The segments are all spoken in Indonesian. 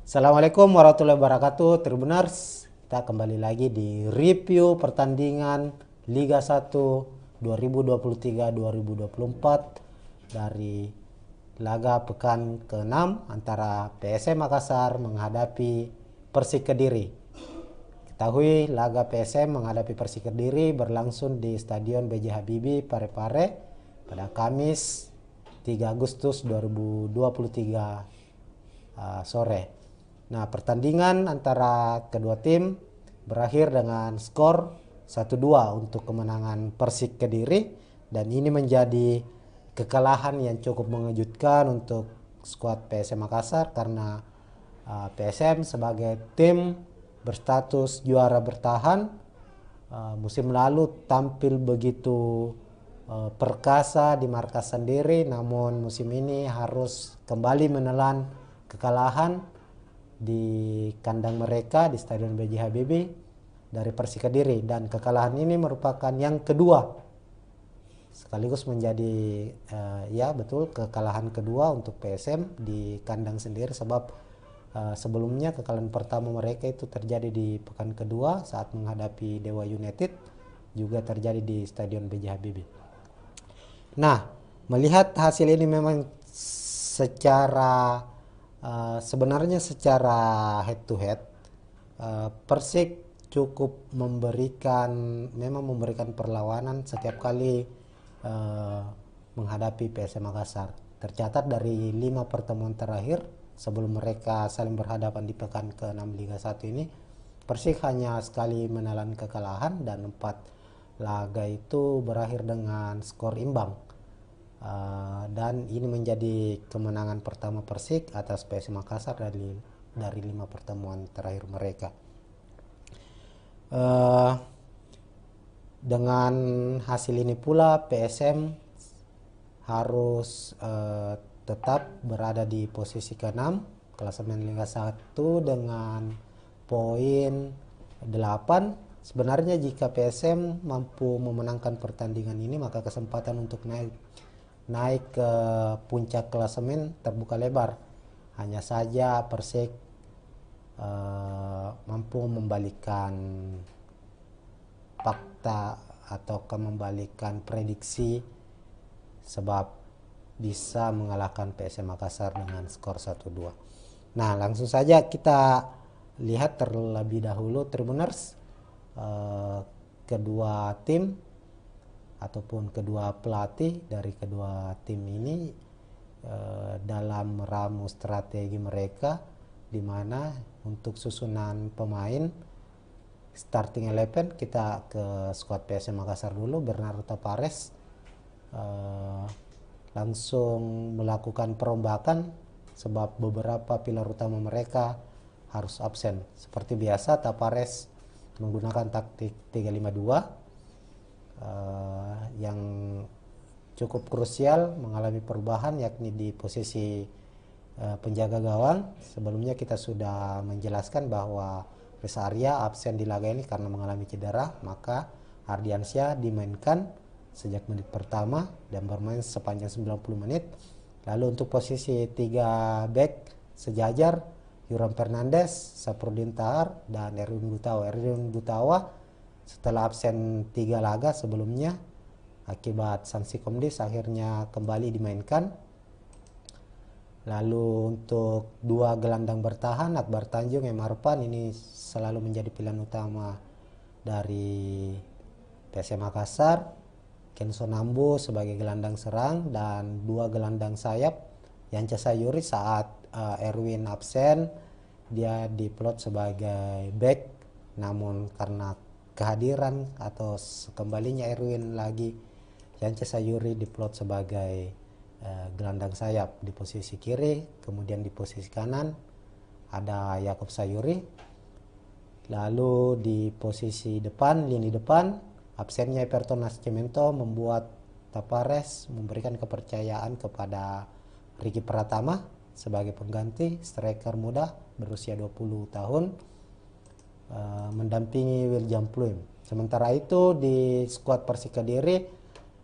Assalamualaikum warahmatullahi wabarakatuh, Tribuners. Kita kembali lagi di review pertandingan Liga 1 2023-2024 dari laga pekan ke-6 antara PSM Makassar menghadapi Persik Kediri. Ketahui laga PSM menghadapi Persik Kediri berlangsung di Stadion B.J. Habibie Parepare pada Kamis 3 Agustus 2023 sore. Nah, pertandingan antara kedua tim berakhir dengan skor 1-2 untuk kemenangan Persik Kediri, dan ini menjadi kekalahan yang cukup mengejutkan untuk skuad PSM Makassar karena PSM sebagai tim berstatus juara bertahan musim lalu tampil begitu perkasa di markas sendiri, namun musim ini harus kembali menelan kekalahan di kandang mereka di Stadion B.J. Habibie dari Persik Kediri, dan kekalahan ini merupakan yang kedua sekaligus menjadi ya betul kekalahan kedua untuk PSM di kandang sendiri, sebab sebelumnya kekalahan pertama mereka itu terjadi di pekan kedua saat menghadapi Dewa United, juga terjadi di Stadion B.J. Habibie. Nah, melihat hasil ini memang secara sebenarnya secara head to head Persik cukup memberikan perlawanan setiap kali menghadapi PSM Makassar. Tercatat dari 5 pertemuan terakhir sebelum mereka saling berhadapan di pekan ke-6 Liga 1 ini, Persik hanya sekali menelan kekalahan dan 4 laga itu berakhir dengan skor imbang. Dan ini menjadi kemenangan pertama Persik atas PSM Makassar dari 5 pertemuan terakhir mereka. Dengan hasil ini pula PSM harus tetap berada di posisi ke-6 klasemen Liga 1 dengan poin 8. Sebenarnya jika PSM mampu memenangkan pertandingan ini, maka kesempatan untuk naik ke puncak klasemen terbuka lebar. Hanya saja Persik mampu membalikkan fakta atau membalikan prediksi, sebab bisa mengalahkan PSM Makassar dengan skor 1-2. Nah, langsung saja kita lihat terlebih dahulu Tribuners, kedua tim ataupun kedua pelatih dari kedua tim ini dalam meramu strategi mereka, di mana untuk susunan pemain starting 11 kita ke skuad PSM Makassar dulu. Bernardo Tapares langsung melakukan perombakan sebab beberapa pilar utama mereka harus absen. Seperti biasa Tapares menggunakan taktik 352 yang cukup krusial mengalami perubahan, yakni di posisi penjaga gawang. Sebelumnya kita sudah menjelaskan bahwa Reza Arya absen di laga ini karena mengalami cedera, maka Ardiansyah dimainkan sejak menit pertama dan bermain sepanjang 90 menit. Lalu untuk posisi 3 back sejajar Yuram Fernandes, Saprudin Tahar, dan Erwin Gutawa. Erwin Gutawa setelah absen 3 laga sebelumnya akibat sanksi Komdis akhirnya kembali dimainkan. Lalu untuk 2 gelandang bertahan, Akbar Tanjung, M. Arfan, ini selalu menjadi pilihan utama dari PSM Makassar. Kenson Nambu sebagai gelandang serang, dan 2 gelandang sayap, Yance Sayuri saat Erwin absen dia diplot sebagai back, namun karena kehadiran atau kembalinya Erwin lagi, Yance Sayuri diplot sebagai gelandang sayap di posisi kiri. Kemudian di posisi kanan ada Yakob Sayuri. Lalu di posisi depan, lini depan, absennya Everton Nascimento membuat Tapares memberikan kepercayaan kepada Ricky Pratama sebagai pengganti striker muda berusia 20 tahun mendampingi William Pluim. Sementara itu di skuad Persik Kediri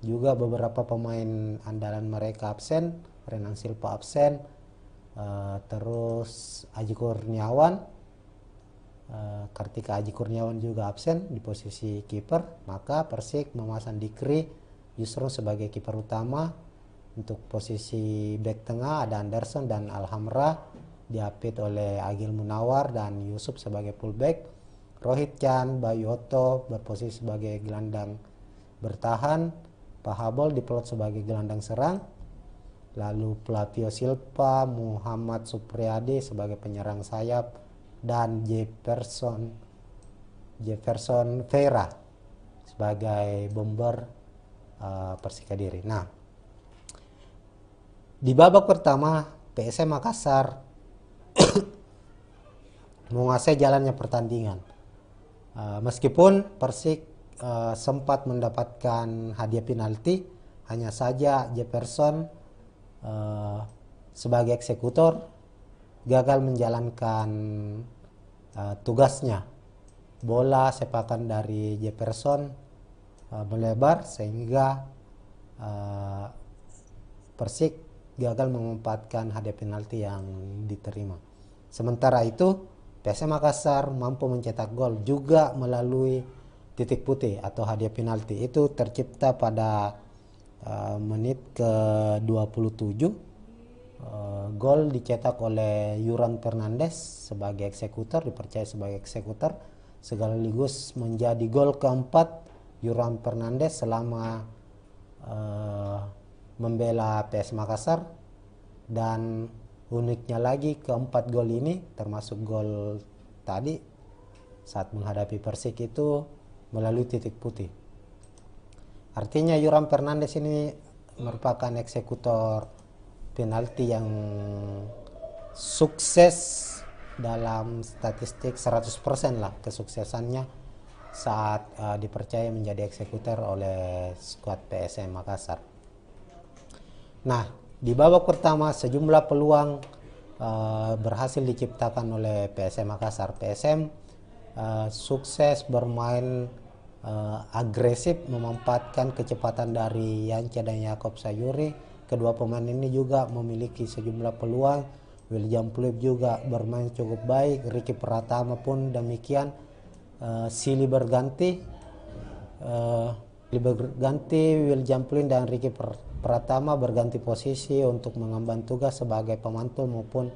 juga beberapa pemain andalan mereka absen. Renang Silva absen, terus Aji Kurniawan, Kartika Aji Kurniawan juga absen di posisi kiper, maka Persik memasang Dikri Yusron sebagai kiper utama. Untuk posisi bek tengah ada Anderson dan Alhamra, diapit oleh Agil Munawar dan Yusuf sebagai fullback. Rohit Chan, Bayu Otto berposisi sebagai gelandang bertahan, Pahabol diplot sebagai gelandang serang, lalu Flavio Silva, Muhammad Supriyadi sebagai penyerang sayap, dan Jefferson Vera sebagai bomber Persik Kediri. Nah, di babak pertama PSM Makassar menguasai jalannya pertandingan. Meskipun Persik sempat mendapatkan hadiah penalti, hanya saja Jefferson sebagai eksekutor gagal menjalankan tugasnya. Bola sepakan dari Jefferson melebar sehingga Persik gagal mengempatkan hadiah penalti yang diterima. Sementara itu PSM Makassar mampu mencetak gol juga melalui titik putih atau hadiah penalti. Itu tercipta pada menit ke-27. Gol dicetak oleh Yuran Fernandes sebagai eksekutor, dipercaya sebagai eksekutor, sekaligus menjadi gol keempat Yuran Fernandes selama membela PS Makassar. Dan uniknya lagi, keempat gol ini termasuk gol tadi saat menghadapi Persik itu melalui titik putih. Artinya Yuran Fernandes ini merupakan eksekutor penalti yang sukses dalam statistik 100% lah kesuksesannya saat dipercaya menjadi eksekutor oleh skuad PSM Makassar. Nah, di babak pertama sejumlah peluang berhasil diciptakan oleh PSM Makassar. PSM sukses bermain agresif, memanfaatkan kecepatan dari Yance dan Yakob Sayuri. Kedua pemain ini juga memiliki sejumlah peluang. William Philip juga bermain cukup baik. Ricky Pratama pun demikian. Silih berganti William Philip dan Ricky Pratama berganti posisi untuk mengemban tugas sebagai pemantul maupun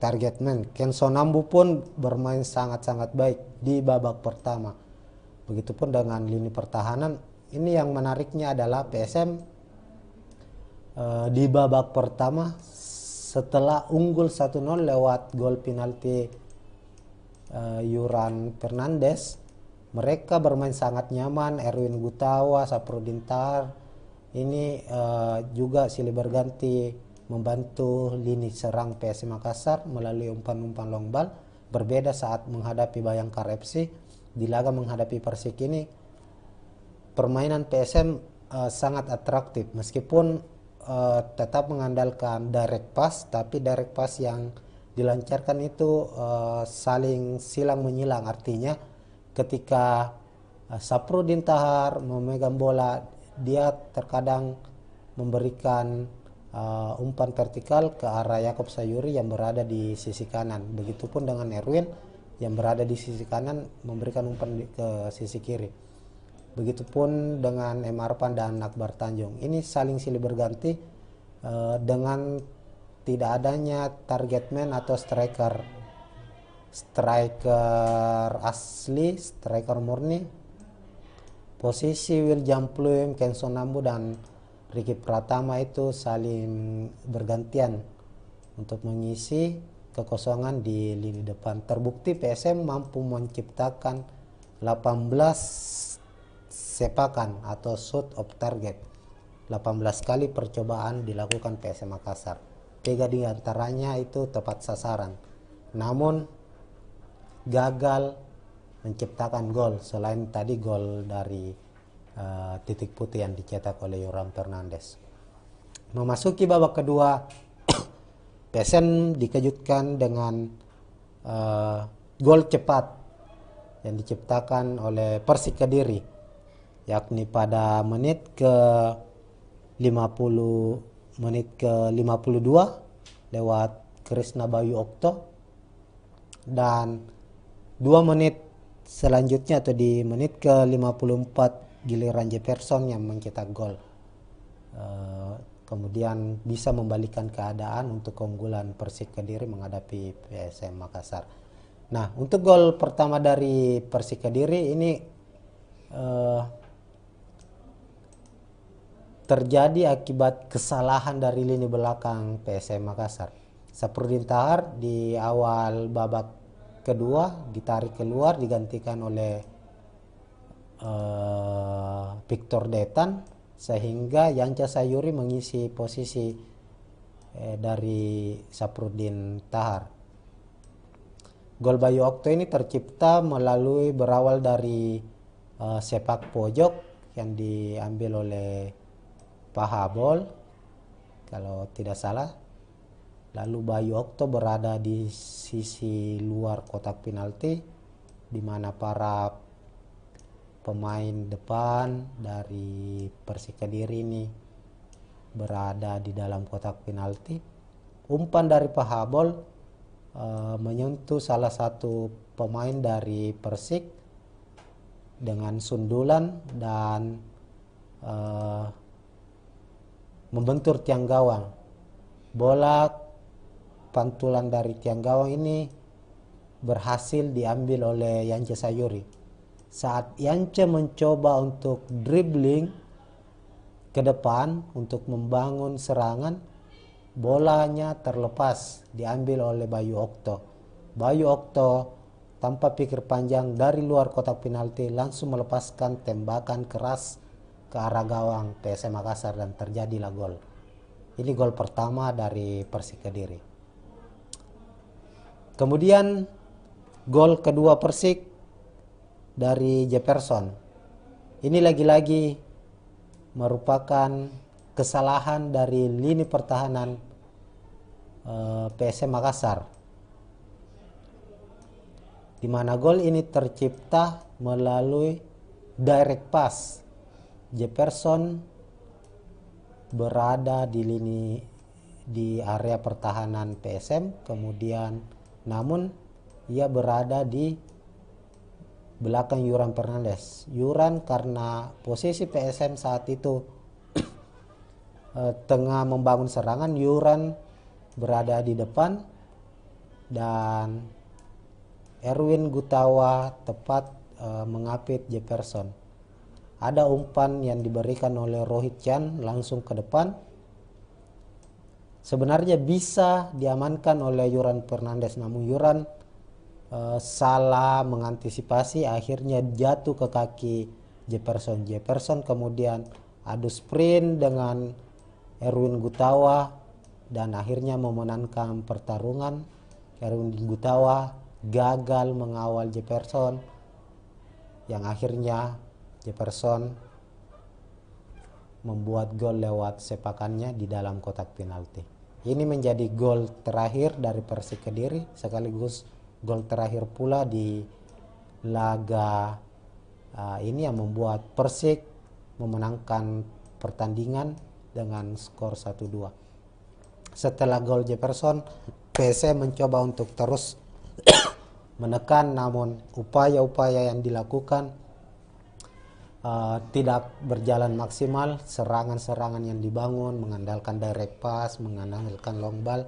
target man. Kenzo Nambu pun bermain sangat-sangat baik di babak pertama. Begitupun dengan lini pertahanan. Ini yang menariknya adalah PSM di babak pertama setelah unggul 1-0 lewat gol penalti Yuran Fernandes, mereka bermain sangat nyaman. Erwin Gutawa, Saprudin Tahar ini juga silih berganti membantu lini serang PSM Makassar melalui umpan-umpan long ball. Berbeda saat menghadapi Bayangkara FC. Di laga menghadapi Persik ini permainan PSM sangat atraktif, meskipun tetap mengandalkan direct pass, tapi direct pass yang dilancarkan itu saling silang menyilang. Artinya ketika Saprudin Tahar memegang bola, dia terkadang memberikan umpan vertikal ke arah Yakob Sayuri yang berada di sisi kanan. Begitupun dengan Erwin yang berada di sisi kanan memberikan umpan ke sisi kiri. Begitupun dengan M. Arfan dan Akbar Tanjung. Ini saling silih berganti dengan tidak adanya target man atau striker asli, striker murni. Posisi William Pluim, Kenzo Nambu dan Ricky Pratama itu saling bergantian untuk mengisi kekosongan di lini depan. Terbukti PSM mampu menciptakan 18 sepakan atau shoot of target. 18 kali percobaan dilakukan PSM Makassar. 3 di antaranya itu tepat sasaran. Namun gagal menciptakan gol, selain tadi gol dari titik putih yang dicetak oleh Yuran Fernandes. Memasuki babak kedua, PSM dikejutkan dengan gol cepat yang diciptakan oleh Persik Kediri, yakni pada menit ke 52 lewat Krisna Bayu Okto, dan 2 menit selanjutnya atau di menit ke 54 giliran Jefferson yang mencetak gol. Kemudian bisa membalikan keadaan untuk keunggulan Persik Kediri menghadapi PSM Makassar. Nah, untuk gol pertama dari Persik Kediri ini terjadi akibat kesalahan dari lini belakang PSM Makassar. Saprudin Tahar di awal babak kedua ditarik keluar, digantikan oleh Victor Detan, sehingga Yanca Sayuri mengisi posisi dari Saprudin Tahar. Gol Bayu Okto ini tercipta berawal dari sepak pojok yang diambil oleh Pahabol kalau tidak salah. Lalu Bayu Okto berada di sisi luar kotak penalti, di mana para pemain depan dari Persik Kediri ini berada di dalam kotak penalti. Umpan dari Pahabol menyentuh salah satu pemain dari Persik dengan sundulan dan membentur tiang gawang. Bola pantulan dari tiang gawang ini berhasil diambil oleh Yance Sayuri. Saat Yance mencoba untuk dribbling ke depan untuk membangun serangan, bolanya terlepas diambil oleh Bayu Okto. Bayu Okto tanpa pikir panjang dari luar kotak penalti langsung melepaskan tembakan keras ke arah gawang PSM Makassar dan terjadilah gol. Ini gol pertama dari Persik Kediri. Kemudian gol kedua Persik dari Jefferson. Ini lagi-lagi merupakan kesalahan dari lini pertahanan PSM Makassar, di mana gol ini tercipta melalui direct pass. Jefferson berada di area pertahanan PSM, kemudian namun ia berada di belakang Yuran Fernandes. Yuran karena posisi PSM saat itu tengah membangun serangan, Yuran berada di depan dan Erwin Gutawa tepat mengapit Jefferson. Ada umpan yang diberikan oleh Rohit Chan langsung ke depan. Sebenarnya bisa diamankan oleh Yuran Fernandes, namun Yuran salah mengantisipasi, akhirnya jatuh ke kaki Jefferson. Jefferson kemudian adu sprint dengan Erwin Gutawa dan akhirnya memenangkan pertarungan. Erwin Gutawa gagal mengawal Jefferson, yang akhirnya Jefferson membuat gol lewat sepakannya di dalam kotak penalti. Ini menjadi gol terakhir dari Persik Kediri, sekaligus gol terakhir pula di laga ini yang membuat Persik memenangkan pertandingan dengan skor 1-2. Setelah gol Jefferson, PSM mencoba untuk terus menekan, namun upaya-upaya yang dilakukan tidak berjalan maksimal. Serangan-serangan yang dibangun mengandalkan direct pass, mengandalkan long ball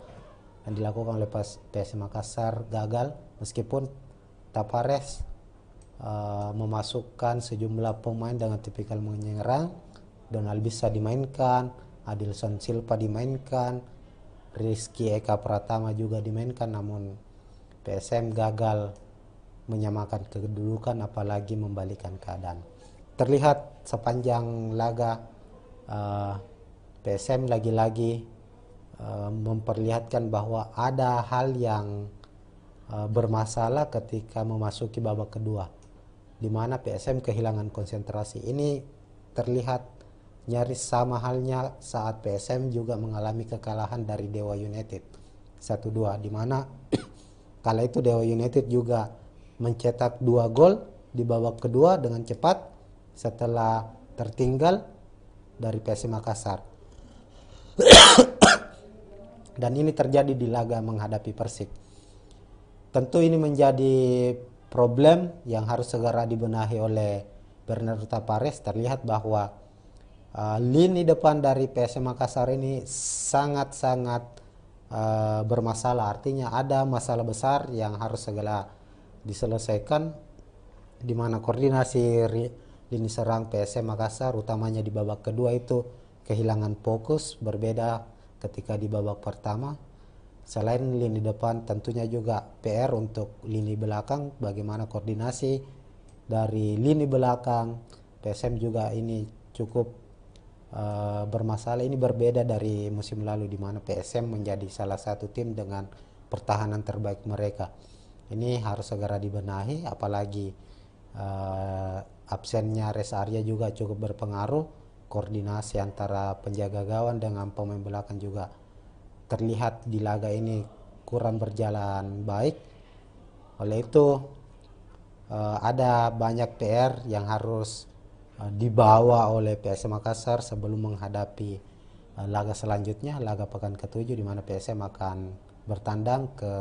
yang dilakukan oleh PSM Makassar gagal, meskipun Tapares memasukkan sejumlah pemain dengan tipikal menyerang. Donald bisa dimainkan, Adilson Silva dimainkan, Rizky Eka Pratama juga dimainkan, namun PSM gagal menyamakan kedudukan apalagi membalikan keadaan. Terlihat sepanjang laga PSM lagi-lagi memperlihatkan bahwa ada hal yang bermasalah ketika memasuki babak kedua, di mana PSM kehilangan konsentrasi. Ini terlihat nyaris sama halnya saat PSM juga mengalami kekalahan dari Dewa United 1-2, di mana kala itu Dewa United juga mencetak 2 gol di babak kedua dengan cepat setelah tertinggal dari PSM Makassar. Dan ini terjadi di laga menghadapi Persik. Tentu ini menjadi problem yang harus segera dibenahi oleh Bernardo Tapares. Terlihat bahwa lini depan dari PSM Makassar ini sangat-sangat bermasalah. Artinya ada masalah besar yang harus segera diselesaikan, di mana koordinasi lini serang PSM Makassar utamanya di babak kedua itu kehilangan fokus, berbeda ketika di babak pertama. Selain lini depan, tentunya juga PR untuk lini belakang, bagaimana koordinasi dari lini belakang PSM juga ini cukup bermasalah. Ini berbeda dari musim lalu di mana PSM menjadi salah satu tim dengan pertahanan terbaik mereka. Ini harus segera dibenahi, apalagi absennya Res Arya juga cukup berpengaruh. Koordinasi antara penjaga gawang dengan pemain belakang juga terlihat di laga ini kurang berjalan baik. Oleh itu ada banyak PR yang harus dibawa oleh PSM Makassar sebelum menghadapi laga selanjutnya, laga pekan ke-7, di mana PSM akan bertandang ke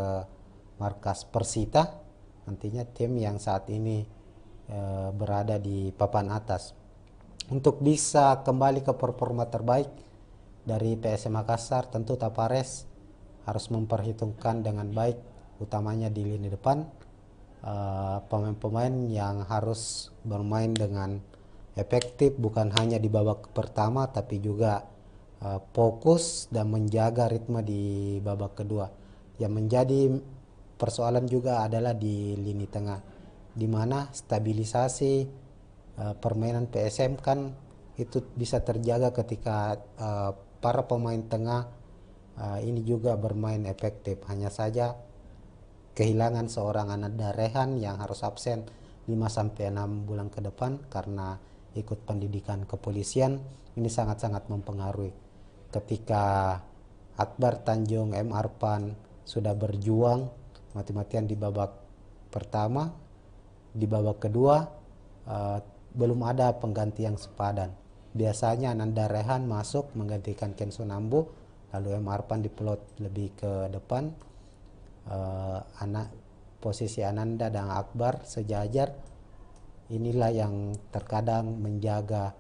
markas Persita, nantinya tim yang saat ini berada di papan atas. Untuk bisa kembali ke performa terbaik dari PSM Makassar, tentu Tapares harus memperhitungkan dengan baik, utamanya di lini depan, pemain-pemain yang harus bermain dengan efektif, bukan hanya di babak pertama tapi juga fokus dan menjaga ritme di babak kedua. Yang menjadi persoalan juga adalah di lini tengah, di mana stabilisasi permainan PSM kan itu bisa terjaga ketika para pemain tengah ini juga bermain efektif. Hanya saja kehilangan seorang Ananda Rehan yang harus absen 5-6 bulan ke depan karena ikut pendidikan kepolisian, ini sangat-sangat mempengaruhi. Ketika Akbar Tanjung, M. Arpan sudah berjuang mati-matian di babak pertama, di babak kedua belum ada pengganti yang sepadan. Biasanya Ananda Rehan masuk menggantikan Kenso Nambu, lalu M. Arpan diplot lebih ke depan. Posisi Ananda dan Akbar sejajar. Inilah yang terkadang menjaga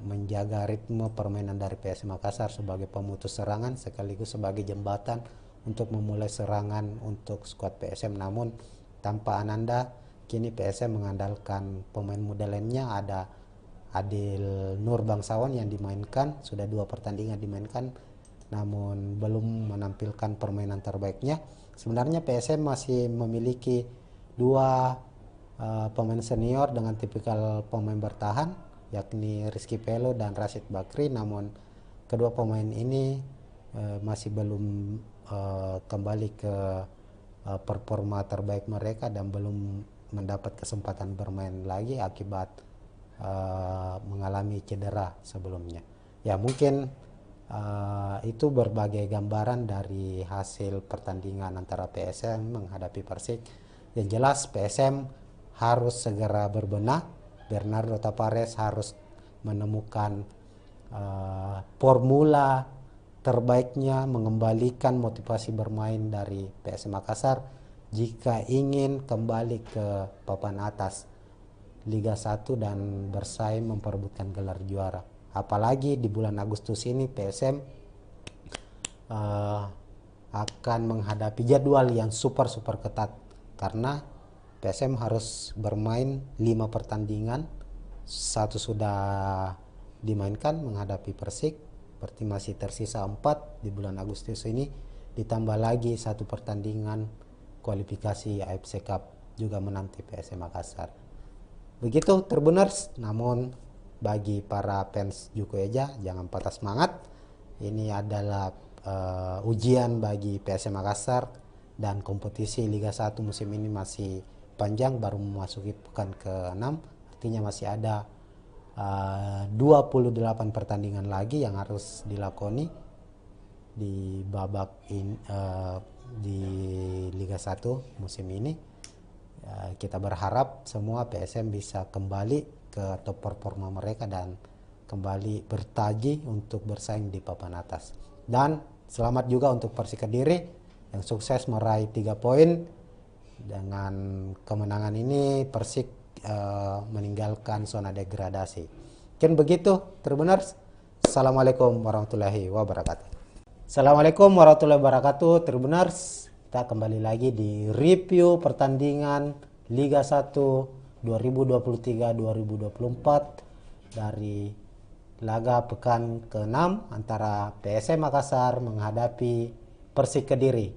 menjaga ritme permainan dari PSM Makassar sebagai pemutus serangan sekaligus sebagai jembatan untuk memulai serangan untuk skuad PSM. Namun tanpa Ananda, kini PSM mengandalkan pemain muda lainnya. Ada Adil Nur Bangsawan yang dimainkan, sudah 2 pertandingan dimainkan namun belum menampilkan permainan terbaiknya. Sebenarnya PSM masih memiliki 2 pemain senior dengan tipikal pemain bertahan, yakni Rizky Pelo dan Rashid Bakri, namun kedua pemain ini masih belum kembali ke performa terbaik mereka dan belum mendapat kesempatan bermain lagi akibat mengalami cedera sebelumnya. Ya mungkin itu berbagai gambaran dari hasil pertandingan antara PSM menghadapi Persik. Yang jelas PSM harus segera berbenah. Bernardo Tapares harus menemukan formula terbaiknya, mengembalikan motivasi bermain dari PSM Makassar jika ingin kembali ke papan atas Liga 1 dan bersaing memperebutkan gelar juara. Apalagi di bulan Agustus ini PSM akan menghadapi jadwal yang super ketat, karena PSM harus bermain 5 pertandingan, 1 sudah dimainkan menghadapi Persik, berarti masih tersisa 4 di bulan Agustus ini, ditambah lagi 1 pertandingan kualifikasi AFC Cup juga menanti PSM Makassar. Begitu Tribuners. Namun bagi para fans Juku Eja, jangan patah semangat. Ini adalah ujian bagi PSM Makassar, dan kompetisi Liga 1 musim ini masih panjang, baru memasuki pekan ke-6, artinya masih ada 28 pertandingan lagi yang harus dilakoni di babak di Liga 1 musim ini. Kita berharap semua PSM bisa kembali ke top performa mereka dan kembali bertaji untuk bersaing di papan atas. Dan selamat juga untuk Persik Kediri yang sukses meraih 3 poin. Dengan kemenangan ini Persik meninggalkan zona degradasi. Mungkin begitu, Tribuners. Assalamualaikum warahmatullahi wabarakatuh. Assalamualaikum warahmatullahi wabarakatuh, Tribuners. Kita kembali lagi di review pertandingan Liga 1 2023-2024 dari laga pekan ke-6 antara PSM Makassar menghadapi Persik Kediri.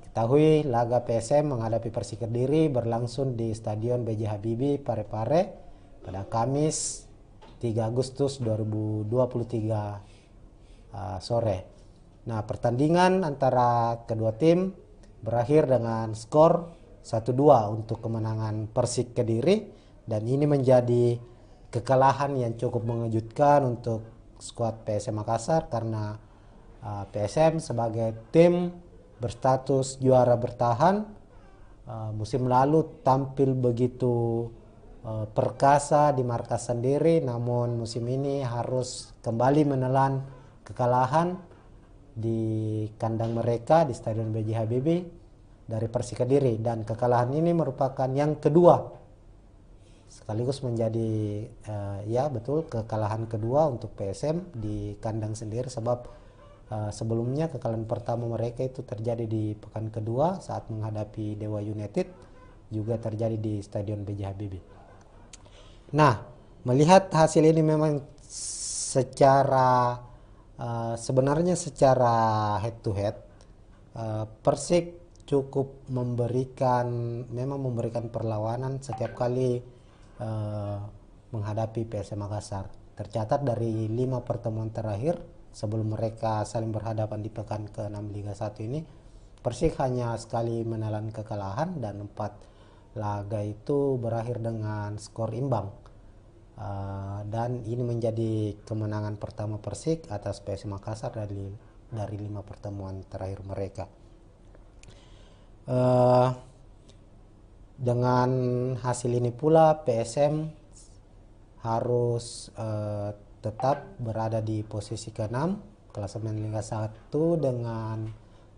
Ketahui laga PSM menghadapi Persik Kediri berlangsung di Stadion B.J. Habibie Parepare pada Kamis 3 Agustus 2023 sore. Nah, pertandingan antara kedua tim berakhir dengan skor 1-2 untuk kemenangan Persik Kediri, dan ini menjadi kekalahan yang cukup mengejutkan untuk skuad PSM Makassar karena PSM sebagai tim berstatus juara bertahan musim lalu tampil begitu perkasa di markas sendiri, namun musim ini harus kembali menelan kekalahan di kandang mereka di Stadion B.J. Habibie dari Persik Kediri, dan kekalahan ini merupakan yang kedua sekaligus menjadi ya betul kekalahan kedua untuk PSM di kandang sendiri, sebab sebelumnya kekalahan pertama mereka itu terjadi di pekan kedua saat menghadapi Dewa United, juga terjadi di Stadion B.J. Habibie. Nah, melihat hasil ini memang secara sebenarnya secara head to head Persik cukup memberikan perlawanan setiap kali menghadapi PSM Makassar. Tercatat dari 5 pertemuan terakhir sebelum mereka saling berhadapan di pekan ke-6 Liga 1 ini, Persik hanya sekali menelan kekalahan dan 4 laga itu berakhir dengan skor imbang. Dan ini menjadi kemenangan pertama Persik atas PSM Makassar dari 5 pertemuan terakhir mereka. Dengan hasil ini pula PSM harus tetap berada di posisi ke-6 klasemen Liga 1 dengan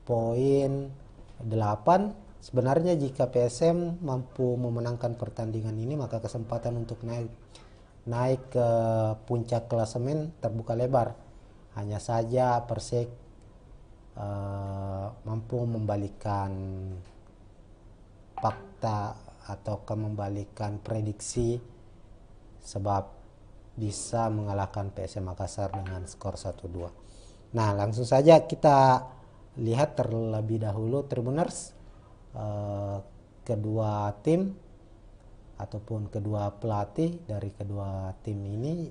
poin 8. Sebenarnya jika PSM mampu memenangkan pertandingan ini, maka kesempatan untuk naik ke puncak klasemen terbuka lebar. Hanya saja Persik mampu membalikkan fakta atau membalikan prediksi, sebab bisa mengalahkan PSM Makassar dengan skor 1-2. Nah, langsung saja kita lihat terlebih dahulu, Tribuners, kedua tim ataupun kedua pelatih dari kedua tim ini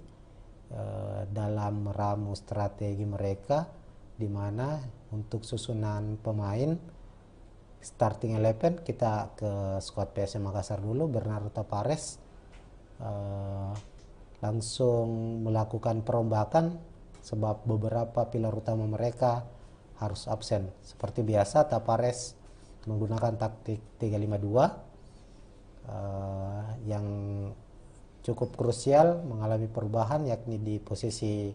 dalam meramu strategi mereka, di mana untuk susunan pemain starting 11 kita ke skuad PSM Makassar dulu. Bernardo Tapares langsung melakukan perombakan sebab beberapa pilar utama mereka harus absen. Seperti biasa Tapares menggunakan taktik 3-5-2 yang cukup krusial mengalami perubahan, yakni di posisi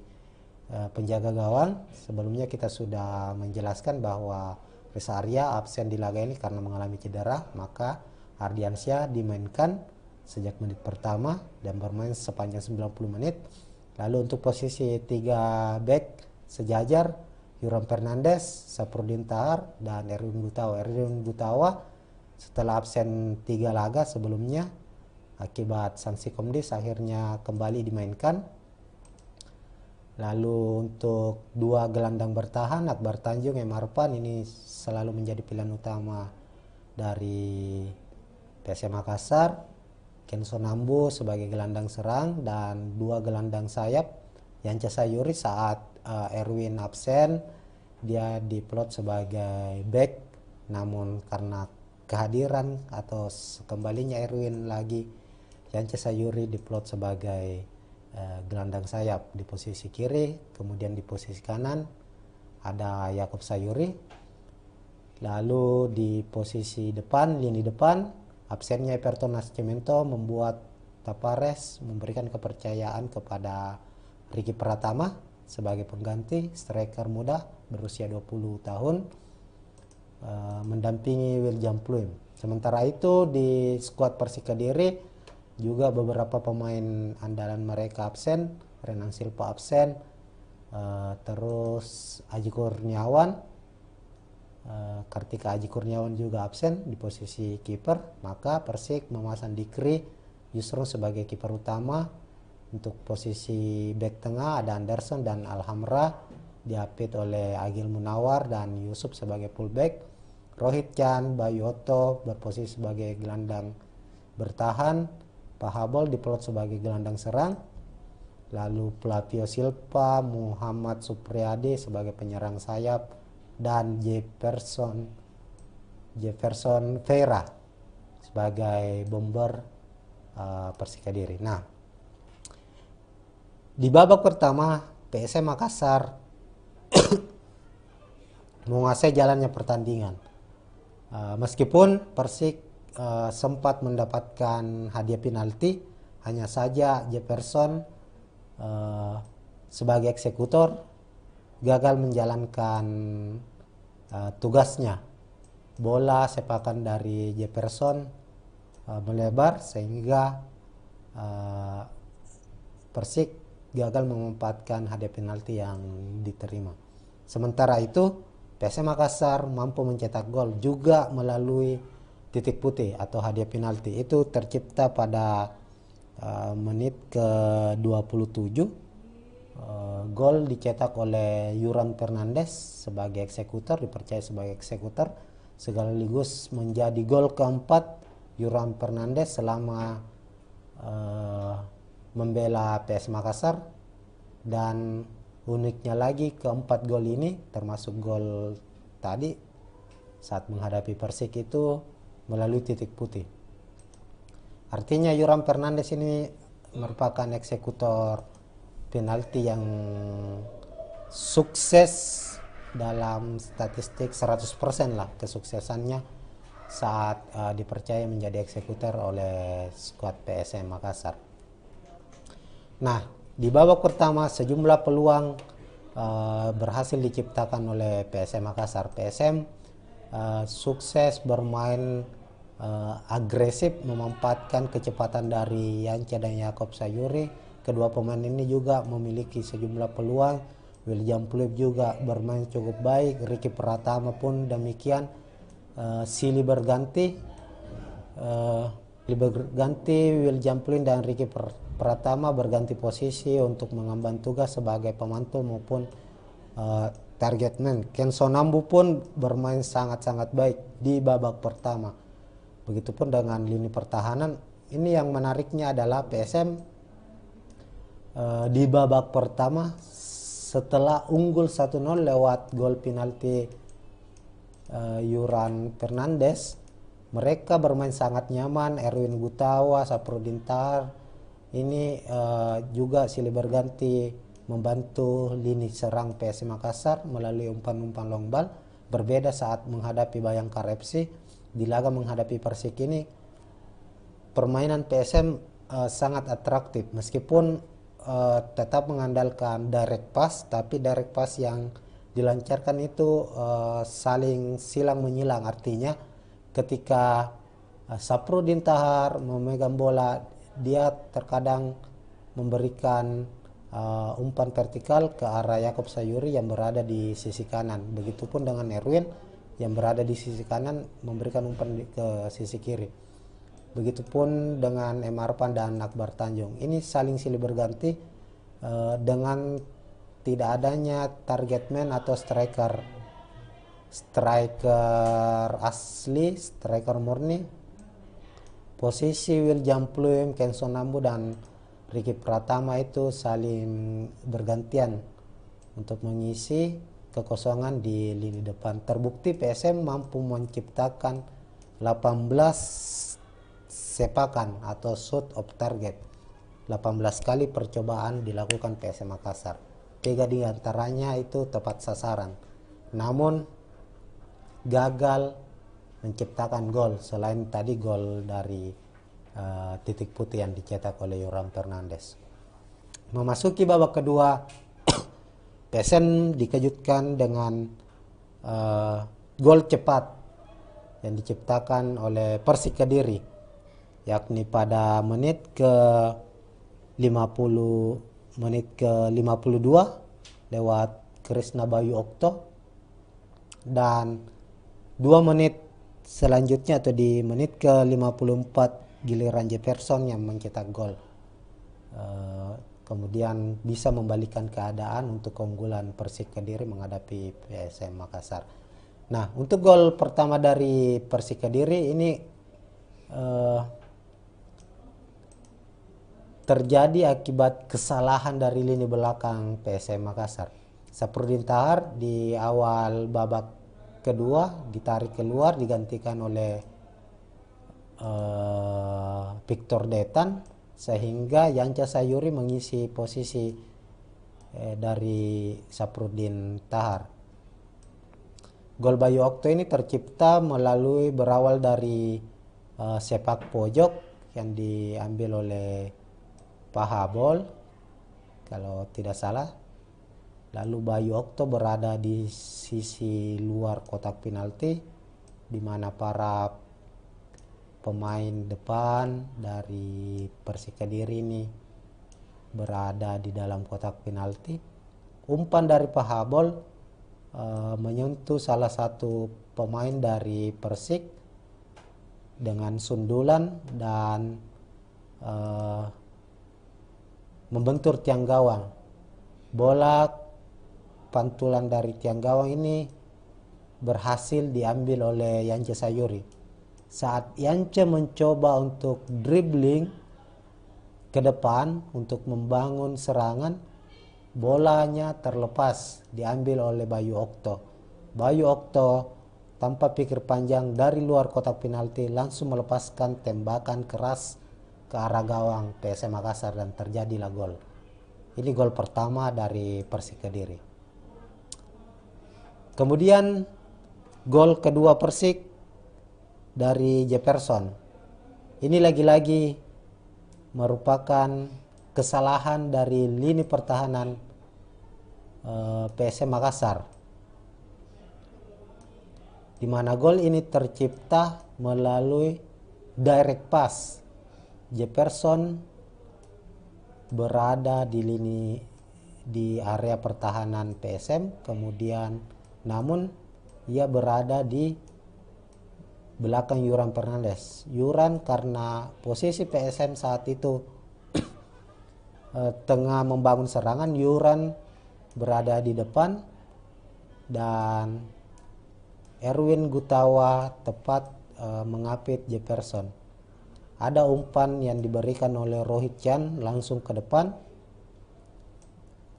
penjaga gawang. Sebelumnya kita sudah menjelaskan bahwa Reza Arya absen di laga ini karena mengalami cedera, maka Ardiansyah dimainkan sejak menit pertama dan bermain sepanjang 90 menit. Lalu untuk posisi 3 back sejajar, Yuram Fernandes, Saprudin Tahar, dan Erwin Gutawa. Erwin Gutawa setelah absen 3 laga sebelumnya akibat sanksi Komdis akhirnya kembali dimainkan. Lalu untuk 2 gelandang bertahan, Akbar Tanjung, M. Arfan, ini selalu menjadi pilihan utama dari PSM Makassar. Kenson Nambu sebagai gelandang serang, dan 2 gelandang sayap, Yance Sayuri saat Erwin absen dia diplot sebagai back, namun karena kehadiran atau kembalinya Erwin lagi, Yance Sayuri diplot sebagai gelandang sayap di posisi kiri. Kemudian di posisi kanan ada Yakob Sayuri. Lalu di posisi depan, lini depan, absennya Everton Nascimento membuat Tapares memberikan kepercayaan kepada Ricky Pratama sebagai pengganti striker muda berusia 20 tahun mendampingi William Pluim. Sementara itu di skuad Persik Kediri juga beberapa pemain andalan mereka absen. Renang Silva absen, terus Aji Kurniawan, Kartika Aji Kurniawan juga absen di posisi kiper. Maka Persik memasang Dikri Yusron sebagai kiper utama. Untuk posisi bek tengah ada Anderson dan Alhamra, diapit oleh Agil Munawar dan Yusuf sebagai fullback. Rohit Chan, Bayu Otto berposisi sebagai gelandang bertahan. Pahabol diplot sebagai gelandang serang. Lalu Flavio Silva, Muhammad Supriyadi sebagai penyerang sayap, dan Jefferson Vera sebagai bomber Persik Kediri. Nah, di babak pertama PSM Makassar menguasai jalannya pertandingan. Meskipun Persik sempat mendapatkan hadiah penalti, hanya saja Jefferson sebagai eksekutor gagal menjalankan tugasnya. Bola sepakan dari Jefferson melebar sehingga Persik gagal memanfaatkan hadiah penalti yang diterima. Sementara itu PSM Makassar mampu mencetak gol juga melalui titik putih atau hadiah penalti. Itu tercipta pada menit ke-27. Gol dicetak oleh Yuran Fernandes sebagai eksekutor, dipercaya sebagai eksekutor, sekaligus menjadi gol keempat Yuran Fernandes selama membela PS Makassar. Dan uniknya lagi, keempat gol ini termasuk gol tadi saat menghadapi Persik itu melalui titik putih. Artinya Yuran Fernandes ini merupakan eksekutor penalti yang sukses dalam statistik 100% lah kesuksesannya saat dipercaya menjadi eksekutor oleh skuad PSM Makassar. Nah, di babak pertama sejumlah peluang berhasil diciptakan oleh PSM Makassar. PSM sukses bermain agresif, memanfaatkan kecepatan dari Yance dan Yakob Sayuri. Kedua pemain ini juga memiliki sejumlah peluang. William Pluim juga bermain cukup baik. Ricky Pratama pun demikian. Silih berganti William Pluim dan Ricky Pratama berganti posisi untuk mengemban tugas sebagai pemantul maupun target man. Ken Sonambu pun bermain sangat-sangat baik di babak pertama. Begitupun dengan lini pertahanan. Ini yang menariknya adalah PSM di babak pertama setelah unggul 1-0 lewat gol penalti Yuran Fernandes, mereka bermain sangat nyaman. Erwin Gutawa, Saprudin Tahar ini juga silih berganti membantu lini serang PSM Makassar melalui umpan-umpan long ball. Berbeda saat menghadapi Bayangkara FC. Di laga menghadapi Persik ini permainan PSM sangat atraktif, meskipun tetap mengandalkan direct pass, tapi direct pass yang dilancarkan itu saling silang menyilang. Artinya ketika Saprudin Tahar memegang bola, dia terkadang memberikan umpan vertikal ke arah Yakob Sayuri yang berada di sisi kanan. Begitupun dengan Erwin yang berada di sisi kanan memberikan umpan ke sisi kiri. Begitupun dengan Emarpan dan Akbar Tanjung. Ini saling silih berganti dengan tidak adanya target man atau striker asli, striker murni. Posisi William Pluim, Ken Sonambu dan Ricky Pratama itu saling bergantian untuk mengisi kekosongan di lini depan. Terbukti PSM mampu menciptakan 18 sepakan atau shot of target. 18 kali percobaan dilakukan PSM Makassar. 3 di antaranya itu tepat sasaran. Namun gagal menciptakan gol, selain tadi gol dari titik putih yang dicetak oleh Yoram Fernandes. Memasuki babak kedua, PSM dikejutkan dengan gol cepat yang diciptakan oleh Persik Kediri, yakni pada menit ke 52 lewat Krisna Bayu Okto, dan 2 menit selanjutnya atau di menit ke 54 giliran Jefferson yang mencetak gol. Kemudian bisa membalikan keadaan untuk keunggulan Persik Kediri menghadapi PSM Makassar. Nah, untuk gol pertama dari Persik Kediri ini terjadi akibat kesalahan dari lini belakang PSM Makassar. Saprudin Tahar di awal babak kedua ditarik keluar, digantikan oleh Victor Detan, sehingga Yanca Sayuri mengisi posisi dari Saprudin Tahar. Gol Bayu Okto ini tercipta berawal dari sepak pojok yang diambil oleh Pahabol kalau tidak salah. Lalu Bayu Okto berada di sisi luar kotak penalti, di mana para pemain depan dari Persik Kediri ini berada di dalam kotak penalti. Umpan dari Pahabol menyentuh salah satu pemain dari Persik dengan sundulan dan membentur tiang gawang. Bola pantulan dari tiang gawang ini berhasil diambil oleh Yance Sayuri. Saat Yance mencoba untuk dribbling ke depan untuk membangun serangan, bolanya terlepas diambil oleh Bayu Okto. Bayu Okto tanpa pikir panjang dari luar kotak penalti langsung melepaskan tembakan keras ke arah gawang PSM Makassar dan terjadilah gol. Ini gol pertama dari Persik Kediri. Kemudian gol kedua Persik dari Jefferson. Ini lagi-lagi merupakan kesalahan dari lini pertahanan PSM Makassar, di mana gol ini tercipta melalui direct pass. Jefferson berada di area pertahanan PSM, kemudian namun ia berada di belakang Yuran Fernandes. Yuran karena posisi PSM saat itu tengah membangun serangan, Yuran berada di depan dan Erwin Gutawa tepat mengapit Jefferson. Ada umpan yang diberikan oleh Rohit Chan langsung ke depan.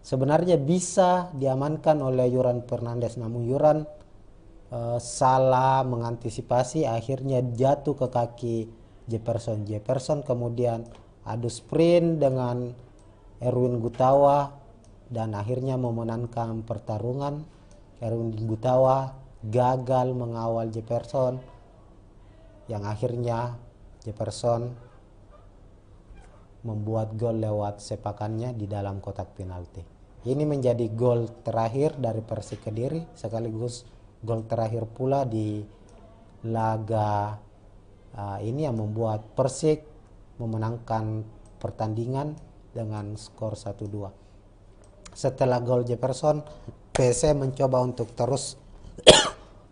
Sebenarnya bisa diamankan oleh Yuran Fernandes, namun Yuran salah mengantisipasi, akhirnya jatuh ke kaki Jefferson. Jefferson kemudian adu sprint dengan Erwin Gutawa dan akhirnya memenangkan pertarungan. Erwin Gutawa gagal mengawal Jefferson, yang akhirnya Jefferson membuat gol lewat sepakannya di dalam kotak penalti. Ini menjadi gol terakhir dari Persik Kediri, sekaligus gol terakhir pula di laga ini yang membuat Persik memenangkan pertandingan dengan skor 1-2. Setelah gol Jefferson, PSM mencoba untuk terus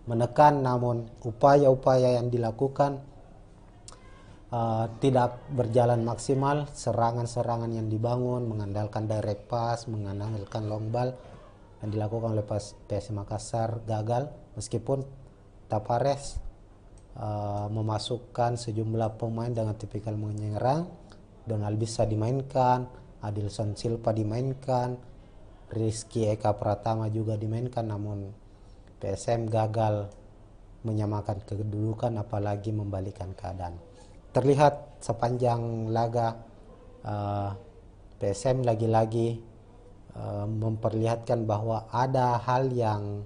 menekan, namun upaya-upaya yang dilakukan tidak berjalan maksimal. Serangan-serangan yang dibangun mengandalkan direct pass, mengandalkan long ball yang dilakukan oleh PSM Makassar gagal, meskipun Tavares memasukkan sejumlah pemain dengan tipikal menyerang. Donald bisa dimainkan, Adilson Silva dimainkan, Rizky Eka Pratama juga dimainkan, namun PSM gagal menyamakan kedudukan apalagi membalikan keadaan. Terlihat sepanjang laga PSM lagi-lagi memperlihatkan bahwa ada hal yang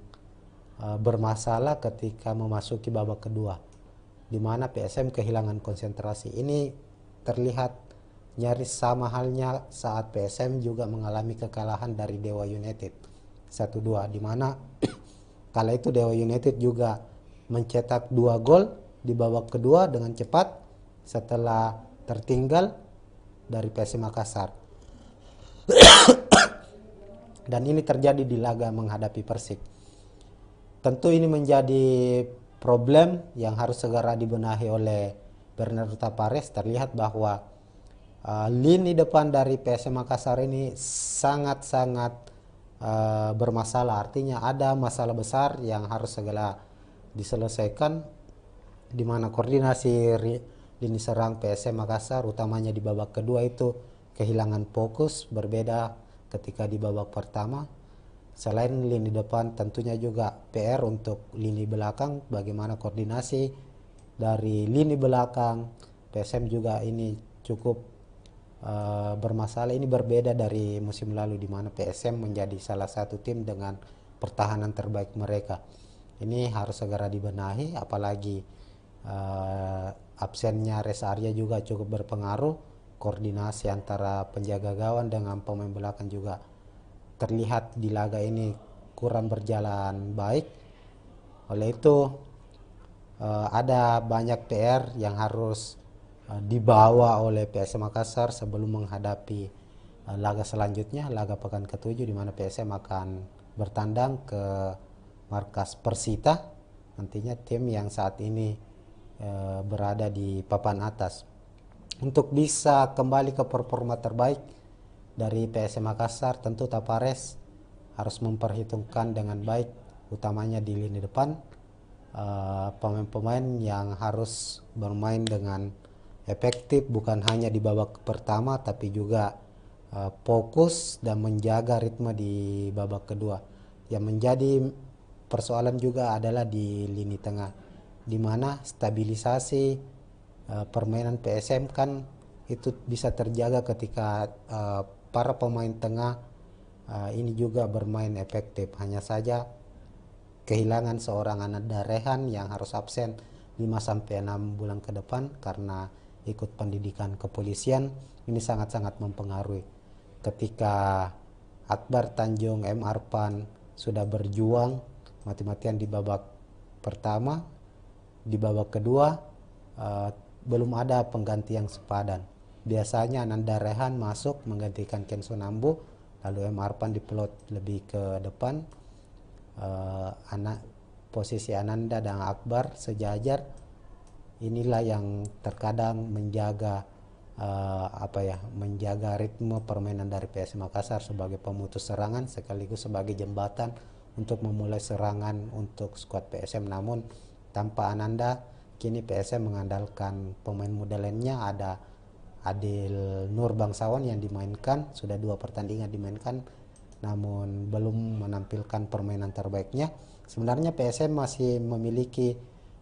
bermasalah ketika memasuki babak kedua, di mana PSM kehilangan konsentrasi. Ini terlihat nyaris sama halnya saat PSM juga mengalami kekalahan dari Dewa United. 1-2, di mana kala itu Dewa United juga mencetak 2 gol di babak kedua dengan cepat setelah tertinggal dari PSM Makassar. Dan ini terjadi di laga menghadapi Persik. Tentu ini menjadi problem yang harus segera dibenahi oleh Bernardo Tapares. Terlihat bahwa lini depan dari PSM Makassar ini sangat-sangat bermasalah. Artinya ada masalah besar yang harus segera diselesaikan, di mana koordinasi lini serang PSM Makassar utamanya di babak kedua itu kehilangan fokus, berbeda ketika di babak pertama. Selain lini depan, tentunya juga PR untuk lini belakang, bagaimana koordinasi dari lini belakang PSM juga ini cukup bermasalah. Ini berbeda dari musim lalu di mana PSM menjadi salah satu tim dengan pertahanan terbaik mereka. Ini harus segera dibenahi, apalagi absennya Reza Arya juga cukup berpengaruh. Koordinasi antara penjaga gawang dengan pemain belakang juga terlihat di laga ini kurang berjalan baik. Oleh itu ada banyak PR yang harus dibawa oleh PSM Makassar sebelum menghadapi laga selanjutnya, laga pekan ke-7, di mana PSM akan bertandang ke markas Persita, nantinya tim yang saat ini berada di papan atas. Untuk bisa kembali ke performa terbaik dari PSM Makassar, tentu Tapares harus memperhitungkan dengan baik, utamanya di lini depan, pemain-pemain yang harus bermain dengan efektif, bukan hanya di babak pertama tapi juga fokus dan menjaga ritme di babak kedua. Yang menjadi persoalan juga adalah di lini tengah, di mana stabilisasi permainan PSM kan itu bisa terjaga ketika para pemain tengah ini juga bermain efektif. Hanya saja kehilangan seorang Ananda Rehan yang harus absen 5-6 bulan ke depan karena ikut pendidikan kepolisian, ini sangat-sangat mempengaruhi. Ketika Akbar Tanjung, M. Arpan sudah berjuang mati-matian di babak pertama, di babak kedua belum ada pengganti yang sepadan. Biasanya Ananda Rehan masuk menggantikan Kenzo Nambu, lalu M. Arpan diplot lebih ke depan. Posisi Ananda dan Akbar sejajar. Inilah yang terkadang menjaga menjaga ritme permainan dari PSM Makassar sebagai pemutus serangan sekaligus sebagai jembatan untuk memulai serangan untuk skuad PSM. Namun tanpa Ananda, kini PSM mengandalkan pemain muda lainnya. Ada Adil Nur Bangsawan yang dimainkan, sudah 2 pertandingan dimainkan namun belum menampilkan permainan terbaiknya. Sebenarnya PSM masih memiliki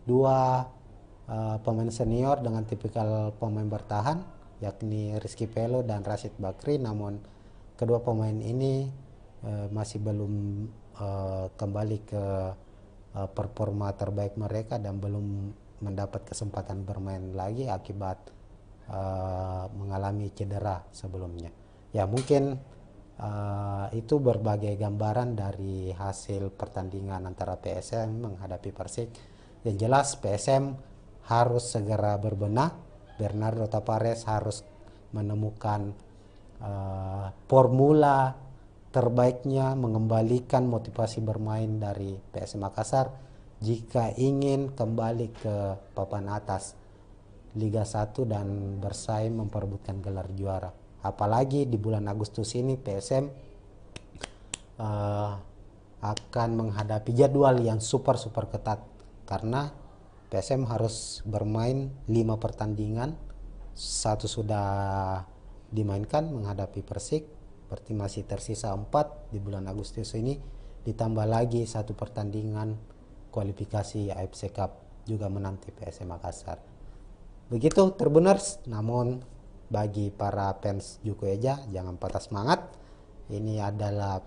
2 pemain senior dengan tipikal pemain bertahan, yakni Rizky Pelo dan Rashid Bakri, namun kedua pemain ini masih belum kembali ke performa terbaik mereka dan belum mendapat kesempatan bermain lagi akibat mengalami cedera sebelumnya. Ya, mungkin itu berbagai gambaran dari hasil pertandingan antara PSM menghadapi Persik. Yang jelas PSM harus segera berbenah. Bernardo Tapares harus menemukan formula terbaiknya, mengembalikan motivasi bermain dari PSM Makassar jika ingin kembali ke papan atas Liga 1 dan bersaing memperebutkan gelar juara. Apalagi di bulan Agustus ini PSM akan menghadapi jadwal yang super ketat, karena PSM harus bermain 5 pertandingan, 1 sudah dimainkan menghadapi Persik, berarti masih tersisa 4 di bulan Agustus ini, ditambah lagi 1 pertandingan kualifikasi AFC Cup juga menanti PSM Makassar. Begitu Tribuners. Namun bagi para fans Juku Eja, jangan patah semangat. Ini adalah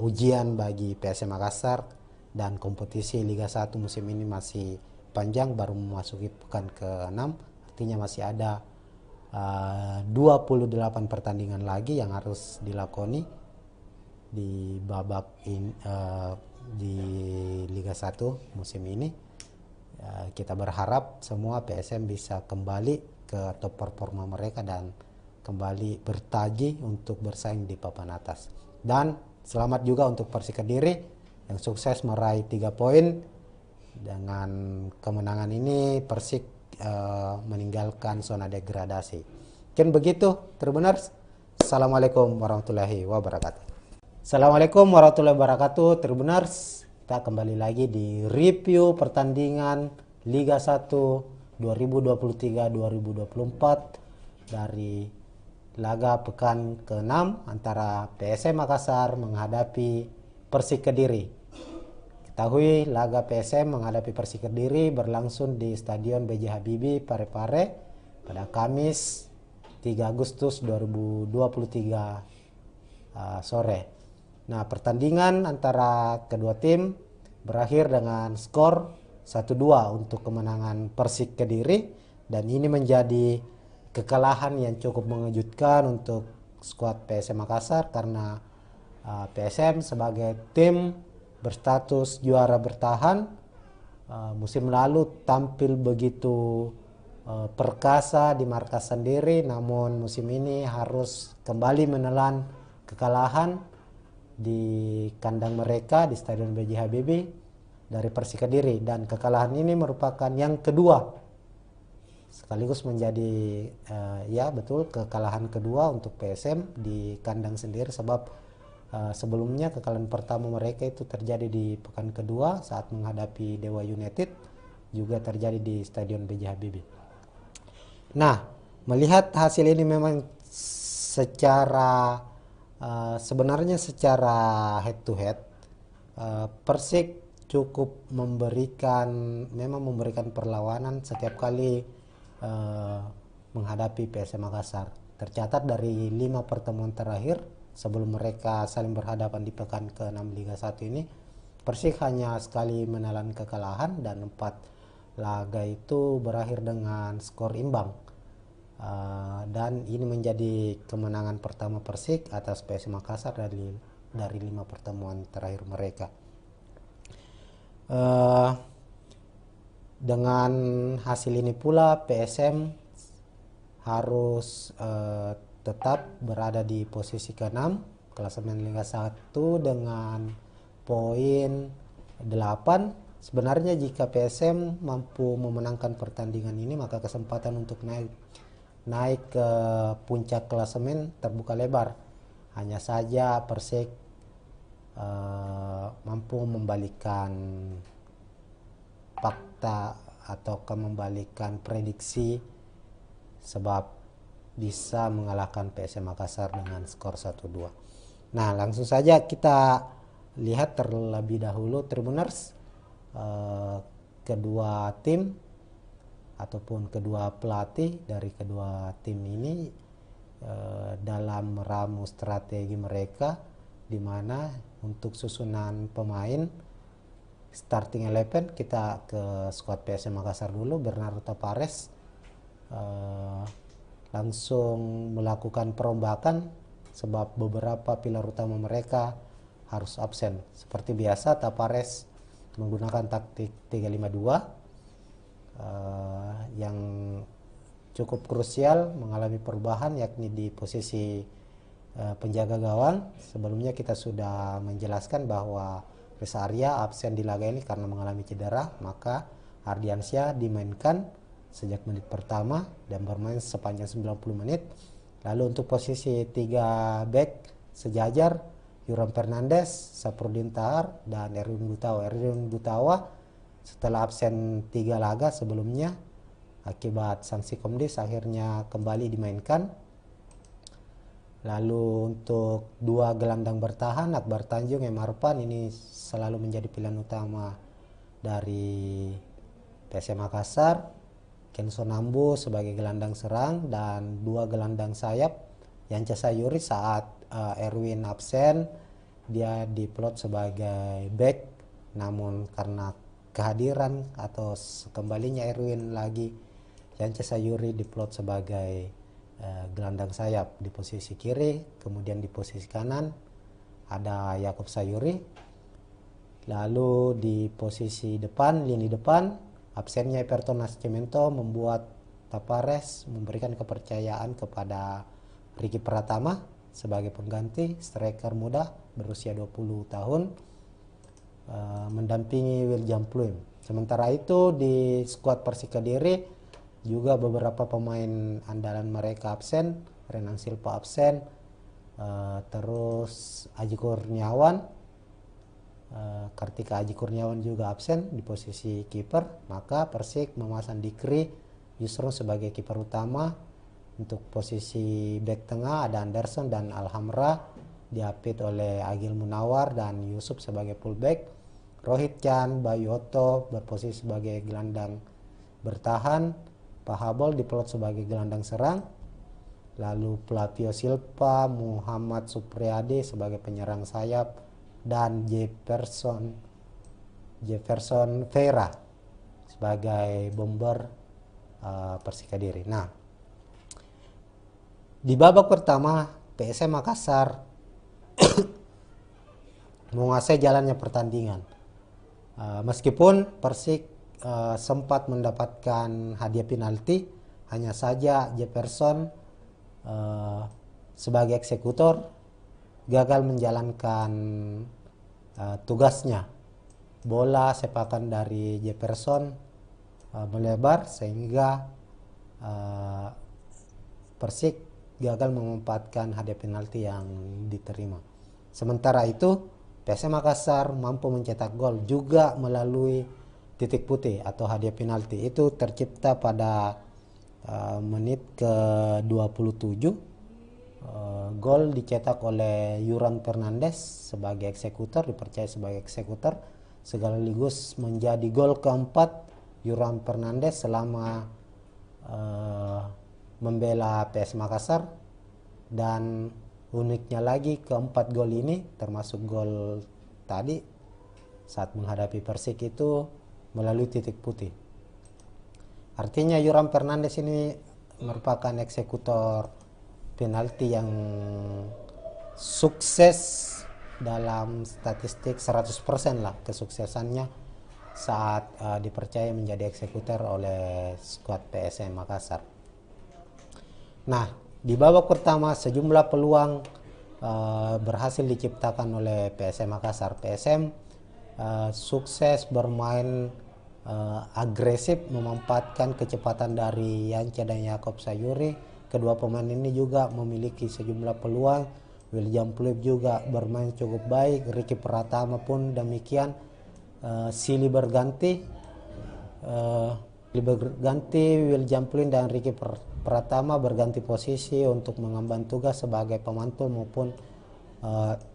ujian bagi PSM Makassar, dan kompetisi Liga 1 musim ini masih panjang, baru memasuki pekan ke-6, artinya masih ada 28 pertandingan lagi yang harus dilakoni, di di Liga 1 musim ini. Kita berharap semua PSM bisa kembali ke top performa mereka dan kembali bertaji untuk bersaing di papan atas. Dan selamat juga untuk Persik Kediri yang sukses meraih 3 poin. Dengan kemenangan ini Persik meninggalkan zona degradasi. Mungkin begitu, Tribuners. Assalamualaikum warahmatullahi wabarakatuh. Assalamualaikum warahmatullahi wabarakatuh, Tribuners. Kita kembali lagi di review pertandingan Liga 1 2023-2024 dari laga pekan ke-6 antara PSM Makassar menghadapi Persik Kediri. Ketahui laga PSM menghadapi Persik Kediri berlangsung di Stadion B.J. Habibie Parepare pada Kamis 3 Agustus 2023 sore. Nah, pertandingan antara kedua tim berakhir dengan skor 1-2 untuk kemenangan Persik Kediri, dan ini menjadi kekalahan yang cukup mengejutkan untuk skuad PSM Makassar karena PSM sebagai tim berstatus juara bertahan musim lalu tampil begitu perkasa di markas sendiri, namun musim ini harus kembali menelan kekalahan di kandang mereka di Stadion B.J. Habibie dari Persik Kediri, dan kekalahan ini merupakan yang kedua sekaligus menjadi ya betul kekalahan kedua untuk PSM di kandang sendiri, sebab sebelumnya kekalahan pertama mereka itu terjadi di pekan kedua saat menghadapi Dewa United, juga terjadi di Stadion B.J. Habibie. Nah, melihat hasil ini memang sebenarnya secara head to head Persik cukup memberikan perlawanan setiap kali menghadapi PSM Makassar. Tercatat dari 5 pertemuan terakhir sebelum mereka saling berhadapan di pekan ke-6 Liga 1 ini, Persik hanya sekali menelan kekalahan dan 4 laga itu berakhir dengan skor imbang. Dan ini menjadi kemenangan pertama Persik atas PSM Makassar dari 5 pertemuan terakhir mereka. Dengan hasil ini pula PSM harus tetap berada di posisi ke-6 klasemen Liga 1 dengan poin 8. Sebenarnya jika PSM mampu memenangkan pertandingan ini, maka kesempatan untuk naik ke puncak klasemen terbuka lebar. Hanya saja Persik mampu membalikkan fakta atau membalikan prediksi, sebab bisa mengalahkan PSM Makassar dengan skor 1-2. Nah, langsung saja kita lihat terlebih dahulu, Tribuners, kedua tim ataupun kedua pelatih dari kedua tim ini dalam meramu strategi mereka, di mana untuk susunan pemain starting 11 kita ke skuad PSM Makassar dulu. Bernardo Tapares langsung melakukan perombakan sebab beberapa pilar utama mereka harus absen. Seperti biasa Tapares menggunakan taktik 352 yang cukup krusial mengalami perubahan, yakni di posisi penjaga gawang. Sebelumnya kita sudah menjelaskan bahwa Reza Arya absen di laga ini karena mengalami cedera, maka Ardiansyah dimainkan sejak menit pertama dan bermain sepanjang 90 menit. Lalu untuk posisi 3 back sejajar, Yuram Fernandes, Saprudin Tahar, dan Erwin Gutawa setelah absen 3 laga sebelumnya akibat sanksi Komdis akhirnya kembali dimainkan. Lalu untuk 2 gelandang bertahan, Akbar Tanjung, M. Arfan, ini selalu menjadi pilihan utama dari PSM Makassar. Kenzo Nambu sebagai gelandang serang dan 2 gelandang sayap. Yance Sayuri saat Erwin absen, dia diplot sebagai back, namun karena kehadiran atau kembalinya Erwin lagi, Yance Sayuri diplot sebagai gelandang sayap di posisi kiri, kemudian di posisi kanan ada Yakob Sayuri. Lalu di posisi depan, lini depan, absennya Everton Nascimento membuat Tavares memberikan kepercayaan kepada Ricky Pratama sebagai pengganti striker muda berusia 20 tahun, mendampingi William Pluim. Sementara itu di skuad Persik Kediri juga beberapa pemain andalan mereka absen. Renang Silva absen, terus Aji Kurniawan, Kartika Aji Kurniawan juga absen di posisi kiper. Maka Persik memasang Dikri Yusron sebagai kiper utama. Untuk posisi bek tengah ada Anderson dan Alhamra, diapit oleh Agil Munawar dan Yusuf sebagai fullback. Rohit Chan, Bayu Otto berposisi sebagai gelandang bertahan. Pahabol diplot sebagai gelandang serang. Lalu Flavio Silva, Muhammad Supriyadi sebagai penyerang sayap, dan Jefferson Vera sebagai bomber Persik Kediri. Nah, di babak pertama PSM Makassar menguasai jalannya pertandingan. Meskipun Persik sempat mendapatkan hadiah penalti, hanya saja Jefferson sebagai eksekutor gagal menjalankan tugasnya. Bola sepakan dari Jefferson melebar sehingga Persik gagal memanfaatkan hadiah penalti yang diterima. Sementara itu PSM Makassar mampu mencetak gol juga melalui titik putih atau hadiah penalti. Itu tercipta pada menit ke-27. Gol dicetak oleh Yuran Fernandes sebagai eksekutor, dipercaya sebagai eksekutor, sekaligus menjadi gol keempat Yuran Fernandes selama membela PS Makassar. Dan uniknya lagi, keempat gol ini termasuk gol tadi saat menghadapi Persik itu melalui titik putih. Artinya Yuran Fernandes ini merupakan eksekutor penalti yang sukses dalam statistik 100% lah kesuksesannya saat dipercaya menjadi eksekutor oleh skuad PSM Makassar. Nah, di babak pertama sejumlah peluang berhasil diciptakan oleh PSM Makassar. PSM sukses bermain agresif, memanfaatkan kecepatan dari Yance dan Yakob Sayuri. Kedua pemain ini juga memiliki sejumlah peluang. William Pluim juga bermain cukup baik. Ricky Pratama pun demikian. Silih berganti William Pluim dan Ricky Pratama berganti posisi untuk mengemban tugas sebagai pemantul maupun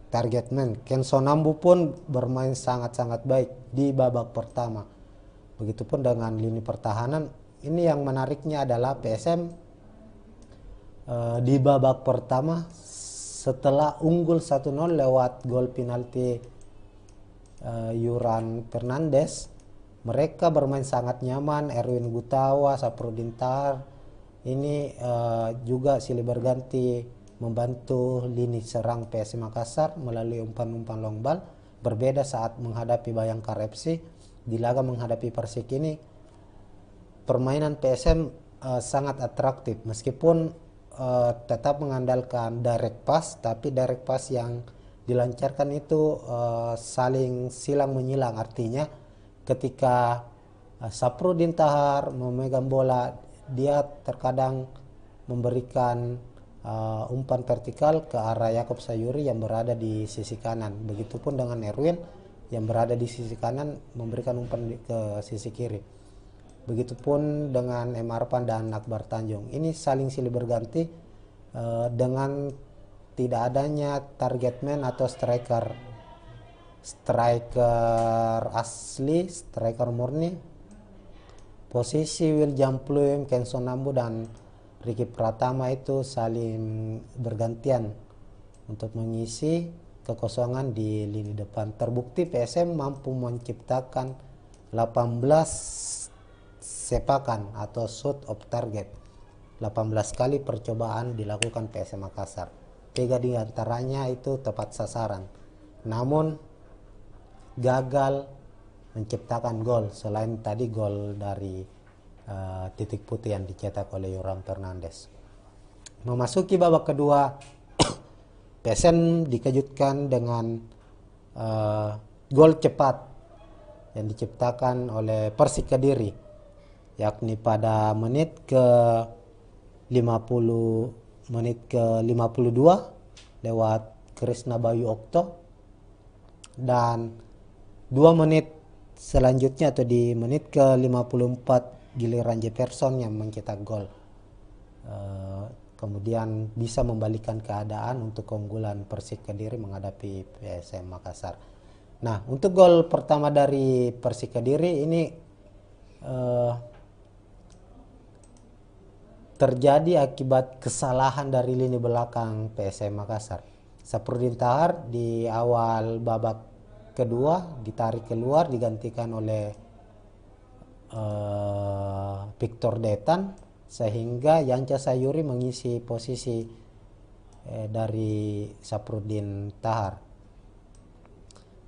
target man. Ken Sonambu pun bermain sangat-sangat baik di babak pertama. Begitupun dengan lini pertahanan. Ini yang menariknya adalah PSM di babak pertama setelah unggul 1-0 lewat gol penalti Yuran Fernandes, mereka bermain sangat nyaman. Erwin Gutawa, Saprudin Tahar ini juga silih berganti membantu lini serang PSM Makassar melalui umpan-umpan long ball. Berbeda saat menghadapi Bayangkara FC. Di laga menghadapi Persik ini permainan PSM sangat atraktif, meskipun tetap mengandalkan direct pass, tapi direct pass yang dilancarkan itu saling silang menyilang. Artinya ketika Saprudin Tahar memegang bola, dia terkadang memberikan umpan vertikal ke arah Yakob Sayuri yang berada di sisi kanan. Begitupun dengan Erwin yang berada di sisi kanan memberikan umpan ke sisi kiri. Begitupun dengan M. Arfan dan Akbar Tanjung. Ini saling silih berganti dengan tidak adanya target man atau striker asli, striker murni. Posisi William Pluim, Ken Sonambu dan Ricky Pratama itu saling bergantian untuk mengisi kekosongan di lini depan. Terbukti PSM mampu menciptakan 18 sepakan atau shoot of target. 18 kali percobaan dilakukan PSM Makassar. 3 diantaranya itu tepat sasaran. namun gagal menciptakan gol selain tadi gol dari titik putih yang dicetak oleh Yoran Fernandes. Memasuki babak kedua, PSM dikejutkan dengan gol cepat yang diciptakan oleh Persik Kediri, yakni pada menit ke 52 lewat Krisna Bayu Okto, dan 2 menit selanjutnya atau di menit ke 54 giliran Jefferson yang mencetak gol. Kemudian bisa membalikan keadaan untuk keunggulan Persik Kediri menghadapi PSM Makassar. Nah, untuk gol pertama dari Persik Kediri ini terjadi akibat kesalahan dari lini belakang PSM Makassar. Saprudin Tahar di awal babak kedua ditarik keluar, digantikan oleh Victor Detan, sehingga Yanca Sayuri mengisi posisi dari Saprudin Tahar.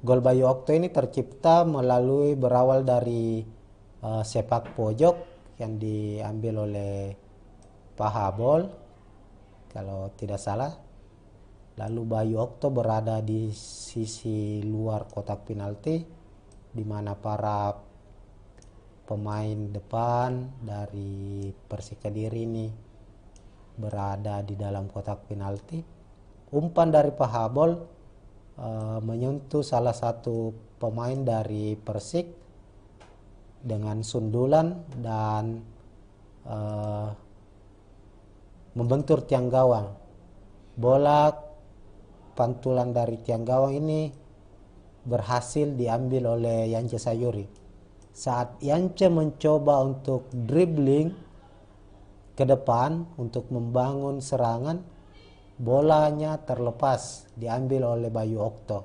Gol Bayu Okto ini tercipta berawal dari sepak pojok yang diambil oleh Pahabol kalau tidak salah. Lalu Bayu Okto berada di sisi luar kotak penalti, di mana para pemain depan dari Persik Kediri ini berada di dalam kotak penalti. Umpan dari Pahabol menyentuh salah satu pemain dari Persik dengan sundulan dan membentur tiang gawang. Bola pantulan dari tiang gawang ini berhasil diambil oleh Yance Sayuri. Saat Yance mencoba untuk dribbling ke depan untuk membangun serangan, bolanya terlepas, diambil oleh Bayu Okto.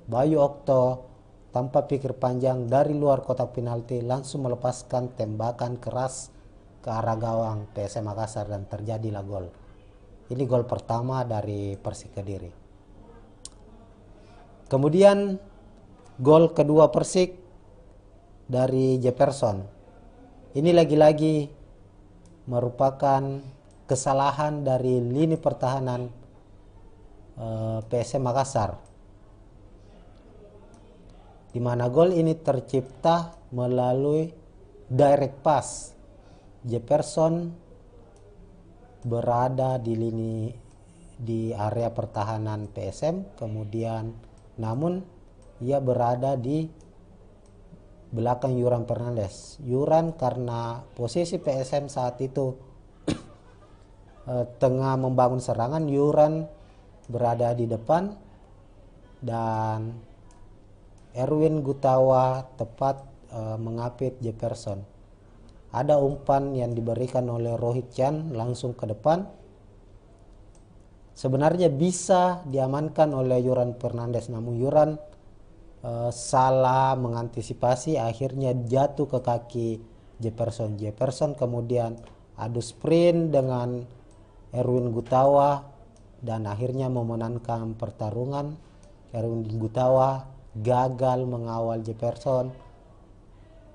Bayu Okto tanpa pikir panjang dari luar kotak penalti langsung melepaskan tembakan keras ke arah gawang PSM Makassar dan terjadilah gol. Ini gol pertama dari Persik Kediri. Kemudian gol kedua Persik dari Jefferson. Ini lagi-lagi merupakan kesalahan dari lini pertahanan PSM Makassar, di mana gol ini tercipta melalui direct pass. Jefferson berada di area pertahanan PSM, kemudian namun ia berada di belakang Yoran Fernandes. Yoran karena posisi PSM saat itu tengah membangun serangan, Yoran berada di depan dan Erwin Gutawa tepat mengapit Jefferson. Ada umpan yang diberikan oleh Rohit Chan langsung ke depan. Sebenarnya bisa diamankan oleh Yoran Fernandes, namun Yoran salah mengantisipasi, akhirnya jatuh ke kaki Jefferson. Jefferson kemudian adu sprint dengan Erwin Gutawa dan akhirnya memenangkan pertarungan. Erwin Gutawa gagal mengawal Jefferson,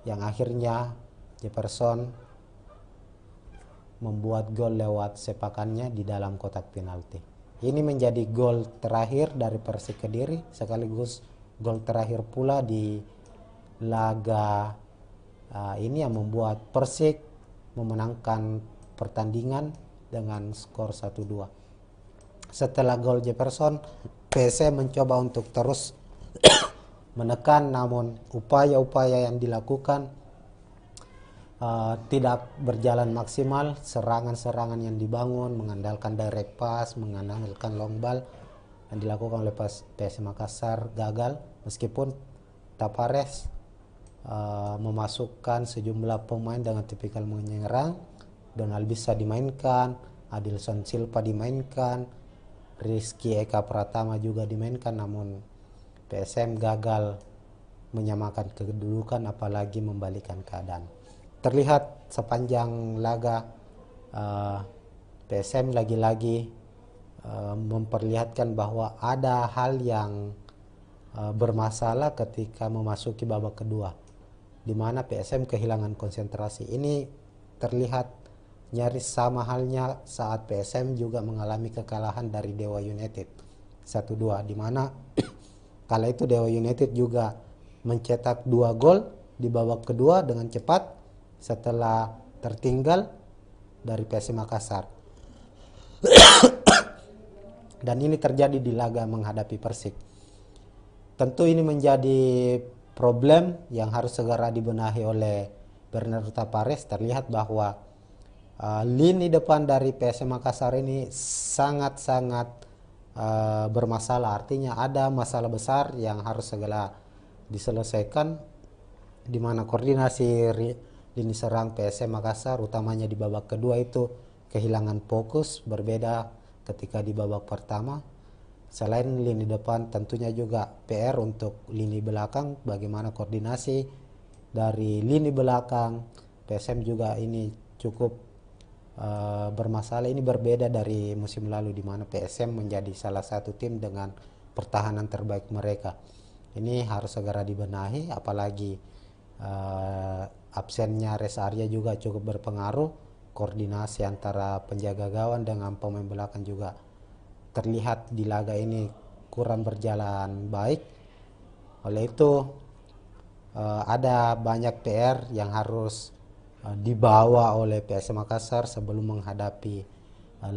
yang akhirnya Jefferson membuat gol lewat sepakannya di dalam kotak penalti. Ini menjadi gol terakhir dari Persik Kediri, sekaligus gol terakhir pula di laga ini yang membuat Persik memenangkan pertandingan dengan skor 1-2. Setelah gol Jefferson, PSM mencoba untuk terus menekan, namun upaya-upaya yang dilakukan tidak berjalan maksimal. Serangan-serangan yang dibangun mengandalkan direct pass, mengandalkan long ball yang dilakukan oleh PSM Makassar gagal, meskipun Tapares memasukkan sejumlah pemain dengan tipikal menyerang. Donald bisa dimainkan, Adilson Silva dimainkan, Rizky Eka Pratama juga dimainkan, namun PSM gagal menyamakan kedudukan apalagi membalikan keadaan. Terlihat sepanjang laga PSM lagi-lagi memperlihatkan bahwa ada hal yang bermasalah ketika memasuki babak kedua, di mana PSM kehilangan konsentrasi. Ini terlihat nyaris sama halnya saat PSM juga mengalami kekalahan dari Dewa United 1-2, di mana kala itu Dewa United juga mencetak 2 gol di babak kedua dengan cepat setelah tertinggal dari PSM Makassar. Dan ini terjadi di laga menghadapi Persik. Tentu ini menjadi problem yang harus segera dibenahi oleh Bernardo Tapares. Terlihat bahwa lini depan dari PSM Makassar ini sangat-sangat bermasalah. Artinya ada masalah besar yang harus segera diselesaikan, di mana koordinasi lini serang PSM Makassar utamanya di babak kedua itu kehilangan fokus, berbeda ketika di babak pertama. Selain lini depan, tentunya juga PR untuk lini belakang, bagaimana koordinasi dari lini belakang PSM juga ini cukup bermasalah. Ini berbeda dari musim lalu di mana PSM menjadi salah satu tim dengan pertahanan terbaik mereka. Ini harus segera dibenahi, apalagi absennya Res Arya juga cukup berpengaruh. Koordinasi antara penjaga gawang dengan pemain belakang juga terlihat di laga ini kurang berjalan baik. Oleh itu ada banyak PR yang harus dibawa oleh PSM Makassar sebelum menghadapi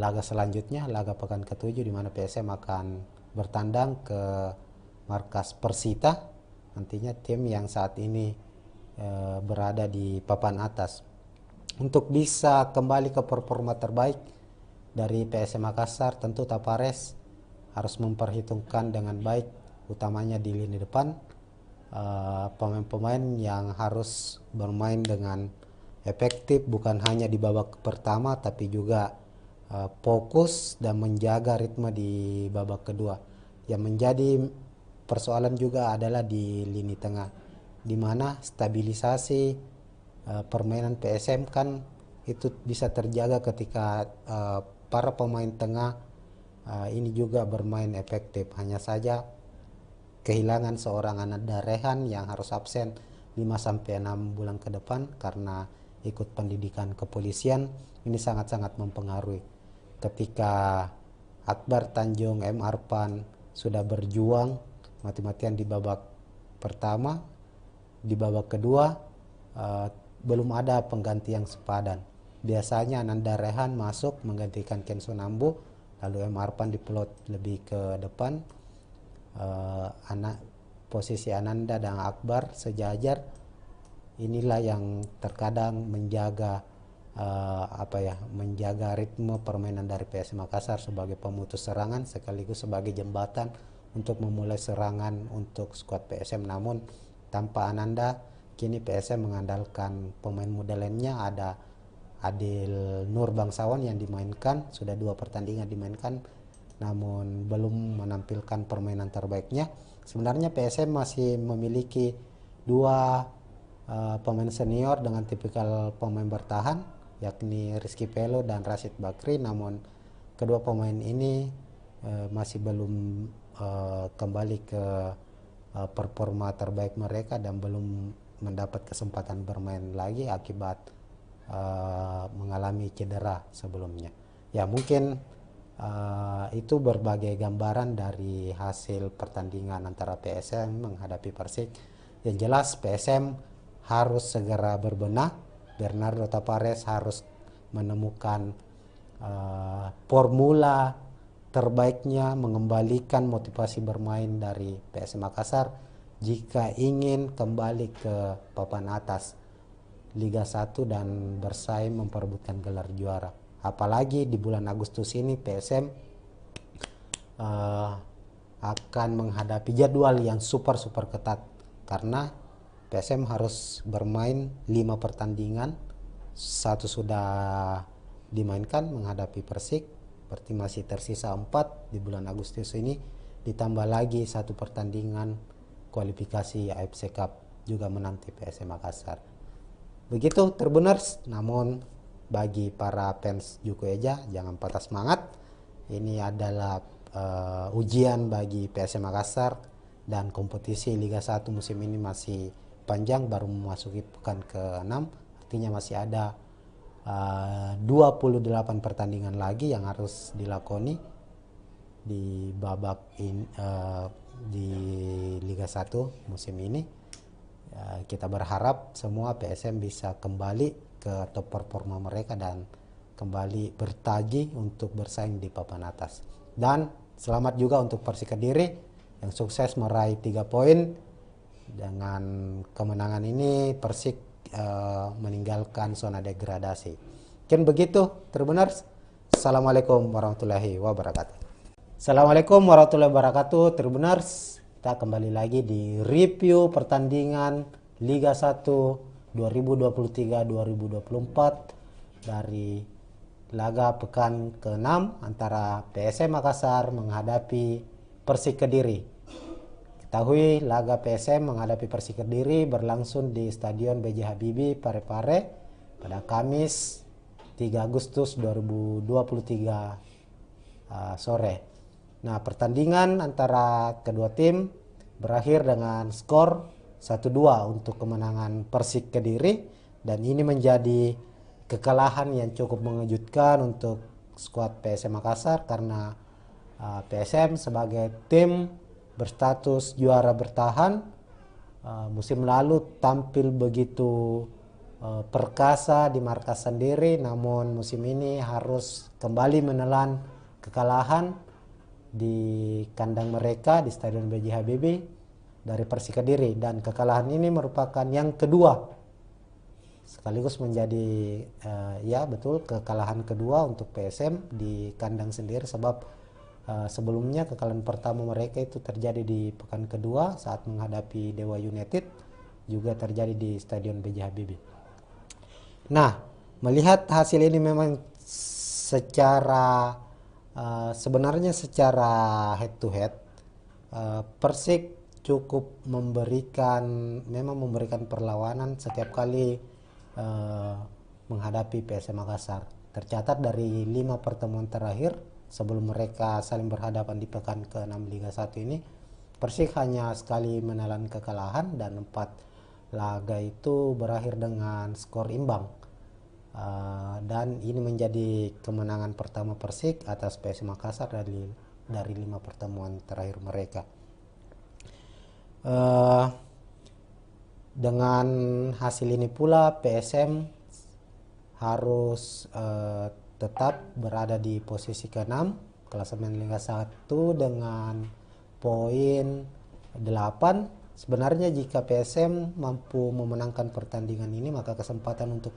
laga selanjutnya, laga pekan ke-7, di mana PSM akan bertandang ke markas Persita, nantinya tim yang saat ini berada di papan atas. Untuk bisa kembali ke performa terbaik dari PSM Makassar, tentu Tapares harus memperhitungkan dengan baik, utamanya di lini depan, pemain-pemain yang harus bermain dengan efektif, bukan hanya di babak pertama tapi juga fokus dan menjaga ritme di babak kedua. Yang menjadi persoalan juga adalah di lini tengah, di mana stabilisasi permainan PSM kan itu bisa terjaga ketika para pemain tengah ini juga bermain efektif. Hanya saja kehilangan seorang Ananda Rehan yang harus absen 5-6 bulan ke depan karena ikut pendidikan kepolisian. Ini sangat-sangat mempengaruhi. Ketika Akbar Tanjung, M. Arpan sudah berjuang mati-matian di babak pertama, di babak kedua belum ada pengganti yang sepadan. Biasanya Ananda Rehan masuk menggantikan Kenzo Nambu, lalu M. Arpan diplot lebih ke depan. Posisi Ananda dan Akbar sejajar. Inilah yang terkadang menjaga menjaga ritme permainan dari PSM Makassar sebagai pemutus serangan sekaligus sebagai jembatan untuk memulai serangan untuk skuad PSM. Namun tanpa Ananda, kini PSM mengandalkan pemain muda lainnya. Ada Adil Nur Bangsawan yang dimainkan, sudah 2 pertandingan dimainkan, namun belum menampilkan permainan terbaiknya. Sebenarnya PSM masih memiliki 2 pemain senior dengan tipikal pemain bertahan, yakni Rizky Pelo dan Rashid Bakri, namun kedua pemain ini masih belum kembali ke performa terbaik mereka dan belum mendapat kesempatan bermain lagi akibat mengalami cedera sebelumnya. Ya, mungkin itu berbagai gambaran dari hasil pertandingan antara PSM menghadapi Persik. Yang jelas PSM harus segera berbenah. Bernardo Tapares harus menemukan formula terbaiknya, mengembalikan motivasi bermain dari PSM Makassar jika ingin kembali ke papan atas Liga 1 dan bersaing memperebutkan gelar juara. Apalagi di bulan Agustus ini PSM akan menghadapi jadwal yang super ketat, karena PSM harus bermain 5 pertandingan, 1 sudah dimainkan menghadapi Persik, berarti masih tersisa 4 di bulan Agustus ini, ditambah lagi 1 pertandingan kualifikasi AFC Cup juga menanti PSM Makassar. Begitu Tribuners. Namun bagi para fans Juku Eja, jangan patah semangat. Ini adalah ujian bagi PSM Makassar dan kompetisi Liga 1 musim ini masih panjang, baru memasuki pekan ke-6, artinya masih ada 28 pertandingan lagi yang harus dilakoni di babak di Liga 1 musim ini. Kita berharap semua PSM bisa kembali ke top performa mereka dan kembali bertagi untuk bersaing di papan atas. Dan selamat juga untuk Persik Kediri yang sukses meraih 3 poin. Dengan kemenangan ini Persik meninggalkan zona degradasi. Mungkin begitu, Tribuners. Assalamualaikum warahmatullahi wabarakatuh. Assalamualaikum warahmatullahi wabarakatuh, Tribuners. Kita kembali lagi di review pertandingan Liga 1 2023-2024 dari laga pekan ke-6 antara PSM Makassar menghadapi Persik Kediri. Ketahui laga PSM menghadapi Persik Kediri berlangsung di Stadion B.J. Habibie Parepare pada Kamis 3 Agustus 2023 sore. Nah, pertandingan antara kedua tim berakhir dengan skor 1-2 untuk kemenangan Persik Kediri, dan ini menjadi kekalahan yang cukup mengejutkan untuk skuad PSM Makassar karena PSM sebagai tim berstatus juara bertahan musim lalu tampil begitu perkasa di markas sendiri, namun musim ini harus kembali menelan kekalahan di kandang mereka di Stadion B.J. Habibie dari Persik Kediri, dan kekalahan ini merupakan yang kedua sekaligus menjadi ya betul kekalahan kedua untuk PSM di kandang sendiri, sebab sebelumnya kekalahan pertama mereka itu terjadi di pekan kedua saat menghadapi Dewa United, juga terjadi di Stadion B.J. Habibie. Nah, melihat hasil ini memang secara sebenarnya secara head to head Persik cukup memang memberikan perlawanan setiap kali menghadapi PSM Makassar. Tercatat dari 5 pertemuan terakhir sebelum mereka saling berhadapan di pekan ke-6 Liga 1 ini, Persik hanya sekali menelan kekalahan dan 4 laga itu berakhir dengan skor imbang. Dan ini menjadi kemenangan pertama Persik atas PSM Makassar dari 5 pertemuan terakhir mereka. Dengan hasil ini pula PSM harus tetap berada di posisi ke-6 klasemen Liga 1 dengan poin 8. Sebenarnya jika PSM mampu memenangkan pertandingan ini, maka kesempatan untuk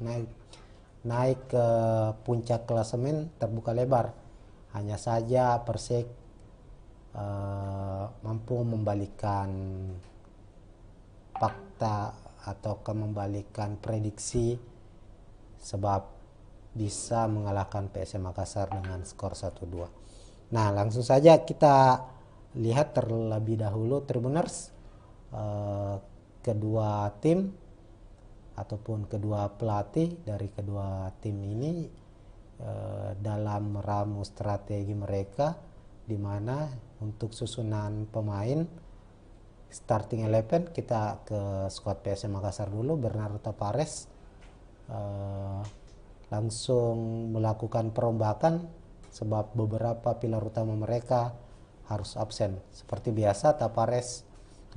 naik ke puncak klasemen terbuka lebar. Hanya saja Persik mampu membalikkan fakta atau membalikan prediksi, sebab bisa mengalahkan PSM Makassar dengan skor 1-2. Nah, langsung saja kita lihat terlebih dahulu Tribuners, kedua tim ataupun kedua pelatih dari kedua tim ini dalam meramu strategi mereka, di mana untuk susunan pemain starting 11 kita ke skuad PSM Makassar dulu. Bernardo Tapares langsung melakukan perombakan sebab beberapa pilar utama mereka harus absen. Seperti biasa Tapares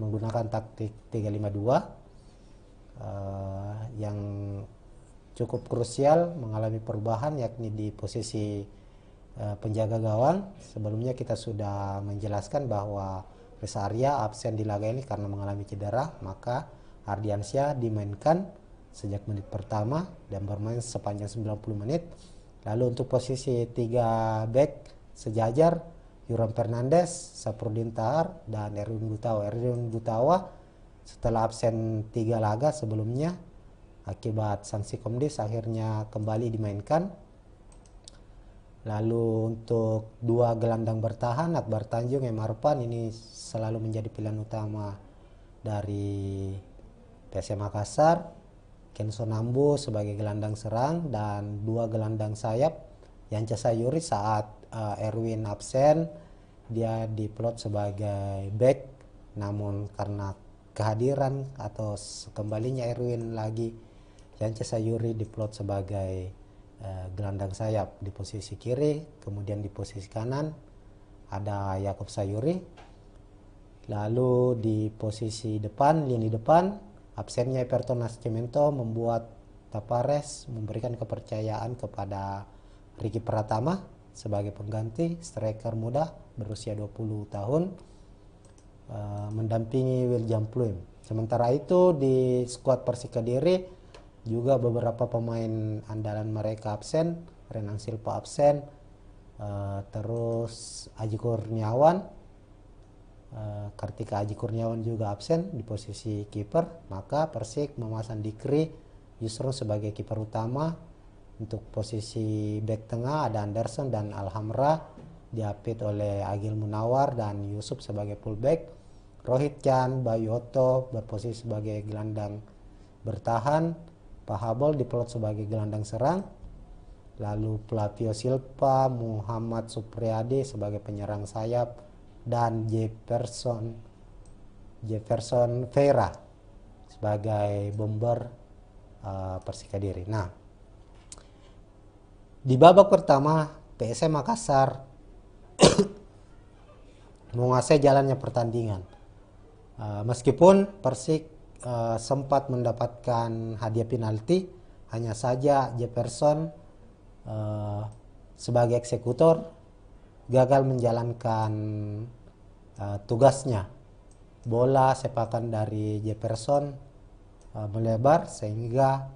menggunakan taktik 352 yang cukup krusial mengalami perubahan, yakni di posisi penjaga gawang. Sebelumnya kita sudah menjelaskan bahwa Reza Arya absen di laga ini karena mengalami cedera, maka Ardiansyah dimainkan sejak menit pertama dan bermain sepanjang 90 menit. Lalu untuk posisi 3 back sejajar Yuram Fernandes, Saprudin Tahar, dan Erwin Gutawa. Erwin Gutawa setelah absen 3 laga sebelumnya akibat sanksi Komdis akhirnya kembali dimainkan. Lalu untuk 2 gelandang bertahan, Akbar Tanjung, M. Arfan, ini selalu menjadi pilihan utama dari PSM Makassar. Kenzo Nambu sebagai gelandang serang dan 2 gelandang sayap. Yanca Sayuri saat Erwin absen, dia diplot sebagai back namun karena kehadiran atau kembalinya Erwin lagi, Yance Sayuri diplot sebagai gelandang sayap di posisi kiri, kemudian di posisi kanan ada Yakob Sayuri, lalu di posisi depan, lini depan, absennya Everton Nascimento membuat Tavares memberikan kepercayaan kepada Ricky Pratama sebagai pengganti striker muda berusia 20 tahun, mendampingi William Pluim. Sementara itu di skuad Persik Kediri juga beberapa pemain andalan mereka absen, Renang Silva absen, terus Aji Kurniawan, Kartika Aji Kurniawan juga absen di posisi kiper. Maka Persik memasang Dikri Yusron sebagai kiper utama. Untuk posisi bek tengah ada Anderson dan Alhamra, diapit oleh Agil Munawar dan Yusuf sebagai fullback. Rohit Chan, Bayu Otto berposisi sebagai gelandang bertahan. Pahabol diplot sebagai gelandang serang, lalu Flavio Silva, Muhammad Supriyadi sebagai penyerang sayap, dan Jefferson Vera sebagai bomber Persik Kediri. Nah, di babak pertama PSM Makassar menguasai jalannya pertandingan, meskipun Persik sempat mendapatkan hadiah penalti, hanya saja Jefferson sebagai eksekutor gagal menjalankan tugasnya. Bola sepakan dari Jefferson melebar sehingga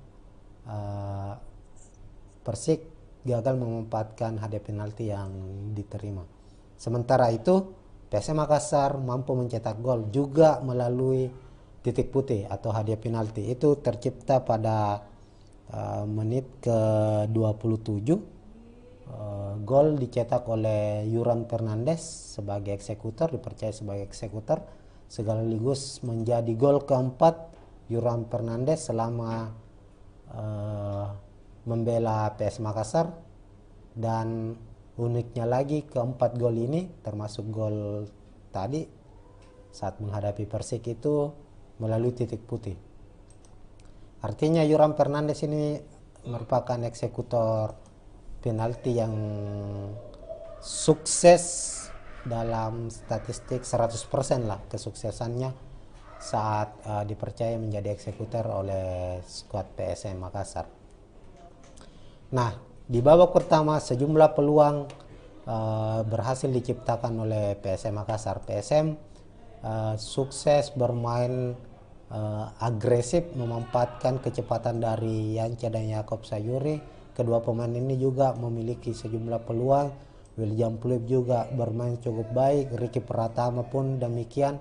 Persik gagal memanfaatkan hadiah penalti yang diterima. Sementara itu PSM Makassar mampu mencetak gol juga melalui titik putih atau hadiah penalti. Itu tercipta pada menit ke-27. Gol dicetak oleh Yuran Fernandes sebagai eksekutor, dipercaya sebagai eksekutor, sekaligus menjadi gol keempat Yuran Fernandes selama membela PS Makassar. Dan uniknya lagi, keempat gol ini termasuk gol tadi saat menghadapi Persik itu melalui titik putih. Artinya Yuran Fernandes ini merupakan eksekutor penalti yang sukses dalam statistik 100% lah kesuksesannya saat dipercaya menjadi eksekutor oleh skuad PSM Makassar. Nah, di babak pertama sejumlah peluang berhasil diciptakan oleh PSM Makassar. PSM sukses bermain agresif, memanfaatkan kecepatan dari Yance dan Yakob Sayuri. Kedua pemain ini juga memiliki sejumlah peluang. William Pluim juga bermain cukup baik, Ricky Pratama pun demikian.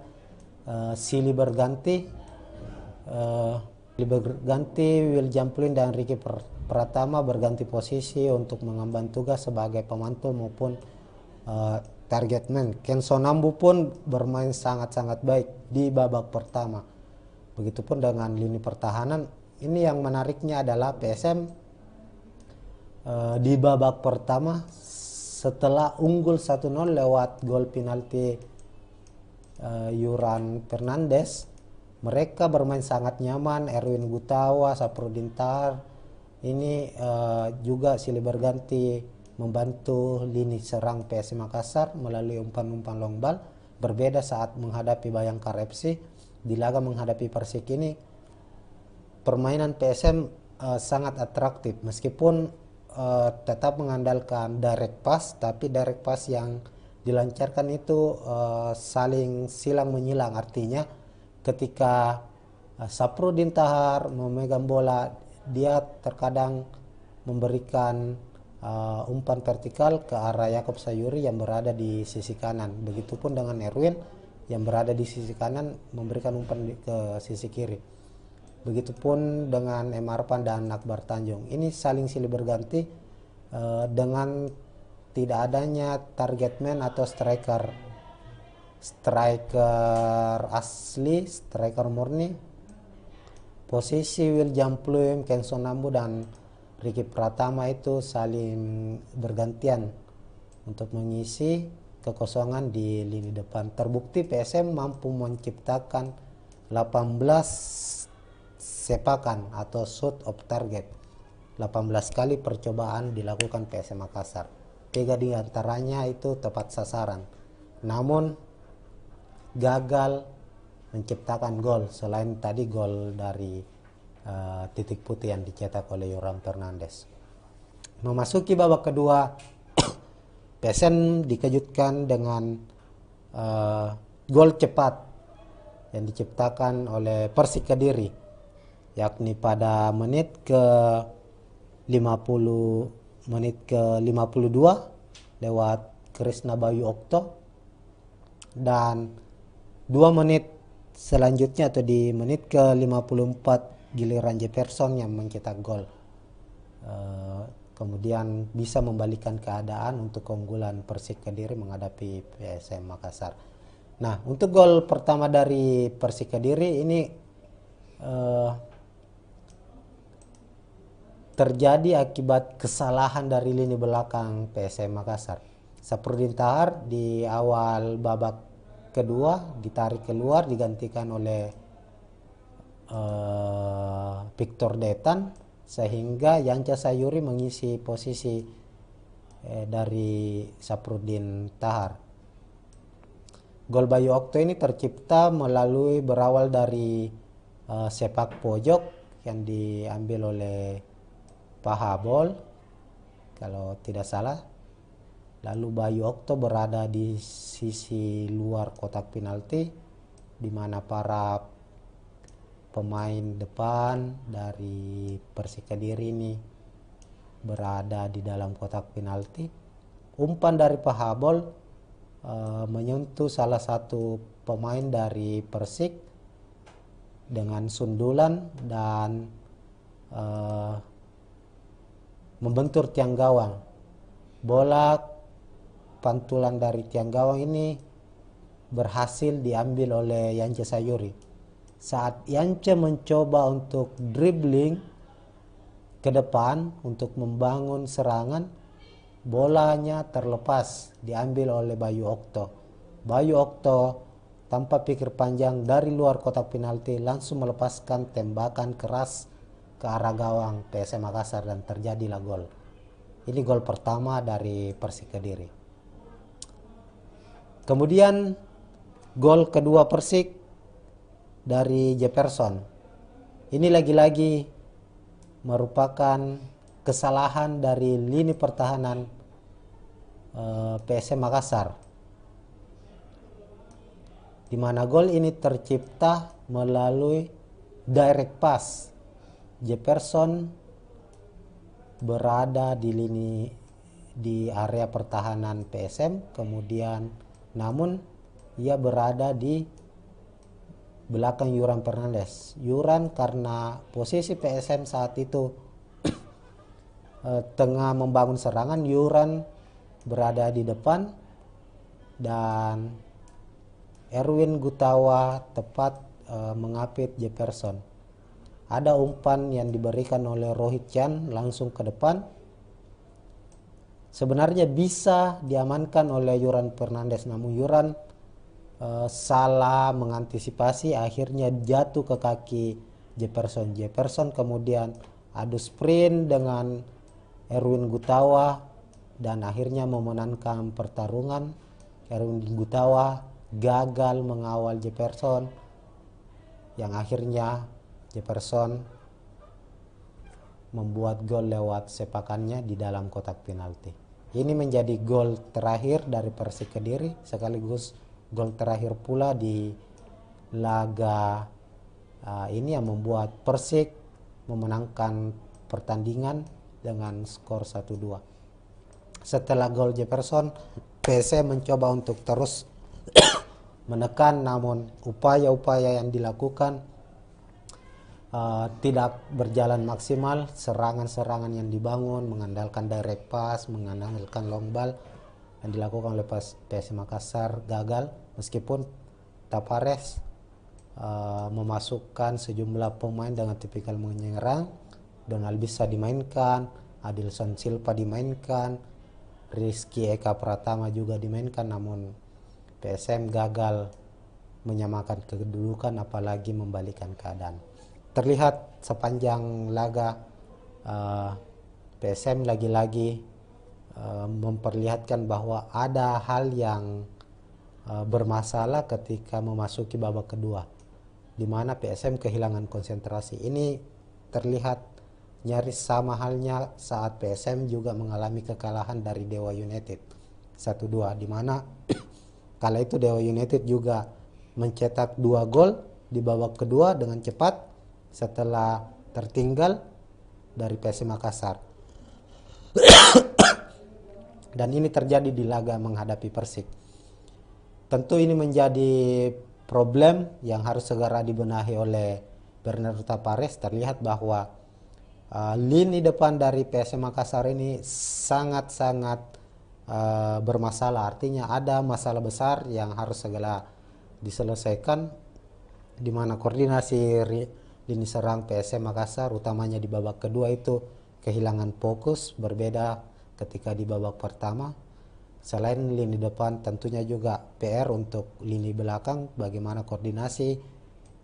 Silih berganti William Pluim dan Ricky Pratama berganti posisi untuk mengemban tugas sebagai pemantul maupun target man. Ken Sonambu pun bermain sangat-sangat baik di babak pertama. Begitupun dengan lini pertahanan. Ini yang menariknya adalah PSM di babak pertama setelah unggul 1-0 lewat gol penalti Yuran Fernandes, mereka bermain sangat nyaman. Erwin Gutawa, Saprudin Tahar ini juga silih berganti membantu lini serang PSM Makassar melalui umpan-umpan long ball. Berbeda saat menghadapi Bayangkara FC. Di laga menghadapi Persik ini permainan PSM sangat atraktif, meskipun tetap mengandalkan direct pass, tapi direct pass yang dilancarkan itu saling silang menyilang. Artinya ketika Saprudin Tahar memegang bola, dia terkadang memberikan umpan vertikal ke arah Yakob Sayuri yang berada di sisi kanan. Begitupun dengan Erwin yang berada di sisi kanan memberikan umpan ke sisi kiri. Begitupun dengan Emarpan dan Akbar Tanjung. Ini saling silih berganti dengan tidak adanya target man atau striker asli, striker murni. Posisi William Pluim, Ken Sonambu dan Ricky Pratama itu saling bergantian untuk mengisi kekosongan di lini depan. Terbukti PSM mampu menciptakan 18 sepakan atau shot of target. 18 kali percobaan dilakukan PSM Makassar. 3 di antaranya itu tepat sasaran. Namun gagal menciptakan gol selain tadi gol dari titik putih yang dicetak oleh Yoram Fernandes. Memasuki babak kedua, PSM dikejutkan dengan gol cepat yang diciptakan oleh Persik Kediri, yakni pada menit ke 52 lewat Krisna Bayu Okto, dan 2 menit selanjutnya atau di menit ke 54 giliran Jefferson yang mencetak gol. Kemudian bisa membalikan keadaan untuk keunggulan Persik Kediri menghadapi PSM Makassar. Nah, untuk gol pertama dari Persik Kediri ini terjadi akibat kesalahan dari lini belakang PSM Makassar. Saprudin Tahar di awal babak kedua ditarik keluar, digantikan oleh Victor Detan, sehingga Yanca Sayuri mengisi posisi dari Saprudin Tahar. Gol Bayu Okto ini tercipta berawal dari sepak pojok yang diambil oleh Pahabol kalau tidak salah. Lalu Bayu Okto berada di sisi luar kotak penalti, di mana para pemain depan dari Persik Kediri ini berada di dalam kotak penalti. Umpan dari Pahabol menyentuh salah satu pemain dari Persik dengan sundulan dan membentur tiang gawang. Bola pantulan dari tiang gawang ini berhasil diambil oleh Yance Sayuri. Saat Yance mencoba untuk dribbling ke depan untuk membangun serangan, bolanya terlepas diambil oleh Bayu Okto. Bayu Okto tanpa pikir panjang dari luar kotak penalti langsung melepaskan tembakan keras ke arah gawang PSM Makassar dan terjadilah gol. Ini gol pertama dari Persik Kediri. Kemudian gol kedua Persik dari Jefferson. Ini lagi-lagi merupakan kesalahan dari lini pertahanan PSM Makassar, di mana gol ini tercipta melalui direct pass. Jefferson berada di area pertahanan PSM, kemudian namun ia berada di belakang Yoram Fernandes. Yoram karena posisi PSM saat itu tengah membangun serangan, Yoram berada di depan dan Erwin Gutawa tepat mengapit Jefferson. Ada umpan yang diberikan oleh Rohit Chan langsung ke depan. Sebenarnya bisa diamankan oleh Yoram Fernandes, namun Yoram salah mengantisipasi, akhirnya jatuh ke kaki Jefferson. Jefferson kemudian adu sprint dengan Erwin Gutawa dan akhirnya memenangkan pertarungan. Erwin Gutawa gagal mengawal Jefferson, yang akhirnya Jefferson membuat gol lewat sepakannya di dalam kotak penalti. Ini menjadi gol terakhir dari Persik Kediri, sekaligus gol terakhir pula di laga ini yang membuat Persik memenangkan pertandingan dengan skor 1-2. Setelah gol Jefferson, PSM mencoba untuk terus menekan, namun upaya-upaya yang dilakukan tidak berjalan maksimal. Serangan-serangan yang dibangun mengandalkan direct pass, mengandalkan long ball yang dilakukan oleh PSM Makassar gagal, meskipun Tapares memasukkan sejumlah pemain dengan tipikal menyerang. Donald bisa dimainkan, Adilson Silva dimainkan, Rizky Eka Pratama juga dimainkan, namun PSM gagal menyamakan kedudukan apalagi membalikan keadaan. Terlihat sepanjang laga PSM lagi-lagi memperlihatkan bahwa ada hal yang bermasalah ketika memasuki babak kedua, di mana PSM kehilangan konsentrasi. Ini terlihat nyaris sama halnya saat PSM juga mengalami kekalahan dari Dewa United 1-2, di mana kala itu Dewa United juga mencetak 2 gol di babak kedua dengan cepat setelah tertinggal dari PSM Makassar. Dan ini terjadi di laga menghadapi Persik. Tentu ini menjadi problem yang harus segera dibenahi oleh Bernardo Tapares. Terlihat bahwa lini depan dari PSM Makassar ini sangat-sangat bermasalah. Artinya ada masalah besar yang harus segera diselesaikan, di mana koordinasi lini serang PSM Makassar utamanya di babak kedua itu kehilangan fokus, berbeda ketika di babak pertama. Selain lini depan, tentunya juga PR untuk lini belakang, bagaimana koordinasi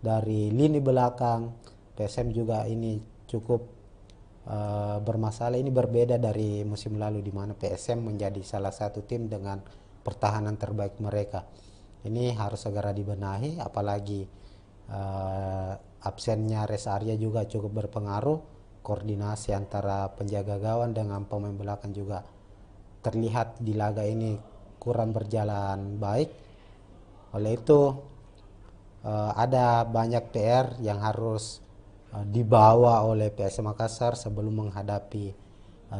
dari lini belakang PSM juga ini cukup bermasalah. Ini berbeda dari musim lalu di mana PSM menjadi salah satu tim dengan pertahanan terbaik mereka. Ini harus segera dibenahi, apalagi absennya Res Arya juga cukup berpengaruh. Koordinasi antara penjaga gawang dengan pemain belakang juga terlihat di laga ini kurang berjalan baik. Oleh itu ada banyak PR yang harus dibawa oleh PSM Makassar sebelum menghadapi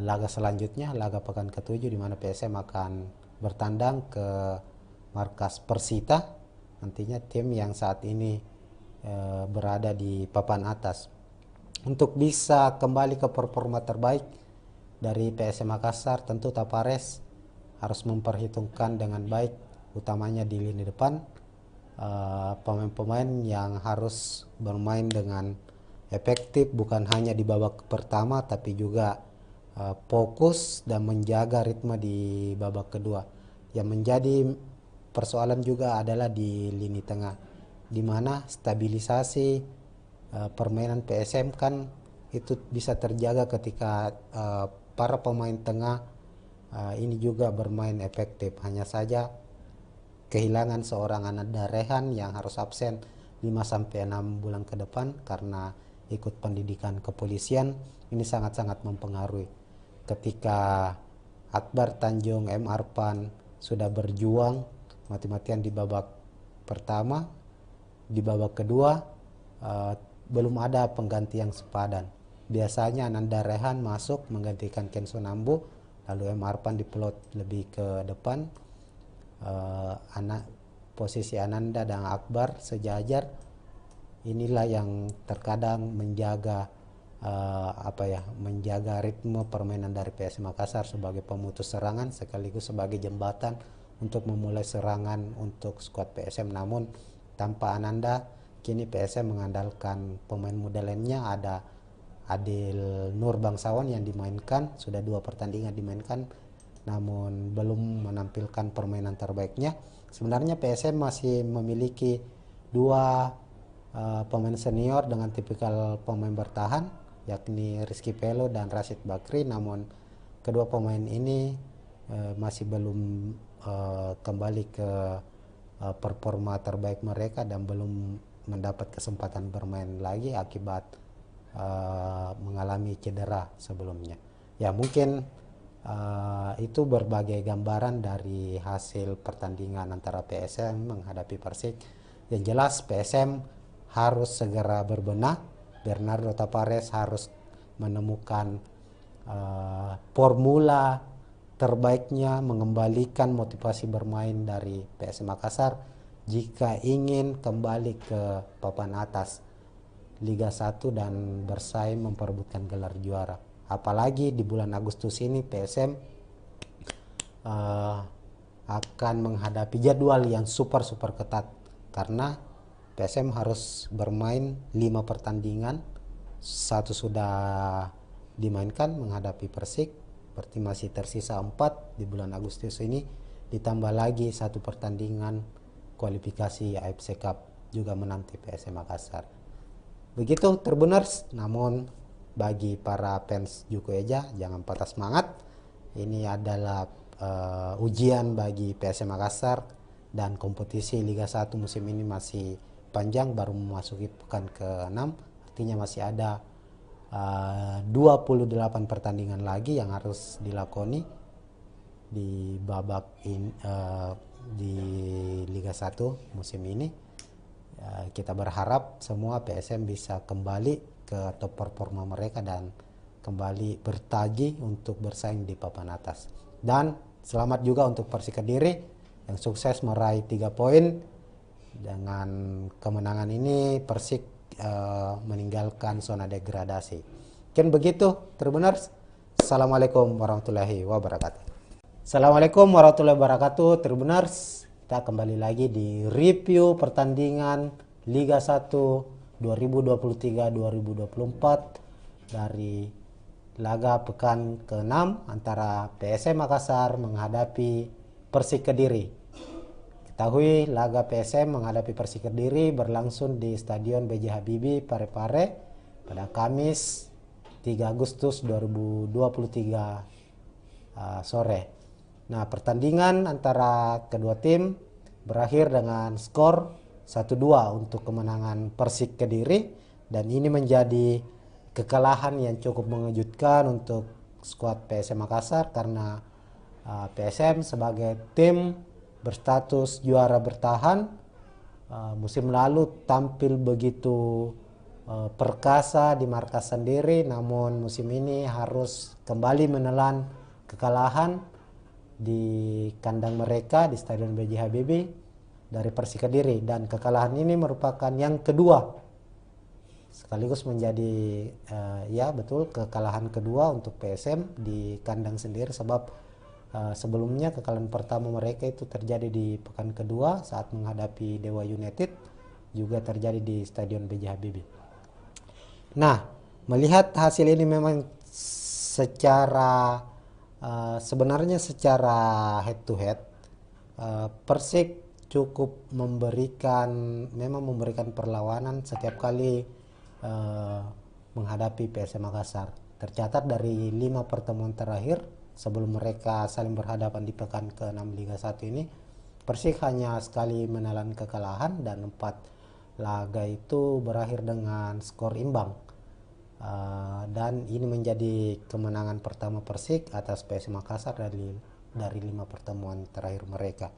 laga selanjutnya, laga pekan ke-7, di mana PSM akan bertandang ke markas Persita, nantinya tim yang saat ini berada di papan atas. Untuk bisa kembali ke performa terbaik dari PSM Makassar, tentu Tapares harus memperhitungkan dengan baik, utamanya di lini depan, pemain-pemain yang harus bermain dengan efektif, bukan hanya di babak pertama tapi juga fokus dan menjaga ritme di babak kedua. Yang menjadi persoalan juga adalah di lini tengah, di mana stabilisasi permainan PSM kan itu bisa terjaga ketika para pemain tengah ini juga bermain efektif. Hanya saja kehilangan seorang Ananda Rehan yang harus absen 5-6 bulan ke depan karena ikut pendidikan kepolisian. Ini sangat-sangat mempengaruhi. Ketika Akbar Tanjung, M. Arpan sudah berjuang mati-matian di babak pertama, di babak kedua belum ada pengganti yang sepadan. Biasanya Ananda Rehan masuk menggantikan Kenzo Nambu, lalu M. Arpan diplot lebih ke depan. Posisi Ananda dan Akbar sejajar. Inilah yang terkadang menjaga menjaga ritme permainan dari PSM Makassar sebagai pemutus serangan sekaligus sebagai jembatan untuk memulai serangan untuk skuad PSM. Namun tanpa Ananda, kini PSM mengandalkan pemain muda lainnya. Ada Adil Nur Bangsawan yang dimainkan, sudah 2 pertandingan dimainkan, namun belum menampilkan permainan terbaiknya. Sebenarnya PSM masih memiliki 2 pemain senior dengan tipikal pemain bertahan, yakni Rizky Pelo dan Rashid Bakri, namun kedua pemain ini masih belum kembali ke performa terbaik mereka dan belum mendapat kesempatan bermain lagi akibat mengalami cedera sebelumnya. Ya, mungkin itu berbagai gambaran dari hasil pertandingan antara PSM menghadapi Persik. Yang jelas PSM harus segera berbenah. Bernardo Tapares harus menemukan formula terbaiknya, mengembalikan motivasi bermain dari PSM Makassar jika ingin kembali ke papan atas Liga 1 dan bersaing memperebutkan gelar juara. Apalagi di bulan Agustus ini PSM akan menghadapi jadwal yang super ketat, karena PSM harus bermain 5 pertandingan, 1 sudah dimainkan menghadapi Persik, Berarti masih tersisa 4 di bulan Agustus ini, ditambah lagi 1 pertandingan kualifikasi AFC Cup juga menanti PSM Makassar. Begitu Tribuners. Namun bagi para fans Juku Eja, jangan patah semangat. Ini adalah ujian bagi PSM Makassar, dan kompetisi Liga 1 musim ini masih panjang, baru memasuki pekan ke-6. Artinya masih ada 28 pertandingan lagi yang harus dilakoni di babak di Liga 1 musim ini. Kita berharap semua PSM bisa kembali ke top performa mereka dan kembali bertaji untuk bersaing di papan atas. Dan selamat juga untuk Persik Kediri yang sukses meraih 3 poin. Dengan kemenangan ini Persik meninggalkan zona degradasi. Mungkin begitu Tribuners. Assalamualaikum warahmatullahi wabarakatuh. Assalamualaikum warahmatullahi wabarakatuh Tribuners. Kita kembali lagi di review pertandingan Liga 1 2023-2024 dari laga pekan ke-6 antara PSM Makassar menghadapi Persik Kediri. Ketahui laga PSM menghadapi Persik Kediri berlangsung di Stadion B.J. Habibie Parepare pada Kamis 3 Agustus 2023 sore. Nah, pertandingan antara kedua tim berakhir dengan skor 1-2 untuk kemenangan Persik Kediri, dan ini menjadi kekalahan yang cukup mengejutkan untuk skuad PSM Makassar karena PSM sebagai tim berstatus juara bertahan musim lalu tampil begitu perkasa di markas sendiri, namun musim ini harus kembali menelan kekalahan di kandang mereka di Stadion B.J. Habibie dari Persik Kediri, dan kekalahan ini merupakan yang kedua sekaligus menjadi ya betul kekalahan kedua untuk PSM di kandang sendiri, sebab sebelumnya kekalahan pertama mereka itu terjadi di pekan kedua saat menghadapi Dewa United, juga terjadi di Stadion B.J. Habibie. Nah, melihat hasil ini memang secara sebenarnya secara head to head Persik cukup memang memberikan perlawanan setiap kali menghadapi PSM Makassar. Tercatat dari 5 pertemuan terakhir sebelum mereka saling berhadapan di pekan ke-6 Liga 1 ini, Persik hanya sekali menelan kekalahan dan 4 laga itu berakhir dengan skor imbang. Dan ini menjadi kemenangan pertama Persik atas PSM Makassar dari 5 pertemuan terakhir mereka.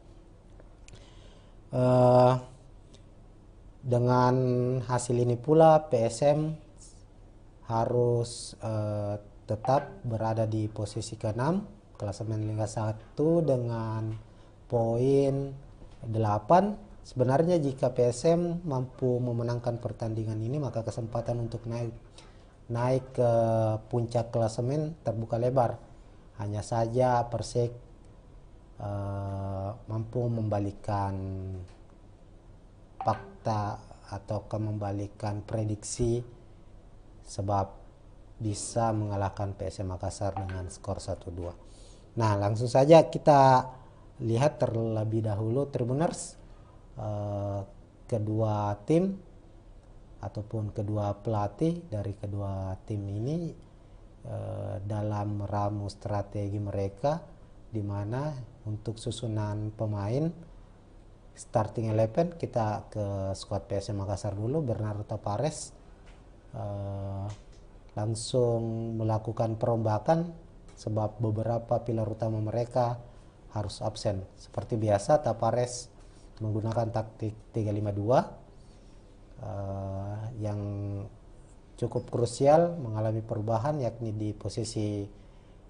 Dengan hasil ini pula PSM harus tetap berada di posisi ke-6 klasemen Liga 1 dengan poin 8. Sebenarnya jika PSM mampu memenangkan pertandingan ini, maka kesempatan untuk naik ke puncak klasemen terbuka lebar. Hanya saja Persik mampu membalikkan fakta atau membalikan prediksi, sebab bisa mengalahkan PSM Makassar dengan skor 1-2. Nah, langsung saja kita lihat terlebih dahulu Tribuners, kedua tim ataupun kedua pelatih dari kedua tim ini dalam meramu strategi mereka, di mana untuk susunan pemain starting 11 kita ke skuad PSM Makassar dulu. Bernardo Tapares langsung melakukan perombakan sebab beberapa pilar utama mereka harus absen. Seperti biasa Tapares menggunakan taktik 352 yang cukup krusial mengalami perubahan, yakni di posisi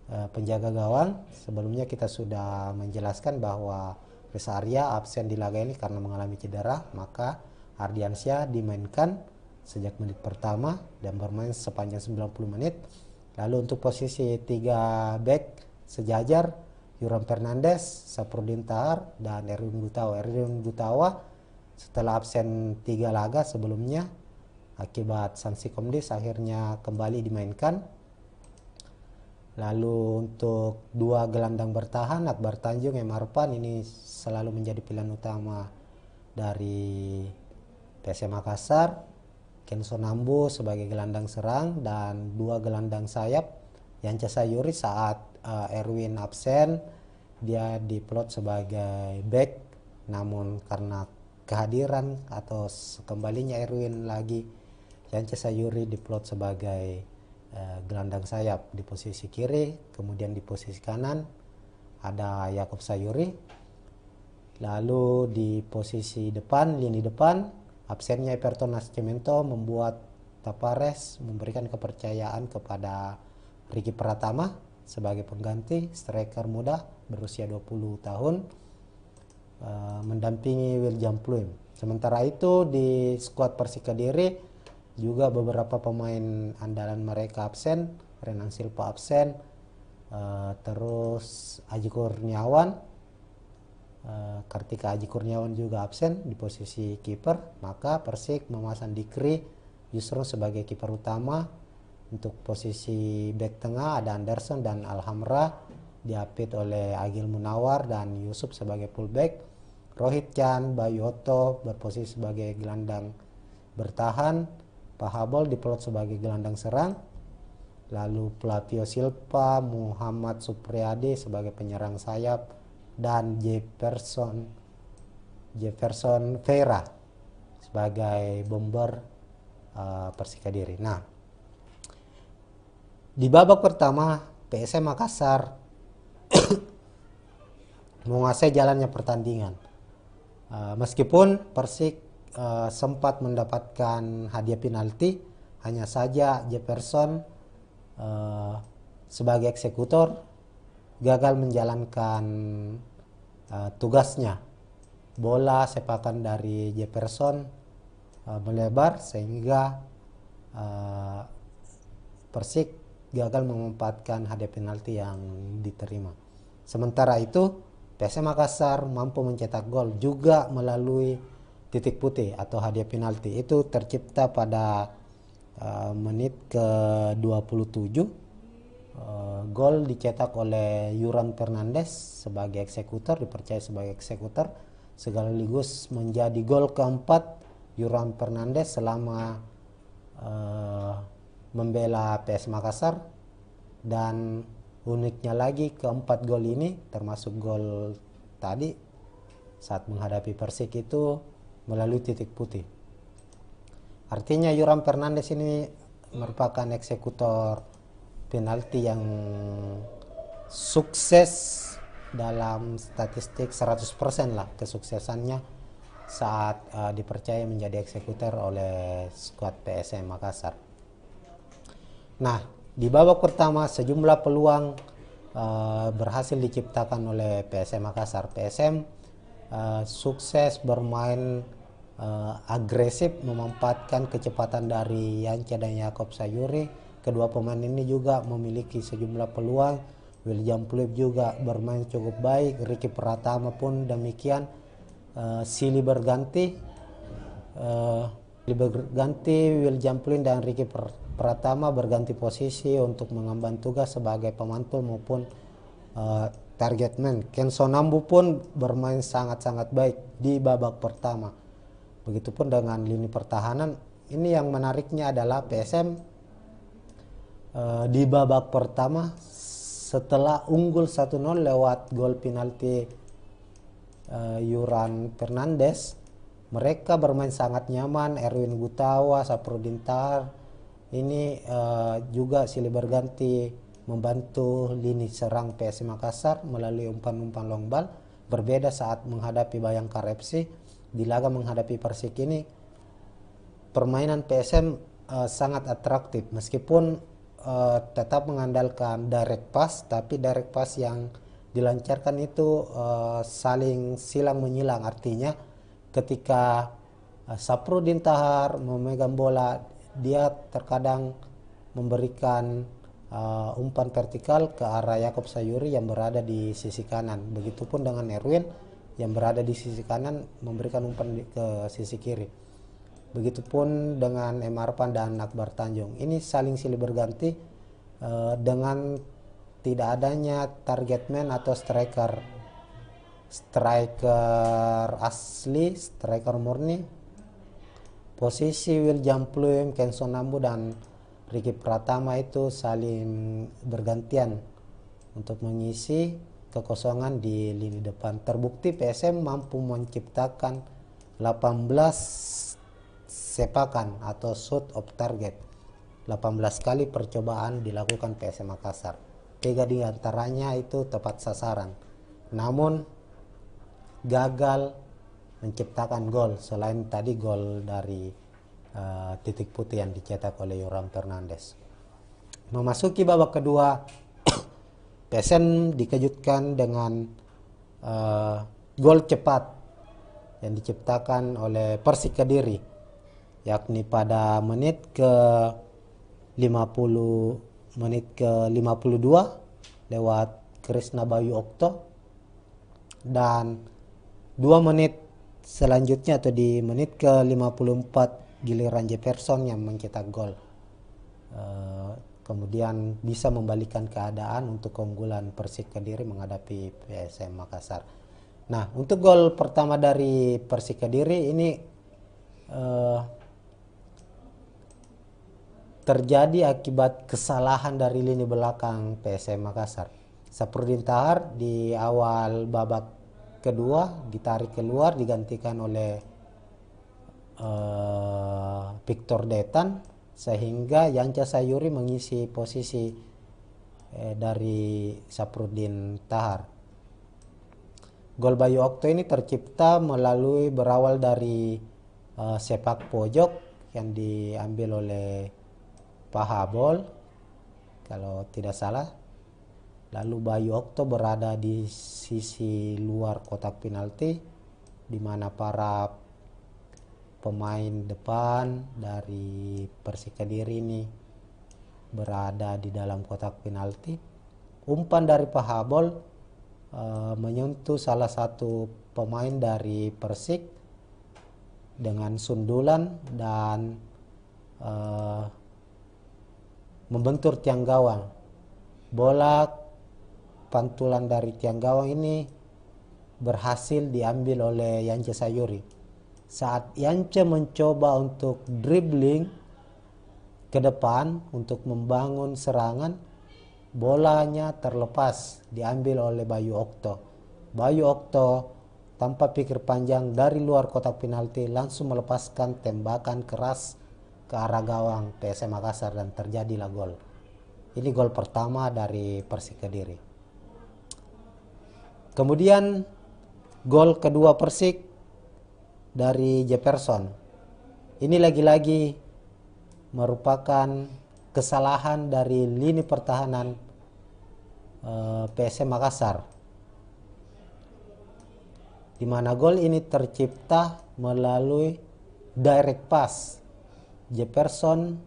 penjaga gawang. Sebelumnya kita sudah menjelaskan bahwa Reza Arya absen di laga ini karena mengalami cedera, maka Ardiansyah dimainkan sejak menit pertama dan bermain sepanjang 90 menit. Lalu untuk posisi 3 back sejajar Yuram Fernandes, Saprudin Tahar, dan Erwin Gutawa. Erwin Gutawa setelah absen 3 laga sebelumnya akibat sanksi Komdis akhirnya kembali dimainkan. Lalu untuk dua gelandang bertahan, Akbar Tanjung, M. Arfan ini selalu menjadi pilihan utama dari PSM Makassar. Kenso Nambu sebagai gelandang serang dan dua gelandang sayap. Yance Sayuri saat Erwin absen, dia diplot sebagai back, namun karena kehadiran atau kembalinya Erwin lagi, Yance Sayuri diplot sebagai gelandang sayap di posisi kiri. Kemudian di posisi kanan ada Yakob Sayuri. Lalu di posisi depan, lini depan, absennya Everton Nascimento membuat Tapares memberikan kepercayaan kepada Ricky Pratama sebagai pengganti striker muda berusia 20 tahun, mendampingi William Pluim. Sementara itu di skuad Persik Kediri juga beberapa pemain andalan mereka absen. Renang Silva absen, terus Aji Kurniawan, Kartika Aji Kurniawan juga absen di posisi kiper. Maka Persik memasang Dikri Yusron sebagai kiper utama. Untuk posisi back tengah ada Anderson dan Alhamra, diapit oleh Agil Munawar dan Yusuf sebagai fullback. Rohit Chan, Bayu Otto berposisi sebagai gelandang bertahan. Pahabol diplot sebagai gelandang serang. Lalu Flavio Silva, Muhammad Supriyadi sebagai penyerang sayap, dan Jefferson Vera sebagai bomber Persik Kediri. Nah, di babak pertama PSM Makassar menguasai jalannya pertandingan. Meskipun Persik sempat mendapatkan hadiah penalti, hanya saja Jefferson sebagai eksekutor gagal menjalankan tugasnya. Bola sepakan dari Jefferson melebar sehingga Persik gagal memanfaatkan hadiah penalti yang diterima. Sementara itu PSM Makassar mampu mencetak gol juga melalui titik putih atau hadiah penalti. Itu tercipta pada menit ke-27. Gol dicetak oleh Yuran Fernandes sebagai eksekutor, dipercaya sebagai eksekutor, sekaligus menjadi gol keempat Yuran Fernandes selama membela PS Makassar. Dan uniknya lagi, keempat gol ini termasuk gol tadi saat menghadapi Persik itu melalui titik putih. Artinya Yuran Fernandes ini merupakan eksekutor penalti yang sukses dalam statistik 100% lah kesuksesannya saat dipercaya menjadi eksekutor oleh skuad PSM Makassar. Nah, di babak pertama sejumlah peluang berhasil diciptakan oleh PSM Makassar. PSM sukses bermain agresif, memanfaatkan kecepatan dari Yance dan Yakob Sayuri. Kedua pemain ini juga memiliki sejumlah peluang. William Pluim juga bermain cukup baik, Ricky Pratama pun demikian. Silih berganti William Pluim dan Ricky Pratama berganti posisi untuk mengemban tugas sebagai pemantul maupun target man. Kenso Nambu pun bermain sangat-sangat baik di babak pertama. Begitupun dengan lini pertahanan. Ini yang menariknya adalah PSM di babak pertama setelah unggul 1-0 lewat gol penalti Yuran Fernandes, mereka bermain sangat nyaman. Erwin Gutawa, Saprudin Tahar ini juga silih berganti membantu lini serang PSM Makassar melalui umpan-umpan long ball. Berbeda saat menghadapi Bayangkara FC. Di laga menghadapi Persik ini permainan PSM sangat atraktif, meskipun tetap mengandalkan direct pass, tapi direct pass yang dilancarkan itu saling silang menyilang. Artinya ketika Saprudin Tahar memegang bola, dia terkadang memberikan umpan vertikal ke arah Yakob Sayuri yang berada di sisi kanan. Begitupun dengan Erwin yang berada di sisi kanan memberikan umpan ke sisi kiri. Begitupun dengan M. Arfan dan Akbar Tanjung. Ini saling silih berganti dengan tidak adanya target man atau striker asli, striker murni. Posisi William Pluim, Kenson Nambu dan Ricky Pratama itu saling bergantian untuk mengisi kekosongan di lini depan. Terbukti PSM mampu menciptakan 18 sepakan atau shoot of target. 18 kali percobaan dilakukan PSM Makassar. 3 di antaranya itu tepat sasaran. Namun gagal menciptakan gol selain tadi gol dari titik putih yang dicetak oleh Yoram Fernandes. Memasuki babak kedua, PSM dikejutkan dengan gol cepat yang diciptakan oleh Persik Kediri, yakni pada menit ke 52 lewat Krisna Bayu Okto, dan 2 menit selanjutnya atau di menit ke 54 giliran Jefferson yang mencetak gol. Kemudian bisa membalikan keadaan untuk keunggulan Persik Kediri menghadapi PSM Makassar. Nah, untuk gol pertama dari Persik Kediri ini terjadi akibat kesalahan dari lini belakang PSM Makassar. Saprudin Tahar di awal babak kedua ditarik keluar, digantikan oleh Victor Detan, sehingga Yanca Sayuri mengisi posisi dari Saprudin Tahar. Gol Bayu Okto ini tercipta berawal dari sepak pojok yang diambil oleh Pahabol kalau tidak salah. Lalu Bayu Okto berada di sisi luar kotak penalti, di mana para pemain depan dari Persik Kediri ini berada di dalam kotak penalti. Umpan dari Pahabol menyentuh salah satu pemain dari Persik dengan sundulan dan membentur tiang gawang. Bola pantulan dari tiang gawang ini berhasil diambil oleh Yance Sayuri. Saat Yance mencoba untuk dribbling ke depan untuk membangun serangan, bolanya terlepas, diambil oleh Bayu Okto. Bayu Okto tanpa pikir panjang dari luar kotak penalti langsung melepaskan tembakan keras ke arah gawang PSM Makassar dan terjadilah gol. Ini gol pertama dari Persik Kediri. Kemudian gol kedua Persik dari Jefferson. Ini lagi-lagi merupakan kesalahan dari lini pertahanan PSM Makassar, di mana gol ini tercipta melalui direct pass. Jefferson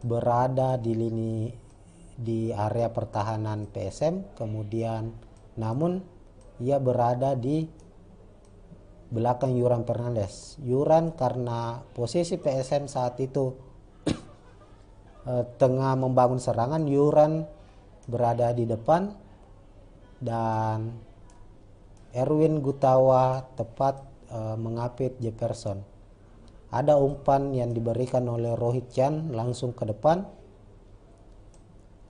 berada di area pertahanan PSM, kemudian namun ia berada di belakang Yoram Fernandes. Yoram karena posisi PSM saat itu tengah membangun serangan, Yoram berada di depan dan Erwin Gutawa tepat mengapit Jefferson. Ada umpan yang diberikan oleh Rohit Chan langsung ke depan.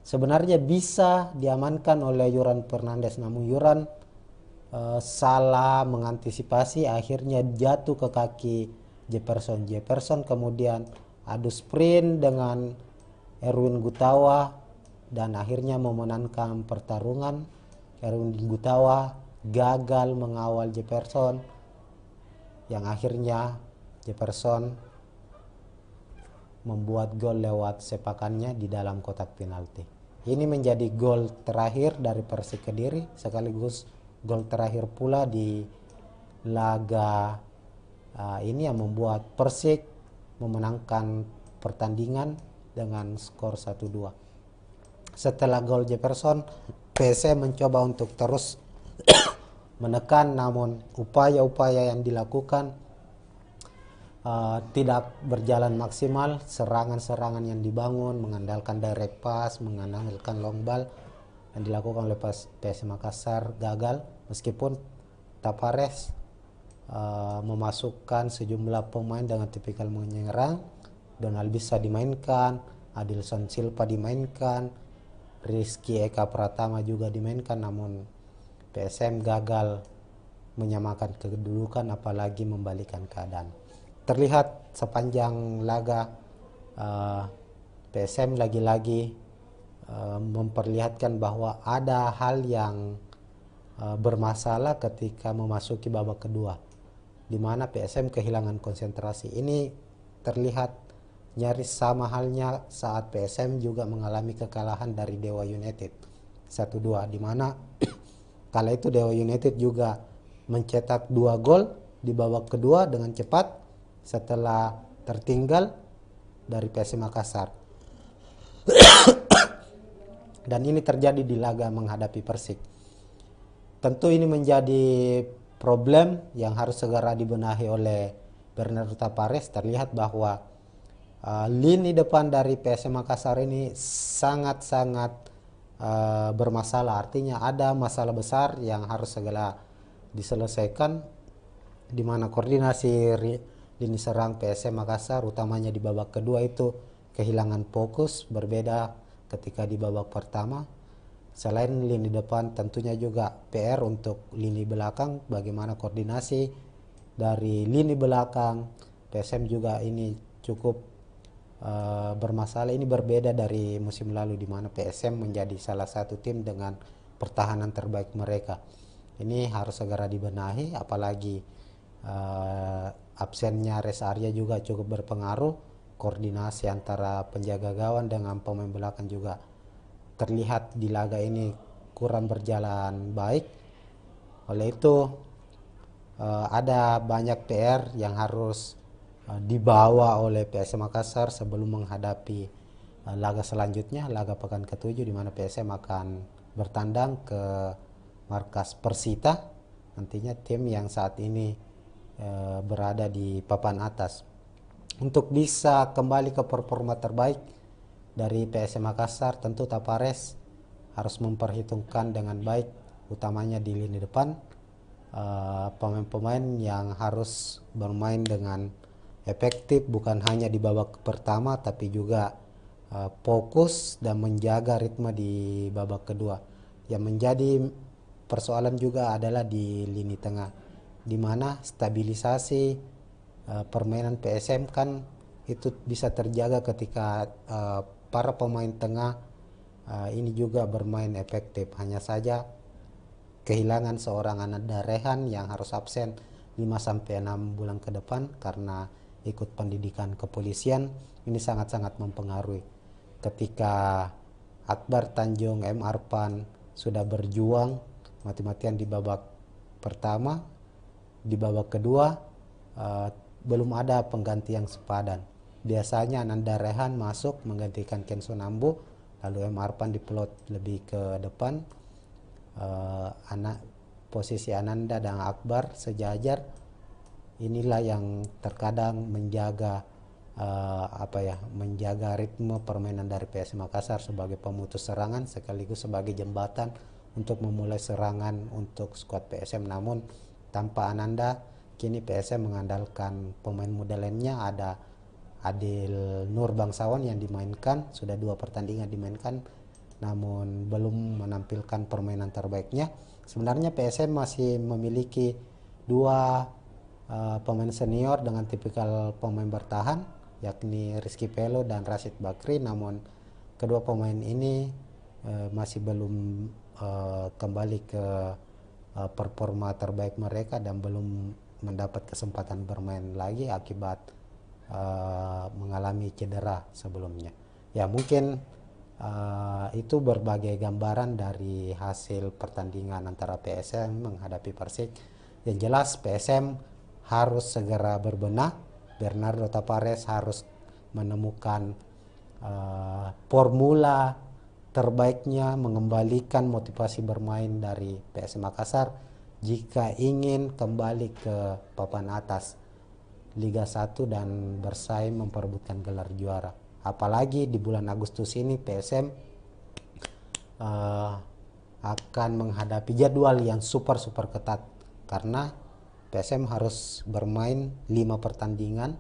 Sebenarnya bisa diamankan oleh Yoram Fernandes, namun Yoram salah mengantisipasi, akhirnya jatuh ke kaki Jefferson. Jefferson kemudian adu sprint dengan Erwin Gutawa dan akhirnya memenangkan pertarungan. Erwin Gutawa gagal mengawal Jefferson, yang akhirnya Jefferson membuat gol lewat sepakannya di dalam kotak penalti. Ini menjadi gol terakhir dari Persik Kediri, sekaligus gol terakhir pula di laga ini yang membuat Persik memenangkan pertandingan dengan skor 1-2. Setelah gol Jefferson, PSM mencoba untuk terus menekan, namun upaya-upaya yang dilakukan tidak berjalan maksimal. Serangan-serangan yang dibangun mengandalkan direct pass, mengandalkan long ball yang dilakukan oleh PSM Makassar gagal, meskipun Tapares memasukkan sejumlah pemain dengan tipikal menyerang. Donald bisa dimainkan, Adilson Silva dimainkan, Rizky Eka Pratama juga dimainkan, namun PSM gagal menyamakan kedudukan apalagi membalikan keadaan. Terlihat sepanjang laga PSM lagi-lagi memperlihatkan bahwa ada hal yang bermasalah ketika memasuki babak kedua, di mana PSM kehilangan konsentrasi. Ini terlihat nyaris sama halnya saat PSM juga mengalami kekalahan dari Dewa United 1-2, di mana kala itu Dewa United juga mencetak 2 gol di babak kedua dengan cepat setelah tertinggal dari PSM Makassar. Dan ini terjadi di laga menghadapi Persik. Tentu ini menjadi problem yang harus segera dibenahi oleh Bernardo Tapares. Terlihat bahwa lini depan dari PSM Makassar ini sangat-sangat bermasalah. Artinya ada masalah besar yang harus segera diselesaikan, di mana koordinasi lini serang PSM Makassar utamanya di babak kedua itu kehilangan fokus, berbeda ketika di babak pertama. Selain lini depan, tentunya juga PR untuk lini belakang, bagaimana koordinasi dari lini belakang PSM juga ini cukup bermasalah. Ini berbeda dari musim lalu di mana PSM menjadi salah satu tim dengan pertahanan terbaik mereka. Ini harus segera dibenahi, apalagi absennya Res Arya juga cukup berpengaruh. Koordinasi antara penjaga gawang dengan pemain belakang juga terlihat di laga ini kurang berjalan baik. Oleh itu ada banyak PR yang harus dibawa oleh PSM Makassar sebelum menghadapi laga selanjutnya, laga pekan ke-7, di mana PSM akan bertandang ke markas Persita, nantinya tim yang saat ini berada di papan atas. Untuk bisa kembali ke performa terbaik dari PSM Makassar, tentu Tapares harus memperhitungkan dengan baik, utamanya di lini depan, pemain-pemain yang harus bermain dengan efektif, bukan hanya di babak pertama tapi juga fokus dan menjaga ritme di babak kedua. Yang menjadi persoalan juga adalah di lini tengah, di mana stabilisasi permainan PSM kan itu bisa terjaga ketika para pemain tengah ini juga bermain efektif. Hanya saja kehilangan seorang Ananda Rehan yang harus absen 5-6 bulan ke depan karena ikut pendidikan kepolisian. Ini sangat-sangat mempengaruhi. Ketika Akbar Tanjung M. Arpan sudah berjuang mati-matian di babak pertama, di babak kedua belum ada pengganti yang sepadan. Biasanya Ananda Rehan masuk menggantikan Kenzo Nambu, lalu M. Arpan diplot lebih ke depan. Posisi Ananda dan Akbar sejajar. Inilah yang terkadang menjaga menjaga ritme permainan dari PSM Makassar sebagai pemutus serangan sekaligus sebagai jembatan untuk memulai serangan untuk skuad PSM. Namun tanpa Ananda, kini PSM mengandalkan pemain muda lainnya. Ada Adil Nur Bangsawan yang dimainkan, sudah 2 pertandingan dimainkan, namun belum menampilkan permainan terbaiknya. Sebenarnya PSM masih memiliki 2 pemain senior dengan tipikal pemain bertahan, yakni Rizky Pelo dan Rashid Bakri, namun kedua pemain ini masih belum kembali ke performa terbaik mereka dan belum mendapat kesempatan bermain lagi akibat mengalami cedera sebelumnya. Ya, mungkin itu berbagai gambaran dari hasil pertandingan antara PSM menghadapi Persik. Yang jelas PSM harus segera berbenah. Bernardo Tapares harus menemukan formula terbaiknya, mengembalikan motivasi bermain dari PSM Makassar jika ingin kembali ke papan atas. Liga 1 dan bersaing memperebutkan gelar juara. Apalagi di bulan Agustus ini PSM akan menghadapi jadwal yang super ketat, karena PSM harus bermain 5 pertandingan,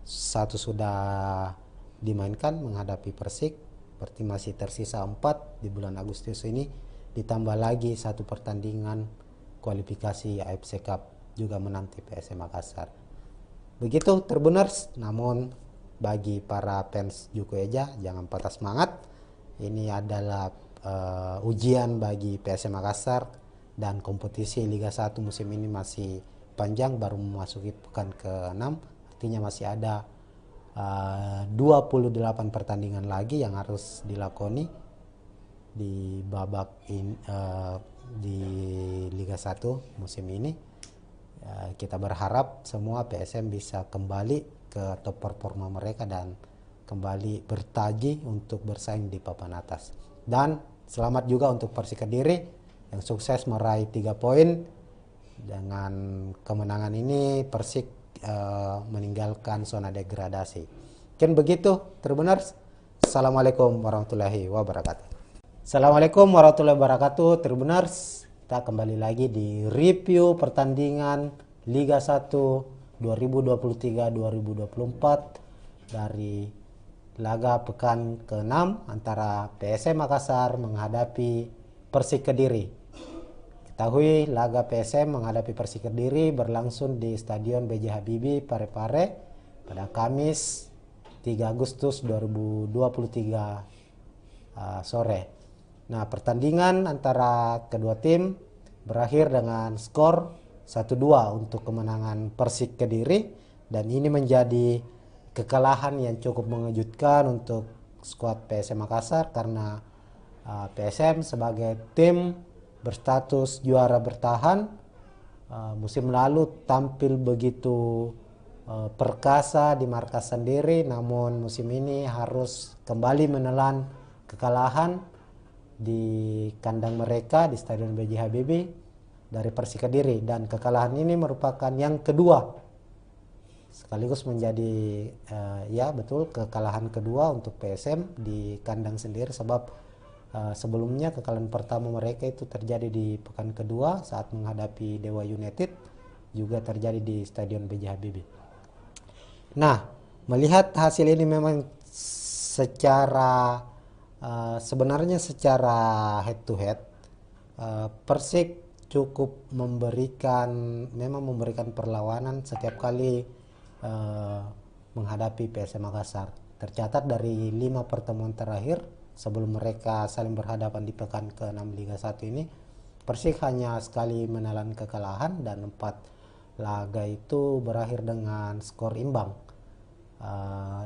1 sudah dimainkan menghadapi Persik, berarti masih tersisa 4 di bulan Agustus ini, ditambah lagi 1 pertandingan kualifikasi AFC Cup juga menanti PSM Makassar. Begitu Tribuners. Namun bagi para fans Juku Eja, jangan patah semangat. Ini adalah ujian bagi PSM Makassar, dan kompetisi Liga 1 musim ini masih panjang, baru memasuki pekan ke-6, artinya masih ada 28 pertandingan lagi yang harus dilakoni di babak di Liga 1 musim ini. Kita berharap semua PSM bisa kembali ke top performa mereka dan kembali bertaji untuk bersaing di papan atas. Dan selamat juga untuk Persik Kediri yang sukses meraih 3 poin. Dengan kemenangan ini Persik meninggalkan zona degradasi. Mungkin begitu Tribuners. Assalamualaikum warahmatullahi wabarakatuh. Assalamualaikum warahmatullahi wabarakatuh Tribuners. Kita kembali lagi di review pertandingan Liga 1 2023-2024 dari laga pekan ke-6 antara PSM Makassar menghadapi Persik Kediri. Ketahui laga PSM menghadapi Persik Kediri berlangsung di Stadion B.J. Habibie Parepare pada Kamis 3 Agustus 2023 sore. Nah, pertandingan antara kedua tim berakhir dengan skor 1-2 untuk kemenangan Persik Kediri, dan ini menjadi kekalahan yang cukup mengejutkan untuk skuad PSM Makassar, karena PSM sebagai tim berstatus juara bertahan musim lalu tampil begitu perkasa di markas sendiri, namun musim ini harus kembali menelan kekalahan di kandang mereka di Stadion B.J. Habibie dari Persik Kediri, dan kekalahan ini merupakan yang kedua sekaligus menjadi ya betul kekalahan kedua untuk PSM di kandang sendiri, sebab sebelumnya kekalahan pertama mereka itu terjadi di pekan kedua saat menghadapi Dewa United, juga terjadi di Stadion B.J. Habibie. Nah, melihat hasil ini memang sebenarnya secara head to head Persik cukup memberikan perlawanan setiap kali menghadapi PSM Makassar. Tercatat dari 5 pertemuan terakhir sebelum mereka saling berhadapan di pekan ke-6 Liga 1 ini, Persik hanya sekali menelan kekalahan dan 4 laga itu berakhir dengan skor imbang.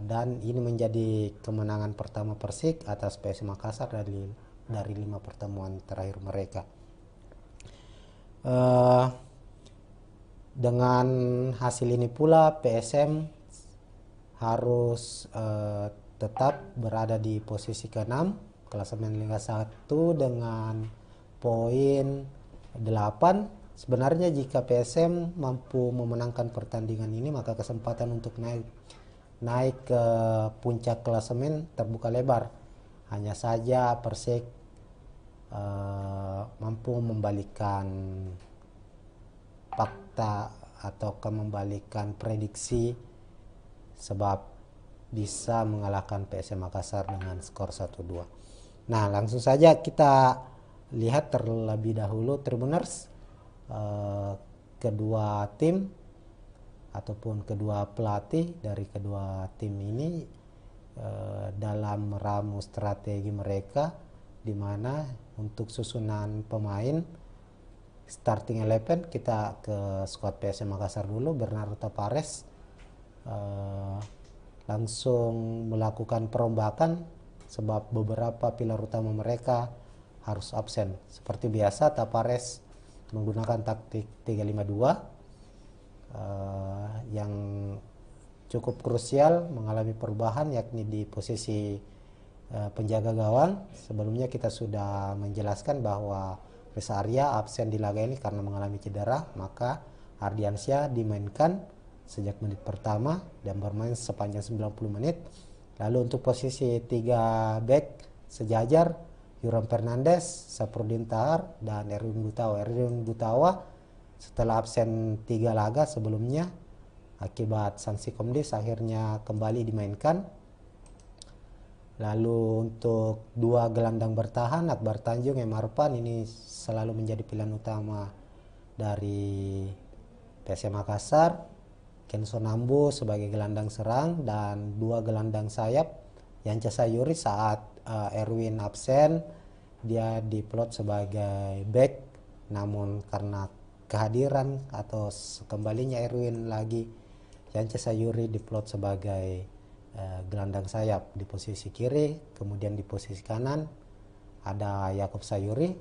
Dan ini menjadi kemenangan pertama Persik atas PSM Makassar dari 5 pertemuan terakhir mereka. Dengan hasil ini pula PSM harus tetap berada di posisi ke-6 klasemen Liga 1 dengan poin 8. Sebenarnya jika PSM mampu memenangkan pertandingan ini, maka kesempatan untuk naik ke puncak klasemen terbuka lebar. Hanya saja Persik mampu membalikkan fakta atau membalikan prediksi, sebab bisa mengalahkan PSM Makassar dengan skor 1-2. Nah, langsung saja kita lihat terlebih dahulu Tribuners, kedua tim ataupun kedua pelatih dari kedua tim ini dalam meramu strategi mereka, di mana untuk susunan pemain starting 11 kita ke skuad PSM Makassar dulu. Bernardo Tavares langsung melakukan perombakan sebab beberapa pilar utama mereka harus absen. Seperti biasa Tavares menggunakan taktik 352 yang cukup krusial mengalami perubahan, yakni di posisi penjaga gawang. Sebelumnya kita sudah menjelaskan bahwa Reza Arya absen di laga ini karena mengalami cedera, maka Ardiansyah dimainkan sejak menit pertama dan bermain sepanjang 90 menit. Lalu untuk posisi 3 back sejajar, Yuran Fernandes, Saprudin Tahar, dan Erwin Gutawa. Erwin Gutawa setelah absen 3 laga sebelumnya akibat sanksi Komdis akhirnya kembali dimainkan. Lalu untuk 2 gelandang bertahan, Akbar Tanjung, Emarpan, ini selalu menjadi pilihan utama dari PSM Makassar. Kenso Nambu sebagai gelandang serang dan 2 gelandang sayap. Yance Sayuri saat Erwin absen dia diplot sebagai back, namun karena kehadiran atau kembalinya Erwin lagi, Yance Sayuri diplot sebagai gelandang sayap di posisi kiri. Kemudian di posisi kanan ada Yakob Sayuri.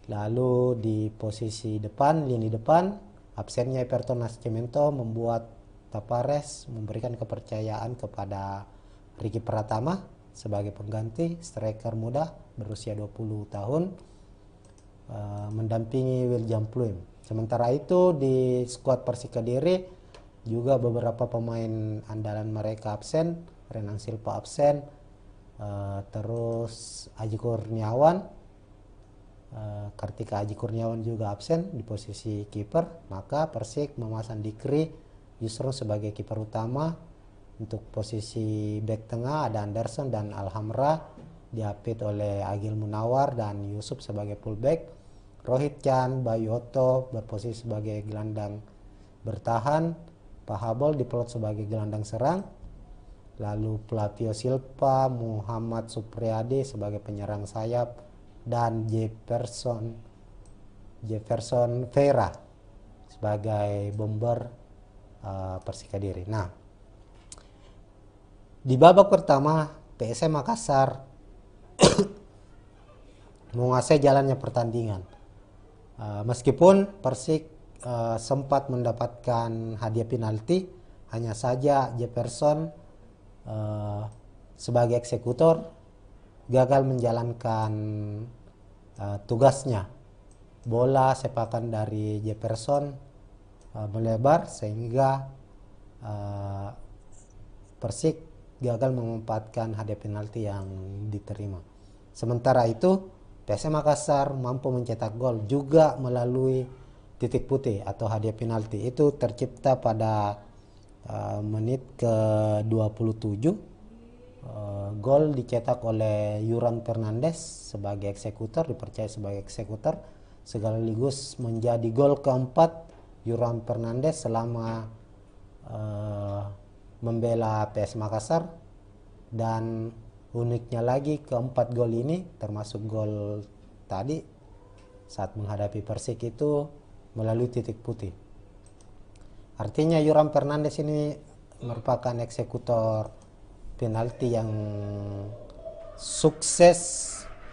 Lalu di posisi depan, lini depan, absennya Everton Nascimento membuat Tapares memberikan kepercayaan kepada Ricky Pratama sebagai pengganti striker muda berusia 20 tahun mendampingi William Pluim. Sementara itu di skuad Persik Kediri juga beberapa pemain andalan mereka absen. Renang Silva absen, terus Aji Kurniawan, Kartika Aji Kurniawan juga absen di posisi kiper. Maka Persik memasang Dikri Yusron sebagai kiper utama. Untuk posisi back tengah ada Anderson dan Alhamra, diapit oleh Agil Munawar dan Yusuf sebagai fullback. Rohit Chan, Bayu Otto berposisi sebagai gelandang bertahan. Pahabol diplot sebagai gelandang serang. Lalu Flavio Silva, Muhammad Supriyadi sebagai penyerang sayap, dan Jefferson Vera sebagai bomber Persik Kediri. Nah, di babak pertama PSM Makassar menguasai jalannya pertandingan. Meskipun Persik sempat mendapatkan hadiah penalti, hanya saja Jefferson sebagai eksekutor gagal menjalankan tugasnya. Bola sepakan dari Jefferson melebar sehingga Persik gagal memanfaatkan hadiah penalti yang diterima. Sementara itu PSM Makassar mampu mencetak gol juga melalui titik putih atau hadiah penalti. Itu tercipta pada menit ke-27. Gol dicetak oleh Yuran Fernandes sebagai eksekutor, dipercaya sebagai eksekutor, sekaligus menjadi gol keempat Yuran Fernandes selama membela PS Makassar. Dan uniknya lagi, keempat gol ini termasuk gol tadi saat menghadapi Persik itu melalui titik putih. Artinya Yuran Fernandes ini merupakan eksekutor penalti yang sukses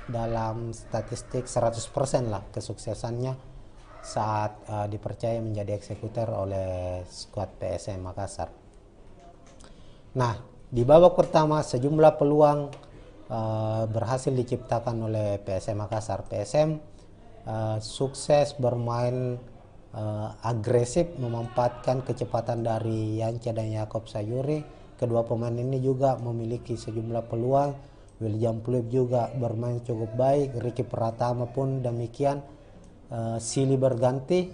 dalam statistik 100% lah kesuksesannya saat dipercaya menjadi eksekutor oleh skuad PSM Makassar. Nah, di babak pertama sejumlah peluang berhasil diciptakan oleh PSM Makassar. PSM sukses bermain agresif, memanfaatkan kecepatan dari Yance dan Yakob Sayuri. Kedua pemain ini juga memiliki sejumlah peluang. William Pluim juga bermain cukup baik. Ricky Pratama pun demikian. Silih berganti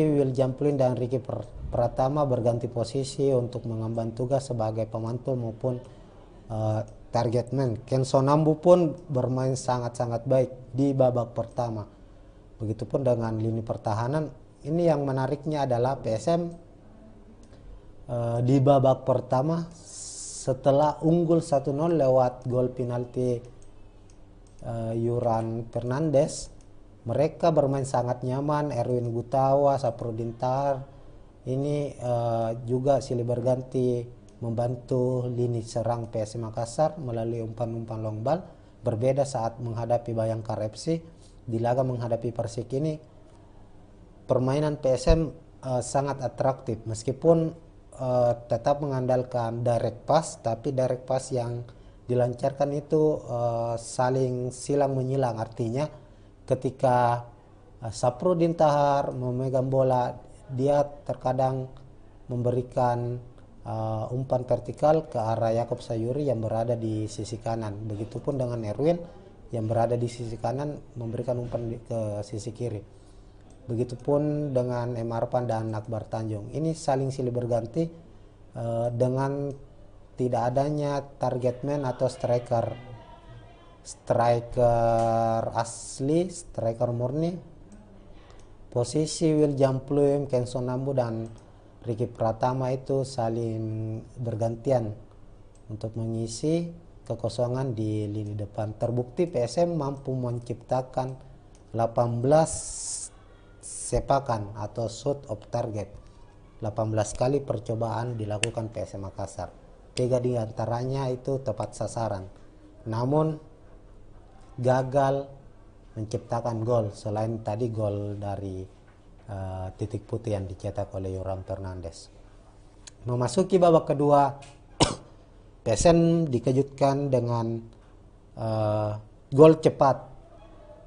William Pluim dan Ricky Pratama berganti posisi untuk mengemban tugas sebagai pemantul maupun target man. Kenso Nambu pun bermain sangat-sangat baik di babak pertama. Begitupun dengan lini pertahanan. Ini yang menariknya adalah PSM di babak pertama setelah unggul 1-0 lewat gol penalti Yuran Fernandes, mereka bermain sangat nyaman. Erwin Gutawa, Saprudin Tahar ini juga silih berganti membantu lini serang PSM Makassar melalui umpan-umpan long ball. Berbeda saat menghadapi Bayangkara FC. Di laga menghadapi Persik ini permainan PSM sangat atraktif, meskipun tetap mengandalkan direct pass, tapi direct pass yang dilancarkan itu saling silang menyilang. Artinya ketika Saprudin Tahar memegang bola, dia terkadang memberikan umpan vertikal ke arah Yakob Sayuri yang berada di sisi kanan. Begitupun dengan Erwin yang berada di sisi kanan memberikan umpan ke sisi kiri. Begitupun dengan M. Arfan dan Akbar Tanjung. Ini saling silih berganti dengan tidak adanya target man atau striker asli, striker murni. Posisi William Pluim, Kenson Nambu dan Ricky Pratama itu saling bergantian untuk mengisi kekosongan di lini depan. Terbukti PSM mampu menciptakan 18 sepakan atau shoot of target. 18 kali percobaan dilakukan PSM Makassar. 3 di antaranya itu tepat sasaran. Namun gagal menciptakan gol, selain tadi gol dari titik putih yang dicetak oleh Yoram Fernandes. Memasuki babak kedua, PSM dikejutkan dengan gol cepat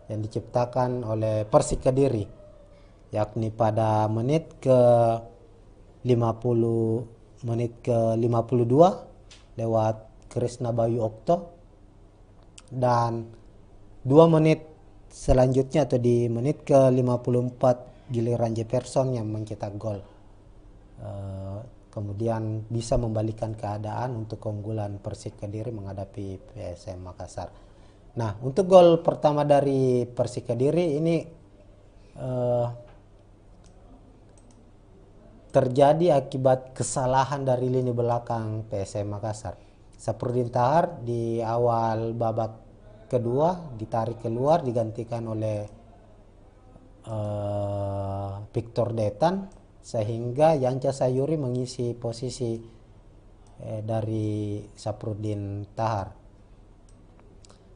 yang diciptakan oleh Persik Kediri, yakni pada menit ke 52 lewat Krisna Bayu Okto, dan 2 menit selanjutnya atau di menit ke 54 giliran Jefferson yang mencetak gol. Kemudian bisa membalikan keadaan untuk keunggulan Persik Kediri menghadapi PSM Makassar. Nah, untuk gol pertama dari Persik Kediri ini terjadi akibat kesalahan dari lini belakang PSM Makassar. Saprudin Tahar di awal babak kedua ditarik keluar, digantikan oleh Victor Detan, sehingga Yanca Sayuri mengisi posisi dari Saprudin Tahar.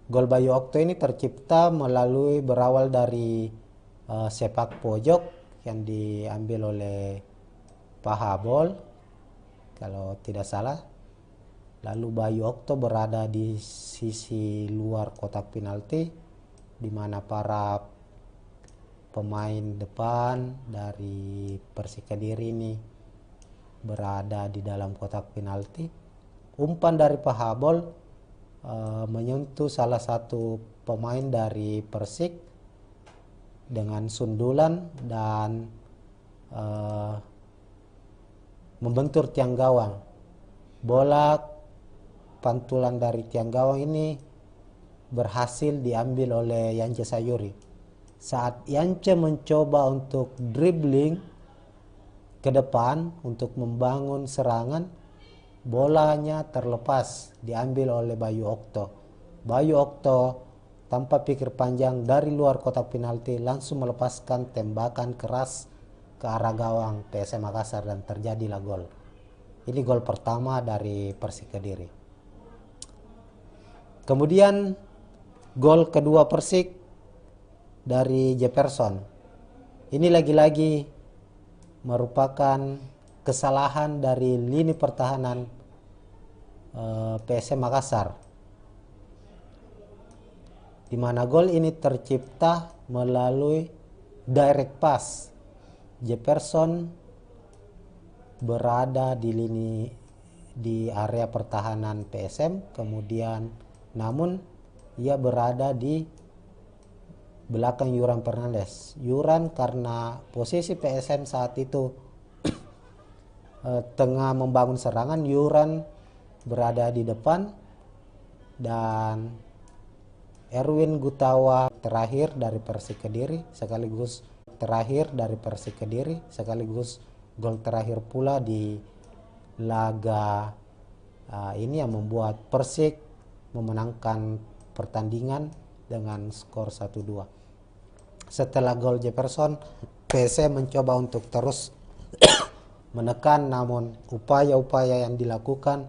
Gol Bayu Okto ini tercipta berawal dari sepak pojok yang diambil oleh Pahabol kalau tidak salah. Lalu Bayu Okto berada di sisi luar kotak penalti, di mana para pemain depan dari Persik Kediri ini berada di dalam kotak penalti. Umpan dari Pahabol menyentuh salah satu pemain dari Persik dengan sundulan dan membentur tiang gawang. Bola pantulan dari tiang gawang ini berhasil diambil oleh Yance Sayuri. Saat Yance mencoba untuk dribbling ke depan untuk membangun serangan, bolanya terlepas diambil oleh Bayu Okto. Bayu Okto tanpa pikir panjang dari luar kotak penalti langsung melepaskan tembakan keras ke arah gawang PSM Makassar dan terjadilah gol. Ini gol pertama dari Persik Kediri. Kemudian gol kedua Persik dari Jefferson. Ini lagi-lagi merupakan kesalahan dari lini pertahanan PSM Makassar, di mana gol ini tercipta melalui direct pass. Jefferson berada di area pertahanan PSM, kemudian namun ia berada di belakang Yoram Fernandes. Yoram karena posisi PSM saat itu tengah membangun serangan, Yoram berada di depan dan Erwin Gutawa terakhir dari Persik Kediri sekaligus gol terakhir pula di laga ini yang membuat Persik memenangkan pertandingan dengan skor 1-2. Setelah gol Jefferson, PSM mencoba untuk terus menekan, namun upaya-upaya yang dilakukan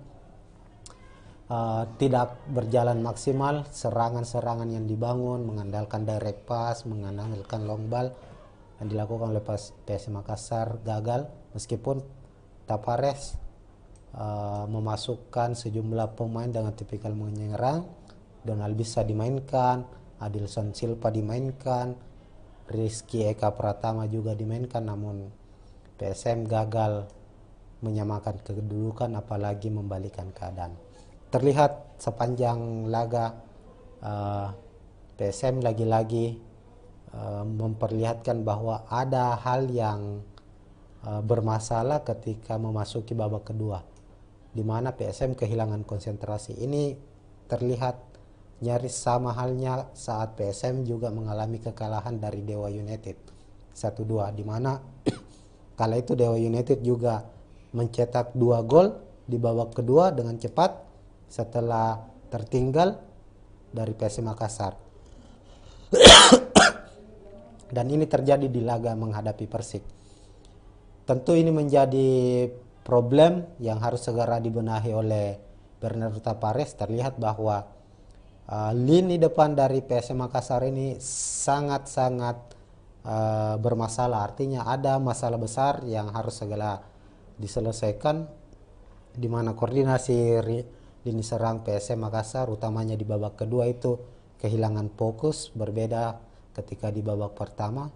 tidak berjalan maksimal. Serangan-serangan yang dibangun mengandalkan direct pass, mengandalkan long ball yang dilakukan oleh PSM Makassar gagal, meskipun Tavares memasukkan sejumlah pemain dengan tipikal menyerang. Donald bisa dimainkan, Adilson Silva dimainkan, Rizky Eka Pratama juga dimainkan, namun PSM gagal menyamakan kedudukan apalagi membalikan keadaan. Terlihat sepanjang laga PSM lagi-lagi memperlihatkan bahwa ada hal yang bermasalah ketika memasuki babak kedua, di mana PSM kehilangan konsentrasi. Ini terlihat nyaris sama halnya saat PSM juga mengalami kekalahan dari Dewa United 1-2, di mana kala itu Dewa United juga mencetak 2 gol di babak kedua dengan cepat setelah tertinggal dari PSM Makassar. Dan ini terjadi di laga menghadapi Persik. Tentu ini menjadi problem yang harus segera dibenahi oleh Bernardo Tapares. Terlihat bahwa lini depan dari PSM Makassar ini sangat-sangat bermasalah. Artinya ada masalah besar yang harus segera diselesaikan, di mana koordinasi lini serang PSM Makassar utamanya di babak kedua itu kehilangan fokus, berbeda ketika di babak pertama.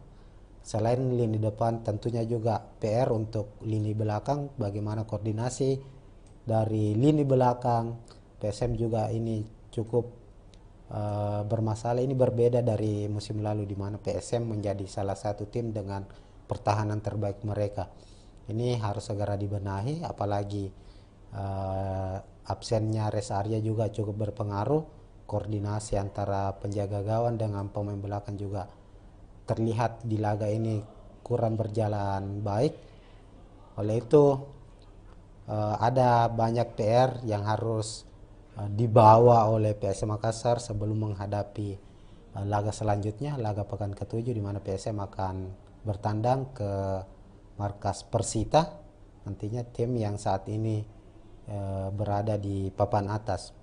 Selain lini depan, tentunya juga PR untuk lini belakang, bagaimana koordinasi dari lini belakang PSM juga ini cukup bermasalah. Ini berbeda dari musim lalu di mana PSM menjadi salah satu tim dengan pertahanan terbaik mereka. Ini harus segera dibenahi, apalagi absennya Res Arya juga cukup berpengaruh. Koordinasi antara penjaga gawang dengan pemain belakang juga terlihat di laga ini kurang berjalan baik. Oleh itu ada banyak PR yang harus dibawa oleh PSM Makassar sebelum menghadapi laga selanjutnya, laga pekan ke-7, di mana PSM akan bertandang ke markas Persita, nantinya tim yang saat ini berada di papan atas.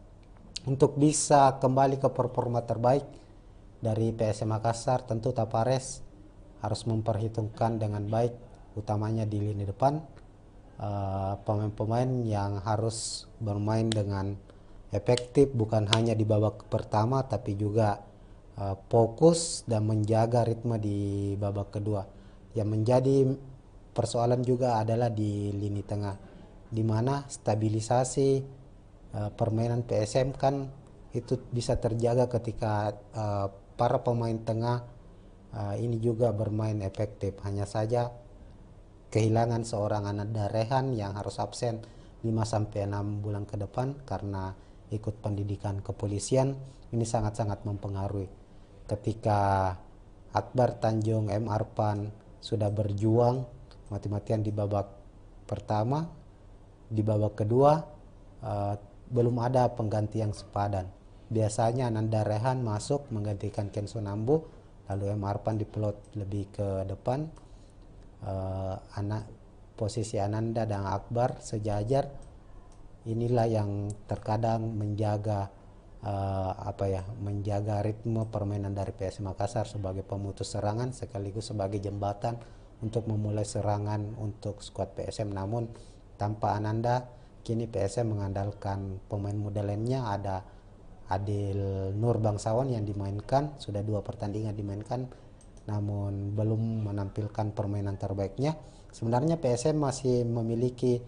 Untuk bisa kembali ke performa terbaik dari PSM Makassar, tentu Tapares harus memperhitungkan dengan baik, utamanya di lini depan, pemain-pemain yang harus bermain dengan efektif, bukan hanya di babak pertama tapi juga fokus dan menjaga ritme di babak kedua. Yang menjadi persoalan juga adalah di lini tengah, di mana stabilisasi permainan PSM kan itu bisa terjaga ketika para pemain tengah ini juga bermain efektif. Hanya saja kehilangan seorang Ananda Rehan yang harus absen 5-6 bulan ke depan karena ikut pendidikan kepolisian. Ini sangat-sangat mempengaruhi. Ketika Akbar Tanjung, M. Arpan sudah berjuang mati-matian di babak pertama, di babak kedua belum ada pengganti yang sepadan. Biasanya Ananda Rehan masuk menggantikan Kenso Nambu, lalu M. Arpan diplot lebih ke depan. Posisi Ananda dan Akbar sejajar. Inilah yang terkadang menjaga menjaga ritme permainan dari PSM Makassar sebagai pemutus serangan sekaligus sebagai jembatan untuk memulai serangan untuk skuad PSM. Namun tanpa Ananda, kini PSM mengandalkan pemain muda lainnya. Ada Adil Nur Bangsawan yang dimainkan, sudah 2 pertandingan dimainkan, namun belum menampilkan permainan terbaiknya. Sebenarnya PSM masih memiliki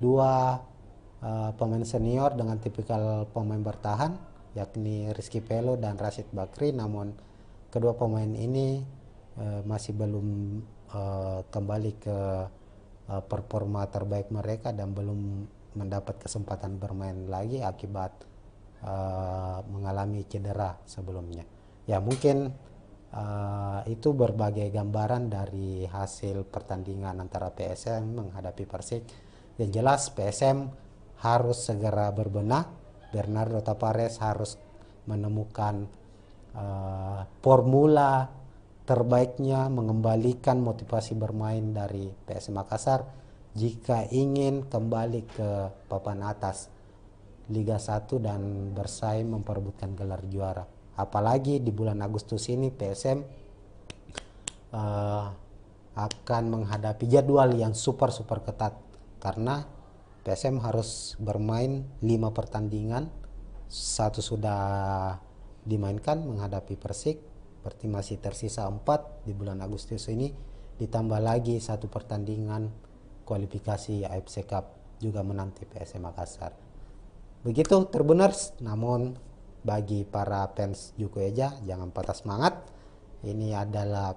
2 pemain senior dengan tipikal pemain bertahan, yakni Rizky Pelo dan Rashid Bakri, namun kedua pemain ini masih belum kembali ke performa terbaik mereka dan belum mendapat kesempatan bermain lagi akibat mengalami cedera sebelumnya. Ya, mungkin itu berbagai gambaran dari hasil pertandingan antara PSM menghadapi Persik. Yang jelas PSM harus segera berbenah. Bernardo Tapares harus menemukan formula terbaiknya, mengembalikan motivasi bermain dari PSM Makassar jika ingin kembali ke papan atas Liga 1 dan bersaing memperebutkan gelar juara. Apalagi di bulan Agustus ini PSM akan menghadapi jadwal yang super ketat, karena PSM harus bermain 5 pertandingan, 1 sudah dimainkan menghadapi Persik, Berarti masih tersisa 4 di bulan Agustus ini, ditambah lagi 1 pertandingan kualifikasi AFC Cup juga menanti PSM Makassar. Begitu Tribuners. Namun bagi para fans Juku Eja, jangan patah semangat. Ini adalah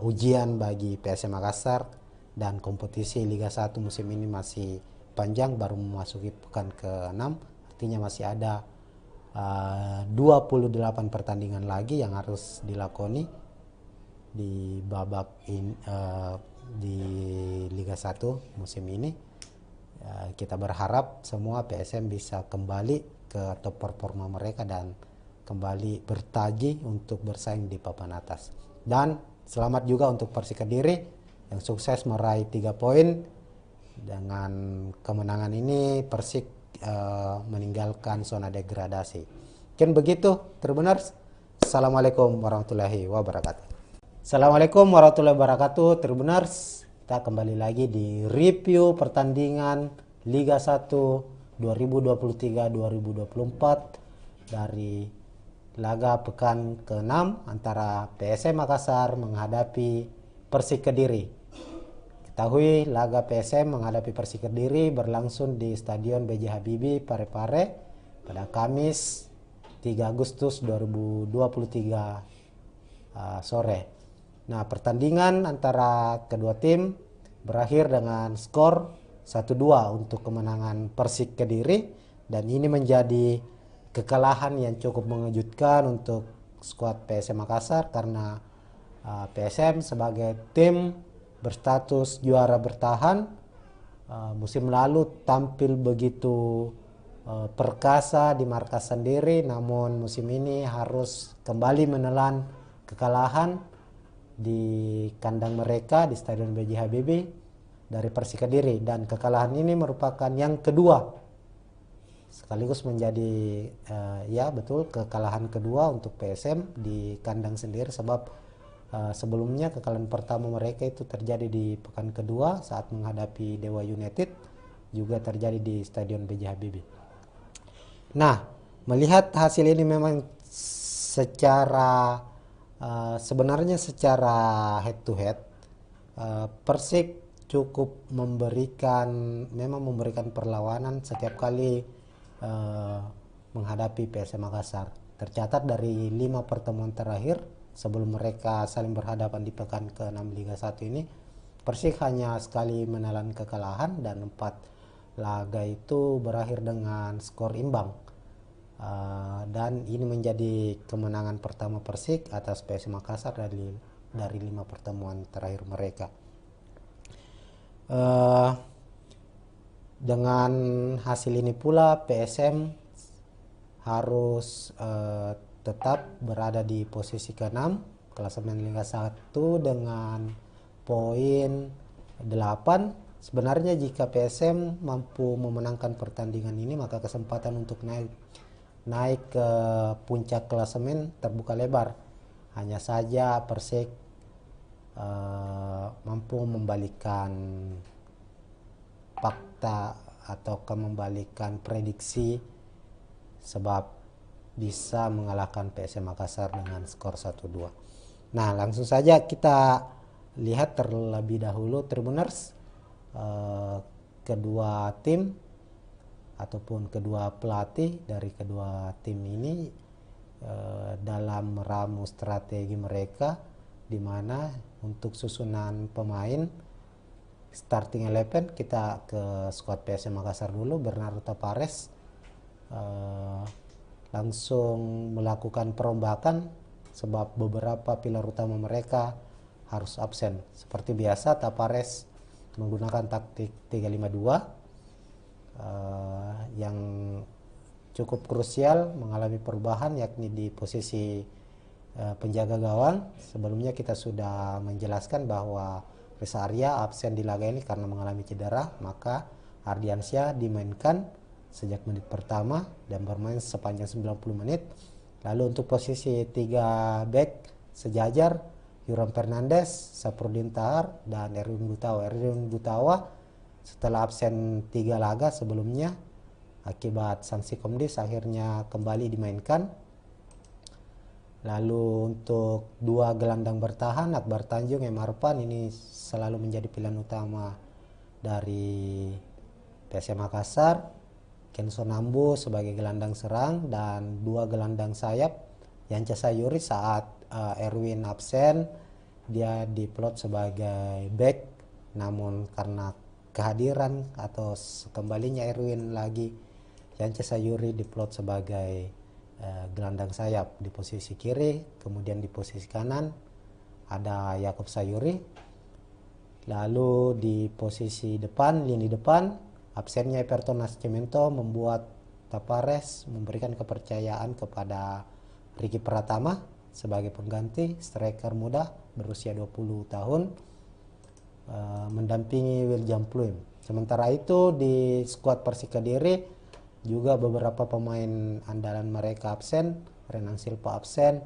ujian bagi PSM Makassar, dan kompetisi Liga 1 musim ini masih panjang, baru memasuki pekan ke-6. Artinya masih ada 28 pertandingan lagi yang harus dilakoni di babak di Liga 1 musim ini. Kita berharap semua PSM bisa kembali ke top performa mereka dan kembali bertaji untuk bersaing di papan atas. Dan selamat juga untuk Persik Kediri yang sukses meraih 3 poin. Dengan kemenangan ini Persik meninggalkan zona degradasi. Mungkin begitu Tribuners. Assalamualaikum warahmatullahi wabarakatuh. Assalamualaikum warahmatullahi wabarakatuh Tribuners. Kita kembali lagi di review pertandingan Liga 1 2023-2024 dari laga pekan ke-6 antara PSM Makassar menghadapi Persik Kediri. Ketahui laga PSM menghadapi Persik Kediri berlangsung di Stadion B.J. Habibie Parepare pada Kamis 3 Agustus 2023 sore. Nah, pertandingan antara kedua tim berakhir dengan skor 1-2 untuk kemenangan Persik Kediri, dan ini menjadi kekalahan yang cukup mengejutkan untuk skuad PSM Makassar karena PSM sebagai tim berstatus juara bertahan musim lalu tampil begitu perkasa di markas sendiri, namun musim ini harus kembali menelan kekalahan di kandang mereka di Stadion B.J. Habibie dari Persik Kediri, dan kekalahan ini merupakan yang kedua sekaligus menjadi ya betul kekalahan kedua untuk PSM di kandang sendiri, sebab sebelumnya kekalahan pertama mereka itu terjadi di pekan kedua saat menghadapi Dewa United, juga terjadi di Stadion B.J. Habibie. Nah, melihat hasil ini memang secara sebenarnya secara head to head Persik cukup memang memberikan perlawanan setiap kali menghadapi PSM Makassar. Tercatat dari 5 pertemuan terakhir sebelum mereka saling berhadapan di pekan ke-6 Liga 1 ini, Persik hanya sekali menelan kekalahan dan 4 laga itu berakhir dengan skor imbang. Dan ini menjadi kemenangan pertama Persik atas PSM Makassar dari 5 pertemuan terakhir mereka. Dengan hasil ini pula PSM harus tetap berada di posisi ke-6 klasemen Liga 1 dengan poin 8. Sebenarnya jika PSM mampu memenangkan pertandingan ini, maka kesempatan untuk naik ke puncak klasemen terbuka lebar. Hanya saja Persik mampu membalikkan fakta atau membalikan prediksi, sebab bisa mengalahkan PSM Makassar dengan skor 1-2. Nah, langsung saja kita lihat terlebih dahulu Tribuners, kedua tim ataupun kedua pelatih dari kedua tim ini dalam meramu strategi mereka, di mana untuk susunan pemain starting 11 kita ke skuad PSM Makassar dulu. Bernardo Tavares langsung melakukan perombakan sebab beberapa pilar utama mereka harus absen. Seperti biasa Tavares menggunakan taktik 3-5-2 yang cukup krusial mengalami perubahan, yakni di posisi penjaga gawang. Sebelumnya kita sudah menjelaskan bahwa Reza Arya absen di laga ini karena mengalami cedera, maka Ardiansyah dimainkan sejak menit pertama dan bermain sepanjang 90 menit. Lalu untuk posisi 3 back sejajar, Yuram Fernandes, Saprudin Tahar, dan Erwin Gutawa. Erwin Gutawa setelah absen 3 laga sebelumnya akibat sanksi Komdis akhirnya kembali dimainkan. Lalu untuk dua gelandang bertahan, Akbar Tanjung, M. Arfan ini selalu menjadi pilihan utama dari PSM Makassar. Kenso Nambu sebagai gelandang serang dan dua gelandang sayap. Yance Sayuri saat Erwin absen, dia diplot sebagai back, namun karena kehadiran atau kembalinya Erwin lagi, Yance Sayuri diplot sebagai gelandang sayap di posisi kiri. Kemudian di posisi kanan ada Yakob Sayuri. Lalu di posisi depan, lini depan, absennya Everton Nascimento membuat Tapares memberikan kepercayaan kepada Ricky Pratama sebagai pengganti striker muda berusia 20 tahun, mendampingi William Pluim. Sementara itu di skuad Persik Kediri juga beberapa pemain andalan mereka absen. Renang Silva absen,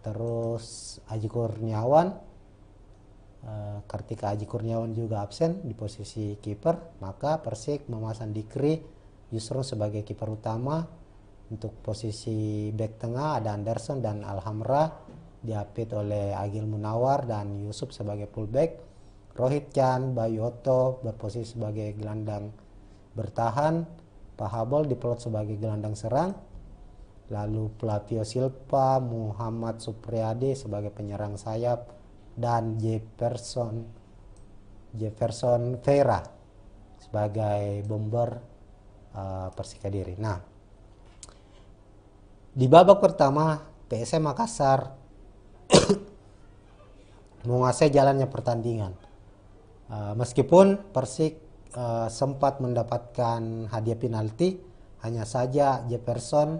terus Aji Kurniawan, Kartika Aji Kurniawan juga absen di posisi kiper. Maka Persik memasang Dikri Yusron sebagai kiper utama. Untuk posisi bek tengah ada Anderson dan Alhamra, diapit oleh Agil Munawar dan Yusuf sebagai fullback. Rohit Chan, Bayu Otto berposisi sebagai gelandang bertahan. Pahabol diplot sebagai gelandang serang. Lalu Flavio Silva, Muhammad Supriyadi sebagai penyerang sayap, dan Jefferson Vera sebagai bomber Persik Kediri. Nah, di babak pertama PSM Makassar menguasai jalannya pertandingan. Meskipun Persik sempat mendapatkan hadiah penalti, hanya saja Jefferson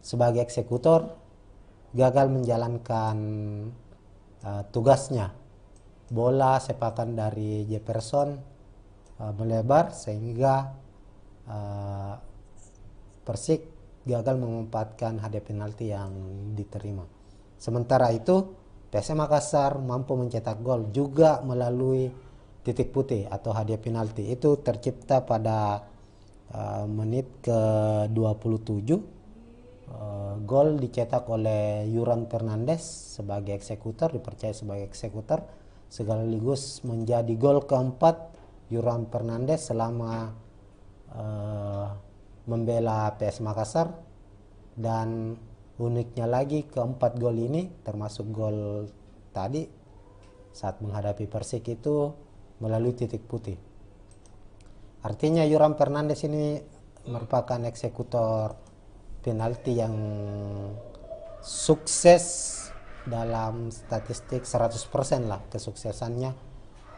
sebagai eksekutor gagal menjalankan tugasnya. Bola sepakan dari Jefferson melebar sehingga Persik gagal memanfaatkan hadiah penalti yang diterima. Sementara itu PSM Makassar mampu mencetak gol juga melalui titik putih atau hadiah penalti. Itu tercipta pada menit ke-27. Gol dicetak oleh Yuran Fernandes sebagai eksekutor, dipercaya sebagai eksekutor, sekaligus menjadi gol keempat Yuran Fernandes selama membela PS Makassar. Dan uniknya lagi, keempat gol ini termasuk gol tadi saat menghadapi Persik itu melalui titik putih. Artinya Yuran Fernandes ini merupakan eksekutor penalti yang sukses dalam statistik 100% lah kesuksesannya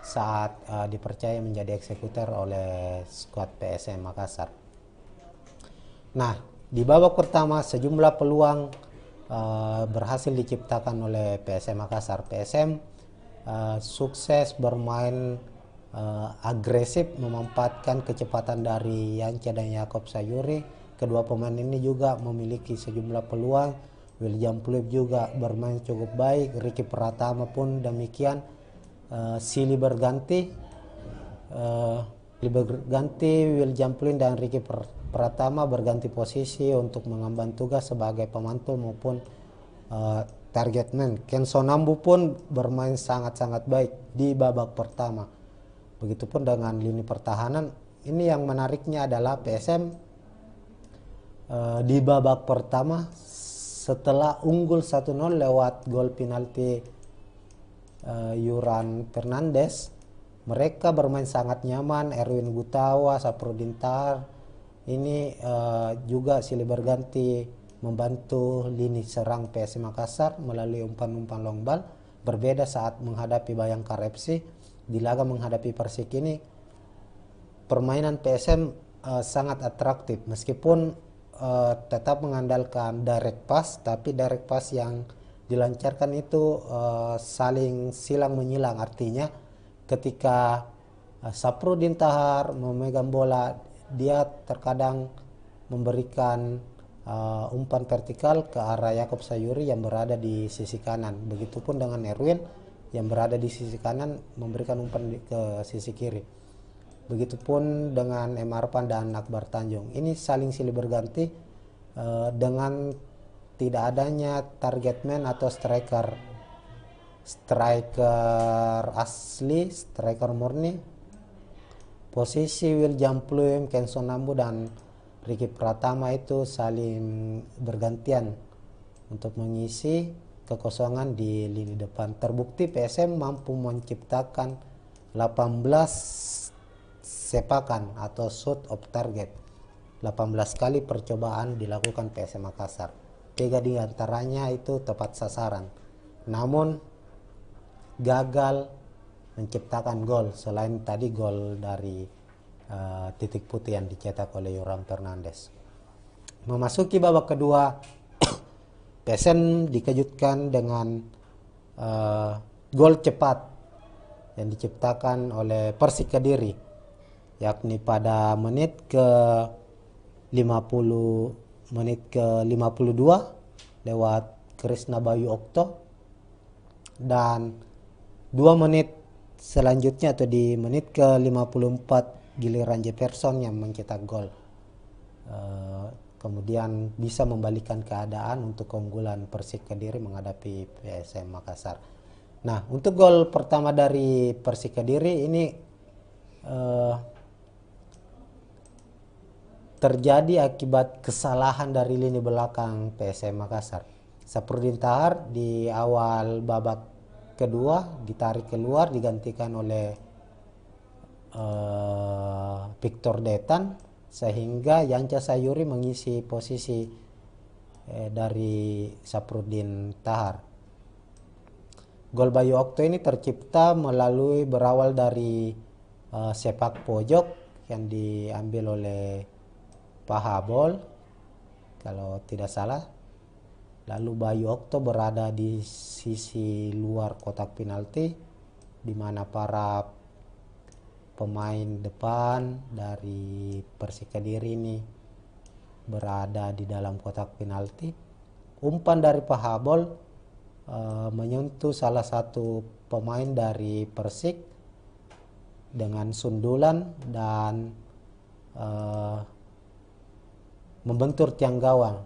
saat dipercaya menjadi eksekutor oleh skuad PSM Makassar. Nah, di babak pertama sejumlah peluang berhasil diciptakan oleh PSM Makassar. PSM sukses bermain agresif, memanfaatkan kecepatan dari Yance dan Yakob Sayuri. Kedua pemain ini juga memiliki sejumlah peluang. William Pluim juga bermain cukup baik, Ricky Pratama pun demikian. Silih berganti William Pluim dan Ricky Pratama berganti posisi untuk mengemban tugas sebagai pemantul maupun target man. Kenso Nambu pun bermain sangat-sangat baik di babak pertama. Begitupun dengan lini pertahanan. Ini yang menariknya adalah PSM di babak pertama setelah unggul 1-0 lewat gol penalti Yuran Fernandes, mereka bermain sangat nyaman. Erwin Gutawa, Saprudin Tahar ini juga silih berganti membantu lini serang PSM Makassar melalui umpan-umpan long ball. Berbeda saat menghadapi Bayangkara FC. Di laga menghadapi Persik ini permainan PSM sangat atraktif, meskipun tetap mengandalkan direct pass, tapi direct pass yang dilancarkan itu saling silang menyilang. Artinya ketika Saprudin Tahar memegang bola, dia terkadang memberikan umpan vertikal ke arah Yakob Sayuri yang berada di sisi kanan. Begitupun dengan Erwin yang berada di sisi kanan memberikan umpan ke sisi kiri. Begitupun dengan M. Arfan dan Akbar Tanjung. Ini saling silih berganti dengan tidak adanya target man atau striker asli, striker murni. Posisi William Pluim, Kenson Nambu dan Ricky Pratama itu saling bergantian untuk mengisi kekosongan di lini depan. Terbukti PSM mampu menciptakan 18 sepakan atau shoot of target. 18 kali percobaan dilakukan PSM Makassar. 3 di antaranya itu tepat sasaran. Namun gagal menciptakan gol selain tadi gol dari titik putih yang dicetak oleh Yoram Fernandes. Memasuki babak kedua, PSM dikejutkan dengan gol cepat yang diciptakan oleh Persik Kediri, yakni pada menit ke 52 lewat Krisna Bayu Okto, dan 2 menit selanjutnya atau di menit ke 54 giliran Jefferson yang mencetak gol. Kemudian bisa membalikan keadaan untuk keunggulan Persik Kediri menghadapi PSM Makassar. Nah, untuk gol pertama dari Persik Kediri ini terjadi akibat kesalahan dari lini belakang PSM Makassar. Saprudin Tahar di awal babak kedua ditarik keluar, digantikan oleh Victor Detan, sehingga Yanca Sayuri mengisi posisi dari Saprudin Tahar. Gol Bayu Okto ini tercipta berawal dari sepak pojok yang diambil oleh Pahabol kalau tidak salah. Lalu Bayu Okto berada di sisi luar kotak penalti, di mana para pemain depan dari Persik Kediri ini berada di dalam kotak penalti. Umpan dari Pahabol menyentuh salah satu pemain dari Persik dengan sundulan dan membentur tiang gawang.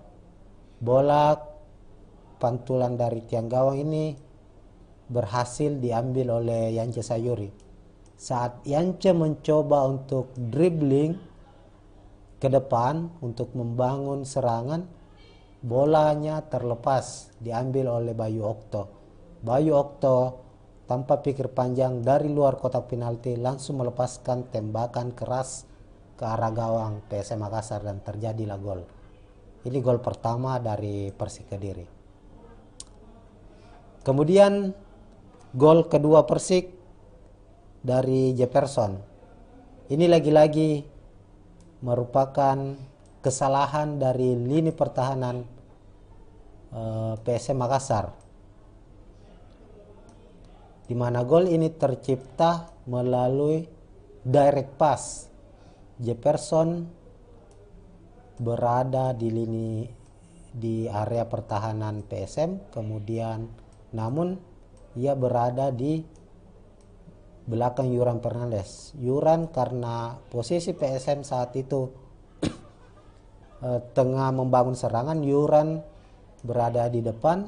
Bola pantulan dari tiang gawang ini berhasil diambil oleh Yanca Sayuri. Saat Yanca mencoba untuk dribbling ke depan untuk membangun serangan, bolanya terlepas, diambil oleh Bayu Okto. Bayu Okto tanpa pikir panjang dari luar kotak penalti langsung melepaskan tembakan keras ke arah gawang PSM Makassar dan terjadilah gol. Ini gol pertama dari Persik Kediri. Kemudian gol kedua Persik dari Jefferson. Ini lagi-lagi merupakan kesalahan dari lini pertahanan PSM Makassar, di mana gol ini tercipta melalui direct pass. Jefferson berada di area pertahanan PSM, kemudian namun ia berada di belakang Yoram Fernandes. Yoram karena posisi PSM saat itu tengah membangun serangan, Yoram berada di depan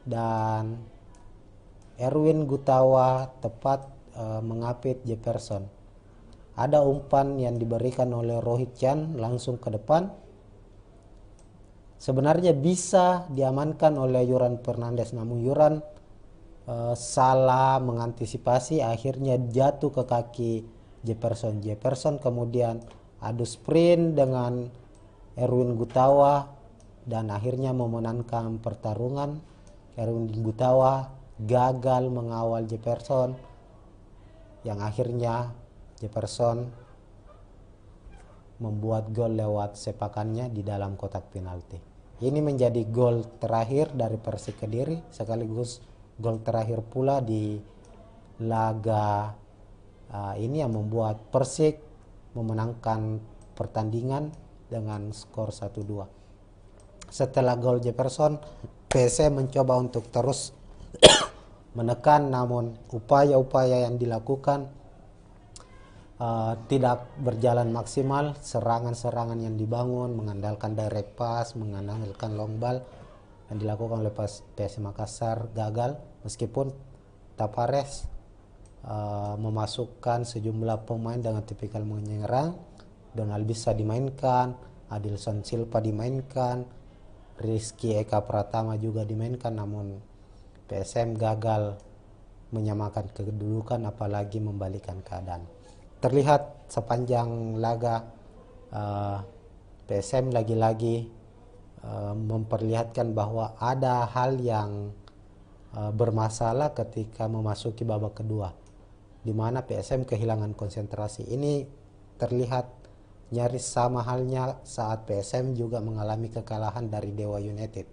dan Erwin Gutawa tepat mengapit Jefferson. Ada umpan yang diberikan oleh Rohit Chan langsung ke depan. Sebenarnya bisa diamankan oleh Yoram Fernandes, namun Yoram salah mengantisipasi, akhirnya jatuh ke kaki Jefferson. Jefferson kemudian adu sprint dengan Erwin Gutawa dan akhirnya memenangkan pertarungan. Erwin Gutawa gagal mengawal Jefferson, yang akhirnya Jefferson membuat gol lewat sepakannya di dalam kotak penalti. Ini menjadi gol terakhir dari Persik Kediri, sekaligus gol terakhir pula di laga ini yang membuat Persik memenangkan pertandingan dengan skor 1-2. Setelah gol Jefferson, PSM mencoba untuk terus menekan, namun upaya-upaya yang dilakukan tidak berjalan maksimal. Serangan-serangan yang dibangun mengandalkan direct pass, mengandalkan long ball yang dilakukan oleh PSM Makassar gagal, meskipun Tapares memasukkan sejumlah pemain dengan tipikal menyerang. Donald bisa dimainkan, Adilson Silva dimainkan, Rizky Eka Pratama juga dimainkan, namun PSM gagal menyamakan kedudukan apalagi membalikan keadaan. Terlihat sepanjang laga PSM lagi-lagi memperlihatkan bahwa ada hal yang bermasalah ketika memasuki babak kedua, di mana PSM kehilangan konsentrasi. Ini terlihat nyaris sama halnya saat PSM juga mengalami kekalahan dari Dewa United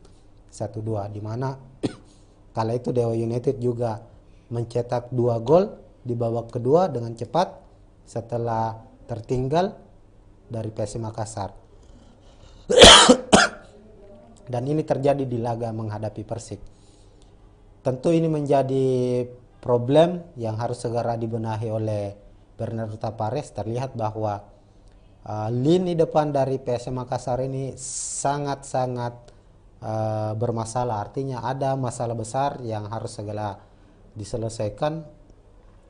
1-2, di mana kala itu Dewa United juga mencetak 2 gol di babak kedua dengan cepat setelah tertinggal dari PSM Makassar. Dan ini terjadi di laga menghadapi Persik. Tentu ini menjadi problem yang harus segera dibenahi oleh Bernardo Tapares. Terlihat bahwa lini depan dari PSM Makassar ini sangat-sangat bermasalah. Artinya ada masalah besar yang harus segera diselesaikan,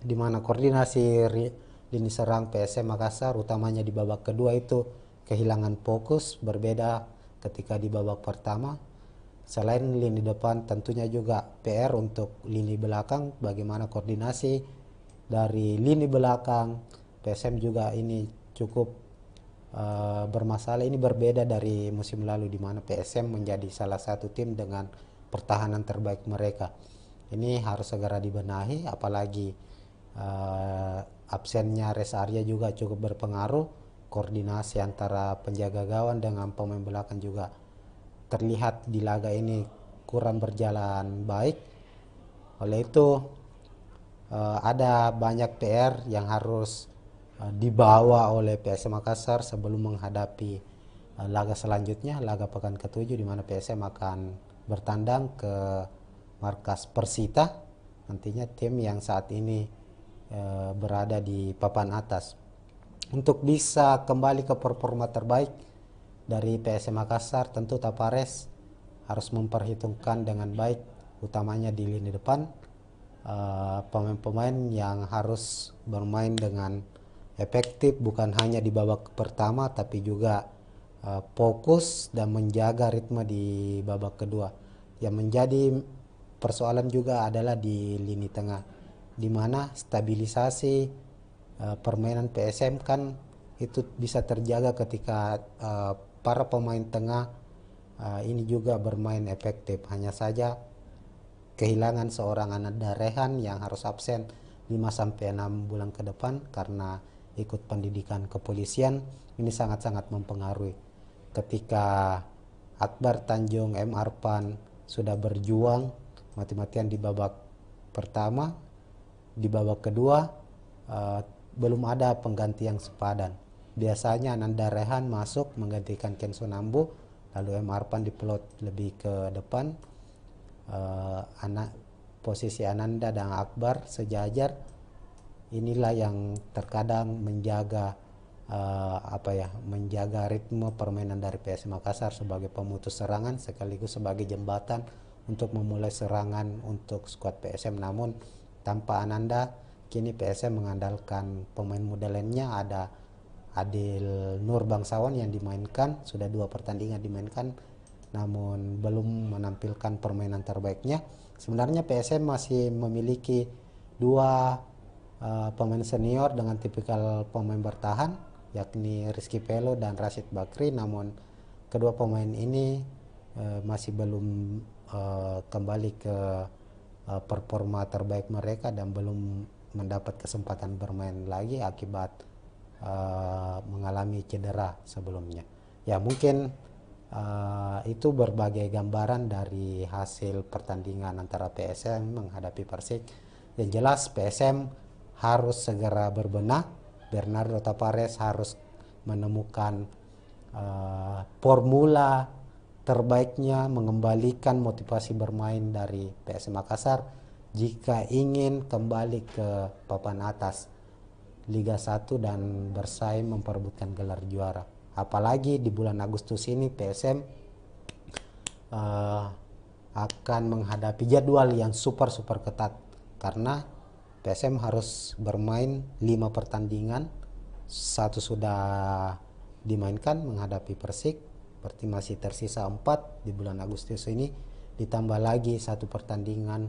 di mana koordinasi lini serang PSM Makassar utamanya di babak kedua itu kehilangan fokus, berbeda ketika di babak pertama. Selain lini depan, tentunya juga PR untuk lini belakang, bagaimana koordinasi dari lini belakang PSM juga ini cukup bermasalah. Ini berbeda dari musim lalu di mana PSM menjadi salah satu tim dengan pertahanan terbaik mereka. Ini harus segera dibenahi, apalagi absennya Res Arya juga cukup berpengaruh. Koordinasi antara penjaga gawang dengan pemain belakang juga terlihat di laga ini kurang berjalan baik. Oleh itu ada banyak PR yang harus dibawa oleh PSM Makassar sebelum menghadapi laga selanjutnya, laga pekan ke-7, di mana PSM akan bertandang ke markas Persita, nantinya tim yang saat ini berada di papan atas. Untuk bisa kembali ke performa terbaik dari PSM Makassar, tentu Tapares harus memperhitungkan dengan baik, utamanya di lini depan, pemain-pemain yang harus bermain dengan efektif, bukan hanya di babak pertama tapi juga fokus dan menjaga ritme di babak kedua. Yang menjadi persoalan juga adalah di lini tengah, di mana stabilisasi permainan PSM kan itu bisa terjaga ketika para pemain tengah ini juga bermain efektif. Hanya saja kehilangan seorang Ananda Rehan yang harus absen 5-6 bulan ke depan karena ikut pendidikan kepolisian. Ini sangat-sangat mempengaruhi. Ketika Akbar Tanjung M. Arpan sudah berjuang mati-matian di babak pertama, di babak kedua belum ada pengganti yang sepadan. Biasanya Ananda Rehan masuk menggantikan Ken Sonambu, lalu M. Arpan diplot lebih ke depan. Posisi Ananda dan Akbar sejajar. Inilah yang terkadang menjaga menjaga ritme permainan dari PSM Makassar sebagai pemutus serangan sekaligus sebagai jembatan untuk memulai serangan untuk skuad PSM. Namun tanpa Ananda, kini PSM mengandalkan pemain muda lainnya. Ada Adil Nur Bangsawan yang dimainkan, sudah 2 pertandingan dimainkan, namun belum menampilkan permainan terbaiknya. Sebenarnya PSM masih memiliki 2 pemain senior dengan tipikal pemain bertahan, yakni Rizky Pelo dan Rashid Bakri, namun kedua pemain ini masih belum kembali ke performa terbaik mereka dan belum mendapat kesempatan bermain lagi akibat mengalami cedera sebelumnya. Ya, mungkin itu berbagai gambaran dari hasil pertandingan antara PSM menghadapi Persik. Yang jelas PSM harus segera berbenah. Bernardo Tapares harus menemukan formula terbaiknya, mengembalikan motivasi bermain dari PSM Makassar jika ingin kembali ke papan atas. Liga 1 dan bersaing memperebutkan gelar juara. Apalagi di bulan Agustus ini PSM akan menghadapi jadwal yang super ketat, karena PSM harus bermain 5 pertandingan, 1 sudah dimainkan menghadapi Persik, berarti masih tersisa 4 di bulan Agustus ini, ditambah lagi 1 pertandingan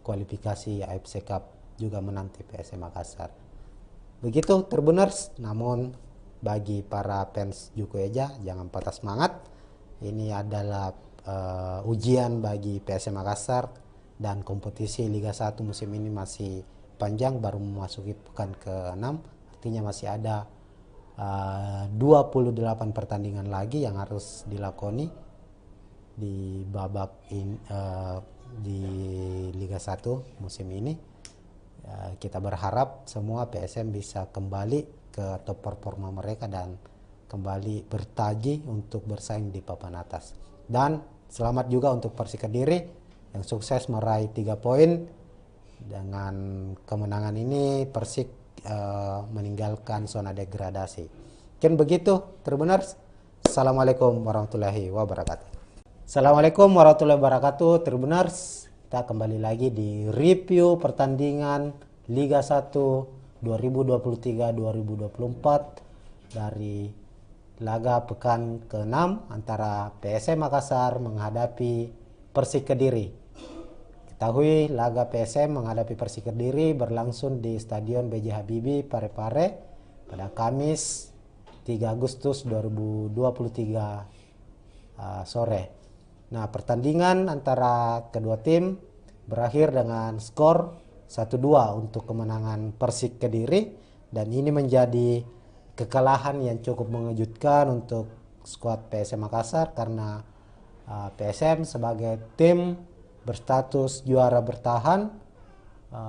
kualifikasi AFC Cup juga menanti PSM Makassar. Begitu Tribuners. Namun bagi para fans Juku Eja, jangan patah semangat. Ini adalah ujian bagi PSM Makassar, dan kompetisi Liga 1 musim ini masih panjang, baru memasuki pekan ke-6, artinya masih ada 28 pertandingan lagi yang harus dilakoni di babak di Liga 1 musim ini. Kita berharap semua PSM bisa kembali ke top performa mereka dan kembali bertaji untuk bersaing di papan atas. Dan selamat juga untuk Persik Kediri yang sukses meraih 3 poin. Dengan kemenangan ini Persik meninggalkan zona degradasi. Mungkin begitu Tribuners. Assalamualaikum warahmatullahi wabarakatuh. Assalamualaikum warahmatullahi wabarakatuh Tribuners. Kita kembali lagi di review pertandingan Liga 1 2023-2024 dari laga pekan ke-6 antara PSM Makassar menghadapi Persik Kediri. Ketahui laga PSM menghadapi Persik Kediri berlangsung di Stadion B.J. Habibie Parepare pada Kamis 3 Agustus 2023 sore. Nah, pertandingan antara kedua tim berakhir dengan skor 1-2 untuk kemenangan Persik Kediri, dan ini menjadi kekalahan yang cukup mengejutkan untuk skuad PSM Makassar, karena PSM sebagai tim berstatus juara bertahan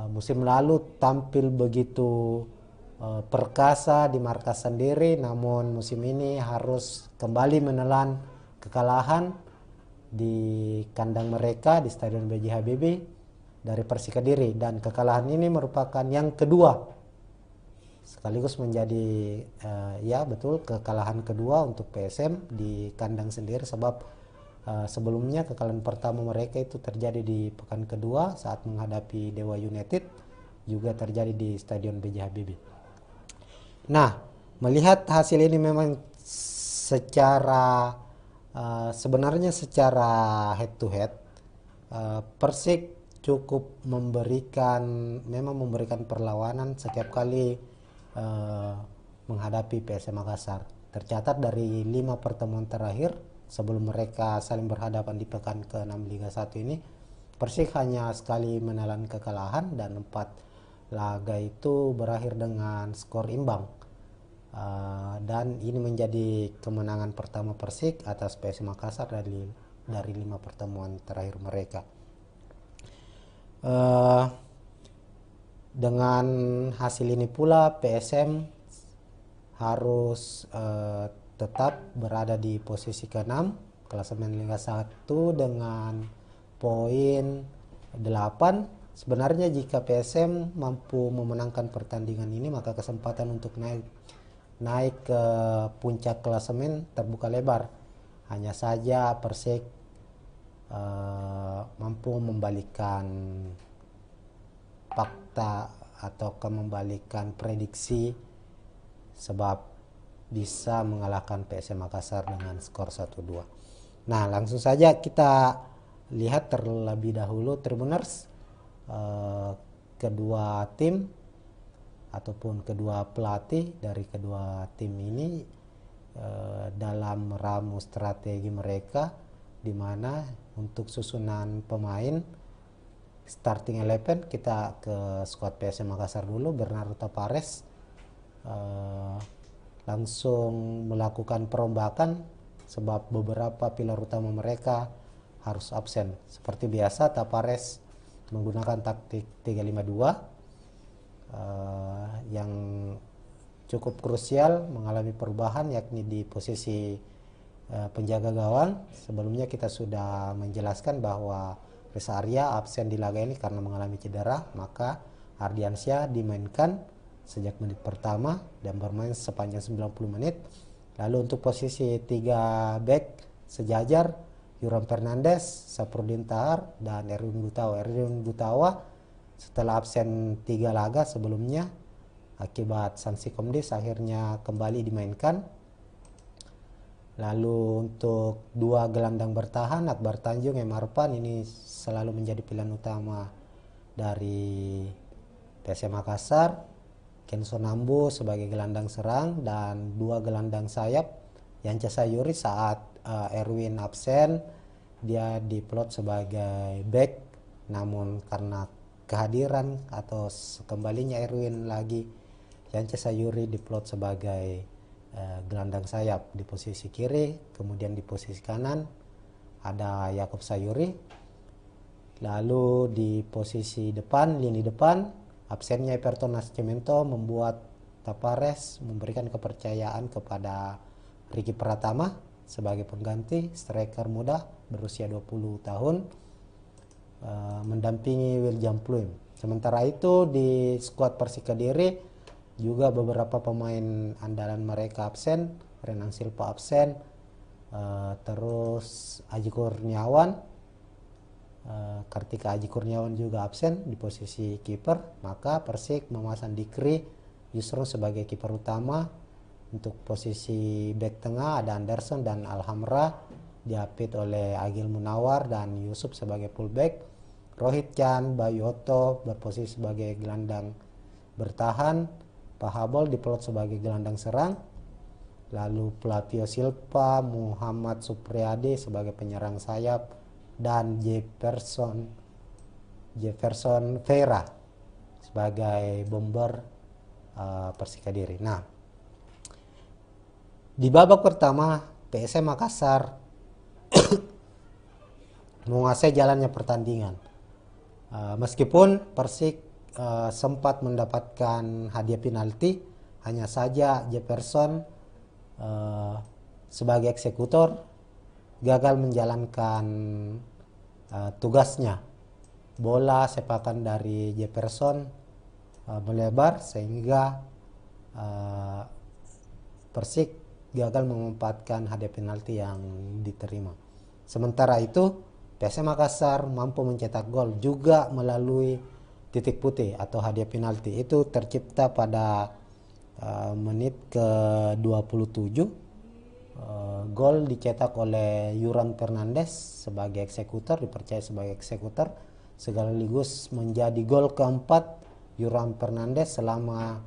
musim lalu tampil begitu perkasa di markas sendiri, namun musim ini harus kembali menelan kekalahan di kandang mereka di Stadion B.J. Habibie dari Persik Kediri, dan kekalahan ini merupakan yang kedua sekaligus menjadi ya betul kekalahan kedua untuk PSM di kandang sendiri, sebab sebelumnya kekalahan pertama mereka itu terjadi di pekan kedua saat menghadapi Dewa United, juga terjadi di Stadion B.J. Habibie. Nah, melihat hasil ini memang sebenarnya secara head to head Persik cukup memberikan perlawanan setiap kali menghadapi PSM Makassar. Tercatat dari 5 pertemuan terakhir sebelum mereka saling berhadapan di pekan ke-6 Liga 1 ini, Persik hanya sekali menelan kekalahan dan 4 laga itu berakhir dengan skor imbang. Dan ini menjadi kemenangan pertama Persik atas PSM Makassar dari 5 pertemuan terakhir mereka. Dengan hasil ini pula PSM harus tetap berada di posisi ke-6 klasemen Liga 1 dengan poin 8. Sebenarnya jika PSM mampu memenangkan pertandingan ini, maka kesempatan untuk naik ke puncak klasemen terbuka lebar. Hanya saja Persik mampu membalikkan fakta atau membalikan prediksi, sebab bisa mengalahkan PSM Makassar dengan skor 1-2. Nah, langsung saja kita lihat terlebih dahulu Tribuners, kedua tim ataupun kedua pelatih dari kedua tim ini dalam meramu strategi mereka, di mana untuk susunan pemain starting 11 kita ke skuad PSM Makassar dulu. Bernardo Tapares langsung melakukan perombakan sebab beberapa pilar utama mereka harus absen. Seperti biasa Tapares menggunakan taktik 3-5-2 yang cukup krusial mengalami perubahan, yakni di posisi penjaga gawang. Sebelumnya kita sudah menjelaskan bahwa Reza Arya absen di laga ini karena mengalami cedera, maka Ardiansyah dimainkan sejak menit pertama dan bermain sepanjang 90 menit. Lalu untuk posisi 3 back sejajar, Yoram Fernandes, Saprudin Tahar, dan Erwin Gutawa. Erwin Gutawa setelah absen 3 laga sebelumnya akibat sanksi Komdis akhirnya kembali dimainkan. Lalu untuk 2 gelandang bertahan, Akbar Tanjung, M. Arfan, ini selalu menjadi pilihan utama dari PSM Makassar. Kenzo Nambu sebagai gelandang serang dan 2 gelandang sayap. Yance Sayuri saat Erwin absen dia diplot sebagai back, namun karena kehadiran atau kembalinya Erwin lagi, Yance Sayuri diplot sebagai gelandang sayap di posisi kiri. Kemudian di posisi kanan ada Yakob Sayuri. Lalu di posisi depan, lini depan, absennya Everton Nascimento membuat Tapares memberikan kepercayaan kepada Ricky Pratama sebagai pengganti striker muda berusia 20 tahun mendampingi William Pluim. Sementara itu di skuad Persik Kediri juga beberapa pemain andalan mereka absen. Renang Silva absen, terus Aji Kurniawan, Kartika Aji Kurniawan juga absen di posisi kiper. Maka Persik memasang Dikri Yusron sebagai kiper utama. Untuk posisi back tengah ada Anderson dan Alhamra diapit oleh Agil Munawar dan Yusuf sebagai fullback. Rohit Chan, Bayu Otto berposisi sebagai gelandang bertahan. Pahabol diplot sebagai gelandang serang. Lalu Flavio Silva, Muhammad Supriyadi sebagai penyerang sayap, dan Jefferson Vera sebagai bomber Persik Kediri. Nah, di babak pertama PSM Makassar menguasai jalannya pertandingan. Meskipun Persik sempat mendapatkan hadiah penalti, hanya saja Jefferson sebagai eksekutor gagal menjalankan tugasnya. Bola sepakan dari Jefferson melebar sehingga Persik gagal menempatkan hadiah penalti yang diterima. Sementara itu PSM Makassar mampu mencetak gol juga melalui titik putih atau hadiah penalti. Itu tercipta pada menit ke-27. Gol dicetak oleh Yoram Fernandes sebagai eksekutor, dipercaya sebagai eksekutor, sekaligus menjadi gol keempat Yoram Fernandes selama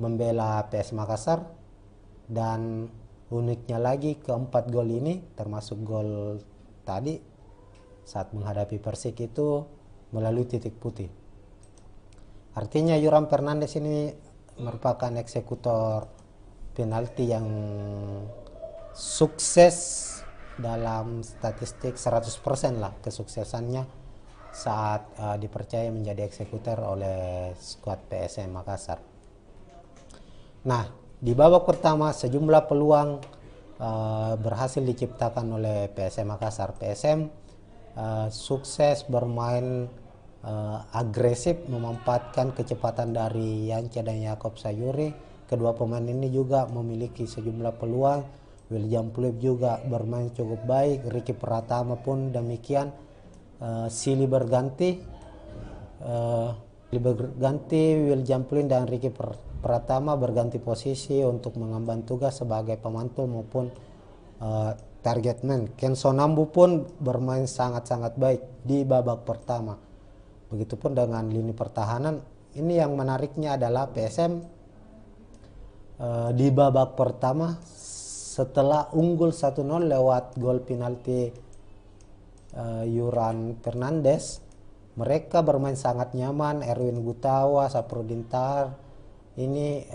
membela PS Makassar. Dan uniknya lagi, keempat gol ini termasuk gol tadi saat menghadapi Persik itu melalui titik putih. Artinya Yoram Fernandes ini merupakan eksekutor penalti yang sukses dalam statistik 100% lah kesuksesannya saat dipercaya menjadi eksekutor oleh skuad PSM Makassar. Nah, di babak pertama sejumlah peluang berhasil diciptakan oleh PSM Makassar. PSM sukses bermain agresif, memanfaatkan kecepatan dari Yance dan Yakob Sayuri. Kedua pemain ini juga memiliki sejumlah peluang. William Pluim juga bermain cukup baik. Ricky Pratama pun demikian. Silih berganti William Pluim dan Ricky Pratama berganti posisi untuk mengemban tugas sebagai pemantul maupun target man. Kenzo Nambu pun bermain sangat-sangat baik di babak pertama. Begitupun dengan lini pertahanan. Ini yang menariknya adalah PSM di babak pertama setelah unggul 1-0 lewat gol penalti Yoram Fernandes, mereka bermain sangat nyaman. Erwin Gutawa, Saprudin Tahar ini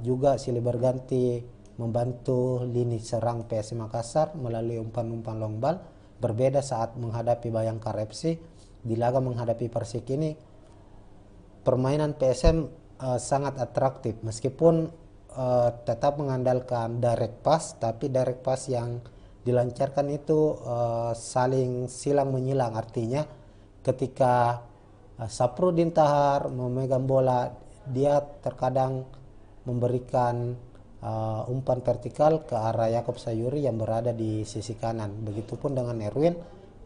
juga silih berganti membantu lini serang PSM Makassar melalui umpan-umpan long ball. Berbeda saat menghadapi Bayangkara FC. Di laga menghadapi Persik ini permainan PSM sangat atraktif, meskipun tetap mengandalkan direct pass, tapi direct pass yang dilancarkan itu saling silang menyilang. Artinya ketika Saprudin Tahar memegang bola, dia terkadang memberikan umpan vertikal ke arah Yakob Sayuri yang berada di sisi kanan. Begitupun dengan Erwin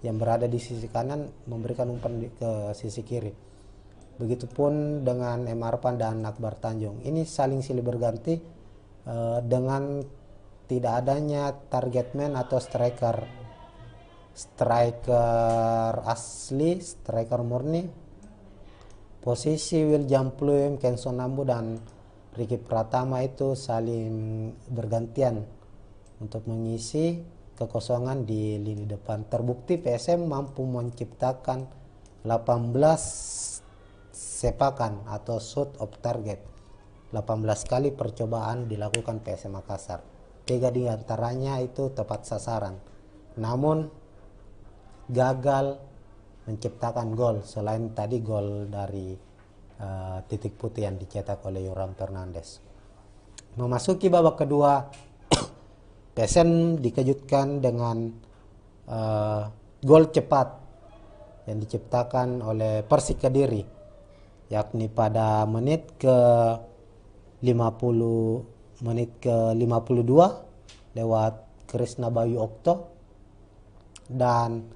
yang berada di sisi kanan memberikan umpan ke sisi kiri. Begitupun dengan M. Arfan dan Akbar Tanjung. Ini saling silih berganti dengan tidak adanya target man atau striker asli, striker murni. Posisi William Pluim, Kenson Nambu dan Ricky Pratama itu saling bergantian untuk mengisi kekosongan di lini depan. Terbukti PSM mampu menciptakan 18 sepakan atau shoot of target. 18 kali percobaan dilakukan PSM Makassar. 3 di antaranya itu tepat sasaran. Namun gagal menciptakan gol, selain tadi gol dari titik putih yang dicetak oleh Yoram Fernandes. Memasuki babak kedua, PSM dikejutkan dengan gol cepat yang diciptakan oleh Persik Kediri, yakni pada menit ke 52 lewat Krisna Bayu Okto, dan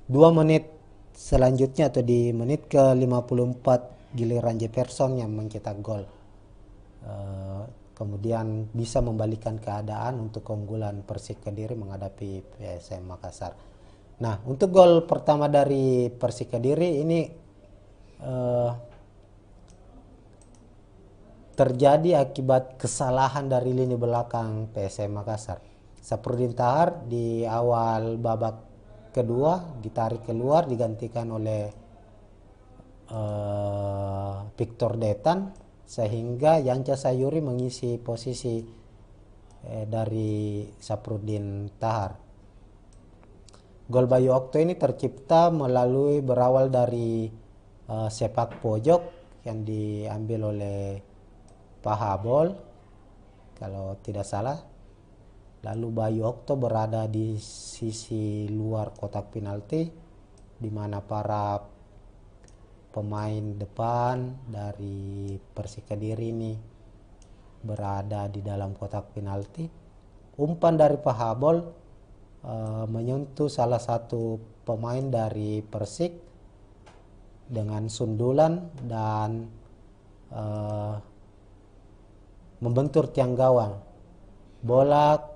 2 menit selanjutnya atau di menit ke 54 giliran Jefferson yang mencetak gol. Kemudian bisa membalikan keadaan untuk keunggulan Persik Kediri menghadapi PSM Makassar. Nah, untuk gol pertama dari Persik Kediri ini terjadi akibat kesalahan dari lini belakang PSM Makassar. Saprudin Tahar di awal babak kedua ditarik keluar, digantikan oleh Victor Detan, sehingga Yanca Sayuri mengisi posisi dari Saprudin Tahar. Gol Bayu Okto ini tercipta berawal dari sepak pojok yang diambil oleh Pahabol kalau tidak salah. Lalu Bayu Okto berada di sisi luar kotak penalti, di mana para pemain depan dari Persik Kediri ini berada di dalam kotak penalti. Umpan dari Pahabol menyentuh salah satu pemain dari Persik dengan sundulan dan membentur tiang gawang. Bola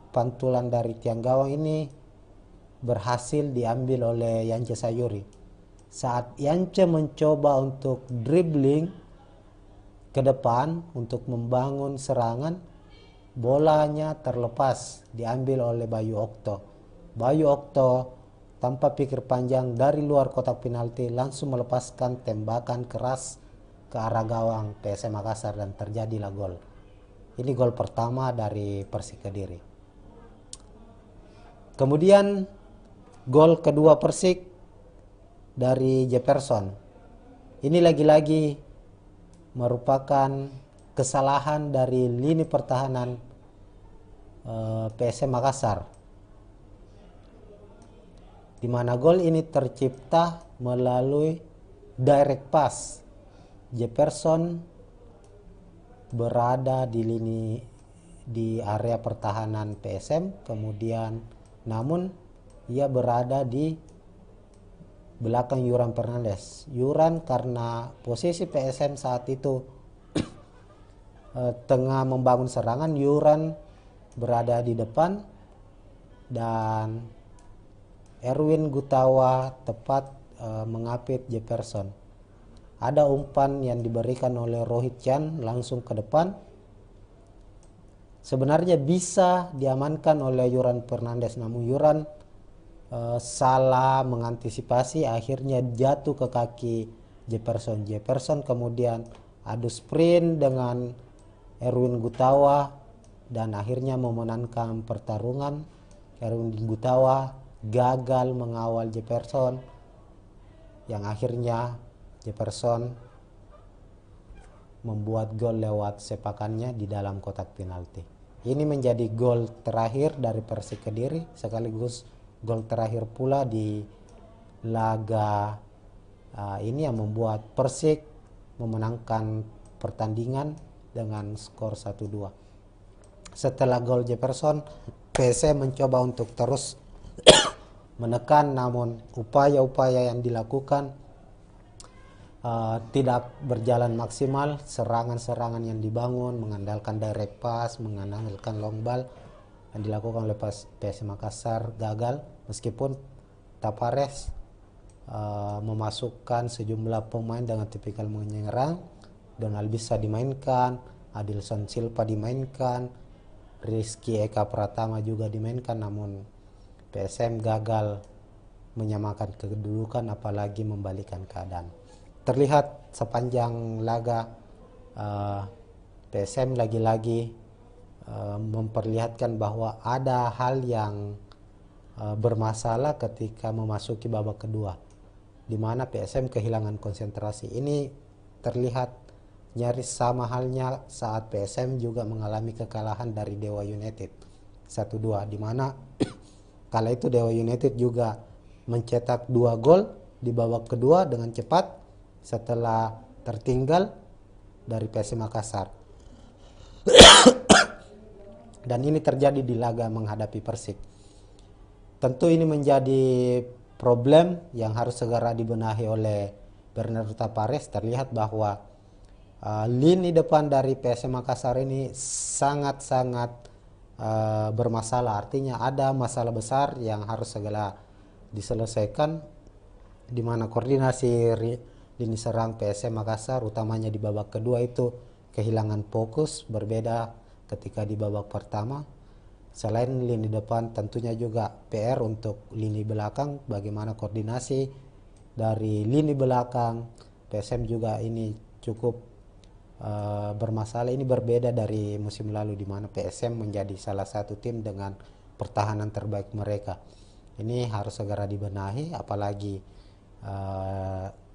pantulan dari tiang gawang ini berhasil diambil oleh Yance Sayuri. Saat Yance mencoba untuk dribbling ke depan untuk membangun serangan, bolanya terlepas, diambil oleh Bayu Okto. Bayu Okto tanpa pikir panjang dari luar kotak penalti langsung melepaskan tembakan keras ke arah gawang PSM Makassar dan terjadilah gol. Ini gol pertama dari Persik Kediri. Kemudian gol kedua Persik dari Jefferson. Ini lagi-lagi merupakan kesalahan dari lini pertahanan PSM Makassar, di mana gol ini tercipta melalui direct pass. Jefferson berada di area pertahanan PSM, kemudian namun ia berada di belakang Yoram Fernandes. Yoram karena posisi PSM saat itu tengah membangun serangan, Yoram berada di depan dan Erwin Gutawa tepat mengapit Jefferson. Ada umpan yang diberikan oleh Rohit Chan langsung ke depan. Sebenarnya bisa diamankan oleh Yoram Fernandes, namun Yoram salah mengantisipasi, akhirnya jatuh ke kaki Jefferson. Jefferson kemudian adu sprint dengan Erwin Gutawa dan akhirnya memenangkan pertarungan. Erwin Gutawa gagal mengawal Jefferson, yang akhirnya Jefferson membuat gol lewat sepakannya di dalam kotak penalti. Ini menjadi gol terakhir dari Persik Kediri, sekaligus gol terakhir pula di laga Ini yang membuat Persik memenangkan pertandingan dengan skor 1-2. Setelah gol Jefferson, PSM mencoba untuk terus menekan, namun upaya-upaya yang dilakukan tidak berjalan maksimal. Serangan-serangan yang dibangun mengandalkan direct pass, mengandalkan long ball yang dilakukan oleh PSM Makassar gagal, meskipun Tapares memasukkan sejumlah pemain dengan tipikal menyerang. Donald bisa dimainkan, Adilson Silva dimainkan, Rizky Eka Pratama juga dimainkan, namun PSM gagal menyamakan kedudukan apalagi membalikan keadaan. Terlihat sepanjang laga PSM lagi-lagi memperlihatkan bahwa ada hal yang bermasalah ketika memasuki babak kedua, di mana PSM kehilangan konsentrasi. Ini terlihat nyaris sama halnya saat PSM juga mengalami kekalahan dari Dewa United 1-2, di mana kala itu Dewa United juga mencetak 2 gol di babak kedua dengan cepat setelah tertinggal dari PSM Makassar. Dan ini terjadi di laga menghadapi Persik. Tentu ini menjadi problem yang harus segera dibenahi oleh Bernardo Tapares. Terlihat bahwa lini depan dari PSM Makassar ini sangat-sangat bermasalah. Artinya ada masalah besar yang harus segera diselesaikan, di mana koordinasi lini serang PSM Makassar utamanya di babak kedua itu kehilangan fokus, berbeda ketika di babak pertama. Selain lini depan, tentunya juga PR untuk lini belakang, bagaimana koordinasi dari lini belakang PSM juga ini cukup bermasalah. Ini berbeda dari musim lalu di mana PSM menjadi salah satu tim dengan pertahanan terbaik mereka. Ini harus segera dibenahi, apalagi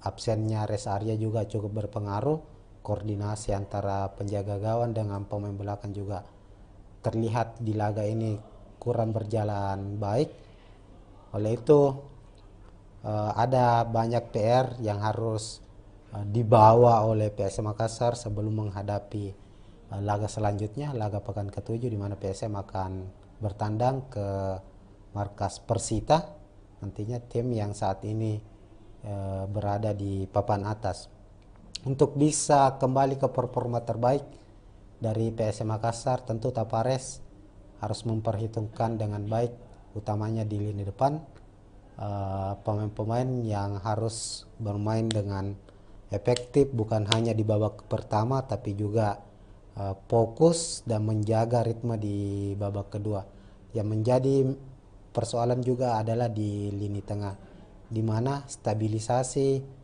absennya Res Arya juga cukup berpengaruh. Koordinasi antara penjaga gawang dengan pemain belakang juga terlihat di laga ini kurang berjalan baik. Oleh itu ada banyak PR yang harus dibawa oleh PSM Makassar sebelum menghadapi laga selanjutnya, laga pekan ke-7, di mana PSM akan bertandang ke markas Persita, nantinya tim yang saat ini berada di papan atas. Untuk bisa kembali ke performa terbaik dari PSM Makassar, tentu Tapares harus memperhitungkan dengan baik, utamanya di lini depan, pemain-pemain yang harus bermain dengan efektif, bukan hanya di babak pertama tapi juga fokus dan menjaga ritme di babak kedua. Yang menjadi persoalan juga adalah di lini tengah, di mana stabilisasi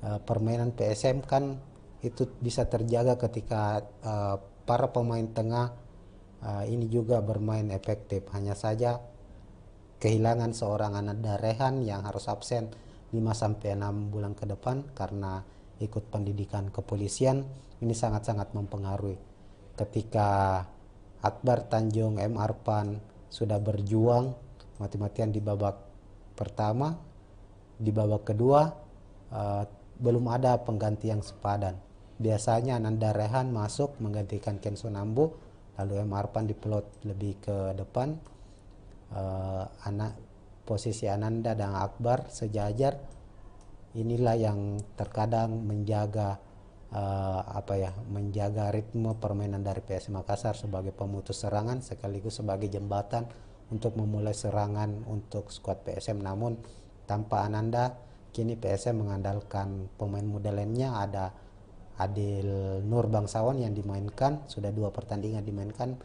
permainan PSM kan itu bisa terjaga ketika para pemain tengah ini juga bermain efektif. Hanya saja kehilangan seorang Ananda Rehan yang harus absen 5-6 bulan ke depan karena ikut pendidikan kepolisian. Ini sangat-sangat mempengaruhi. Ketika Akbar Tanjung, M. Arpan sudah berjuang mati-matian di babak pertama, di babak kedua belum ada pengganti yang sepadan. Biasanya Ananda Rehan masuk menggantikan Kenzo Nambu, lalu M. Arpan diplot lebih ke depan. Posisi Ananda dan Akbar sejajar. Inilah yang terkadang menjaga menjaga ritme permainan dari PSM Makassar sebagai pemutus serangan sekaligus sebagai jembatan untuk memulai serangan untuk skuad PSM. Namun tanpa Ananda, kini PSM mengandalkan pemain muda lainnya. Ada Adil Nur Bangsawan yang dimainkan, sudah 2 pertandingan dimainkan,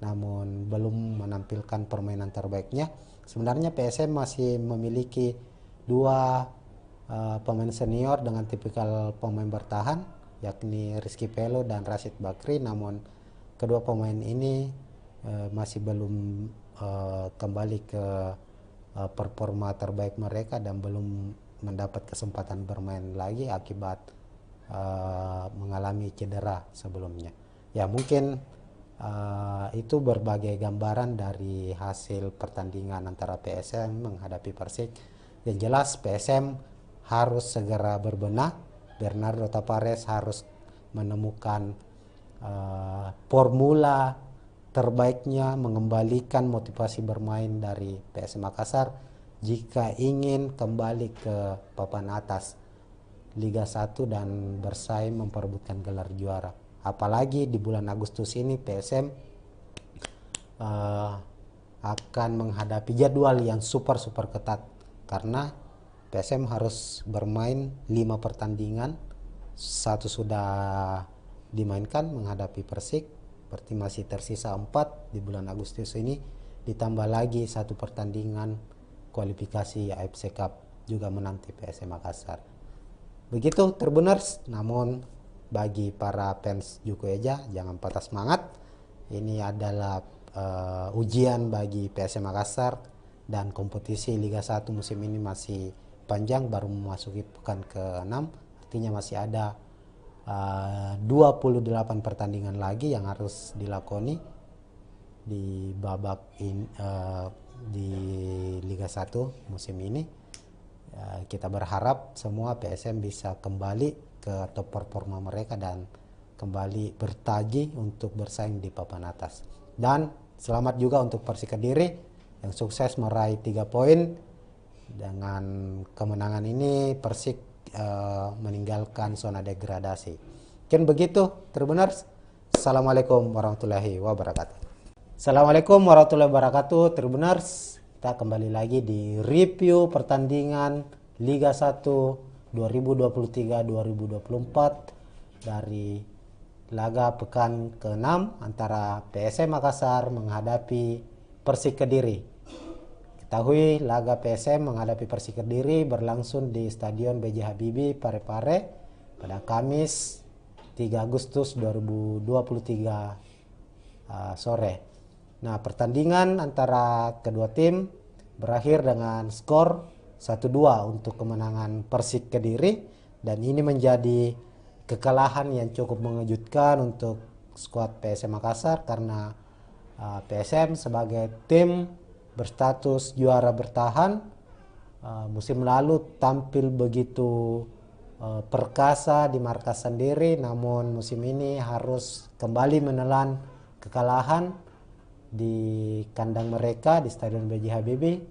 namun belum menampilkan permainan terbaiknya. Sebenarnya PSM masih memiliki 2 pemain senior dengan tipikal pemain bertahan, yakni Rizky Pelo dan Rashid Bakri, namun kedua pemain ini masih belum kembali ke performa terbaik mereka dan belum mendapat kesempatan bermain lagi akibat mengalami cedera sebelumnya. Ya, mungkin itu berbagai gambaran dari hasil pertandingan antara PSM menghadapi Persik. Yang jelas PSM harus segera berbenah. Bernardo Tavares harus menemukan formula terbaiknya mengembalikan motivasi bermain dari PSM Makassar jika ingin kembali ke papan atas Liga 1 dan bersaing memperebutkan gelar juara. Apalagi di bulan Agustus ini PSM akan menghadapi jadwal yang super ketat karena PSM harus bermain 5 pertandingan, 1 sudah dimainkan menghadapi Persik, berarti masih tersisa 4 di bulan Agustus ini, ditambah lagi 1 pertandingan kualifikasi AFC Cup juga menanti PSM Makassar. Begitu Tribuners, namun bagi para fans Juku Eja jangan patah semangat. Ini adalah ujian bagi PSM Makassar dan kompetisi Liga 1 musim ini masih panjang, baru memasuki pekan ke-6, artinya masih ada 28 pertandingan lagi yang harus dilakoni di babak di Liga 1 musim ini. Kita berharap semua PSM bisa kembali ke top performa mereka dan kembali bertaji untuk bersaing di papan atas. Dan selamat juga untuk Persik Kediri yang sukses meraih 3 poin. Dengan kemenangan ini Persik meninggalkan zona degradasi. Mungkin begitu Tribuners. Assalamualaikum warahmatullahi wabarakatuh. Assalamualaikum warahmatullahi wabarakatuh Tribuners. Kita kembali lagi di review pertandingan Liga 1 2023-2024 dari laga pekan ke-6 antara PSM Makassar menghadapi Persik Kediri. Ketahui laga PSM menghadapi Persik Kediri berlangsung di Stadion B.J. Habibie Parepare pada Kamis 3 Agustus 2023 sore. Nah, pertandingan antara kedua tim berakhir dengan skor 1-2 untuk kemenangan Persik Kediri, dan ini menjadi kekalahan yang cukup mengejutkan untuk skuad PSM Makassar karena PSM sebagai tim berstatus juara bertahan musim lalu tampil begitu perkasa di markas sendiri, namun musim ini harus kembali menelan kekalahan di kandang mereka di Stadion B.J. Habibie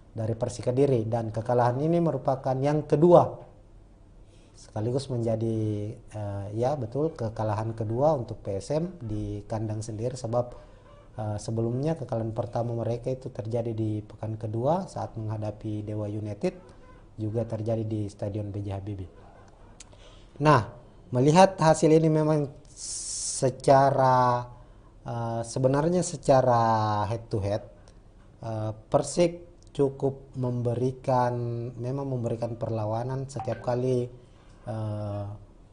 dari Persik Kediri, dan kekalahan ini merupakan yang kedua sekaligus menjadi ya betul kekalahan kedua untuk PSM di kandang sendiri, sebab sebelumnya kekalahan pertama mereka itu terjadi di pekan kedua saat menghadapi Dewa United, juga terjadi di Stadion B.J. Habibie. Nah, melihat hasil ini memang secara sebenarnya secara head to head Persik cukup memberikan perlawanan setiap kali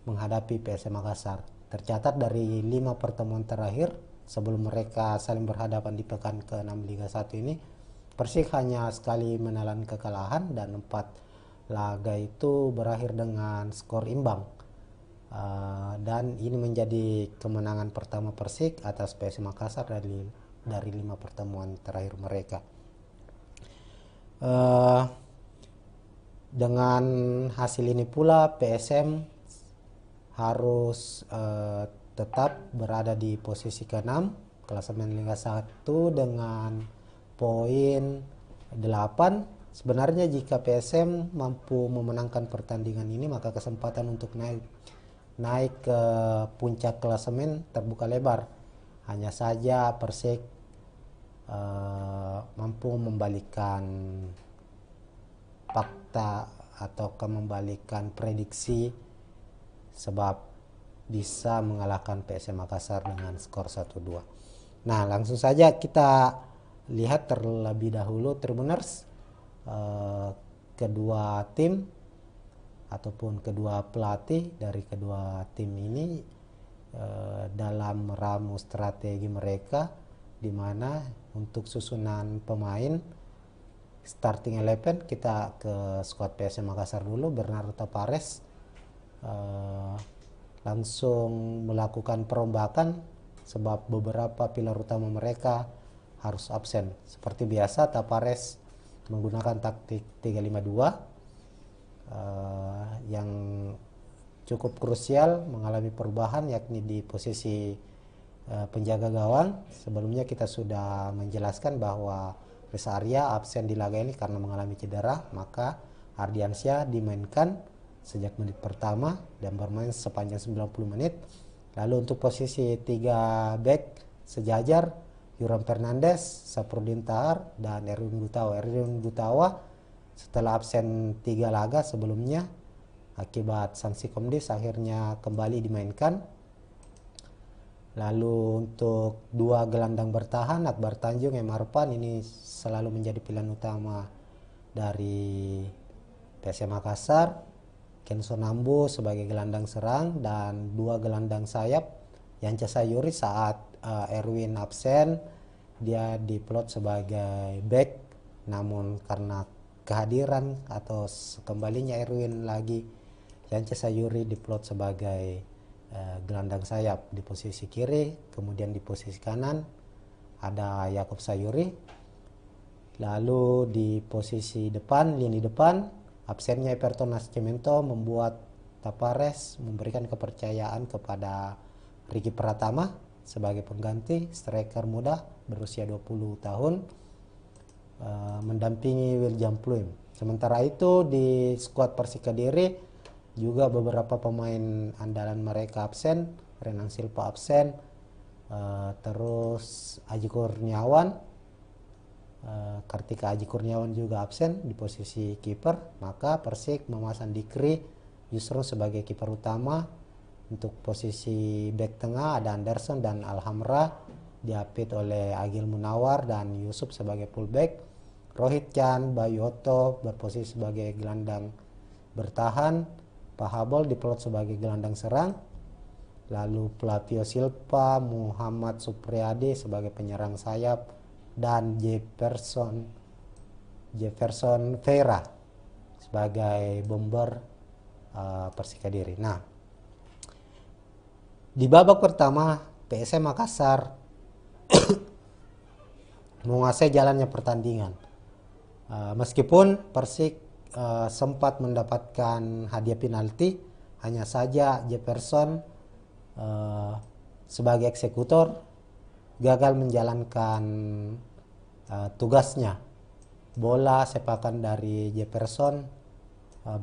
menghadapi PSM Makassar. Tercatat dari 5 pertemuan terakhir sebelum mereka saling berhadapan di pekan ke-6 Liga 1 ini, Persik hanya sekali menelan kekalahan dan 4 laga itu berakhir dengan skor imbang. Dan ini menjadi kemenangan pertama Persik atas PSM Makassar dari 5 pertemuan terakhir mereka. Dengan hasil ini pula PSM harus tetap berada di posisi ke-6 klasemen Liga 1 dengan poin 8. Sebenarnya jika PSM mampu memenangkan pertandingan ini, maka kesempatan untuk naik ke puncak klasemen terbuka lebar. Hanya saja Persik mampu membalikkan fakta atau membalikan prediksi, sebab bisa mengalahkan PSM Makassar dengan skor 1-2. Nah, langsung saja kita lihat terlebih dahulu Tribuners, kedua tim ataupun kedua pelatih dari kedua tim ini dalam meramu strategi mereka, di mana untuk susunan pemain starting 11 kita ke skuad PSM Makassar dulu. Bernardo Tavares langsung melakukan perombakan sebab beberapa pilar utama mereka harus absen. Seperti biasa Tavares menggunakan taktik 3-5-2 yang cukup krusial mengalami perubahan, yakni di posisi penjaga gawang. Sebelumnya kita sudah menjelaskan bahwa Reza Arya absen di laga ini karena mengalami cedera, maka Ardiansyah dimainkan sejak menit pertama dan bermain sepanjang 90 menit. Lalu untuk posisi 3 back sejajar, Yoram Fernandes, Saprudin Tahar, dan Erwin Gutawa. Erwin Gutawa setelah absen 3 laga sebelumnya akibat sanksi Komdis akhirnya kembali dimainkan. Lalu untuk 2 gelandang bertahan, Akbar Tanjung, M. Arfan, ini selalu menjadi pilihan utama dari PSM Makassar. Kenzo Nambu sebagai gelandang serang dan 2 gelandang sayap. Yance Sayuri saat Erwin absen, dia diplot sebagai back, namun karena kehadiran atau kembalinya Erwin lagi, Yance Sayuri diplot sebagai gelandang sayap di posisi kiri. Kemudian di posisi kanan ada Yakob Sayuri. Lalu di posisi depan, lini depan, absennya Everton Nascimento membuat Tapares memberikan kepercayaan kepada Ricky Pratama sebagai pengganti striker muda berusia 20 tahun mendampingi William Pluim. Sementara itu di skuad Persik Kediri juga beberapa pemain andalan mereka absen. Renang Silva absen, terus Aji Kurniawan, Kartika Aji Kurniawan juga absen di posisi kiper. Maka Persik memasang Dikri Yusron sebagai kiper utama. Untuk posisi back tengah ada Anderson dan Alhamra, diapit oleh Agil Munawar dan Yusuf sebagai fullback. Rohit Chan, Bayu Otto berposisi sebagai gelandang bertahan. Pahabol diplot sebagai gelandang serang. Lalu Flavio Silva, Muhammad Supriyadi sebagai penyerang sayap, dan Jefferson Vera sebagai bomber Persik Kediri. Nah, di babak pertama PSM Makassar menguasai jalannya pertandingan. Meskipun Persik sempat mendapatkan hadiah penalti, hanya saja Jefferson sebagai eksekutor gagal menjalankan tugasnya. Bola sepakan dari Jefferson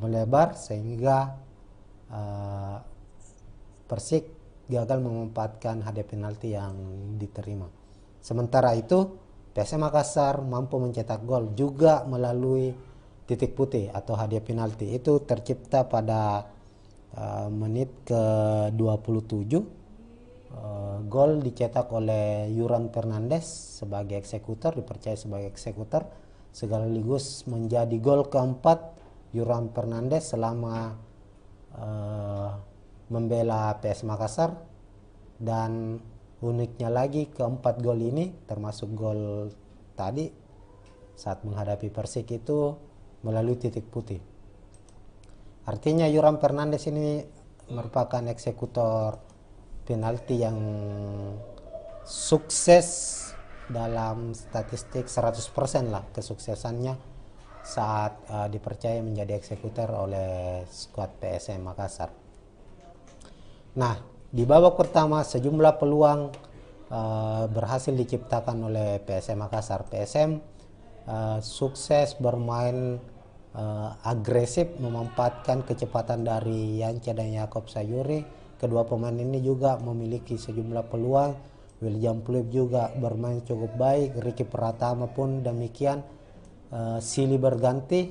melebar sehingga Persik gagal memanfaatkan hadiah penalti yang diterima. Sementara itu PSM Makassar mampu mencetak gol juga melalui titik putih atau hadiah penalti. Itu tercipta pada menit ke-27. Gol dicetak oleh Yoram Fernandes sebagai eksekutor, dipercaya sebagai eksekutor, sekaligus menjadi gol keempat Yoram Fernandes selama membela PS Makassar. Dan uniknya lagi, keempat gol ini termasuk gol tadi saat menghadapi Persik itu melalui titik putih. Artinya Yoram Fernandes ini merupakan eksekutor penalti yang sukses dalam statistik 100% lah kesuksesannya saat dipercaya menjadi eksekutor oleh skuad PSM Makassar. Nah, di babak pertama sejumlah peluang berhasil diciptakan oleh PSM Makassar. PSM sukses bermain agresif, memanfaatkan kecepatan dari Yance dan Yakob Sayuri. Kedua pemain ini juga memiliki sejumlah peluang. William Pluim juga bermain cukup baik, Ricky Pratama pun demikian. Silih berganti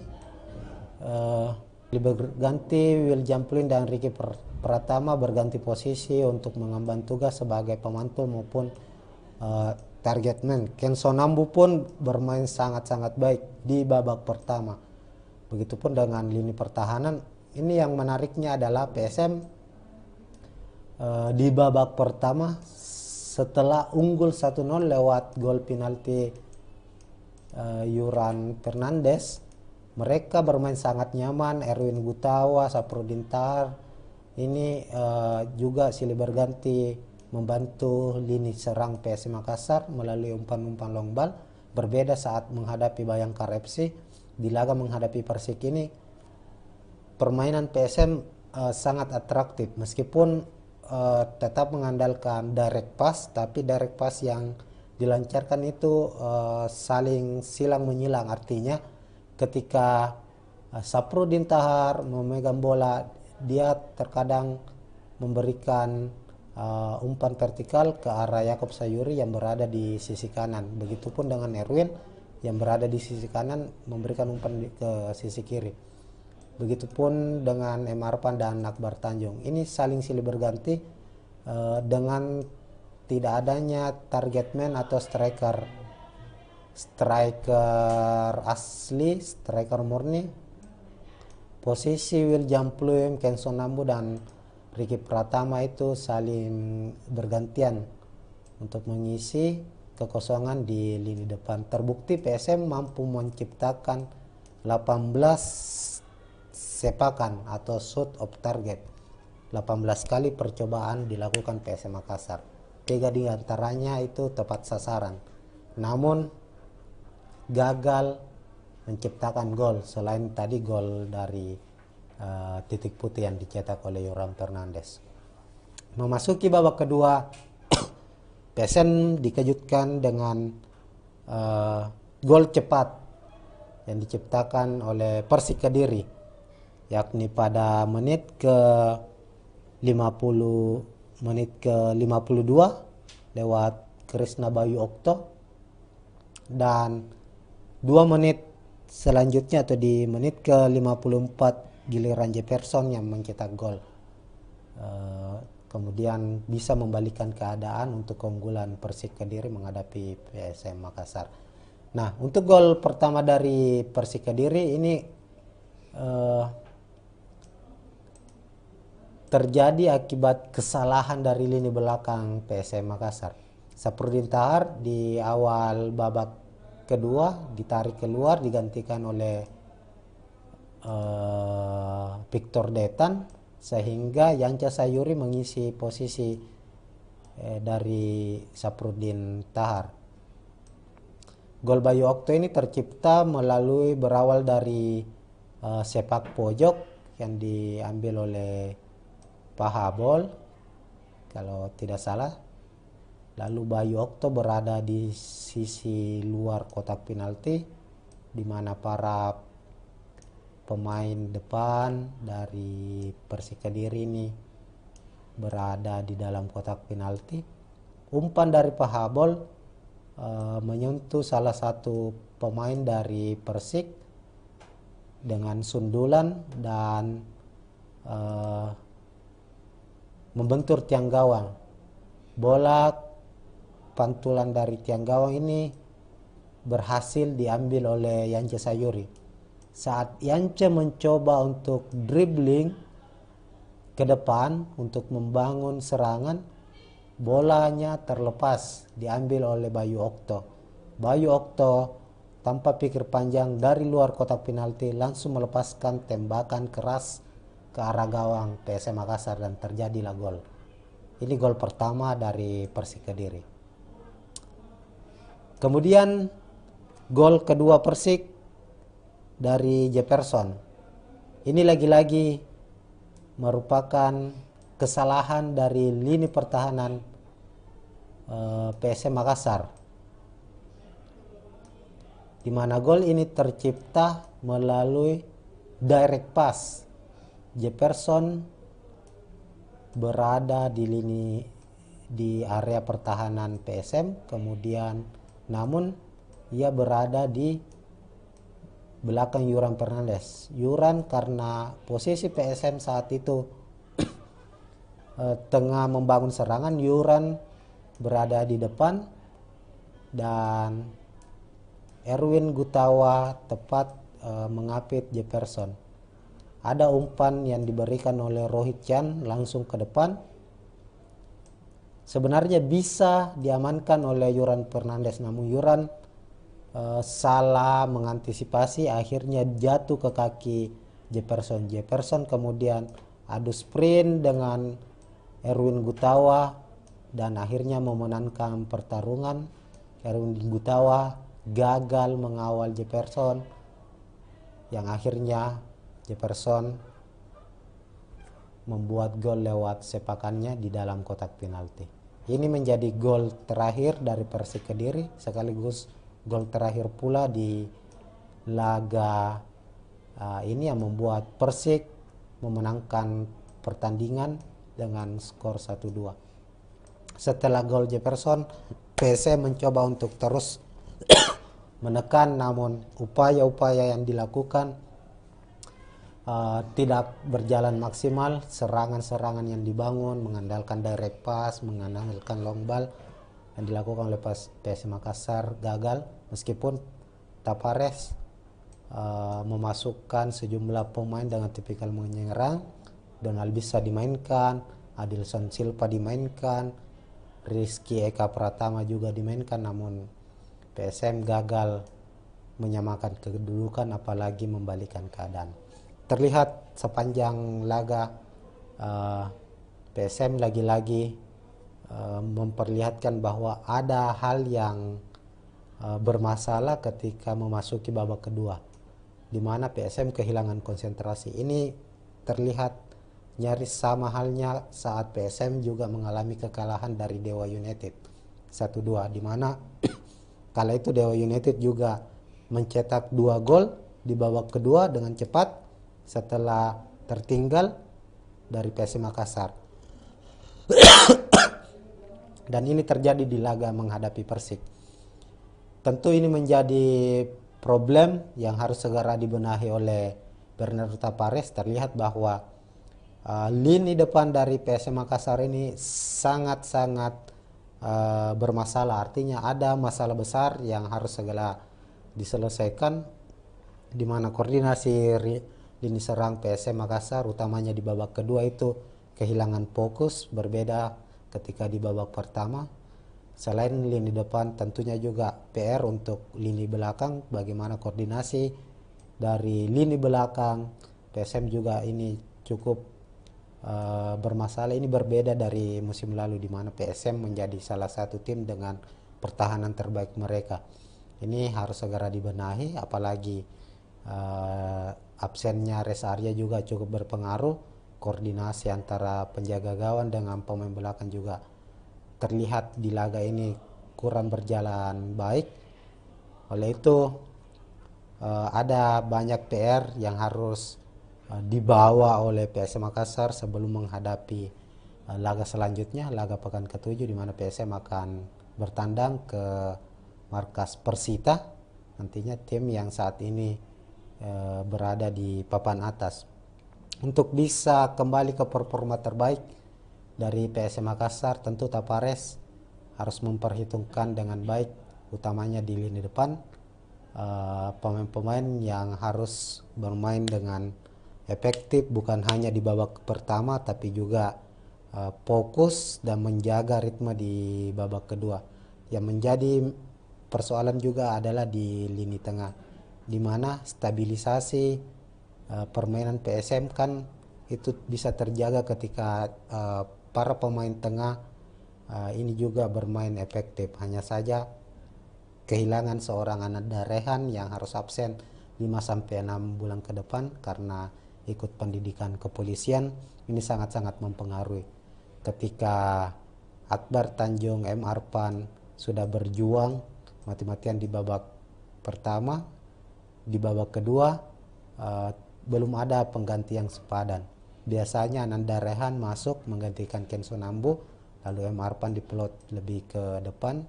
William Pluim dan Ricky Pratama berganti posisi untuk mengemban tugas sebagai pemantul maupun target man. Kenzo Nambu pun bermain sangat-sangat baik di babak pertama. Begitupun dengan lini pertahanan. Ini yang menariknya adalah PSM di babak pertama setelah unggul 1-0 lewat gol penalti Yoram Fernandes, mereka bermain sangat nyaman. Erwin Gutawa, Saprudin Tahar ini juga silih berganti membantu lini serang PSM Makassar melalui umpan-umpan long ball. Berbeda saat menghadapi Bayangkara FC. Di laga menghadapi Persik ini permainan PSM sangat atraktif meskipun tetap mengandalkan direct pass, tapi direct pass yang dilancarkan itu saling silang menyilang. Artinya ketika Saprudin Tahar memegang bola, dia terkadang memberikan umpan vertikal ke arah Yakob Sayuri yang berada di sisi kanan. Begitupun dengan Erwin yang berada di sisi kanan memberikan umpan ke sisi kiri. Begitupun dengan M. Arfan dan Akbar Tanjung. Ini saling silih berganti dengan tidak adanya target man atau striker asli, striker murni. Posisi William Pluim, Kenson Nambu dan Ricky Pratama itu saling bergantian untuk mengisi kekosongan di lini depan. Terbukti PSM mampu menciptakan 18 sepakan atau shoot of target. 18 kali percobaan dilakukan PSM Makassar. 3 di antaranya itu tepat sasaran. Namun gagal menciptakan gol selain tadi gol dari titik putih yang dicetak oleh Yoram Fernandes. Memasuki babak kedua, PSM dikejutkan dengan gol cepat yang diciptakan oleh Persik Kediri, yakni pada menit ke 52 lewat Krisna Bayu Okto, dan 2 menit selanjutnya atau di menit ke 54 giliran Jefferson yang mencetak gol. Kemudian bisa membalikan keadaan untuk keunggulan Persik Kediri menghadapi PSM Makassar. Nah, untuk gol pertama dari Persik Kediri ini terjadi akibat kesalahan dari lini belakang PSM Makassar. Saprudin Tahar di awal babak kedua ditarik keluar, digantikan oleh Victor Detan, sehingga Yanca Sayuri mengisi posisi dari Saprudin Tahar. Gol Bayu Okto ini tercipta berawal dari sepak pojok yang diambil oleh Pahabol kalau tidak salah. Lalu Bayu Okto berada di sisi luar kotak penalti, di mana para pemain depan dari Persik Kediri ini berada di dalam kotak penalti. Umpan dari Pahabol menyentuh salah satu pemain dari Persik dengan sundulan dan membentur tiang gawang. Bola pantulan dari tiang gawang ini berhasil diambil oleh Yance Sayuri. Saat Yance mencoba untuk dribbling ke depan untuk membangun serangan, bolanya terlepas diambil oleh Bayu Okto. Bayu Okto tanpa pikir panjang dari luar kotak penalti langsung melepaskan tembakan keras ke arah gawang PSM Makassar dan terjadilah gol. Ini gol pertama dari Persik Kediri. Kemudian gol kedua Persik dari Jefferson. Ini lagi-lagi merupakan kesalahan dari lini pertahanan PSM Makassar, di mana gol ini tercipta melalui direct pass. Jefferson berada di area pertahanan PSM, kemudian namun ia berada di belakang Yoram Fernandes. Yoram karena posisi PSM saat itu tengah membangun serangan, Yoram berada di depan dan Erwin Gutawa tepat mengapit Jefferson. Ada umpan yang diberikan oleh Rohit Chan langsung ke depan. Sebenarnya bisa diamankan oleh Yoram Fernandes, namun Yoram salah mengantisipasi, akhirnya jatuh ke kaki Jefferson. Jefferson kemudian adu sprint dengan Erwin Gutawa dan akhirnya memenangkan pertarungan. Erwin Gutawa gagal mengawal Jefferson, yang akhirnya Jefferson membuat gol lewat sepakannya di dalam kotak penalti. Ini menjadi gol terakhir dari Persik Kediri sekaligus gol terakhir pula di laga ini yang membuat Persik memenangkan pertandingan dengan skor 1-2. Setelah gol Jefferson, PSM mencoba untuk terus menekan, namun upaya-upaya yang dilakukan tidak berjalan maksimal. Serangan-serangan yang dibangun mengandalkan direct pass, mengandalkan long ball yang dilakukan oleh PSM Makassar gagal, meskipun Tapares memasukkan sejumlah pemain dengan tipikal menyerang. Donald bisa dimainkan, Adilson Silva dimainkan, Rizky Eka Pratama juga dimainkan, namun PSM gagal menyamakan kedudukan apalagi membalikkan keadaan. Terlihat sepanjang laga PSM lagi-lagi memperlihatkan bahwa ada hal yang bermasalah ketika memasuki babak kedua, di mana PSM kehilangan konsentrasi. Ini terlihat nyaris sama halnya saat PSM juga mengalami kekalahan dari Dewa United 1-2, di mana kala itu Dewa United juga mencetak 2 gol di babak kedua dengan cepat setelah tertinggal dari PSM Makassar. Dan ini terjadi di laga menghadapi Persik. Tentu ini menjadi problem yang harus segera dibenahi oleh Bernardo Tapares. Terlihat bahwa lini depan dari PSM Makassar ini sangat-sangat bermasalah. Artinya ada masalah besar yang harus segera diselesaikan, di mana koordinasi lini serang PSM Makassar utamanya di babak kedua itu kehilangan fokus, berbeda ketika di babak pertama. Selain lini depan, tentunya juga PR untuk lini belakang, bagaimana koordinasi dari lini belakang PSM juga ini cukup bermasalah. Ini berbeda dari musim lalu di mana PSM menjadi salah satu tim dengan pertahanan terbaik mereka. Ini harus segera dibenahi, apalagi absennya Res Arya juga cukup berpengaruh. Koordinasi antara penjaga gawang dengan pemain belakang juga terlihat di laga ini kurang berjalan baik. Oleh itu ada banyak PR yang harus dibawa oleh PSM Makassar sebelum menghadapi laga selanjutnya, laga pekan ke-7, di mana PSM akan bertandang ke markas Persita, nantinya tim yang saat ini berada di papan atas. Untuk bisa kembali ke performa terbaik dari PSM Makassar, tentu Tapares harus memperhitungkan dengan baik, utamanya di lini depan, pemain-pemain yang harus bermain dengan efektif, bukan hanya di babak pertama tapi juga fokus dan menjaga ritme di babak kedua. Yang menjadi persoalan juga adalah di lini tengah, di mana stabilisasi permainan PSM kan itu bisa terjaga ketika para pemain tengah ini juga bermain efektif. Hanya saja kehilangan seorang Ananda Rehan yang harus absen 5-6 bulan ke depan karena ikut pendidikan kepolisian. Ini sangat-sangat mempengaruhi. Ketika Akbar Tanjung, M. Arpan sudah berjuang mati-matian di babak pertama, di babak kedua belum ada pengganti yang sepadan. Biasanya Ananda Rehan masuk menggantikan Kenzo Nambu, lalu M. Arpan diplot lebih ke depan.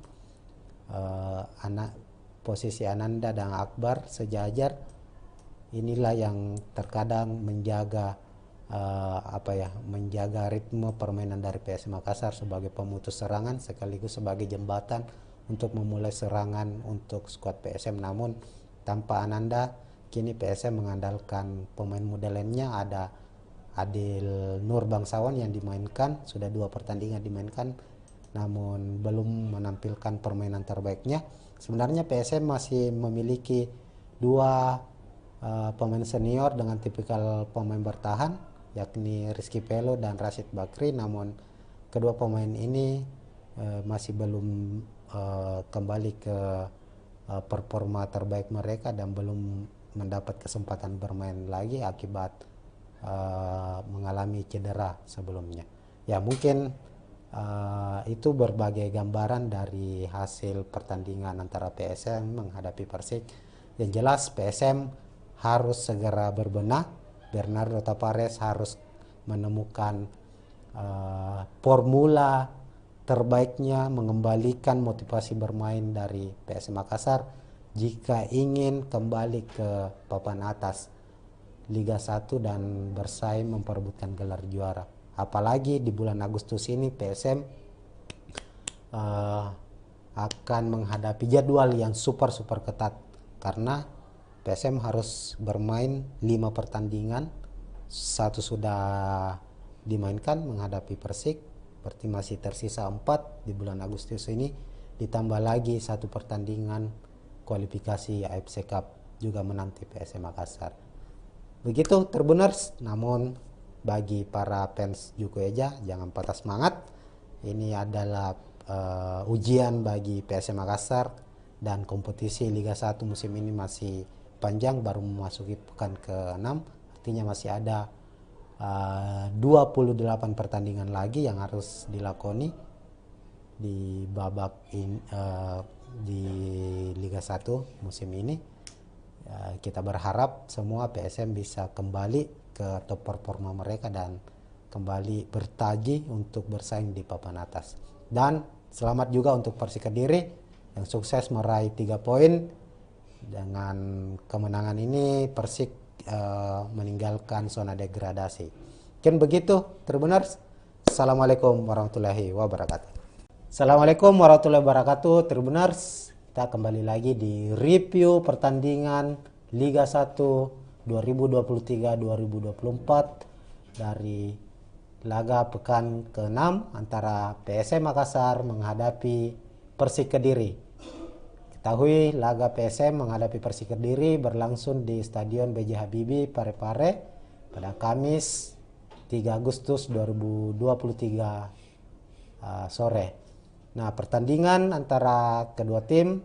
Posisi Ananda dan Akbar sejajar. Inilah yang terkadang menjaga menjaga ritme permainan dari PSM Makassar sebagai pemutus serangan sekaligus sebagai jembatan untuk memulai serangan untuk skuad PSM. Namun tanpa Ananda, kini PSM mengandalkan pemain muda lainnya. Ada Adil Nur Bangsawan yang dimainkan, sudah 2 pertandingan dimainkan, namun belum menampilkan permainan terbaiknya. Sebenarnya PSM masih memiliki 2 pemain senior dengan tipikal pemain bertahan, yakni Rizky Pelo dan Rashid Bakri, namun kedua pemain ini masih belum kembali ke performa terbaik mereka dan belum mendapat kesempatan bermain lagi akibat mengalami cedera sebelumnya. Ya mungkin itu berbagai gambaran dari hasil pertandingan antara PSM menghadapi Persik. Yang jelas PSM harus segera berbenah. Bernardo Tavares harus menemukan formula terbaiknya mengembalikan motivasi bermain dari PSM Makassar jika ingin kembali ke papan atas Liga 1 dan bersaing memperebutkan gelar juara. Apalagi di bulan Agustus ini PSM akan menghadapi jadwal yang super ketat karena PSM harus bermain 5 pertandingan, 1 sudah dimainkan menghadapi Persik, berarti masih tersisa 4 di bulan Agustus ini, ditambah lagi 1 pertandingan kualifikasi AFC Cup juga menanti PSM Makassar. Begitu Tribuners, namun bagi para fans Juku Eja jangan patah semangat. Ini adalah ujian bagi PSM Makassar dan kompetisi Liga 1 musim ini masih panjang, baru memasuki pekan ke-6, artinya masih ada 28 pertandingan lagi yang harus dilakoni di babak di Liga 1 musim ini. Kita berharap semua PSM bisa kembali ke top performa mereka dan kembali bertaji untuk bersaing di papan atas. Dan selamat juga untuk Persik Kediri yang sukses meraih 3 poin. Dengan kemenangan ini Persik meninggalkan zona degradasi. Mungkin begitu Tribuners. Assalamualaikum warahmatullahi wabarakatuh. Assalamualaikum warahmatullahi wabarakatuh Tribuners. Kita kembali lagi di review pertandingan Liga 1 2023-2024 dari laga pekan ke-6 antara PSM Makassar menghadapi Persik Kediri. Ketahui laga PSM menghadapi Persik Kediri berlangsung di Stadion B.J. Habibie Parepare pada Kamis 3 Agustus 2023 sore. Nah, pertandingan antara kedua tim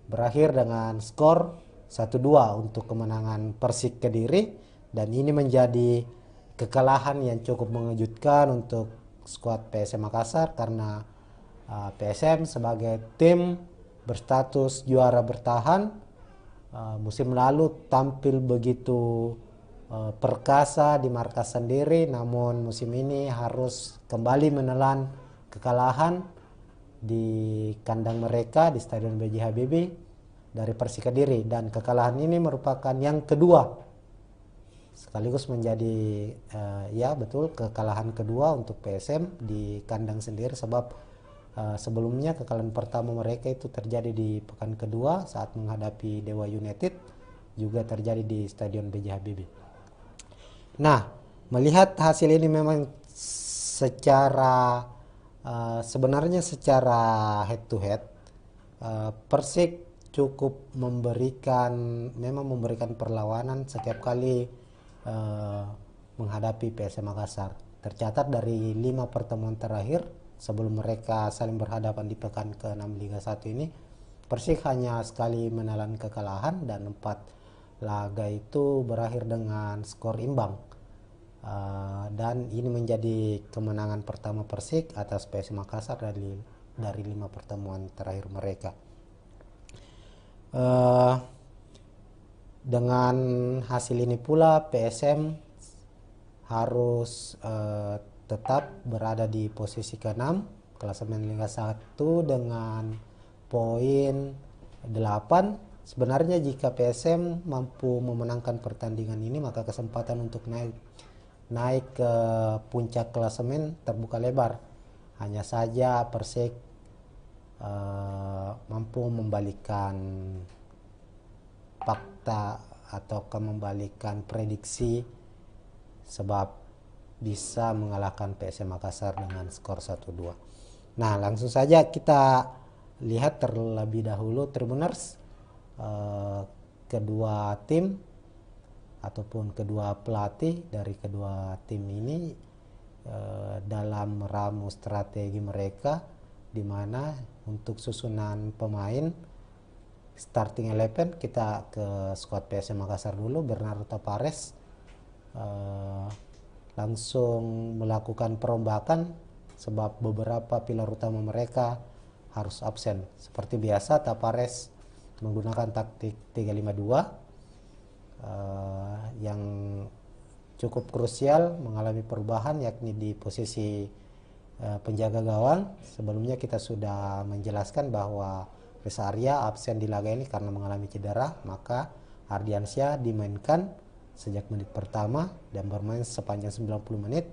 berakhir dengan skor 1-2 untuk kemenangan Persik Kediri, dan ini menjadi kekalahan yang cukup mengejutkan untuk skuad PSM Makassar karena PSM sebagai tim berstatus juara bertahan musim lalu tampil begitu perkasa di markas sendiri, namun musim ini harus kembali menelan kekalahan di kandang mereka di Stadion B.J. Habibie dari Persik Kediri, dan kekalahan ini merupakan yang kedua sekaligus menjadi ya betul kekalahan kedua untuk PSM di kandang sendiri, sebab sebelumnya kekalahan pertama mereka itu terjadi di pekan kedua saat menghadapi Dewa United, juga terjadi di Stadion B.J. Habibie. Nah, melihat hasil ini memang secara sebenarnya secara head to head Persik cukup memang memberikan perlawanan setiap kali menghadapi PSM Makassar. Tercatat dari 5 pertemuan terakhir sebelum mereka saling berhadapan di pekan ke-6 Liga 1 ini, Persik hanya sekali menelan kekalahan dan 4 laga itu berakhir dengan skor imbang. Dan ini menjadi kemenangan pertama Persik atas PSM Makassar dari 5 pertemuan terakhir mereka. Dengan hasil ini pula PSM harus tetap berada di posisi ke-6 klasemen Liga 1 dengan poin 8. Sebenarnya jika PSM mampu memenangkan pertandingan ini, maka kesempatan untuk naik ke puncak klasemen terbuka lebar. Hanya saja Persik mampu membalikkan fakta atau membalikan prediksi, sebab bisa mengalahkan PSM Makassar dengan skor 1-2. Nah, langsung saja kita lihat terlebih dahulu Tribuners kedua tim ataupun kedua pelatih dari kedua tim ini dalam meramu strategi mereka, di mana untuk susunan pemain starting 11 kita ke skuad PSM Makassar dulu. Bernardo Tavares langsung melakukan perombakan sebab beberapa pilar utama mereka harus absen. Seperti biasa, Tavares menggunakan taktik 352 yang cukup krusial mengalami perubahan, yakni di posisi penjaga gawang. Sebelumnya kita sudah menjelaskan bahwa Reza Arya absen di laga ini karena mengalami cedera, maka Ardiansyah dimainkan sejak menit pertama dan bermain sepanjang 90 menit.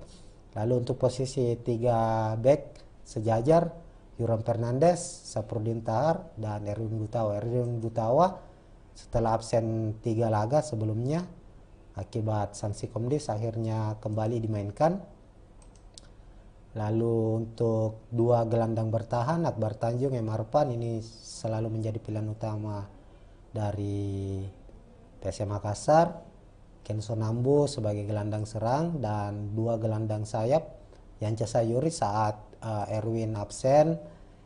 Lalu untuk posisi 3 back sejajar, Yoram Fernandes, Saprudin Tahar, dan Erwin Gutawa. Erwin Gutawa setelah absen 3 laga sebelumnya akibat sanksi Komdis akhirnya kembali dimainkan. Lalu untuk 2 gelandang bertahan, Akbar Tanjung, Emarpan, ini selalu menjadi pilihan utama dari PSM Makassar. Kenzo Nambu sebagai gelandang serang dan 2 gelandang sayap. Yance Sayuri saat Erwin absen,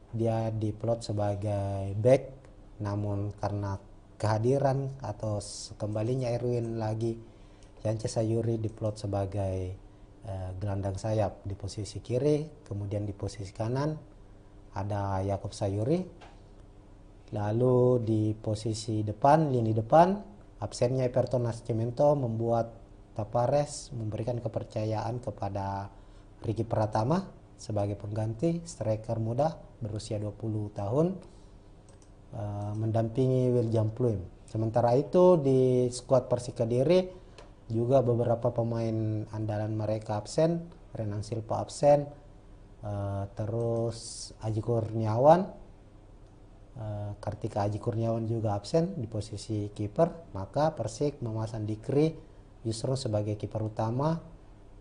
dia diplot sebagai back, namun karena kehadiran atau kembalinya Erwin lagi, Yance Sayuri diplot sebagai gelandang sayap di posisi kiri. Kemudian di posisi kanan ada Yakob Sayuri. Lalu di posisi depan, lini depan, absennya Everton Nascimento membuat Tavares memberikan kepercayaan kepada Ricky Pratama sebagai pengganti striker muda berusia 20 tahun mendampingi William Pluim. Sementara itu di skuad Persik Kediri juga beberapa pemain andalan mereka absen. Renang Silva absen, terus Aji Kurniawan, Kartika Aji Kurniawan juga absen di posisi kiper. Maka Persik memasang Dikri Yusron sebagai kiper utama.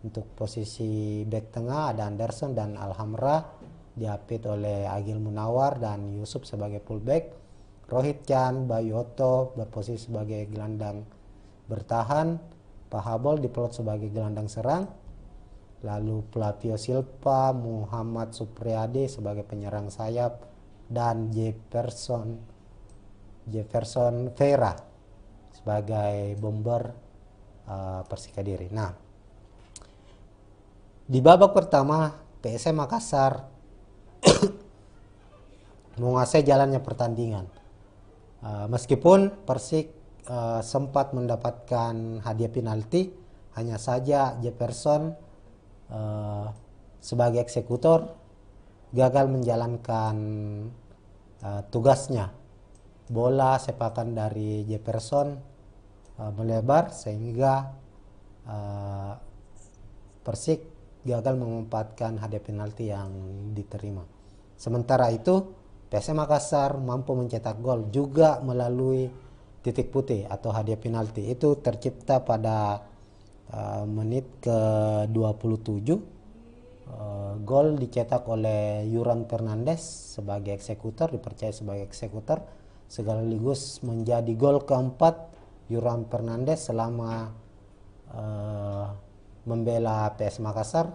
Untuk posisi back tengah ada Anderson dan Alhamra, diapit oleh Agil Munawar dan Yusuf sebagai fullback. Rohit Chan, Bayu Otto berposisi sebagai gelandang bertahan. Pahabol diplot sebagai gelandang serang. Lalu Flavio Silva, Muhammad Supriyadi sebagai penyerang sayap, dan Jefferson Vera sebagai bomber Persik Kediri. Nah, di babak pertama PSM Makassar menguasai jalannya pertandingan. Meskipun Persik sempat mendapatkan hadiah penalti, hanya saja Jefferson sebagai eksekutor gagal menjalankan tugasnya. Bola sepakan dari Jefferson melebar sehingga Persik gagal memanfaatkan hadiah penalti yang diterima. Sementara itu PSM Makassar mampu mencetak gol juga melalui titik putih atau hadiah penalti. Itu tercipta pada menit ke-27. Gol dicetak oleh Yoram Fernandes sebagai eksekutor, dipercaya sebagai eksekutor, sekaligus menjadi gol keempat Yoram Fernandes selama membela PS Makassar.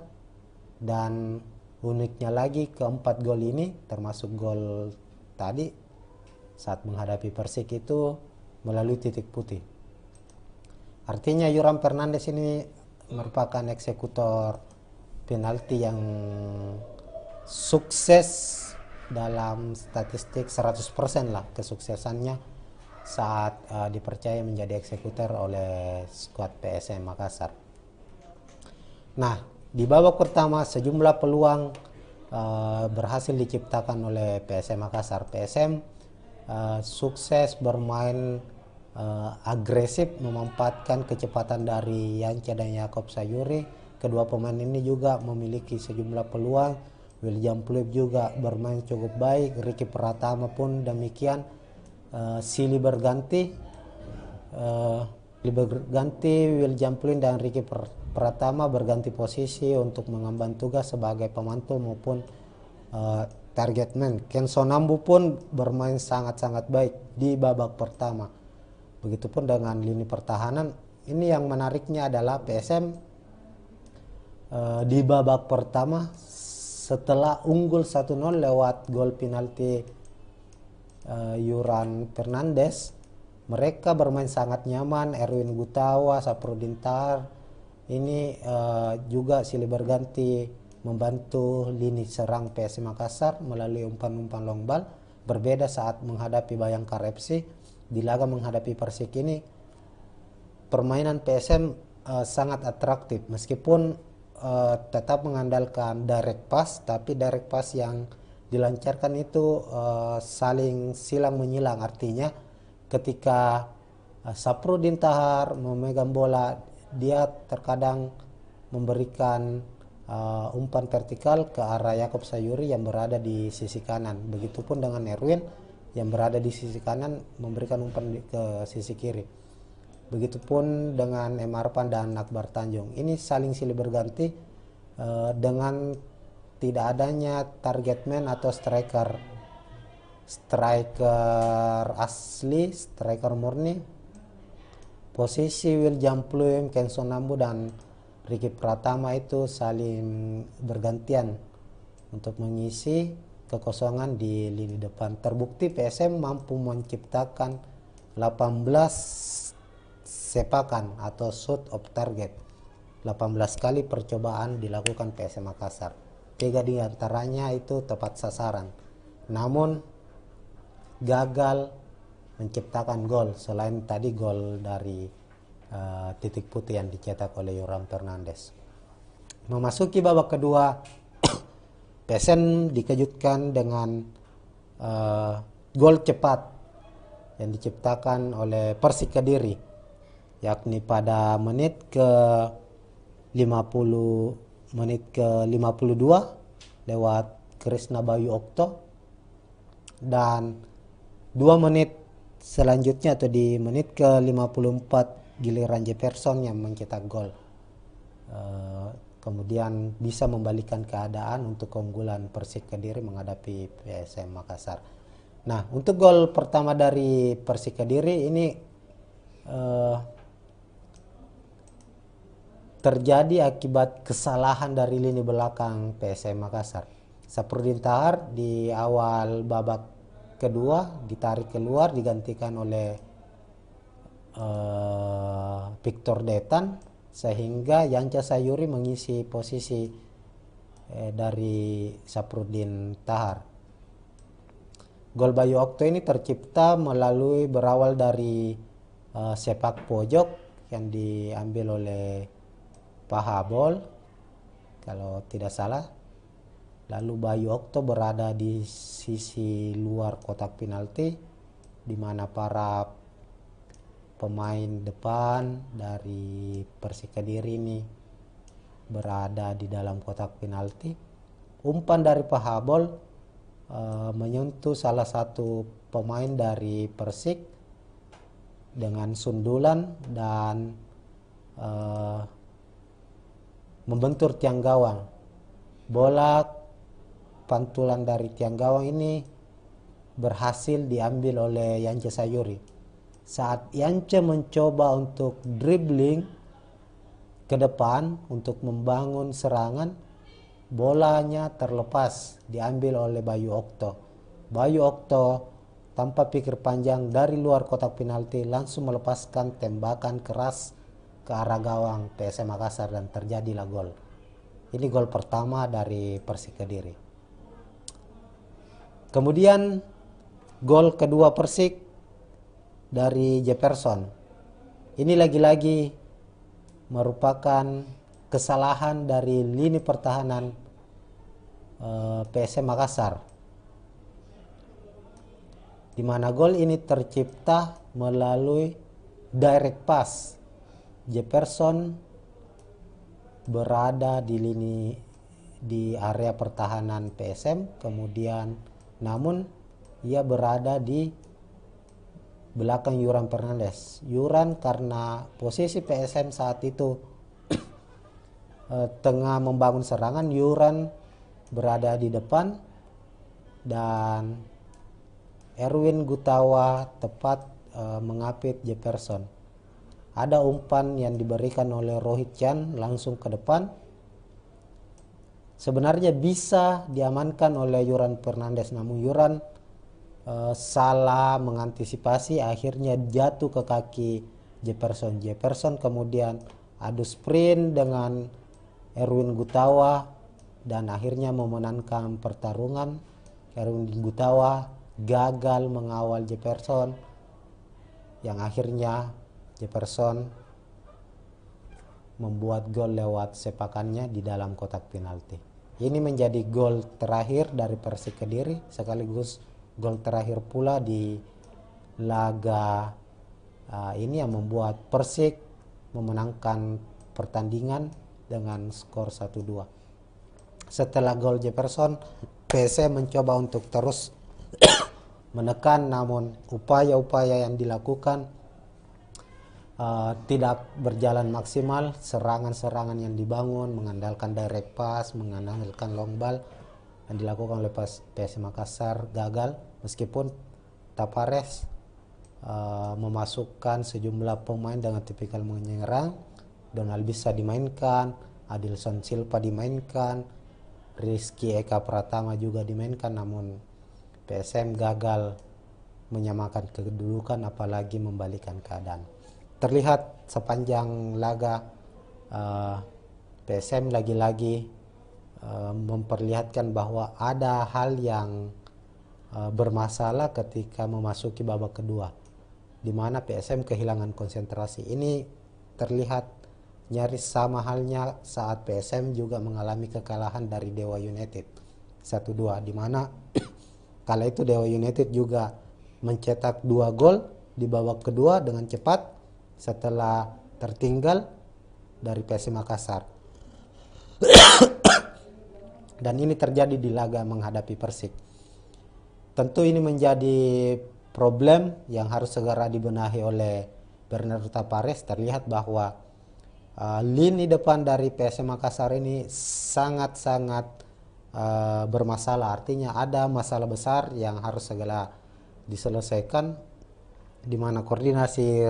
Dan uniknya lagi, keempat gol ini termasuk gol tadi saat menghadapi Persik itu melalui titik putih. Artinya Yoram Fernandes ini merupakan eksekutor penalti yang sukses dalam statistik 100% lah kesuksesannya saat dipercaya menjadi eksekutor oleh skuad PSM Makassar. Nah, di babak pertama sejumlah peluang berhasil diciptakan oleh PSM Makassar. PSM sukses bermain agresif, memanfaatkan kecepatan dari Yance dan Yakob Sayuri. Kedua pemain ini juga memiliki sejumlah peluang. William Pluim juga bermain cukup baik, Ricky Pratama pun demikian. Silih berganti William Pluim dan Ricky Pratama berganti posisi untuk mengemban tugas sebagai pemantul maupun target man. Kenzo Nambu pun bermain sangat-sangat baik di babak pertama. Begitupun dengan lini pertahanan. Ini yang menariknya adalah PSM di babak pertama setelah unggul 1-0 lewat gol penalti Yoram Fernandes, mereka bermain sangat nyaman. Erwin Gutawa, Saprudin Tahar, Ini juga silih berganti membantu lini serang PSM Makassar melalui umpan-umpan long ball. Berbeda saat menghadapi Bayangkara FC. Di laga menghadapi Persik ini permainan PSM sangat atraktif meskipun tetap mengandalkan direct pass, tapi direct pass yang dilancarkan itu saling silang menyilang. Artinya ketika Saprudin Tahar memegang bola, dia terkadang memberikan umpan vertikal ke arah Yakob Sayuri yang berada di sisi kanan. Begitupun dengan Erwin yang berada di sisi kanan memberikan umpan ke sisi kiri. Begitupun dengan Emarpan dan Akbar Tanjung. Ini saling silih berganti dengan tidak adanya target man atau striker asli, striker murni. Posisi William Pluim, Kenson Nambu dan Ricky Pratama itu saling bergantian untuk mengisi kekosongan di lini depan. Terbukti PSM mampu menciptakan 18 sepakan atau shoot of target. 18 kali percobaan dilakukan PSM Makassar. 3 di antaranya itu tepat sasaran. Namun gagal menciptakan gol selain tadi gol dari titik putih yang dicetak oleh Yoram Fernandes. Memasuki babak kedua, PSM dikejutkan dengan gol cepat yang diciptakan oleh Persik Kediri, yakni pada menit ke 52 lewat Krisna Bayu Okto, dan 2 menit selanjutnya atau di menit ke 54 giliran Jefferson yang mencetak gol. Kemudian bisa membalikan keadaan untuk keunggulan Persik Kediri menghadapi PSM Makassar. Nah, untuk gol pertama dari Persik Kediri ini terjadi akibat kesalahan dari lini belakang PSM Makassar. Saprudin Tahar di awal babak kedua ditarik keluar, digantikan oleh Victor Detan, sehingga Yanca Sayuri mengisi posisi dari Saprudin Tahar. Gol Bayu Okto ini tercipta berawal dari sepak pojok yang diambil oleh Pahabol kalau tidak salah. Lalu Bayu Okto berada di sisi luar kotak penalti, di mana para pemain depan dari Persik Kediri ini berada di dalam kotak penalti. Umpan dari Pahabol menyentuh salah satu pemain dari Persik dengan sundulan dan membentur tiang gawang. Bola pantulan dari tiang gawang ini berhasil diambil oleh Yance Sayuri. Saat Yance mencoba untuk dribbling ke depan untuk membangun serangan, bolanya terlepas, diambil oleh Bayu Okto. Bayu Okto tanpa pikir panjang dari luar kotak penalti langsung melepaskan tembakan keras ke arah gawang PSM Makassar dan terjadilah gol. Ini gol pertama dari Persik Kediri. Kemudian gol kedua Persik dari Jefferson. Ini lagi-lagi merupakan kesalahan dari lini pertahanan PSM Makassar, di mana gol ini tercipta melalui direct pass. Jefferson berada di area pertahanan PSM, kemudian namun ia berada di belakang Yoram Fernandes. Yoram karena posisi PSM saat itu tengah membangun serangan, Yoram berada di depan dan Erwin Gutawa tepat mengapit Jefferson. Ada umpan yang diberikan oleh Rohit Chan langsung ke depan. Sebenarnya bisa diamankan oleh Yoram Fernandes, namun Yoram salah mengantisipasi, akhirnya jatuh ke kaki Jefferson. Jefferson kemudian adu sprint dengan Erwin Gutawa dan akhirnya memenangkan pertarungan. Erwin Gutawa gagal mengawal Jefferson yang akhirnya Jefferson membuat gol lewat sepakannya di dalam kotak penalti. Ini menjadi gol terakhir dari Persik Kediri sekaligus gol terakhir pula di laga ini yang membuat Persik memenangkan pertandingan dengan skor 1-2. Setelah gol Jefferson, PSM mencoba untuk terus menekan, namun upaya-upaya yang dilakukan tidak berjalan maksimal. Serangan-serangan yang dibangun mengandalkan direct pass, mengandalkan long ball yang dilakukan oleh PSM Makassar gagal, meskipun Tapares memasukkan sejumlah pemain dengan tipikal menyerang. Donald bisa dimainkan, Adilson Silva dimainkan, Rizky Eka Pratama juga dimainkan, namun PSM gagal menyamakan kedudukan apalagi membalikan keadaan. Terlihat sepanjang laga PSM lagi-lagi memperlihatkan bahwa ada hal yang bermasalah ketika memasuki babak kedua, di mana PSM kehilangan konsentrasi. Ini terlihat nyaris sama halnya saat PSM juga mengalami kekalahan dari Dewa United 1-2, di mana kala itu Dewa United juga mencetak 2 gol di babak kedua dengan cepat setelah tertinggal dari PSM Makassar. Dan ini terjadi di laga menghadapi Persik. Tentu ini menjadi problem yang harus segera dibenahi oleh Bernardo Tapares. Terlihat bahwa lini depan dari PSM Makassar ini sangat-sangat bermasalah. Artinya ada masalah besar yang harus segera diselesaikan, di mana koordinasi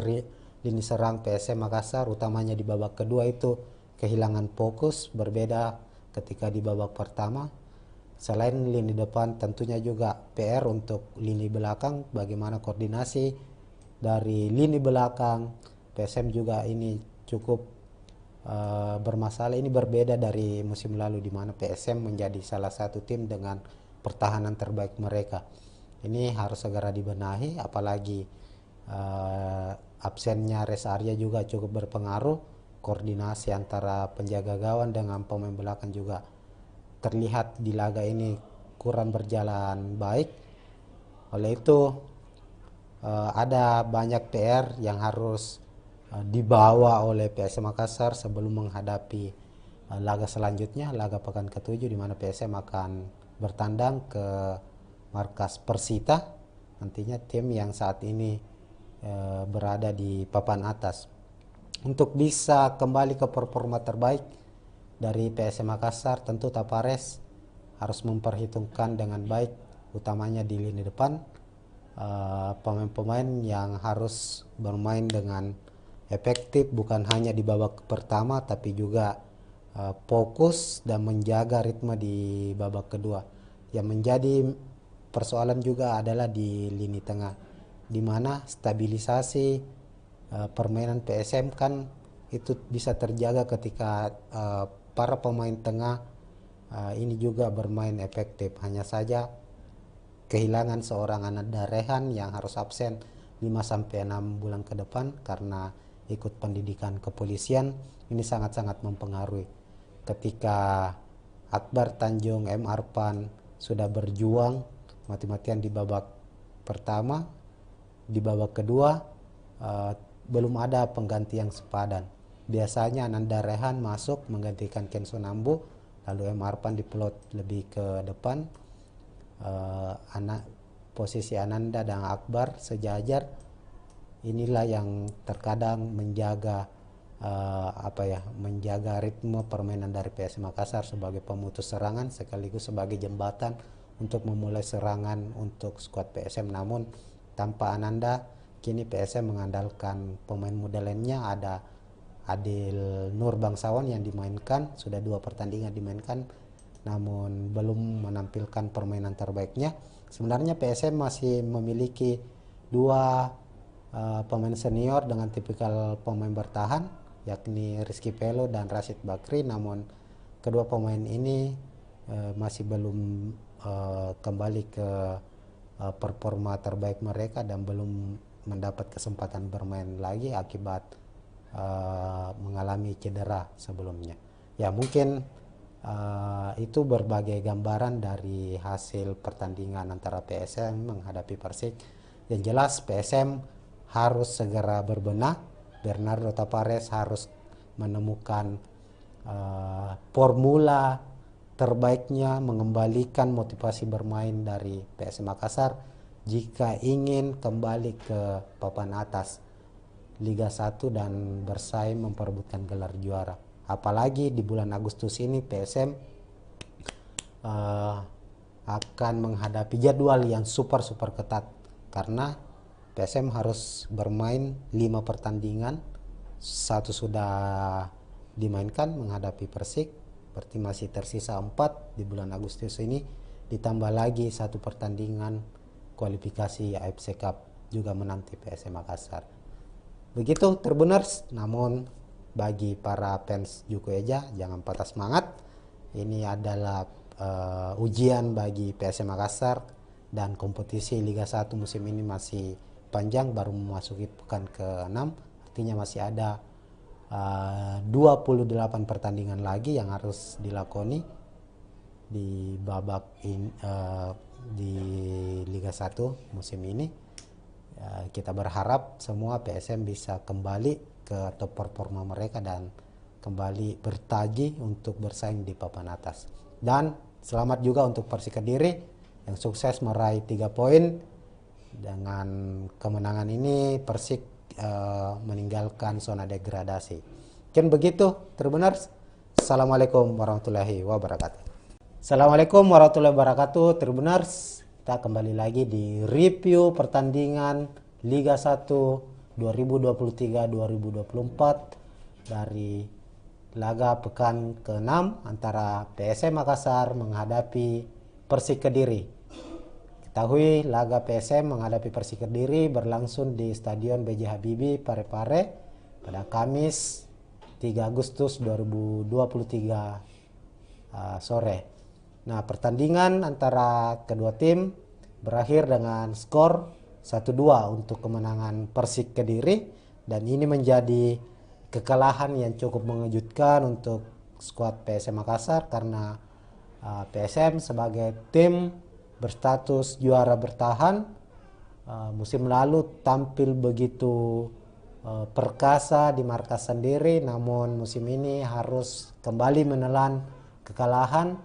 lini serang PSM Makassar utamanya di babak kedua itu kehilangan fokus, berbeda ketika di babak pertama. Selain lini depan, tentunya juga PR untuk lini belakang, bagaimana koordinasi dari lini belakang PSM juga ini cukup bermasalah. Ini berbeda dari musim lalu di mana PSM menjadi salah satu tim dengan pertahanan terbaik mereka. Ini harus segera dibenahi, apalagi absennya Res Arya juga cukup berpengaruh. Koordinasi antara penjaga gawang dengan pemain belakang juga terlihat di laga ini kurang berjalan baik. Oleh itu ada banyak PR yang harus dibawa oleh PSM Makassar sebelum menghadapi laga selanjutnya, laga pekan ke-7, di mana PSM akan bertandang ke markas Persita, nantinya tim yang saat ini berada di papan atas. Untuk bisa kembali ke performa terbaik dari PSM Makassar, tentu Tapares harus memperhitungkan dengan baik, utamanya di lini depan, pemain-pemain yang harus bermain dengan efektif, bukan hanya di babak pertama tapi juga fokus dan menjaga ritme di babak kedua. Yang menjadi persoalan juga adalah di lini tengah, di mana stabilisasi permainan PSM kan itu bisa terjaga ketika para pemain tengah ini juga bermain efektif. Hanya saja kehilangan seorang Ananda Rehan yang harus absen 5-6 bulan ke depan karena ikut pendidikan kepolisian. Ini sangat-sangat mempengaruhi. Ketika Akbar Tanjung M. Arpan sudah berjuang mati-matian di babak pertama, di babak kedua belum ada pengganti yang sepadan. Biasanya Ananda Rehan masuk menggantikan Kenzo Nambu, lalu M. Arpan diplot lebih ke depan. Posisi Ananda dan Akbar sejajar. Inilah yang terkadang menjaga menjaga ritme permainan dari PSM Makassar sebagai pemutus serangan sekaligus sebagai jembatan untuk memulai serangan untuk skuad PSM. Namun tanpa Ananda, kini PSM mengandalkan pemain muda lainnya. Ada Adil Nur Bangsawan yang dimainkan, sudah 2 pertandingan dimainkan, namun belum menampilkan permainan terbaiknya. Sebenarnya PSM masih memiliki 2 pemain senior dengan tipikal pemain bertahan, yakni Rizky Pelo dan Rashid Bakri, namun kedua pemain ini masih belum kembali ke performa terbaik mereka dan belum mendapat kesempatan bermain lagi akibat mengalami cedera sebelumnya. Ya mungkin itu berbagai gambaran dari hasil pertandingan antara PSM menghadapi Persik. Yang jelas PSM harus segera berbenah. Bernardo Tavares harus menemukan formula terbaiknya, mengembalikan motivasi bermain dari PSM Makassar jika ingin kembali ke papan atas Liga 1 dan bersaing memperebutkan gelar juara. Apalagi di bulan Agustus ini PSM akan menghadapi jadwal yang super ketat, karena PSM harus bermain 5 pertandingan, 1 sudah dimainkan menghadapi Persik, berarti masih tersisa 4 di bulan Agustus ini, ditambah lagi 1 pertandingan kualifikasi AFC Cup juga menanti PSM Makassar. Begitu Tribuners. Namun bagi para fans Juku Eja, jangan patah semangat. Ini adalah ujian bagi PSM Makassar, dan kompetisi Liga 1 musim ini masih panjang, baru memasuki pekan ke-6, artinya masih ada 28 pertandingan lagi yang harus dilakoni di babak di Liga 1 musim ini. Kita berharap semua PSM bisa kembali ke top performa mereka dan kembali bertagi untuk bersaing di papan atas. Dan selamat juga untuk Persik Kediri yang sukses meraih 3 poin. Dengan kemenangan ini Persik meninggalkan zona degradasi. Mungkin begitu Tribuners. Assalamualaikum warahmatullahi wabarakatuh. Assalamualaikum warahmatullahi wabarakatuh Tribuners. Kita kembali lagi di review pertandingan Liga 1 2023-2024 dari laga pekan ke-6 antara PSM Makassar menghadapi Persik Kediri. Ketahui laga PSM menghadapi Persik Kediri berlangsung di Stadion B.J. Habibie Parepare pada Kamis 3 Agustus 2023 sore. Nah, pertandingan antara kedua tim berakhir dengan skor 1-2 untuk kemenangan Persik Kediri, dan ini menjadi kekalahan yang cukup mengejutkan untuk skuad PSM Makassar, karena PSM sebagai tim berstatus juara bertahan musim lalu tampil begitu perkasa di markas sendiri, namun musim ini harus kembali menelan kekalahan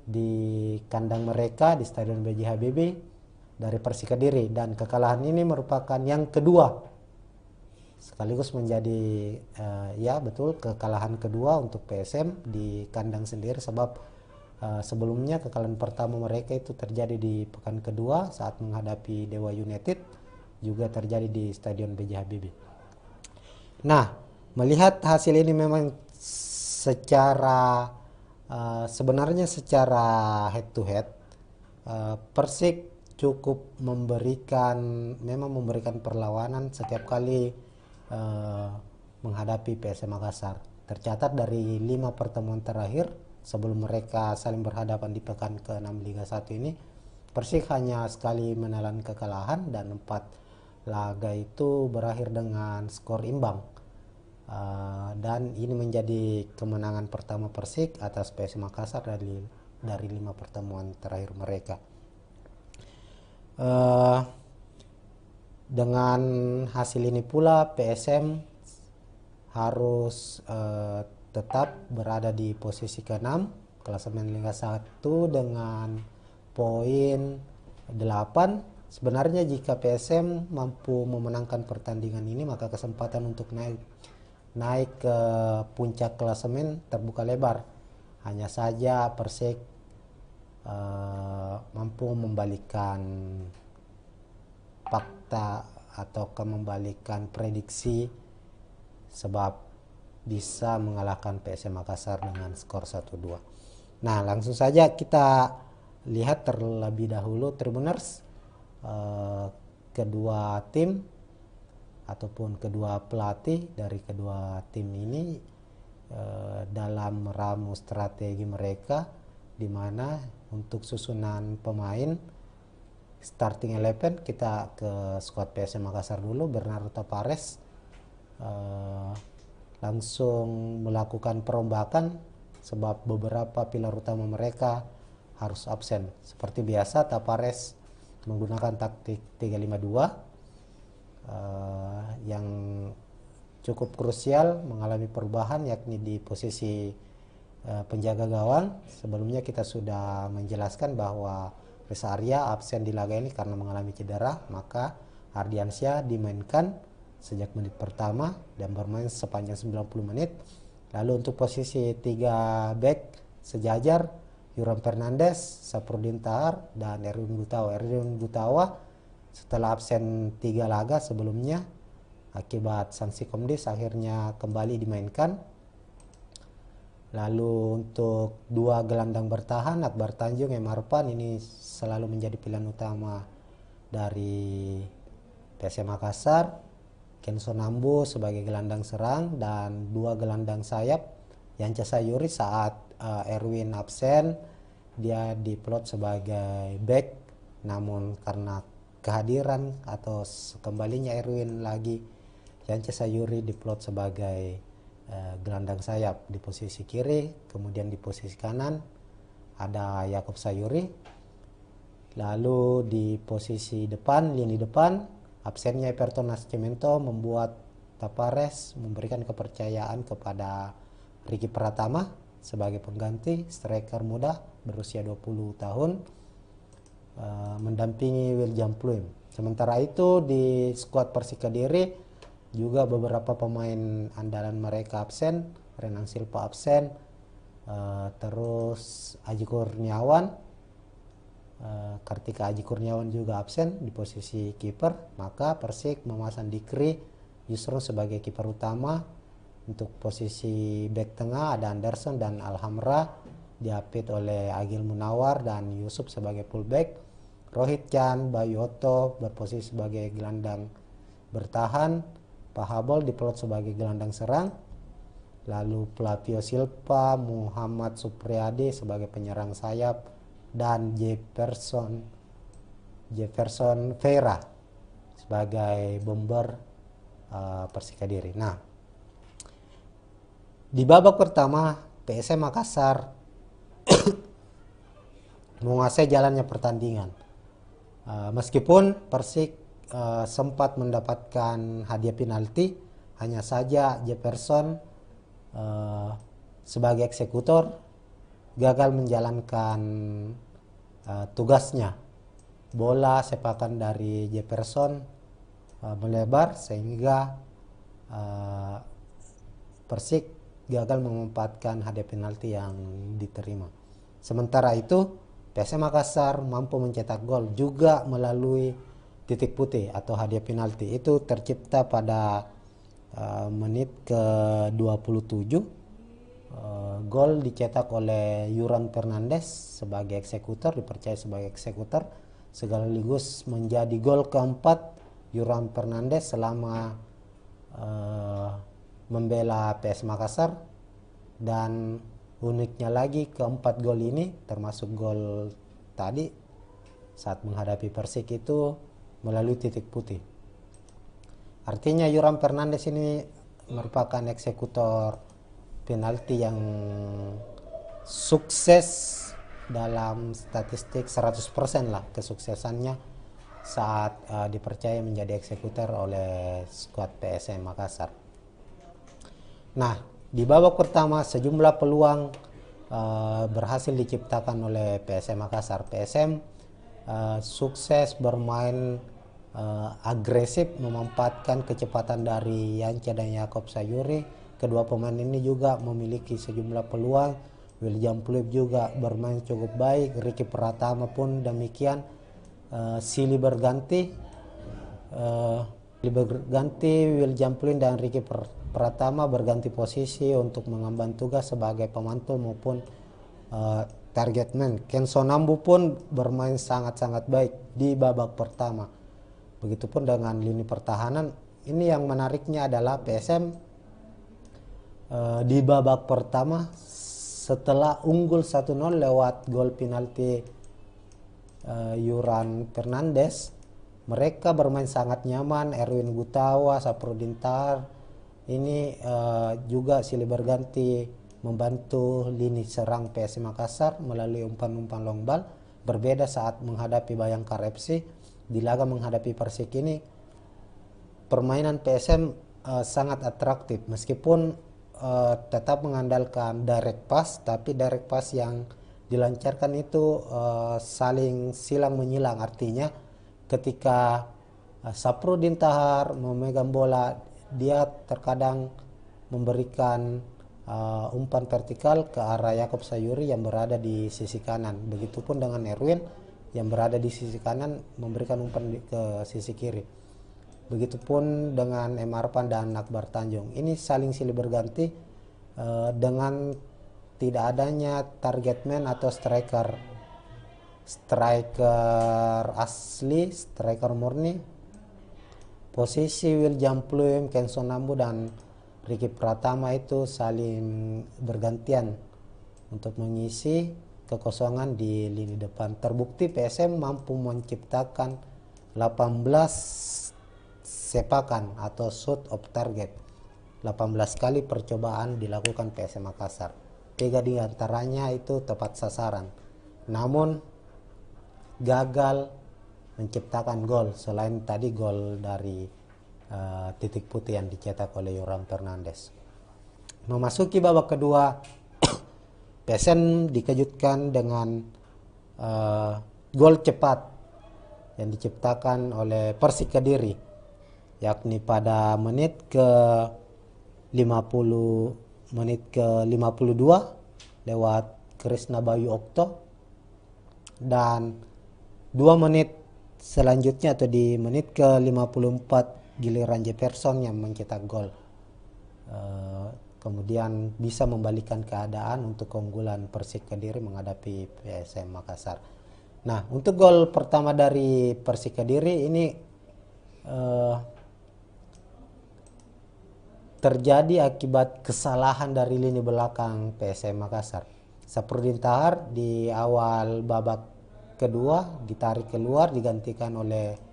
di kandang mereka di Stadion B.J. Habibie dari Persik Kediri, dan kekalahan ini merupakan yang kedua sekaligus menjadi ya betul kekalahan kedua untuk PSM di kandang sendiri, sebab sebelumnya kekalahan pertama mereka itu terjadi di pekan kedua saat menghadapi Dewa United, juga terjadi di Stadion B.J. Habibie. Nah, melihat hasil ini memang secara sebenarnya secara head to head Persik cukup memang memberikan perlawanan setiap kali menghadapi PSM Makassar. Tercatat dari 5 pertemuan terakhir sebelum mereka saling berhadapan di pekan ke-6 Liga 1 ini, Persik hanya sekali menelan kekalahan dan 4 laga itu berakhir dengan skor imbang. Dan ini menjadi kemenangan pertama Persik atas PSM Makassar dari 5 pertemuan terakhir mereka. Dengan hasil ini pula PSM harus tetap berada di posisi ke-6 klasemen Liga 1 dengan poin 8. Sebenarnya jika PSM mampu memenangkan pertandingan ini, maka kesempatan untuk naik ke puncak klasemen terbuka lebar. Hanya saja Persik mampu membalikkan fakta atau membalikan prediksi, sebab bisa mengalahkan PSM Makassar dengan skor 1-2. Nah, langsung saja kita lihat terlebih dahulu Tribuners kedua tim ataupun kedua pelatih dari kedua tim ini dalam meramu strategi mereka, di mana untuk susunan pemain starting 11 kita ke skuad PSM Makassar dulu. Bernardo Tavares langsung melakukan perombakan sebab beberapa pilar utama mereka harus absen. Seperti biasa, Tavares menggunakan taktik 352 yang cukup krusial mengalami perubahan, yakni di posisi penjaga gawang. Sebelumnya kita sudah menjelaskan bahwa Reza Arya absen di laga ini karena mengalami cedera, maka Ardiansyah dimainkan sejak menit pertama dan bermain sepanjang 90 menit. Lalu untuk posisi 3 back sejajar, Yuran Fernandes, Saprudin Tahar, dan Erwin Gutawa. Erwin Gutawa setelah absen 3 laga sebelumnya akibat sanksi Komdis akhirnya kembali dimainkan. Lalu untuk 2 gelandang bertahan, Akbar Tanjung, Emarpan, ini selalu menjadi pilihan utama dari PSM Makassar. Kenso Nambu sebagai gelandang serang dan 2 gelandang sayap. Yance Sayuri saat Erwin absen dia diplot sebagai back, namun karena kehadiran atau kembalinya Erwin lagi, Yance Sayuri diplot sebagai gelandang sayap di posisi kiri. Kemudian di posisi kanan ada Yakob Sayuri. Lalu di posisi depan, lini depan, absennya Everton Nascimento membuat Tavares memberikan kepercayaan kepada Ricky Pratama sebagai pengganti striker muda berusia 20 tahun mendampingi William Pluim. Sementara itu di skuad Persik Kediri juga beberapa pemain andalan mereka absen. Renang Silva absen, terus Aji Kurniawan, Kartika Aji Kurniawan juga absen di posisi kiper. Maka Persik memasang Dikri Yusron sebagai kiper utama. Untuk posisi back tengah ada Anderson dan Alhamra, diapit oleh Agil Munawar dan Yusuf sebagai fullback. Rohit Chan, Bayu Otto berposisi sebagai gelandang bertahan. Pahabol diplot sebagai gelandang serang. Lalu Flavio Silva, Muhammad Supriyadi sebagai penyerang sayap, dan Jefferson Vera sebagai bomber Persik Kediri. Nah, di babak pertama PSM Makassar menguasai jalannya pertandingan. Meskipun Persik sempat mendapatkan hadiah penalti, hanya saja Jefferson sebagai eksekutor gagal menjalankan tugasnya. Bola sepakan dari Jefferson melebar sehingga Persik gagal memanfaatkan hadiah penalti yang diterima. Sementara itu PSM Makassar mampu mencetak gol juga melalui titik putih atau hadiah penalti. Itu tercipta pada menit ke-27. Gol dicetak oleh Yuran Fernandes sebagai eksekutor, dipercaya sebagai eksekutor, sekaligus menjadi gol keempat Yuran Fernandes selama membela PS Makassar. Dan uniknya lagi, keempat gol ini termasuk gol tadi saat menghadapi Persik itu melalui titik putih. Artinya Yuran Fernandes ini merupakan eksekutor penalti yang sukses dalam statistik 100% lah kesuksesannya saat dipercaya menjadi eksekutor oleh skuad PSM Makassar. Nah, di babak pertama sejumlah peluang berhasil diciptakan oleh PSM Makassar. PSM sukses bermain agresif, memanfaatkan kecepatan dari Yance dan Yakob Sayuri. Kedua pemain ini juga memiliki sejumlah peluang. William Pluim juga bermain cukup baik. Ricky Pratama pun demikian. Silih berganti William Pluim dan Ricky Pratama berganti posisi untuk mengemban tugas sebagai pemantul maupun target man. Kenso Nambu pun bermain sangat-sangat baik di babak pertama. Begitupun dengan lini pertahanan ini yang menariknya adalah PSM di babak pertama setelah unggul 1-0 lewat gol penalti Yuran Fernandes, mereka bermain sangat nyaman. Erwin Gutawa, Saprudin Tahar ini juga silih berganti membantu lini serang PSM Makassar melalui umpan-umpan long ball. Berbeda saat menghadapi Bayangkara FC. Di laga menghadapi Persik ini permainan PSM sangat atraktif meskipun tetap mengandalkan direct pass, tapi direct pass yang dilancarkan itu saling silang menyilang. Artinya ketika Saprudin Tahar memegang bola, dia terkadang memberikan umpan vertikal ke arah Yakob Sayuri yang berada di sisi kanan. Begitupun dengan Erwin yang berada di sisi kanan memberikan umpan ke sisi kiri. Begitupun dengan M. Arfan dan Akbar Tanjung. Ini saling silih berganti dengan tidak adanya target man atau striker asli, striker murni. Posisi William Pluim, Kenson Nambu dan Ricky Pratama itu saling bergantian untuk mengisi kekosongan di lini depan. Terbukti PSM mampu menciptakan 18 sepakan atau shoot of target. 18 kali percobaan dilakukan PSM Makassar. 3 di antaranya itu tepat sasaran. Namun gagal menciptakan gol selain tadi gol dari titik putih yang dicetak oleh Yoram Fernandes. Memasuki babak kedua, PSM dikejutkan dengan gol cepat yang diciptakan oleh Persik Kediri, yakni pada menit ke 52 lewat Krisna Bayu Okto, dan 2 menit selanjutnya atau di menit ke 54 giliran Jefferson yang mencetak gol. Kemudian bisa membalikan keadaan untuk keunggulan Persik Kediri menghadapi PSM Makassar. Nah, untuk gol pertama dari Persik Kediri ini terjadi akibat kesalahan dari lini belakang PSM Makassar. Saprudin Tahar di awal babak kedua ditarik keluar, digantikan oleh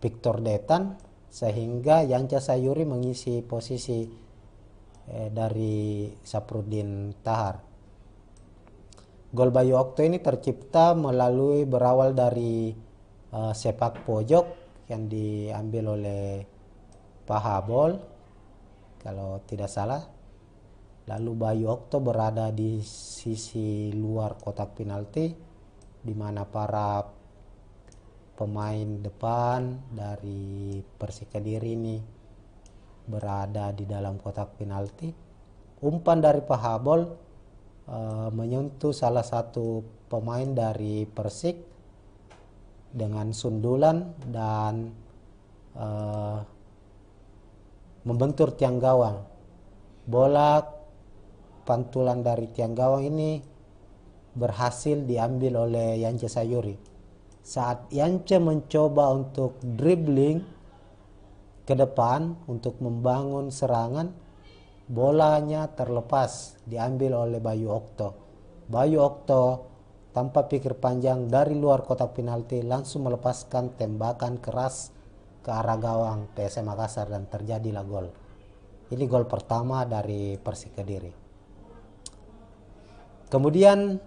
Victor Detan, sehingga Yanca Sayuri mengisi posisi dari Saprudin Tahar. Gol Bayu Okto ini tercipta berawal dari sepak pojok yang diambil oleh Pahabol kalau tidak salah. Lalu Bayu Okto berada di sisi luar kotak penalti, di mana para pemain depan dari Persik Kediri ini berada di dalam kotak penalti. Umpan dari Pahabol menyentuh salah satu pemain dari Persik dengan sundulan dan membentur tiang gawang. Bola pantulan dari tiang gawang ini berhasil diambil oleh Yance Sayuri. Saat Yance mencoba untuk dribbling ke depan untuk membangun serangan, bolanya terlepas, diambil oleh Bayu Okto. Bayu Okto tanpa pikir panjang dari luar kotak penalti langsung melepaskan tembakan keras ke arah gawang PSM Makassar dan terjadilah gol. Ini gol pertama dari Persik Kediri. Kemudian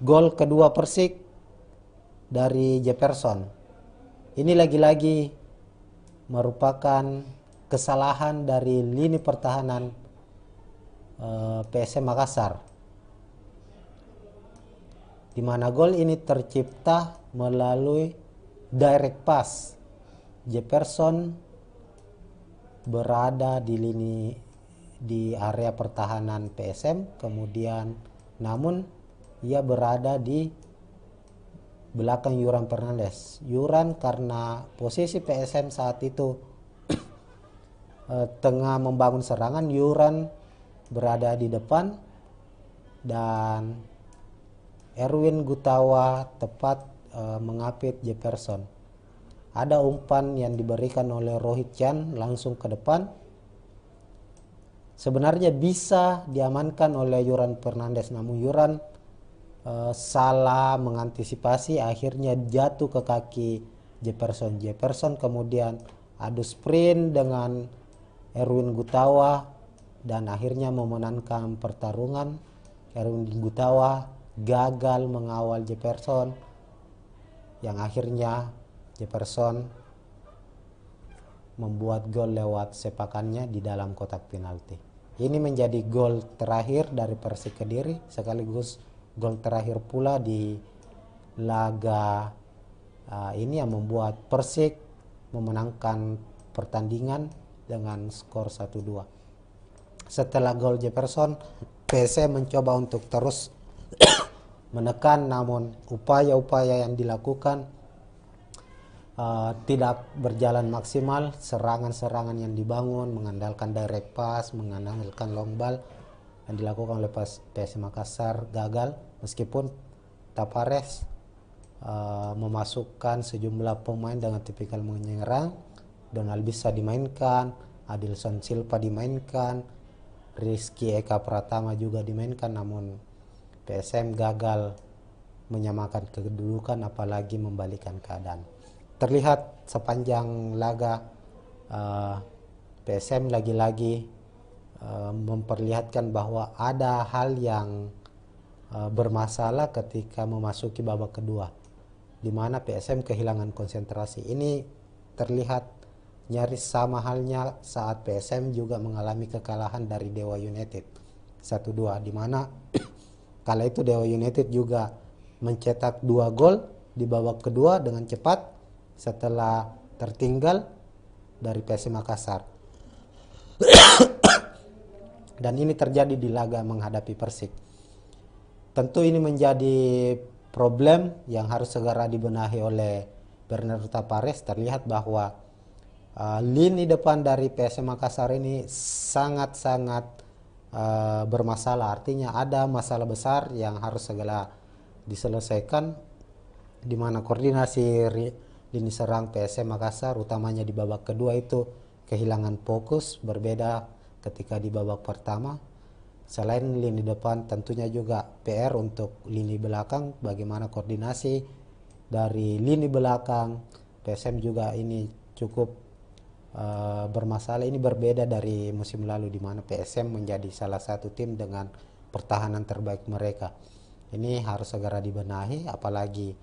gol kedua Persik dari Jefferson. Ini lagi-lagi merupakan kesalahan dari lini pertahanan PSM Makassar, di mana gol ini tercipta melalui direct pass. Jefferson berada di area pertahanan PSM, kemudian namun ia berada di belakang Yuran Fernandes. Yuran karena posisi PSM saat itu tengah membangun serangan, Yuran berada di depan dan Erwin Gutawa tepat mengapit Jefferson. ada umpan yang diberikan oleh Rohit Chan langsung ke depan. Sebenarnya bisa diamankan oleh Yuran Fernandes, namun Yuran salah mengantisipasi, akhirnya jatuh ke kaki Jefferson. Jefferson kemudian adu sprint dengan Erwin Gutawa dan akhirnya memenangkan pertarungan. Erwin Gutawa gagal mengawal Jefferson, yang akhirnya Jefferson membuat gol lewat sepakannya di dalam kotak penalti. Ini menjadi gol terakhir dari Persik Kediri, sekaligus gol terakhir pula di laga ini yang membuat Persik memenangkan pertandingan dengan skor 1-2. Setelah gol Jefferson, PSM mencoba untuk terus menekan, namun upaya-upaya yang dilakukan tidak berjalan maksimal. Serangan-serangan yang dibangun mengandalkan direct pass, mengandalkan long ball yang dilakukan oleh PSM Makassar gagal, meskipun Tapares memasukkan sejumlah pemain dengan tipikal menyerang. Donald bisa dimainkan, Adilson Silva dimainkan, Rizky Eka Pratama juga dimainkan, namun PSM gagal menyamakan kedudukan apalagi membalikan keadaan. Terlihat sepanjang laga PSM lagi-lagi memperlihatkan bahwa ada hal yang bermasalah ketika memasuki babak kedua, di mana PSM kehilangan konsentrasi. Ini terlihat nyaris sama halnya saat PSM juga mengalami kekalahan dari Dewa United 1-2, di mana kala itu Dewa United juga mencetak 2 gol di babak kedua dengan cepat setelah tertinggal dari PSM Makassar. Dan ini terjadi di laga menghadapi Persik. Tentu ini menjadi problem yang harus segera dibenahi oleh Bernardo Tapares. Terlihat bahwa lini depan dari PSM Makassar ini sangat-sangat bermasalah. Artinya ada masalah besar yang harus segera diselesaikan, di mana koordinasi lini serang PSM Makassar utamanya di babak kedua itu kehilangan fokus, berbeda ketika di babak pertama. Selain lini depan, tentunya juga PR untuk lini belakang, bagaimana koordinasi dari lini belakang PSM juga ini cukup bermasalah. Ini berbeda dari musim lalu di mana PSM menjadi salah satu tim dengan pertahanan terbaik mereka. Ini harus segera dibenahi, apalagi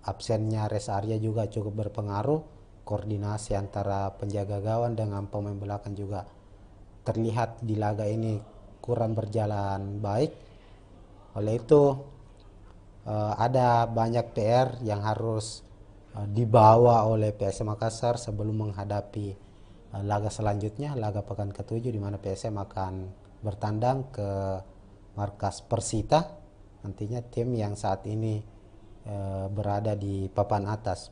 absennya Res Arya juga cukup berpengaruh. Koordinasi antara penjaga gawang dengan pemain belakang juga terlihat di laga ini kurang berjalan baik. Oleh itu ada banyak PR yang harus dibawa oleh PSM Makassar sebelum menghadapi laga selanjutnya, laga pekan ke-7, di mana PSM akan bertandang ke markas Persita, nantinya tim yang saat ini berada di papan atas.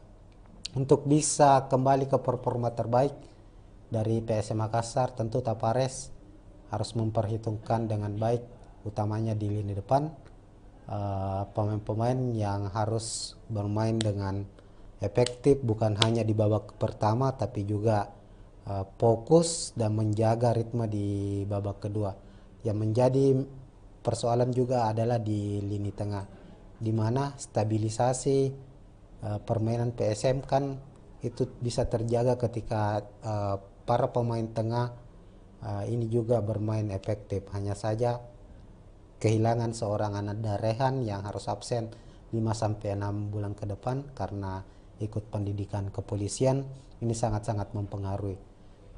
Untuk bisa kembali ke performa terbaik dari PSM Makassar, tentu Tapares harus memperhitungkan dengan baik, utamanya di lini depan, pemain-pemain yang harus bermain dengan efektif, bukan hanya di babak pertama tapi juga fokus dan menjaga ritme di babak kedua. Yang menjadi persoalan juga adalah di lini tengah, di mana stabilisasi permainan PSM kan itu bisa terjaga ketika para pemain tengah ini juga bermain efektif. Hanya saja kehilangan seorang Ananda Rehan yang harus absen 5-6 bulan ke depan karena ikut pendidikan kepolisian, ini sangat-sangat mempengaruhi.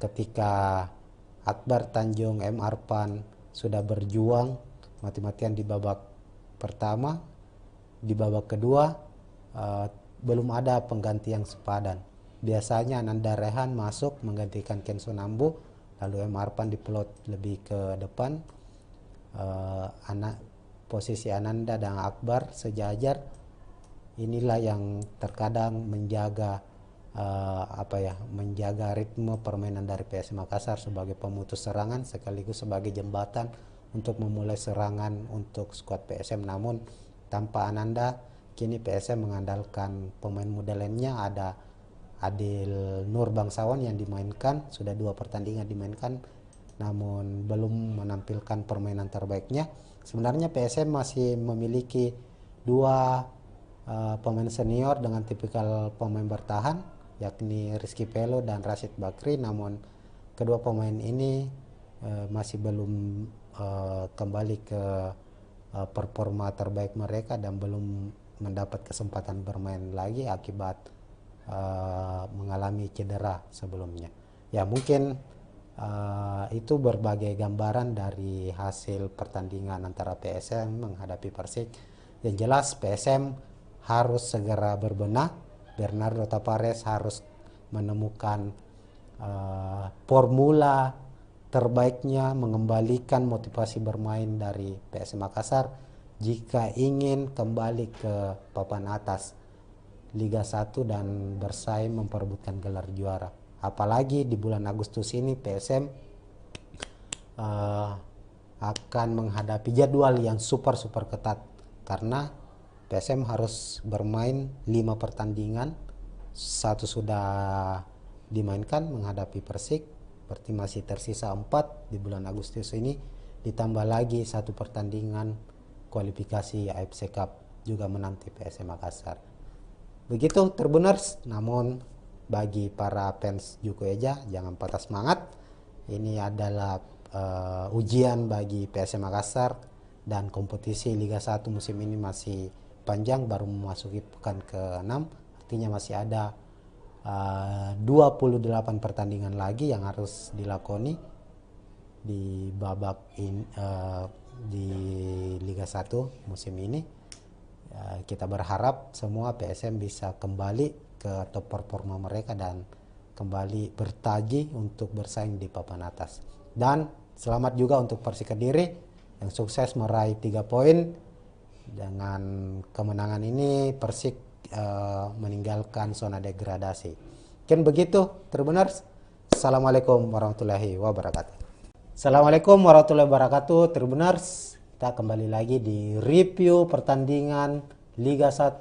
Ketika Akbar Tanjung, M. Arpan sudah berjuang mati-matian di babak pertama, di babak kedua belum ada pengganti yang sepadan. Biasanya Ananda Rehan masuk menggantikan Kenso Nambu, lalu M. Arpan diplot lebih ke depan. Posisi Ananda dan Akbar sejajar. Inilah yang terkadang menjaga menjaga ritme permainan dari PSM Makassar sebagai pemutus serangan sekaligus sebagai jembatan untuk memulai serangan untuk skuad PSM. Namun tanpa Ananda kini PSM mengandalkan pemain muda lainnya. Ada Adil Nur Bangsawan yang dimainkan, sudah 2 pertandingan dimainkan namun belum menampilkan permainan terbaiknya. Sebenarnya PSM masih memiliki 2 pemain senior dengan tipikal pemain bertahan, yakni Rizky Pelo dan Rashid Bakri, namun kedua pemain ini masih belum kembali ke performa terbaik mereka dan belum mendapat kesempatan bermain lagi akibat mengalami cedera sebelumnya. Ya mungkin itu berbagai gambaran dari hasil pertandingan antara PSM menghadapi Persik. Yang jelas PSM harus segera berbenah. Bernardo Tapares harus menemukan formula terbaiknya, mengembalikan motivasi bermain dari PSM Makassar jika ingin kembali ke papan atas Liga 1 dan bersaing memperebutkan gelar juara. Apalagi di bulan Agustus ini PSM akan menghadapi jadwal yang super ketat, karena PSM harus bermain 5 pertandingan, 1 sudah dimainkan menghadapi Persik, berarti masih tersisa 4 di bulan Agustus ini, ditambah lagi 1 pertandingan kualifikasi AFC Cup juga menanti PSM Makassar. Begitu Tribuners. Namun bagi para fans Juku Eja, jangan patah semangat. Ini adalah ujian bagi PSM Makassar dan kompetisi Liga 1 musim ini masih panjang, baru memasuki pekan ke-6, artinya masih ada 28 pertandingan lagi yang harus dilakoni di babak di Liga 1 musim ini. Kita berharap semua PSM bisa kembali ke top performa mereka dan kembali bertaji untuk bersaing di papan atas. Dan selamat juga untuk Persik Kediri yang sukses meraih 3 poin. Dengan kemenangan ini Persik meninggalkan zona degradasi. Mungkin begitu Tribuners. Assalamualaikum warahmatullahi wabarakatuh. Assalamualaikum warahmatullahi wabarakatuh Tribuners. Kita kembali lagi di review pertandingan Liga 1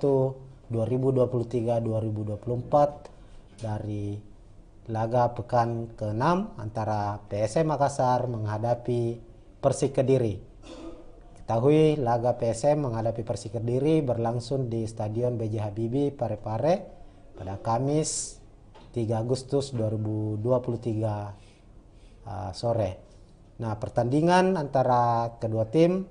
2023-2024 dari laga pekan ke-6 antara PSM Makassar menghadapi Persik Kediri. Ketahui laga PSM menghadapi Persik Kediri berlangsung di Stadion B.J. Habibie Parepare pada Kamis 3 Agustus 2023 sore. Nah, pertandingan antara kedua tim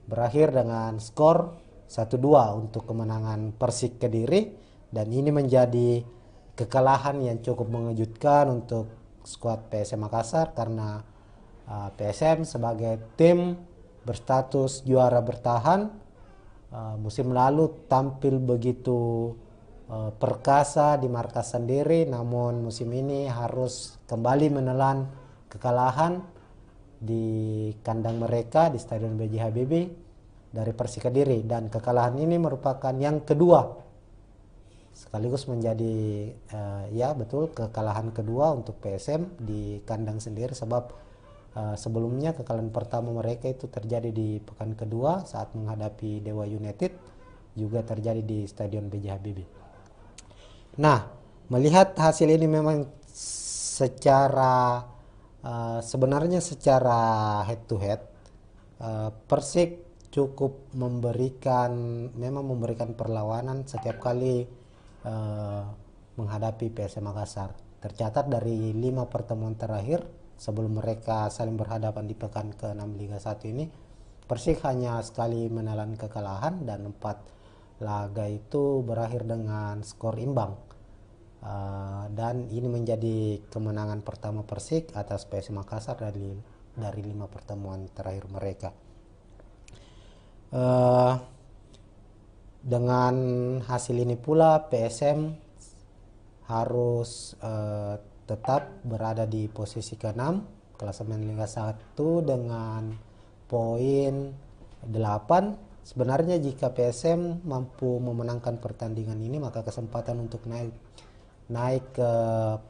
berakhir dengan skor 1-2 untuk kemenangan Persik Kediri, dan ini menjadi kekalahan yang cukup mengejutkan untuk skuad PSM Makassar karena PSM sebagai tim berstatus juara bertahan musim lalu tampil begitu perkasa di markas sendiri, namun musim ini harus kembali menelan kekalahan di kandang mereka di Stadion B.J. Habibie dari Persik Kediri, dan kekalahan ini merupakan yang kedua sekaligus menjadi ya betul kekalahan kedua untuk PSM di kandang sendiri, sebab sebelumnya kekalahan pertama mereka itu terjadi di pekan kedua saat menghadapi Dewa United, juga terjadi di Stadion B.J. Habibie. Nah, melihat hasil ini memang sebenarnya secara head to head Persik cukup memberikan perlawanan setiap kali menghadapi PSM Makassar. Tercatat dari 5 pertemuan terakhir sebelum mereka saling berhadapan di pekan ke-6 Liga 1 ini, Persik hanya sekali menelan kekalahan dan 4 laga itu berakhir dengan skor imbang. Dan ini menjadi kemenangan pertama Persik atas PSM Makassar dari 5 pertemuan terakhir mereka. Dengan hasil ini pula PSM harus tetap berada di posisi ke-6 klasemen Liga 1 dengan poin 8. Sebenarnya jika PSM mampu memenangkan pertandingan ini, maka kesempatan untuk naik ke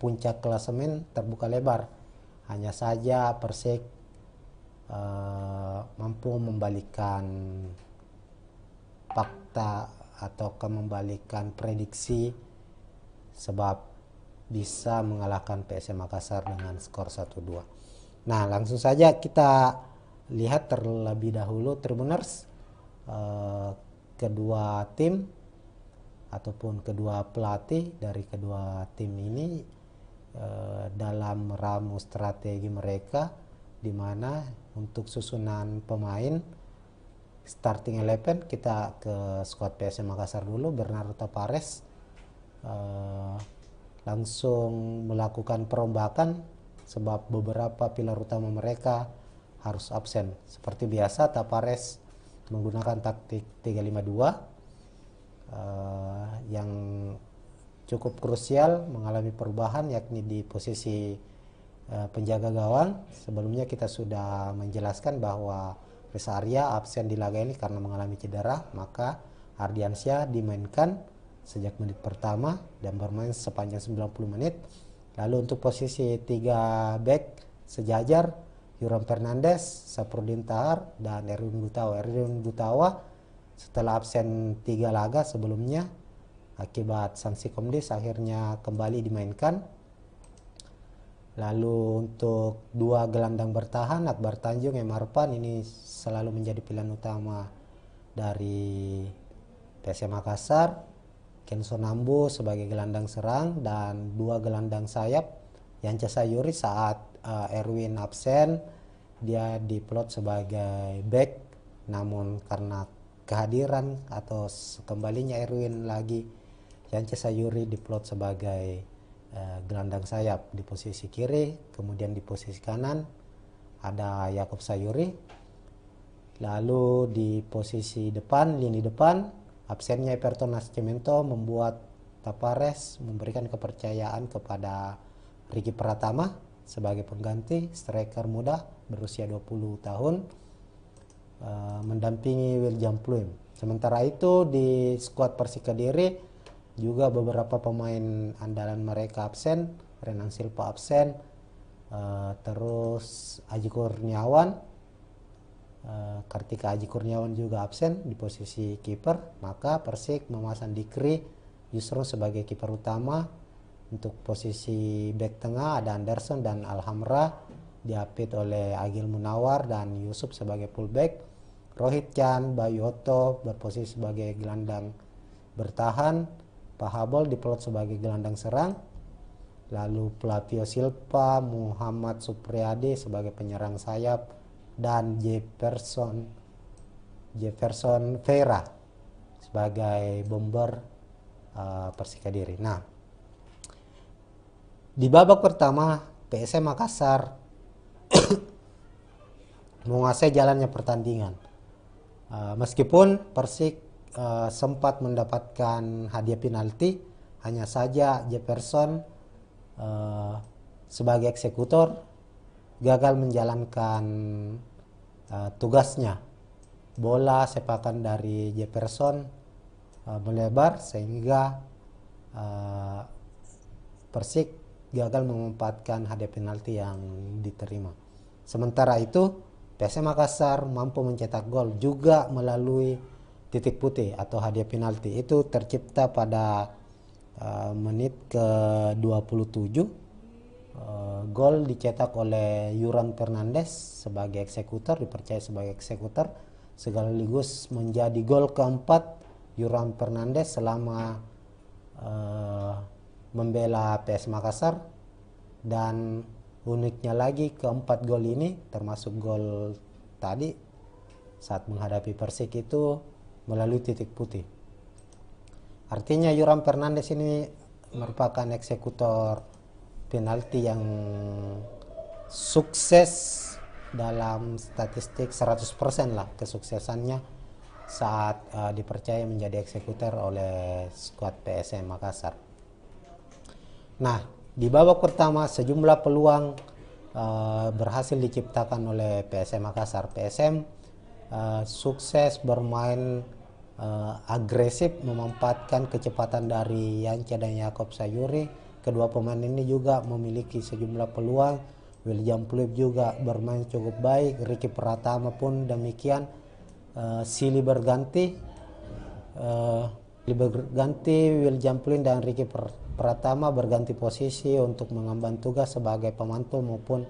puncak klasemen terbuka lebar. Hanya saja Persik mampu membalikkan fakta atau membalikan prediksi sebab bisa mengalahkan PSM Makassar dengan skor 1-2. Nah, langsung saja kita lihat terlebih dahulu Tribuners, kedua tim ataupun kedua pelatih dari kedua tim ini dalam meramu strategi mereka, di mana untuk susunan pemain starting 11 kita ke skuad PSM Makassar dulu. Bernardo Tapares langsung melakukan perombakan sebab beberapa pilar utama mereka harus absen. Seperti biasa Tapares menggunakan taktik 3-5-2 yang cukup krusial mengalami perubahan, yakni di posisi penjaga gawang. Sebelumnya kita sudah menjelaskan bahwa Reza Arya absen di laga ini karena mengalami cedera, maka Ardiansyah dimainkan sejak menit pertama dan bermain sepanjang 90 menit. Lalu untuk posisi 3 back sejajar, Yuram Fernandes, Saprudin Tahar, dan Erwin Gutawa. Erwin Gutawa setelah absen 3 laga sebelumnya akibat sanksi Komdis akhirnya kembali dimainkan. Lalu untuk 2 gelandang bertahan, Akbar Tanjung, Emarpan, ini selalu menjadi pilihan utama dari PSM Makassar. Kenzo Nambu sebagai gelandang serang dan 2 gelandang sayap. Yance Sayuri saat Erwin absen dia diplot sebagai back, namun karena kehadiran atau kembalinya Erwin lagi, Yance Sayuri diplot sebagai gelandang sayap di posisi kiri. Kemudian di posisi kanan ada Yakob Sayuri. Lalu di posisi depan, lini depan, absennya Everton Nascimento membuat Tapares memberikan kepercayaan kepada Ricky Pratama sebagai pengganti striker muda berusia 20 tahun mendampingi William Pluim. Sementara itu di skuad Persik Kediri juga beberapa pemain andalan mereka absen. Renang Silva absen, terus Aji Kurniawan, Kartika Aji Kurniawan juga absen di posisi kiper. Maka Persik memasang Dikri Yusron sebagai kiper utama. Untuk posisi back tengah ada Anderson dan Alhamra, diapit oleh Agil Munawar dan Yusuf sebagai fullback. Rohit Chan, Bayu Otto berposisi sebagai gelandang bertahan. Pahabol diplot sebagai gelandang serang. Lalu Flavio Silva, Muhammad Supriyadi sebagai penyerang sayap, dan Jefferson Vera sebagai bomber Persik Kediri. Nah, di babak pertama PSM Makassar menguasai jalannya pertandingan. Meskipun Persik sempat mendapatkan hadiah penalti, hanya saja Jefferson sebagai eksekutor gagal menjalankan tugasnya. Bola sepakan dari Jefferson melebar sehingga Persik gagal memanfaatkan hadiah penalti yang diterima. Sementara itu PSM Makassar mampu mencetak gol juga melalui titik putih atau hadiah penalti. Itu tercipta pada menit ke-27. Gol dicetak oleh Yuran Fernandes sebagai eksekutor, dipercaya sebagai eksekutor, sekaligus menjadi gol keempat Yuran Fernandes selama membela PS Makassar. Dan uniknya lagi, keempat gol ini termasuk gol tadi saat menghadapi Persik itu melalui titik putih. Artinya Yuran Fernandes ini merupakan eksekutor penalti yang sukses dalam statistik 100% lah kesuksesannya saat dipercaya menjadi eksekutor oleh skuad PSM Makassar. Nah, di babak pertama sejumlah peluang berhasil diciptakan oleh PSM Makassar. PSM sukses bermain agresif, memanfaatkan kecepatan dari Yance dan Yakob Sayuri. Kedua pemain ini juga memiliki sejumlah peluang. William Pluim juga bermain cukup baik, Ricky Pratama pun demikian, silih berganti Berganti Will Jamplin dan Ricky Pratama berganti posisi untuk mengemban tugas sebagai pemantul maupun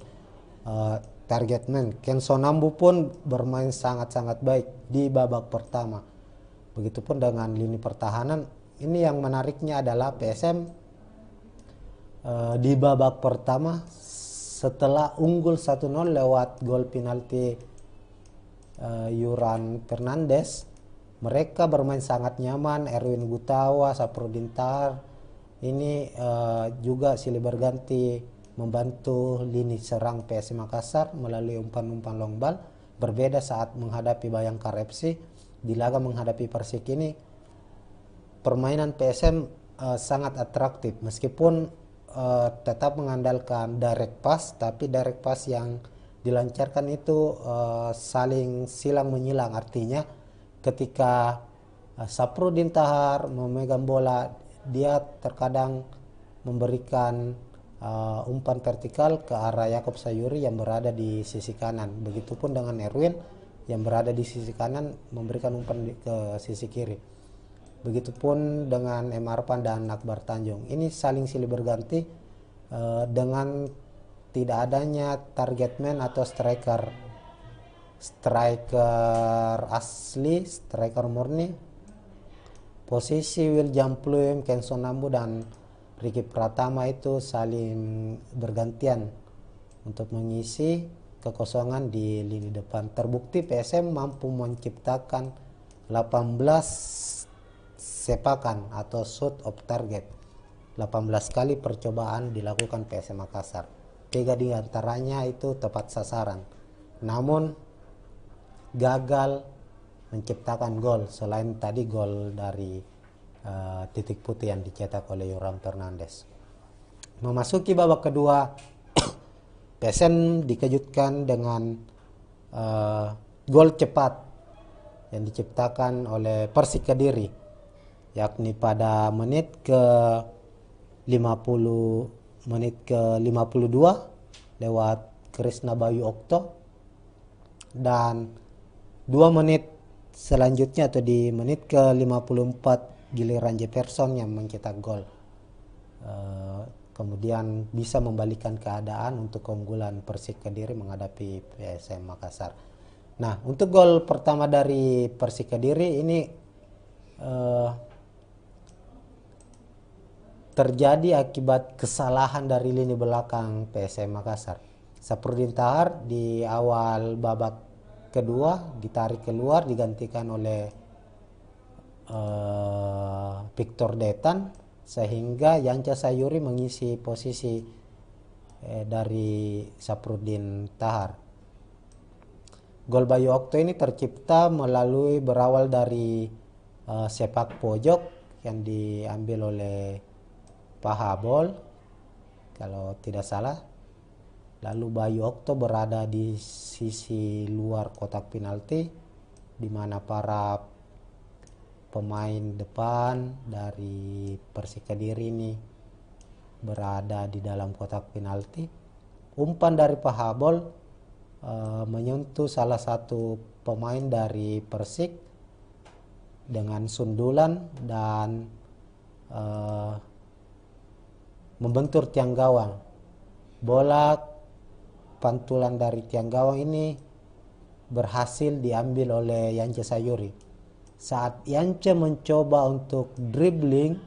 target man. Ken Sonambu pun bermain sangat-sangat baik di babak pertama. Begitupun dengan lini pertahanan. Ini yang menariknya adalah PSM di babak pertama setelah unggul 1-0 lewat gol penalti Yuran Fernandes, mereka bermain sangat nyaman. Erwin Gutawa, Saprudin Tahar ini juga silih berganti membantu lini serang PSM Makassar melalui umpan-umpan long ball. Berbeda saat menghadapi Bayangkara FC. Di laga menghadapi Persik ini permainan PSM sangat atraktif meskipun tetap mengandalkan direct pass, tapi direct pass yang dilancarkan itu saling silang menyilang. Artinya ketika Saprudin Tahar memegang bola, dia terkadang memberikan umpan vertikal ke arah Yakob Sayuri yang berada di sisi kanan. Begitupun dengan Erwin yang berada di sisi kanan memberikan umpan ke sisi kiri. Begitupun dengan M. Arfan dan Akbar Tanjung. Ini saling silih berganti dengan tidak adanya target man atau striker asli, striker murni. Posisi Will Jamplin, Ken Sonambu dan Ricky Pratama itu saling bergantian untuk mengisi kekosongan di lini depan. Terbukti PSM mampu menciptakan 18 sepakan atau shoot of target. 18 kali percobaan dilakukan PSM Makassar. 3 di antaranya itu tepat sasaran. Namun gagal menciptakan gol selain tadi gol dari titik putih yang dicetak oleh Yoram Fernandes. Memasuki babak kedua, PSM dikejutkan dengan gol cepat yang diciptakan oleh Persik Kediri, yakni pada menit ke 52 lewat Krisna Bayu Okto, dan 2 menit selanjutnya atau di menit ke 54 giliran Jefferson yang mencetak gol. Kemudian bisa membalikan keadaan untuk keunggulan Persik Kediri menghadapi PSM Makassar. Nah, untuk gol pertama dari Persik Kediri ini terjadi akibat kesalahan dari lini belakang PSM Makassar. Saprudin Tahar di awal babak kedua ditarik keluar, digantikan oleh Victor Detan, sehingga Yanca Sayuri mengisi posisi dari Saprudin Tahar. Gol Bayu Okto ini tercipta melalui berawal dari sepak pojok yang diambil oleh Pahabol kalau tidak salah. Lalu Bayu Okto berada di sisi luar kotak penalti, di mana para pemain depan dari Persik Kediri ini berada di dalam kotak penalti. Umpan dari Pahabol menyentuh salah satu pemain dari Persik dengan sundulan dan membentur tiang gawang. Bola pantulan dari tiang gawang ini berhasil diambil oleh Yanca Sayuri. Saat Yanca mencoba untuk dribbling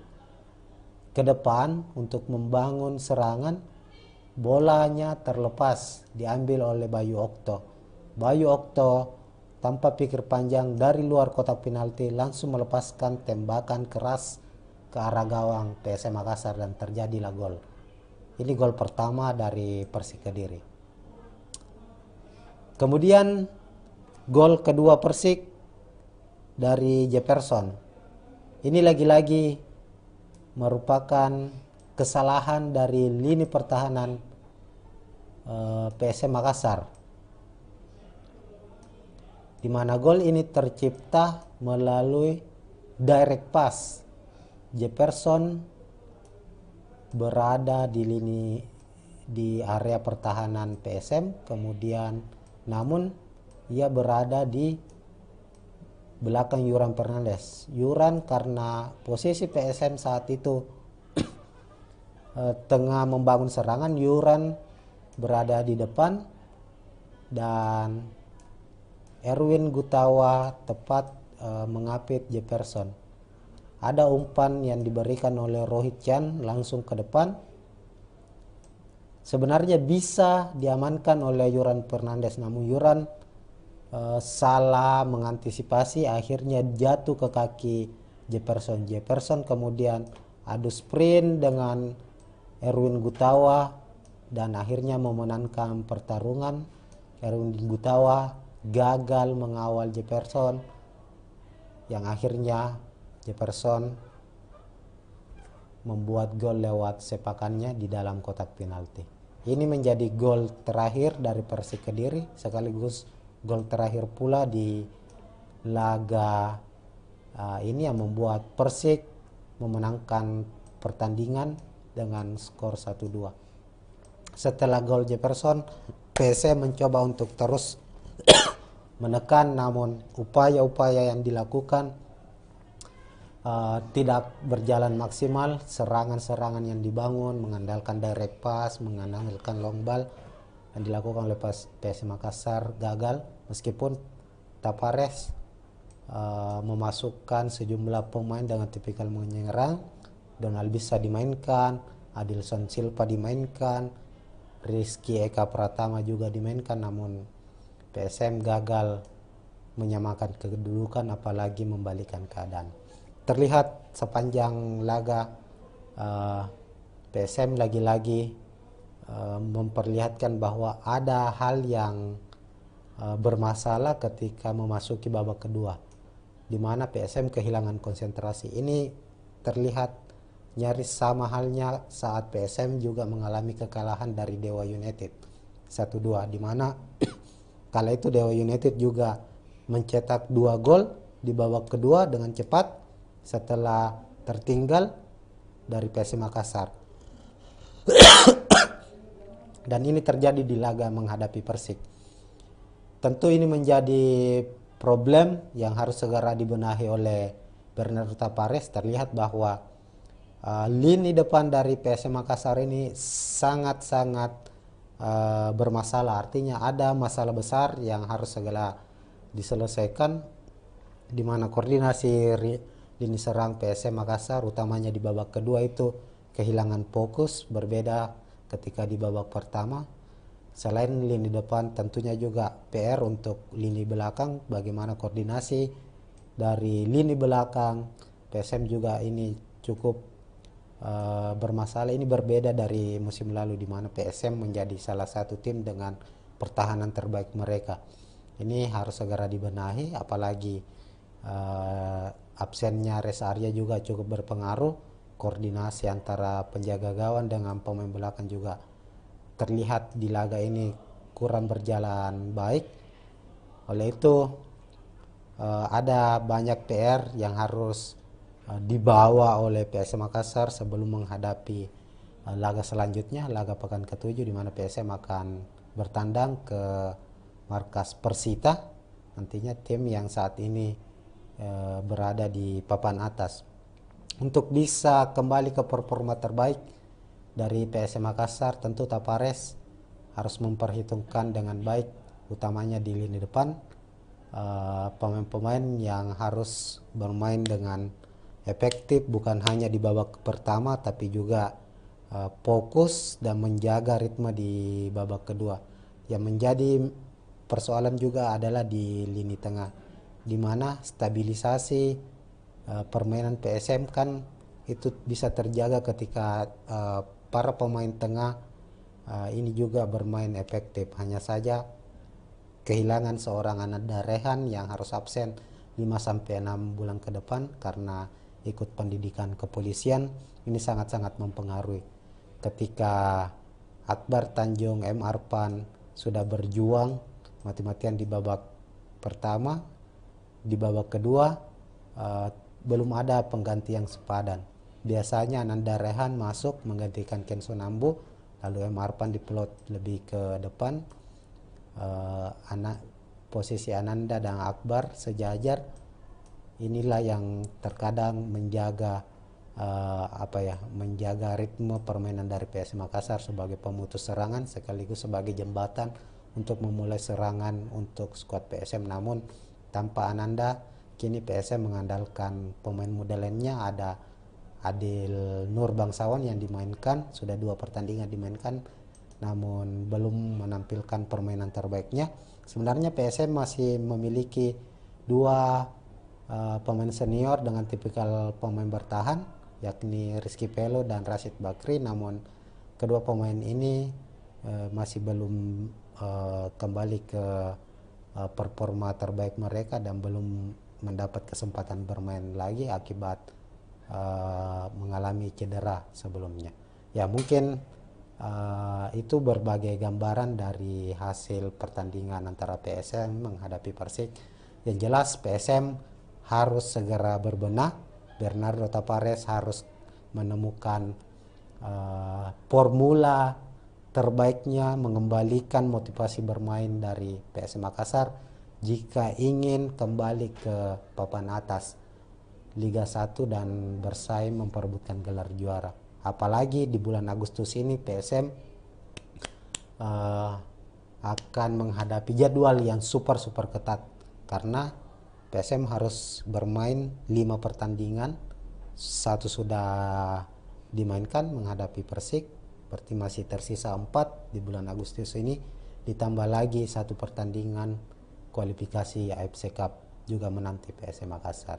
ke depan untuk membangun serangan, bolanya terlepas diambil oleh Bayu Okto. Bayu Okto tanpa pikir panjang dari luar kotak penalti langsung melepaskan tembakan keras ke arah gawang PSM Makassar dan terjadilah gol. Ini gol pertama dari Persik Kediri. Kemudian gol kedua Persik dari Jefferson. Ini lagi-lagi merupakan kesalahan dari lini pertahanan PSM Makassar, di mana gol ini tercipta melalui direct pass. Jefferson berada di area pertahanan PSM, kemudian namun ia berada di belakang Yuran Fernandes. Yuran karena posisi PSM saat itu tengah membangun serangan, Yuran berada di depan dan Erwin Gutawa tepat mengapit Jefferson. Ada umpan yang diberikan oleh Rohit Chan langsung ke depan. Sebenarnya bisa diamankan oleh Yuran Fernandes, namun Yuran salah mengantisipasi, akhirnya jatuh ke kaki Jefferson. Jefferson kemudian adu sprint dengan Erwin Gutawa dan akhirnya memenangkan pertarungan. Erwin Gutawa gagal mengawal Jefferson, yang akhirnya Jefferson membuat gol lewat sepakannya di dalam kotak penalti. Ini menjadi gol terakhir dari Persik Kediri, sekaligus gol terakhir pula di laga ini yang membuat Persik memenangkan pertandingan dengan skor 1-2. Setelah gol Jefferson, PSM mencoba untuk terus menekan, namun upaya-upaya yang dilakukan tidak berjalan maksimal. Serangan-serangan yang dibangun mengandalkan direct pass, mengandalkan long ball yang dilakukan oleh PSM Makassar gagal, meskipun Tapares memasukkan sejumlah pemain dengan tipikal menyerang. Donald bisa dimainkan, Adilson Silva dimainkan, Rizky Eka Pratama juga dimainkan, namun PSM gagal menyamakan kedudukan apalagi membalikan keadaan. Terlihat sepanjang laga PSM lagi-lagi memperlihatkan bahwa ada hal yang bermasalah ketika memasuki babak kedua, di mana PSM kehilangan konsentrasi. Ini terlihat nyaris sama halnya saat PSM juga mengalami kekalahan dari Dewa United 1-2, di mana kala itu Dewa United juga mencetak 2 gol di babak kedua dengan cepat setelah tertinggal dari PSM Makassar. Dan ini terjadi di laga menghadapi Persik. Tentu ini menjadi problem yang harus segera dibenahi oleh Bernardo Tapares. Terlihat bahwa lini depan dari PSM Makassar ini sangat-sangat bermasalah. Artinya ada masalah besar yang harus segera diselesaikan, di mana koordinasi lini serang PSM Makassar utamanya di babak kedua itu kehilangan fokus, berbeda ketika di babak pertama. Selain lini depan, tentunya juga PR untuk lini belakang, bagaimana koordinasi dari lini belakang PSM juga ini cukup bermasalah. Ini berbeda dari musim lalu, di mana PSM menjadi salah satu tim dengan pertahanan terbaik mereka. Ini harus segera dibenahi, apalagi absennya Res Arya juga cukup berpengaruh. Koordinasi antara penjaga gawang dengan pemain belakang juga terlihat di laga ini kurang berjalan baik. Oleh itu ada banyak PR yang harus dibawa oleh PSM Makassar sebelum menghadapi laga selanjutnya, laga pekan ke-7, di mana PSM akan bertandang ke markas Persita, nantinya tim yang saat ini berada di papan atas. Untuk bisa kembali ke performa terbaik dari PSM Makassar, tentu Tapares harus memperhitungkan dengan baik, utamanya di lini depan, pemain-pemain yang harus bermain dengan efektif, bukan hanya di babak pertama tapi juga fokus dan menjaga ritme di babak kedua. Yang menjadi persoalan juga adalah di lini tengah, di mana stabilisasi permainan PSM kan itu bisa terjaga ketika para pemain tengah ini juga bermain efektif. Hanya saja kehilangan seorang Ananda Rehan yang harus absen 5-6 bulan ke depan karena ikut pendidikan kepolisian, ini sangat-sangat mempengaruhi. Ketika Akbar Tanjung, M. Arpan sudah berjuang mati-matian di babak pertama, di babak kedua belum ada pengganti yang sepadan. Biasanya Ananda Rehan masuk menggantikan Kenzo Nambu, lalu M. Arpan diplot lebih ke depan. Posisi Ananda dan Akbar sejajar, inilah yang terkadang menjaga menjaga ritme permainan dari PSM Makassar sebagai pemutus serangan sekaligus sebagai jembatan untuk memulai serangan untuk skuad PSM. Namun tanpa Ananda, kini PSM mengandalkan pemain muda lainnya. Ada Adil Nur Bangsawan yang dimainkan, sudah 2 pertandingan dimainkan namun belum menampilkan permainan terbaiknya. Sebenarnya PSM masih memiliki 2 pemain senior dengan tipikal pemain bertahan, yakni Rizky Pelo dan Rashid Bakri, namun kedua pemain ini masih belum kembali ke performa terbaik mereka dan belum mendapat kesempatan bermain lagi akibat mengalami cedera sebelumnya. Ya mungkin itu berbagai gambaran dari hasil pertandingan antara PSM menghadapi Persik. Yang jelas PSM harus segera berbenah. Bernardo Tapares harus menemukan formula terbaiknya mengembalikan motivasi bermain dari PSM Makassar jika ingin kembali ke papan atas Liga 1 dan bersaing memperebutkan gelar juara. Apalagi di bulan Agustus ini PSM akan menghadapi jadwal yang super ketat karena PSM harus bermain 5 pertandingan, 1 sudah dimainkan menghadapi Persik, berarti masih tersisa 4 di bulan Agustus ini, ditambah lagi 1 pertandingan kualifikasi AFC Cup juga menanti PSM Makassar.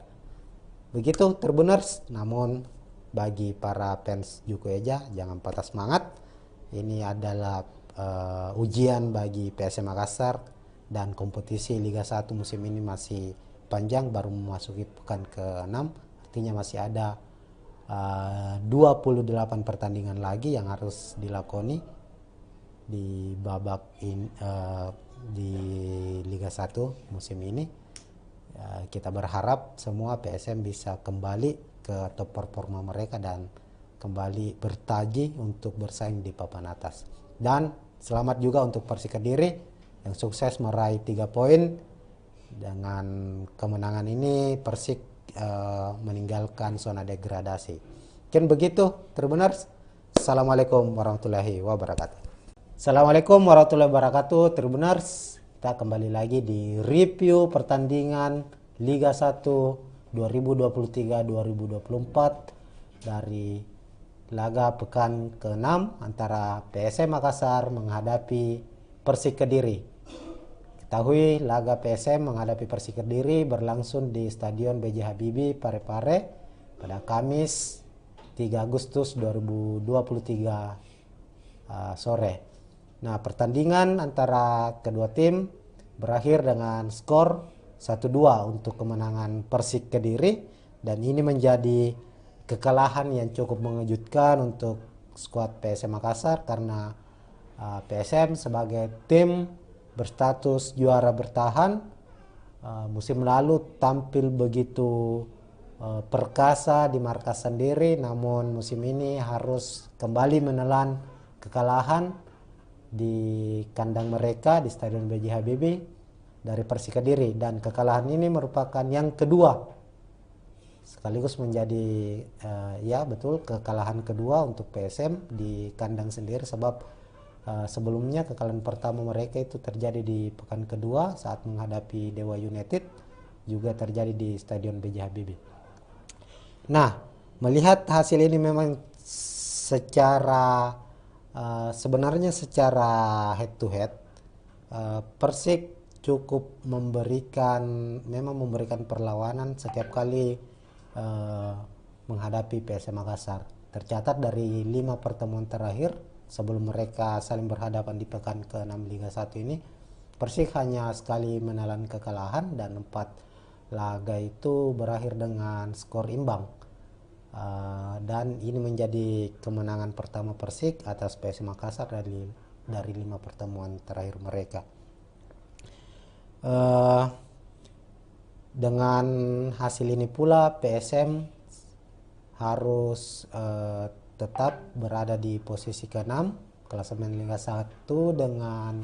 Begitu Tribuners, namun bagi para fans Juku Eja jangan patah semangat. Ini adalah ujian bagi PSM Makassar dan kompetisi Liga 1 musim ini masih panjang, baru memasuki pekan ke-6, artinya masih ada 28 pertandingan lagi yang harus dilakoni di babak di Liga 1 musim ini. Kita berharap semua PSM bisa kembali ke top performa mereka dan kembali bertaji untuk bersaing di papan atas. Dan selamat juga untuk Persik Kediri yang sukses meraih 3 poin. Dengan kemenangan ini Persik meninggalkan zona degradasi. Mungkin begitu Tribuners. Assalamualaikum warahmatullahi wabarakatuh. Assalamualaikum warahmatullahi wabarakatuh Tribuners. Kita kembali lagi di review pertandingan Liga 1 2023-2024 dari laga pekan ke-6 antara PSM Makassar menghadapi Persik Kediri. Ketahui laga PSM menghadapi Persik Kediri berlangsung di Stadion B.J. Habibie Parepare pada Kamis 3 Agustus 2023 sore. Nah, pertandingan antara kedua tim berakhir dengan skor 1-2 untuk kemenangan Persik Kediri, dan ini menjadi kekalahan yang cukup mengejutkan untuk skuad PSM Makassar karena PSM sebagai tim berstatus juara bertahan musim lalu tampil begitu perkasa di markas sendiri, namun musim ini harus kembali menelan kekalahan di kandang mereka di Stadion B.J. Habibie dari Persik Kediri, dan kekalahan ini merupakan yang kedua sekaligus menjadi kekalahan kedua untuk PSM di kandang sendiri, sebab sebelumnya kekalahan pertama mereka itu terjadi di pekan kedua saat menghadapi Dewa United, juga terjadi di Stadion B.J. Habibie. Nah, melihat hasil ini memang sebenarnya secara head to head Persik cukup memberikan perlawanan setiap kali menghadapi PSM Makassar. Tercatat dari 5 pertemuan terakhir sebelum mereka saling berhadapan di pekan ke-6 Liga 1 ini, Persik hanya sekali menelan kekalahan dan 4 laga itu berakhir dengan skor imbang. Dan ini menjadi kemenangan pertama Persik atas PSM Makassar dari 5 pertemuan terakhir mereka. Dengan hasil ini pula PSM harus tetap berada di posisi ke-6 klasemen Liga 1 dengan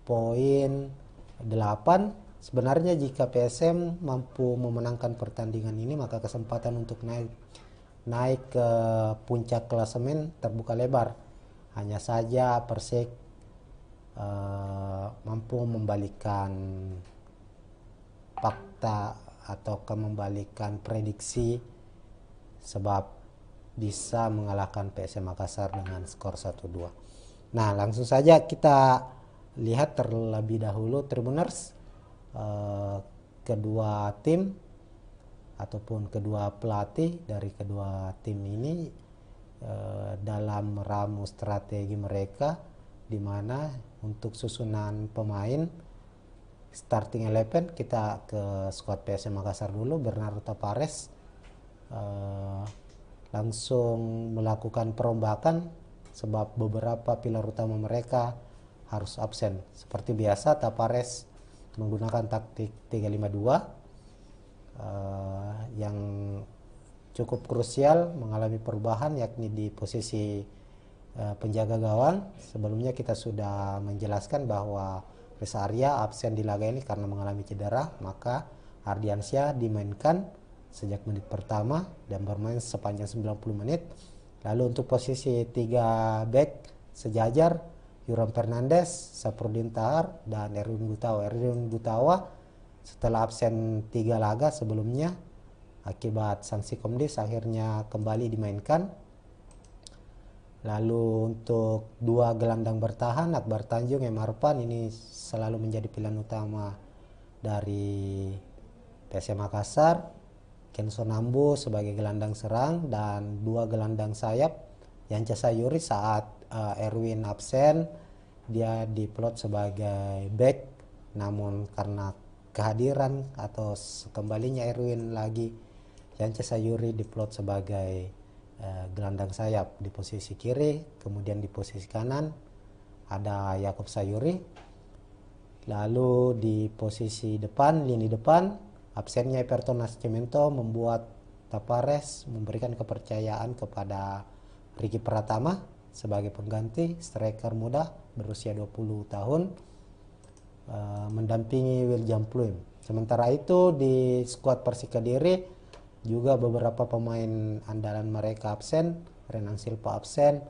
poin 8 Sebenarnya jika PSM mampu memenangkan pertandingan ini, maka kesempatan untuk naik ke puncak klasemen terbuka lebar. Hanya saja Persik mampu membalikan fakta atau membalikan prediksi, sebab bisa mengalahkan PSM Makassar dengan skor 1-2. Nah, langsung saja kita lihat terlebih dahulu Tribuners, kedua tim ataupun kedua pelatih dari kedua tim ini dalam meramu strategi mereka, di mana untuk susunan pemain starting 11 kita ke skuad PSM Makassar dulu. Bernardo Tapares langsung melakukan perombakan sebab beberapa pilar utama mereka harus absen. Seperti biasa Tapares menggunakan taktik 352 yang cukup krusial mengalami perubahan, yakni di posisi penjaga gawang. Sebelumnya kita sudah menjelaskan bahwa Reza Arya absen di laga ini karena mengalami cedera, maka Ardiansyah dimainkan sejak menit pertama dan bermain sepanjang 90 menit. Lalu untuk posisi 3 back sejajar Yuram Fernandes, Saprudin Tahar, dan Erwin Gutawa. Erwin Gutawa setelah absen 3 laga sebelumnya akibat sanksi Komdis akhirnya kembali dimainkan. Lalu untuk 2 gelandang bertahan, Akbar Tanjung, M. Arfan, ini selalu menjadi pilihan utama dari PSM Makassar. Kenson Ambo sebagai gelandang serang dan 2 gelandang sayap. Yance Sayuri saat Erwin absen, dia diplot sebagai back, namun karena kehadiran atau kembalinya Erwin lagi, Yance Sayuri diplot sebagai gelandang sayap di posisi kiri. Kemudian di posisi kanan ada Yakob Sayuri. Lalu di posisi depan, lini depan, absennya Everton Nascimento membuat Tapares memberikan kepercayaan kepada Ricky Pratama sebagai pengganti striker muda berusia 20 tahun mendampingi William Pluim. Sementara itu di skuad Persik Kediri juga beberapa pemain andalan mereka absen. Renang Silva absen,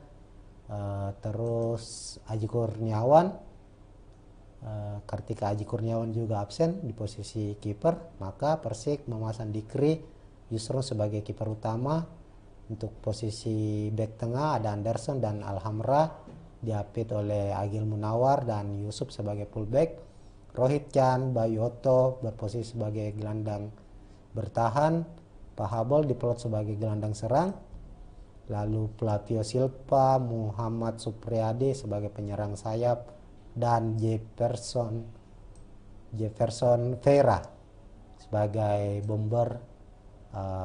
terus Aji Kurniawan, Kartika Aji Kurniawan juga absen di posisi kiper. Maka Persik memasang Dikri Yusron sebagai kiper utama. Untuk posisi back tengah ada Anderson dan Alhamra, diapit oleh Agil Munawar dan Yusuf sebagai fullback. Rohit Chan, Bayu Otto berposisi sebagai gelandang bertahan. Pahabol diplot sebagai gelandang serang. Lalu Flavio Silva, Muhammad Supriyadi sebagai penyerang sayap, dan Jefferson Vera sebagai bomber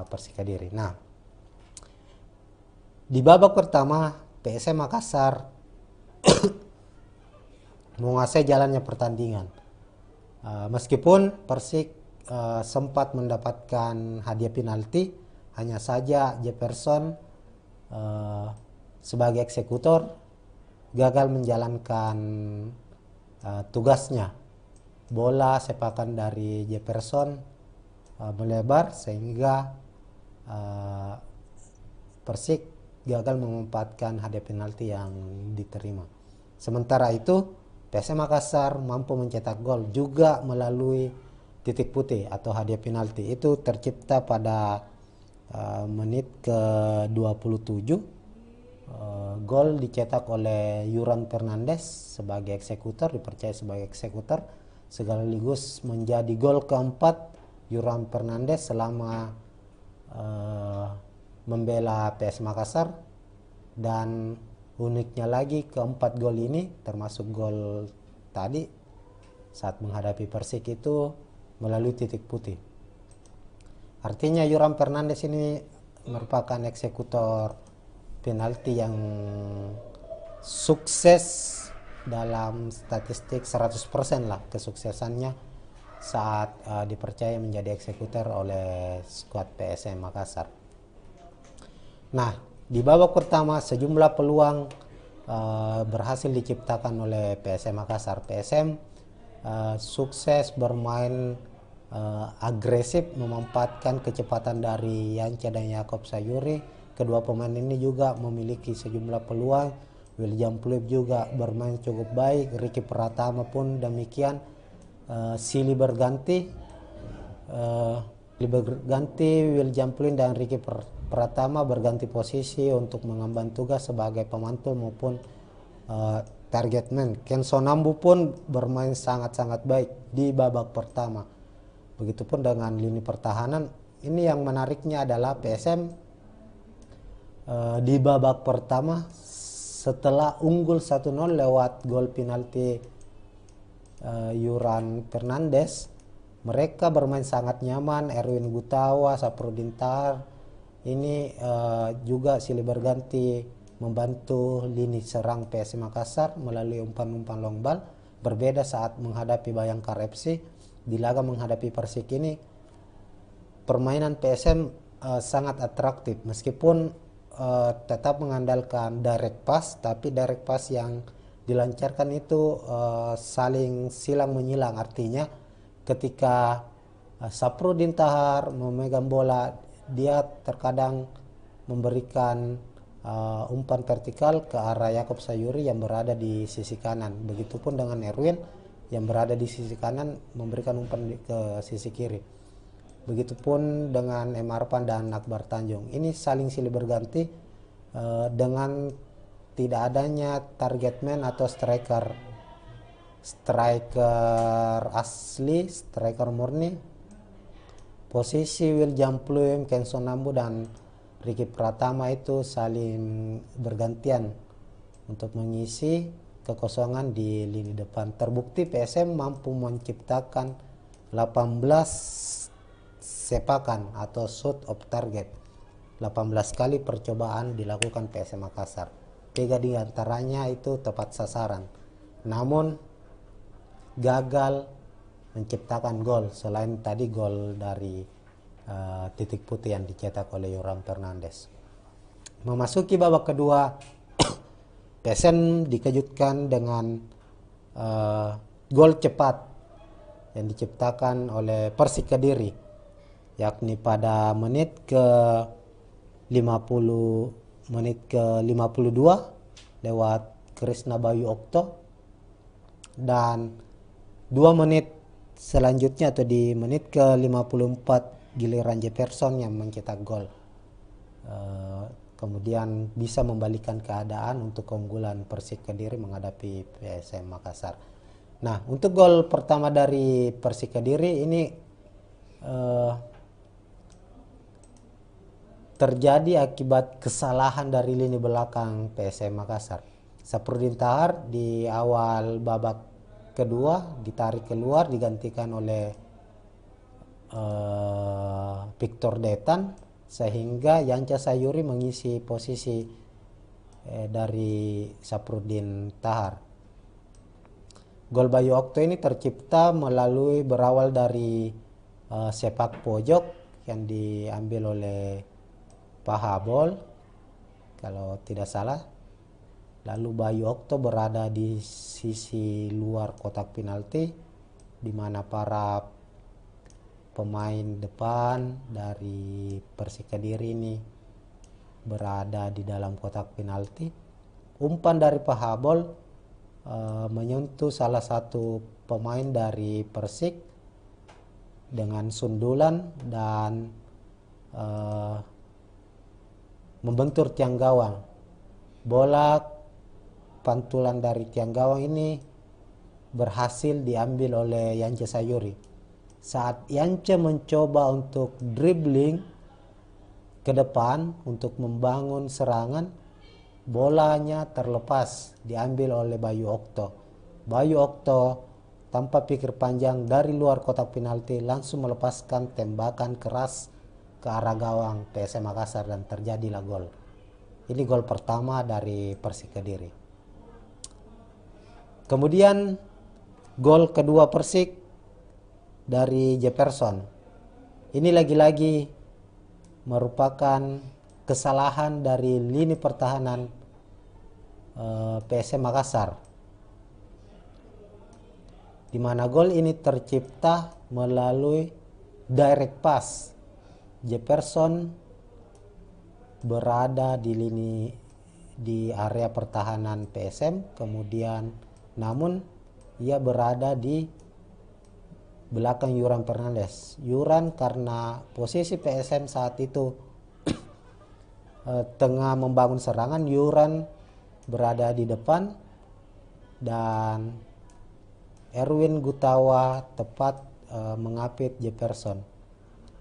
Persik Kediri. Nah, di babak pertama PSM Makassar menguasai jalannya pertandingan. Meskipun Persik sempat mendapatkan hadiah penalti, hanya saja Jefferson sebagai eksekutor gagal menjalankan tugasnya. Bola sepakan dari Jefferson melebar sehingga Persik gagal mengempatkan hadiah penalti yang diterima. Sementara itu PSM Makassar mampu mencetak gol juga melalui titik putih atau hadiah penalti. Itu tercipta pada menit ke-27. Gol dicetak oleh Yuran Fernandes sebagai eksekutor, dipercaya sebagai eksekutor, sekaligus menjadi gol keempat Yuran Fernandes selama membela PS Makassar. Dan uniknya lagi, keempat gol ini termasuk gol tadi saat menghadapi Persik itu melalui titik putih. Artinya Yuran Fernandes ini merupakan eksekutor penalti yang sukses dalam statistik 100% lah kesuksesannya saat dipercaya menjadi eksekutor oleh skuad PSM Makassar. Nah, di babak pertama sejumlah peluang berhasil diciptakan oleh PSM Makassar. PSM sukses bermain agresif, memanfaatkan kecepatan dari Yance dan Yakob Sayuri. Kedua pemain ini juga memiliki sejumlah peluang. William Pluim juga bermain cukup baik, Ricky Pratama pun demikian. Silih berganti William Pluim dan Ricky Pratama berganti posisi untuk mengemban tugas sebagai pemantul maupun target man. Ken Sonambu pun bermain sangat-sangat baik di babak pertama. Begitupun dengan lini pertahanan. Ini yang menariknya adalah PSM di babak pertama setelah unggul 1-0 lewat gol penalti Yuran Fernandes, mereka bermain sangat nyaman. Erwin Gutawa, Saprudin Tahar ini juga silih berganti membantu lini serang PSM Makassar melalui umpan-umpan long ball. Berbeda saat menghadapi Bayangkara FC. Di laga menghadapi Persik ini permainan PSM sangat atraktif meskipun tetap mengandalkan direct pass, tapi direct pass yang dilancarkan itu saling silang menyilang. Artinya ketika Saprudin Tahar memegang bola, dia terkadang memberikan umpan vertikal ke arah Yakob Sayuri yang berada di sisi kanan. Begitupun dengan Erwin yang berada di sisi kanan memberikan umpan ke sisi kiri. Begitupun dengan Emarpan dan Akbar Tanjung. Ini saling silih berganti dengan tidak adanya target man atau striker asli, striker murni. Posisi William Pluim, Ken Sonambu dan Ricky Pratama itu saling bergantian untuk mengisi kekosongan di lini depan. Terbukti PSM mampu menciptakan 18 sepakan atau shoot of target. 18 kali percobaan dilakukan PSM Makassar. 3 di antaranya itu tepat sasaran. Namun gagal menciptakan gol selain tadi gol dari titik putih yang dicetak oleh Yoram Fernandes. Memasuki babak kedua, PSM dikejutkan dengan gol cepat yang diciptakan oleh Persik Kediri, yakni pada menit ke 52 lewat Krisna Bayu Okto, dan 2 menit selanjutnya atau di menit ke 54 giliran Jefferson yang mencetak gol. Kemudian bisa membalikan keadaan untuk keunggulan Persik Kediri menghadapi PSM Makassar. Nah, untuk gol pertama dari Persik Kediri ini terjadi akibat kesalahan dari lini belakang PSM Makassar. Saprudin Tahar di awal babak kedua ditarik keluar, digantikan oleh Victor Detan, sehingga Yance Sayuri mengisi posisi dari Saprudin Tahar. Gol Bayu Okto ini tercipta berawal dari sepak pojok yang diambil oleh Pahabol kalau tidak salah. Lalu Bayu Okto berada di sisi luar kotak penalti, di mana para pemain depan dari Persik Kediri ini berada di dalam kotak penalti. Umpan dari Pahabol menyentuh salah satu pemain dari Persik dengan sundulan dan membentur tiang gawang. Bola pantulan dari tiang gawang ini berhasil diambil oleh Yance Sayuri. Saat Yance mencoba untuk dribbling ke depan untuk membangun serangan, bolanya terlepas, diambil oleh Bayu Okto. Bayu Okto tanpa pikir panjang dari luar kotak penalti langsung melepaskan tembakan keras ke arah gawang PSM Makassar dan terjadilah gol. Ini gol pertama dari Persik Kediri. Kemudian gol kedua Persik dari Jefferson. Ini lagi-lagi merupakan kesalahan dari lini pertahanan PSM Makassar. di mana gol ini tercipta melalui direct pass. Jefferson berada di area pertahanan PSM, kemudian namun ia berada di belakang Yuran Fernandes. Yuran karena posisi PSM saat itu tengah membangun serangan, Yuran berada di depan dan Erwin Gutawa tepat mengapit Jefferson.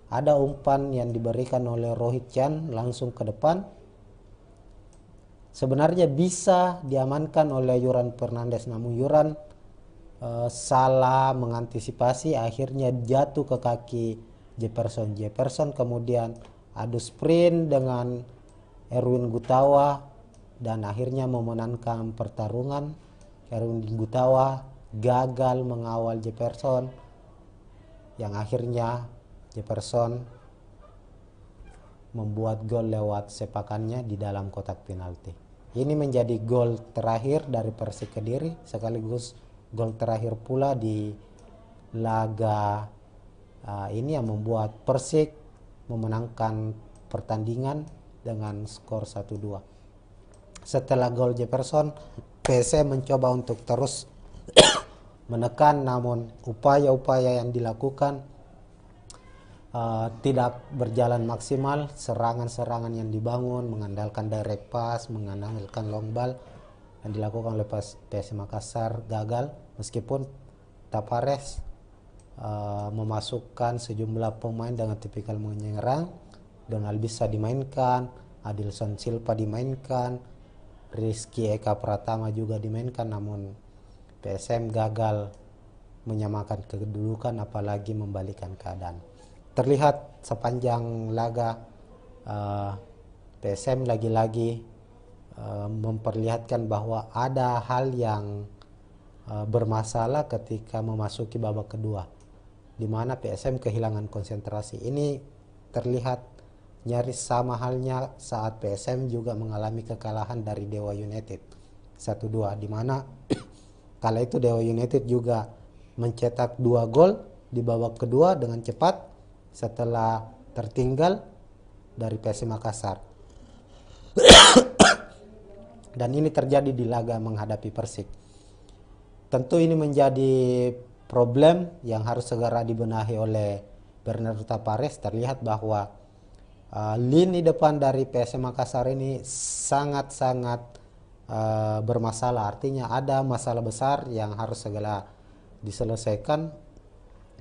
Ada umpan yang diberikan oleh Rohit Chan langsung ke depan. Sebenarnya bisa diamankan oleh Yuran Fernandes, namun Yuran salah mengantisipasi, akhirnya jatuh ke kaki Jefferson. Jefferson kemudian adu sprint dengan Erwin Gutawa dan akhirnya memenangkan pertarungan. Erwin Gutawa gagal mengawal Jefferson, yang akhirnya Jefferson membuat gol lewat sepakannya di dalam kotak penalti. Ini menjadi gol terakhir dari Persik Kediri, sekaligus gol terakhir pula di laga ini yang membuat Persik memenangkan pertandingan dengan skor 1-2. Setelah gol Jefferson, PSM mencoba untuk terus menekan, namun upaya-upaya yang dilakukan tidak berjalan maksimal. Serangan-serangan yang dibangun mengandalkan direct pass, mengandalkan long ball yang dilakukan oleh PSM Makassar gagal, meskipun Tavares memasukkan sejumlah pemain dengan tipikal menyerang. Donald bisa dimainkan, Adilson Silva dimainkan, Rizky Eka Pratama juga dimainkan, namun PSM gagal menyamakan kedudukan apalagi membalikan keadaan. Terlihat sepanjang laga PSM lagi-lagi memperlihatkan bahwa ada hal yang bermasalah ketika memasuki babak kedua, di mana PSM kehilangan konsentrasi. Ini terlihat nyaris sama halnya saat PSM juga mengalami kekalahan dari Dewa United 1-2, di mana kala itu Dewa United juga mencetak 2 gol di babak kedua dengan cepat setelah tertinggal dari PSM Makassar. Dan ini terjadi di laga menghadapi Persik. Tentu ini menjadi problem yang harus segera dibenahi oleh Bernardo Tavares. Terlihat bahwa lini depan dari PSM Makassar ini sangat-sangat bermasalah. Artinya ada masalah besar yang harus segera diselesaikan,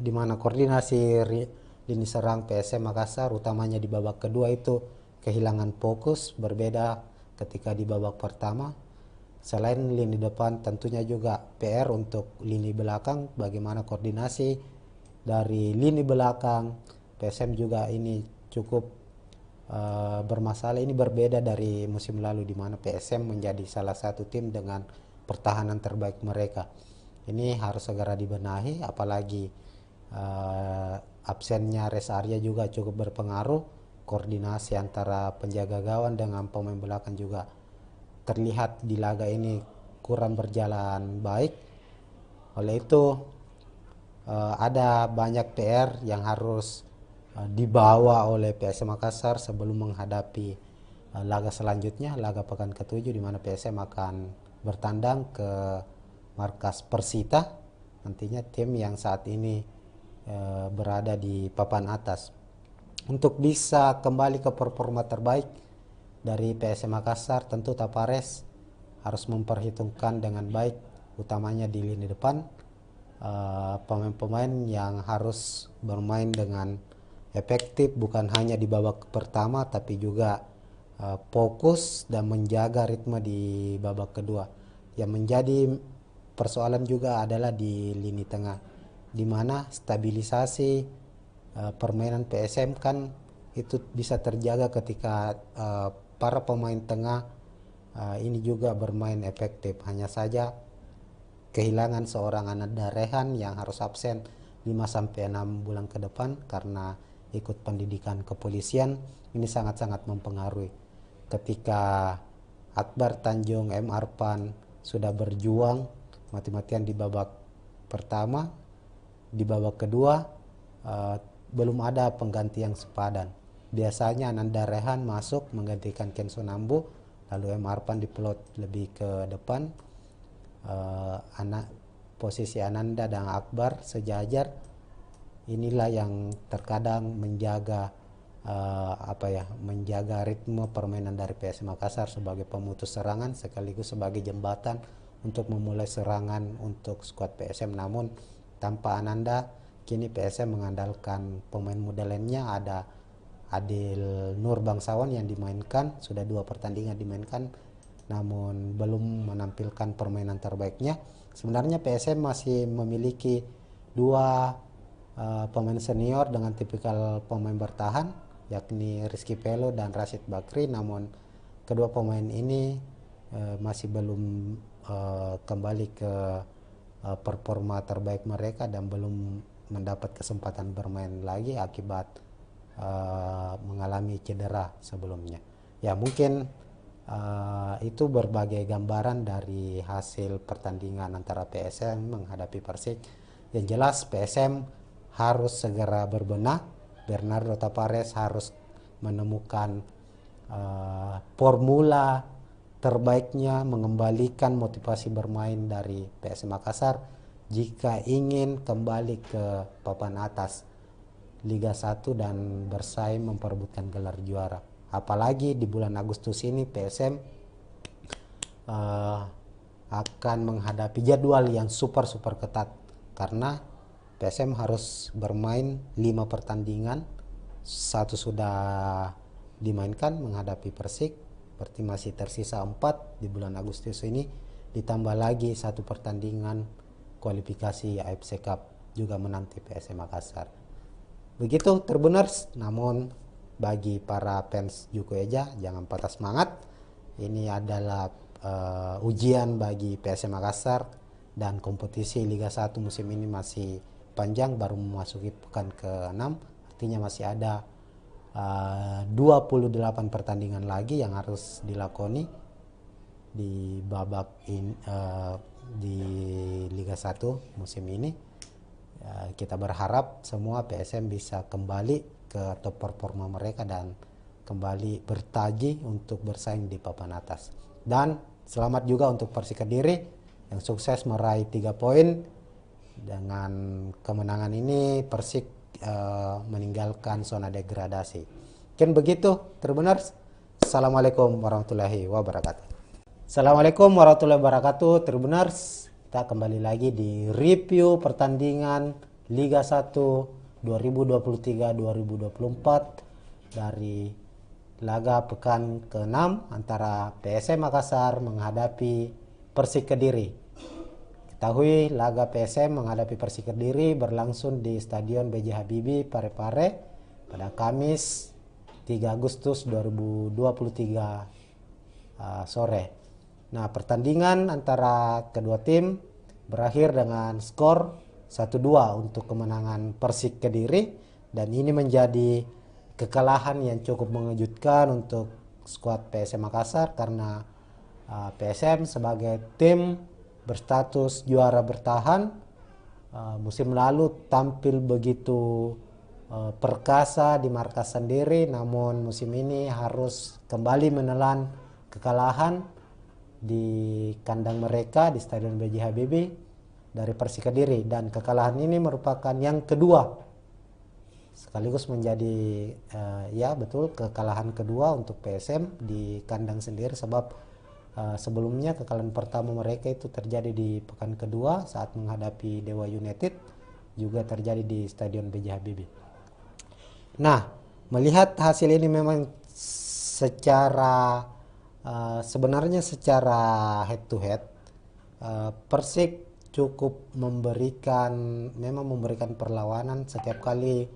di mana koordinasi lini serang PSM Makassar utamanya di babak kedua itu kehilangan fokus, berbeda ketika di babak pertama. Selain lini depan, tentunya juga PR untuk lini belakang, bagaimana koordinasi dari lini belakang PSM juga ini cukup bermasalah. Ini berbeda dari musim lalu, di mana PSM menjadi salah satu tim dengan pertahanan terbaik mereka. Ini harus segera dibenahi, apalagi absennya Res Arya juga cukup berpengaruh. Koordinasi antara penjaga gawang dengan pemain belakang juga terlihat di laga ini kurang berjalan baik. Oleh itu ada banyak PR yang harus dibawa oleh PSM Makassar sebelum menghadapi laga selanjutnya, laga pekan ke-7, di mana PSM akan bertandang ke markas Persita, nantinya tim yang saat ini berada di papan atas. Untuk bisa kembali ke performa terbaik dari PSM Makassar, tentu Tavares harus memperhitungkan dengan baik, utamanya di lini depan, pemain-pemain yang harus bermain dengan efektif, bukan hanya di babak pertama tapi juga fokus dan menjaga ritme di babak kedua. Yang menjadi persoalan juga adalah di lini tengah, di mana stabilisasi permainan PSM kan itu bisa terjaga ketika para pemain tengah ini juga bermain efektif. Hanya saja kehilangan seorang Ananda Rehan yang harus absen 5-6 bulan ke depan karena ikut pendidikan kepolisian. Ini sangat-sangat mempengaruhi. Ketika Akbar Tanjung, M. Arpan sudah berjuang mati-matian di babak pertama, di babak kedua belum ada pengganti yang sepadan. Biasanya Ananda Rehan masuk menggantikan Kenzo Nambu, lalu M. Arpan diplot lebih ke depan. Posisi Ananda dan Akbar sejajar. Inilah yang terkadang menjaga menjaga ritme permainan dari PSM Makassar sebagai pemutus serangan sekaligus sebagai jembatan untuk memulai serangan untuk skuad PSM. Namun tanpa Ananda, kini PSM mengandalkan pemain muda lainnya. Ada Adil Nur Bangsawan yang dimainkan, sudah 2 pertandingan dimainkan, namun belum menampilkan permainan terbaiknya. Sebenarnya PSM masih memiliki 2 pemain senior dengan tipikal pemain bertahan, yakni Rizky Pelo dan Rashid Bakri, namun kedua pemain ini masih belum kembali ke performa terbaik mereka dan belum mendapat kesempatan bermain lagi akibat mengalami cedera sebelumnya. Ya, mungkin itu berbagai gambaran dari hasil pertandingan antara PSM menghadapi Persik. Yang jelas PSM harus segera berbenah. Bernardo Tapares harus menemukan formula terbaiknya, mengembalikan motivasi bermain dari PSM Makassar jika ingin kembali ke papan atas Liga 1 dan bersaing memperebutkan gelar juara. Apalagi di bulan Agustus ini PSM akan menghadapi jadwal yang super ketat, karena PSM harus bermain 5 pertandingan, 1 sudah dimainkan menghadapi Persik, berarti masih tersisa 4 di bulan Agustus ini, ditambah lagi 1 pertandingan kualifikasi AFC Cup juga menanti PSM Makassar. Begitu Tribuners. Namun bagi para fans Juku Eja, jangan patah semangat. Ini adalah ujian bagi PSM Makassar, dan kompetisi Liga 1 musim ini masih panjang, baru memasuki pekan ke-6, artinya masih ada 28 pertandingan lagi yang harus dilakoni di babak di Liga 1 musim ini. Kita berharap semua PSM bisa kembali ke top performa mereka dan kembali bertaji untuk bersaing di papan atas. Dan selamat juga untuk Persik Kediri yang sukses meraih 3 poin. Dengan kemenangan ini Persik meninggalkan zona degradasi. Mungkin begitu Tribuners. Assalamualaikum warahmatullahi wabarakatuh. Assalamualaikum warahmatullahi wabarakatuh Tribuners. Kita kembali lagi di review pertandingan Liga 1 2023-2024 dari laga pekan ke-6 antara PSM Makassar menghadapi Persik Kediri. Ketahui laga PSM menghadapi Persik Kediri berlangsung di Stadion B.J. Habibie Parepare pada Kamis 3 Agustus 2023 sore. Nah, pertandingan antara kedua tim berakhir dengan skor 1-2 untuk kemenangan Persik Kediri, dan ini menjadi kekalahan yang cukup mengejutkan untuk skuad PSM Makassar karena PSM sebagai tim berstatus juara bertahan musim lalu tampil begitu perkasa di markas sendiri, namun musim ini harus kembali menelan kekalahan di kandang mereka di Stadion B.J. Habibie dari Persik Kediri, dan kekalahan ini merupakan yang kedua sekaligus menjadi kekalahan kedua untuk PSM di kandang sendiri, sebab sebelumnya kekalahan pertama mereka itu terjadi di pekan kedua saat menghadapi Dewa United, juga terjadi di Stadion B.J. Habibie. Nah, melihat hasil ini memang sebenarnya secara head to head Persik cukup memberikan perlawanan setiap kali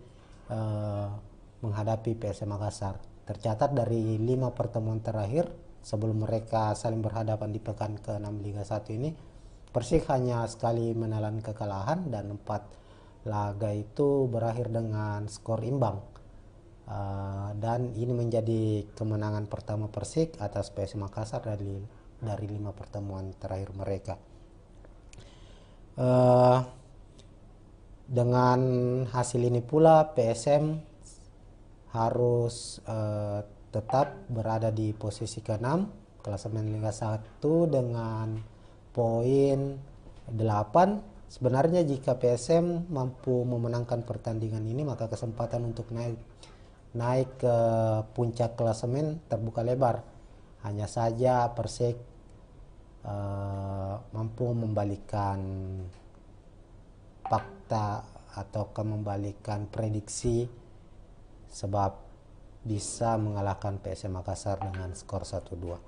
menghadapi PSM Makassar. Tercatat dari 5 pertemuan terakhir sebelum mereka saling berhadapan di pekan ke-6 Liga 1 ini, Persik hanya sekali menelan kekalahan dan 4 laga itu berakhir dengan skor imbang. Dan ini menjadi kemenangan pertama Persik atas PSM Makassar dari 5 pertemuan terakhir mereka. Dengan hasil ini pula PSM harus tetap berada di posisi ke-6 klasemen Liga 1 dengan poin 8. Sebenarnya jika PSM mampu memenangkan pertandingan ini, maka kesempatan untuk naik ke puncak klasemen terbuka lebar. Hanya saja Persik mampu membalikkan fakta atau membalikan prediksi, sebab bisa mengalahkan PSM Makassar dengan skor 1-2.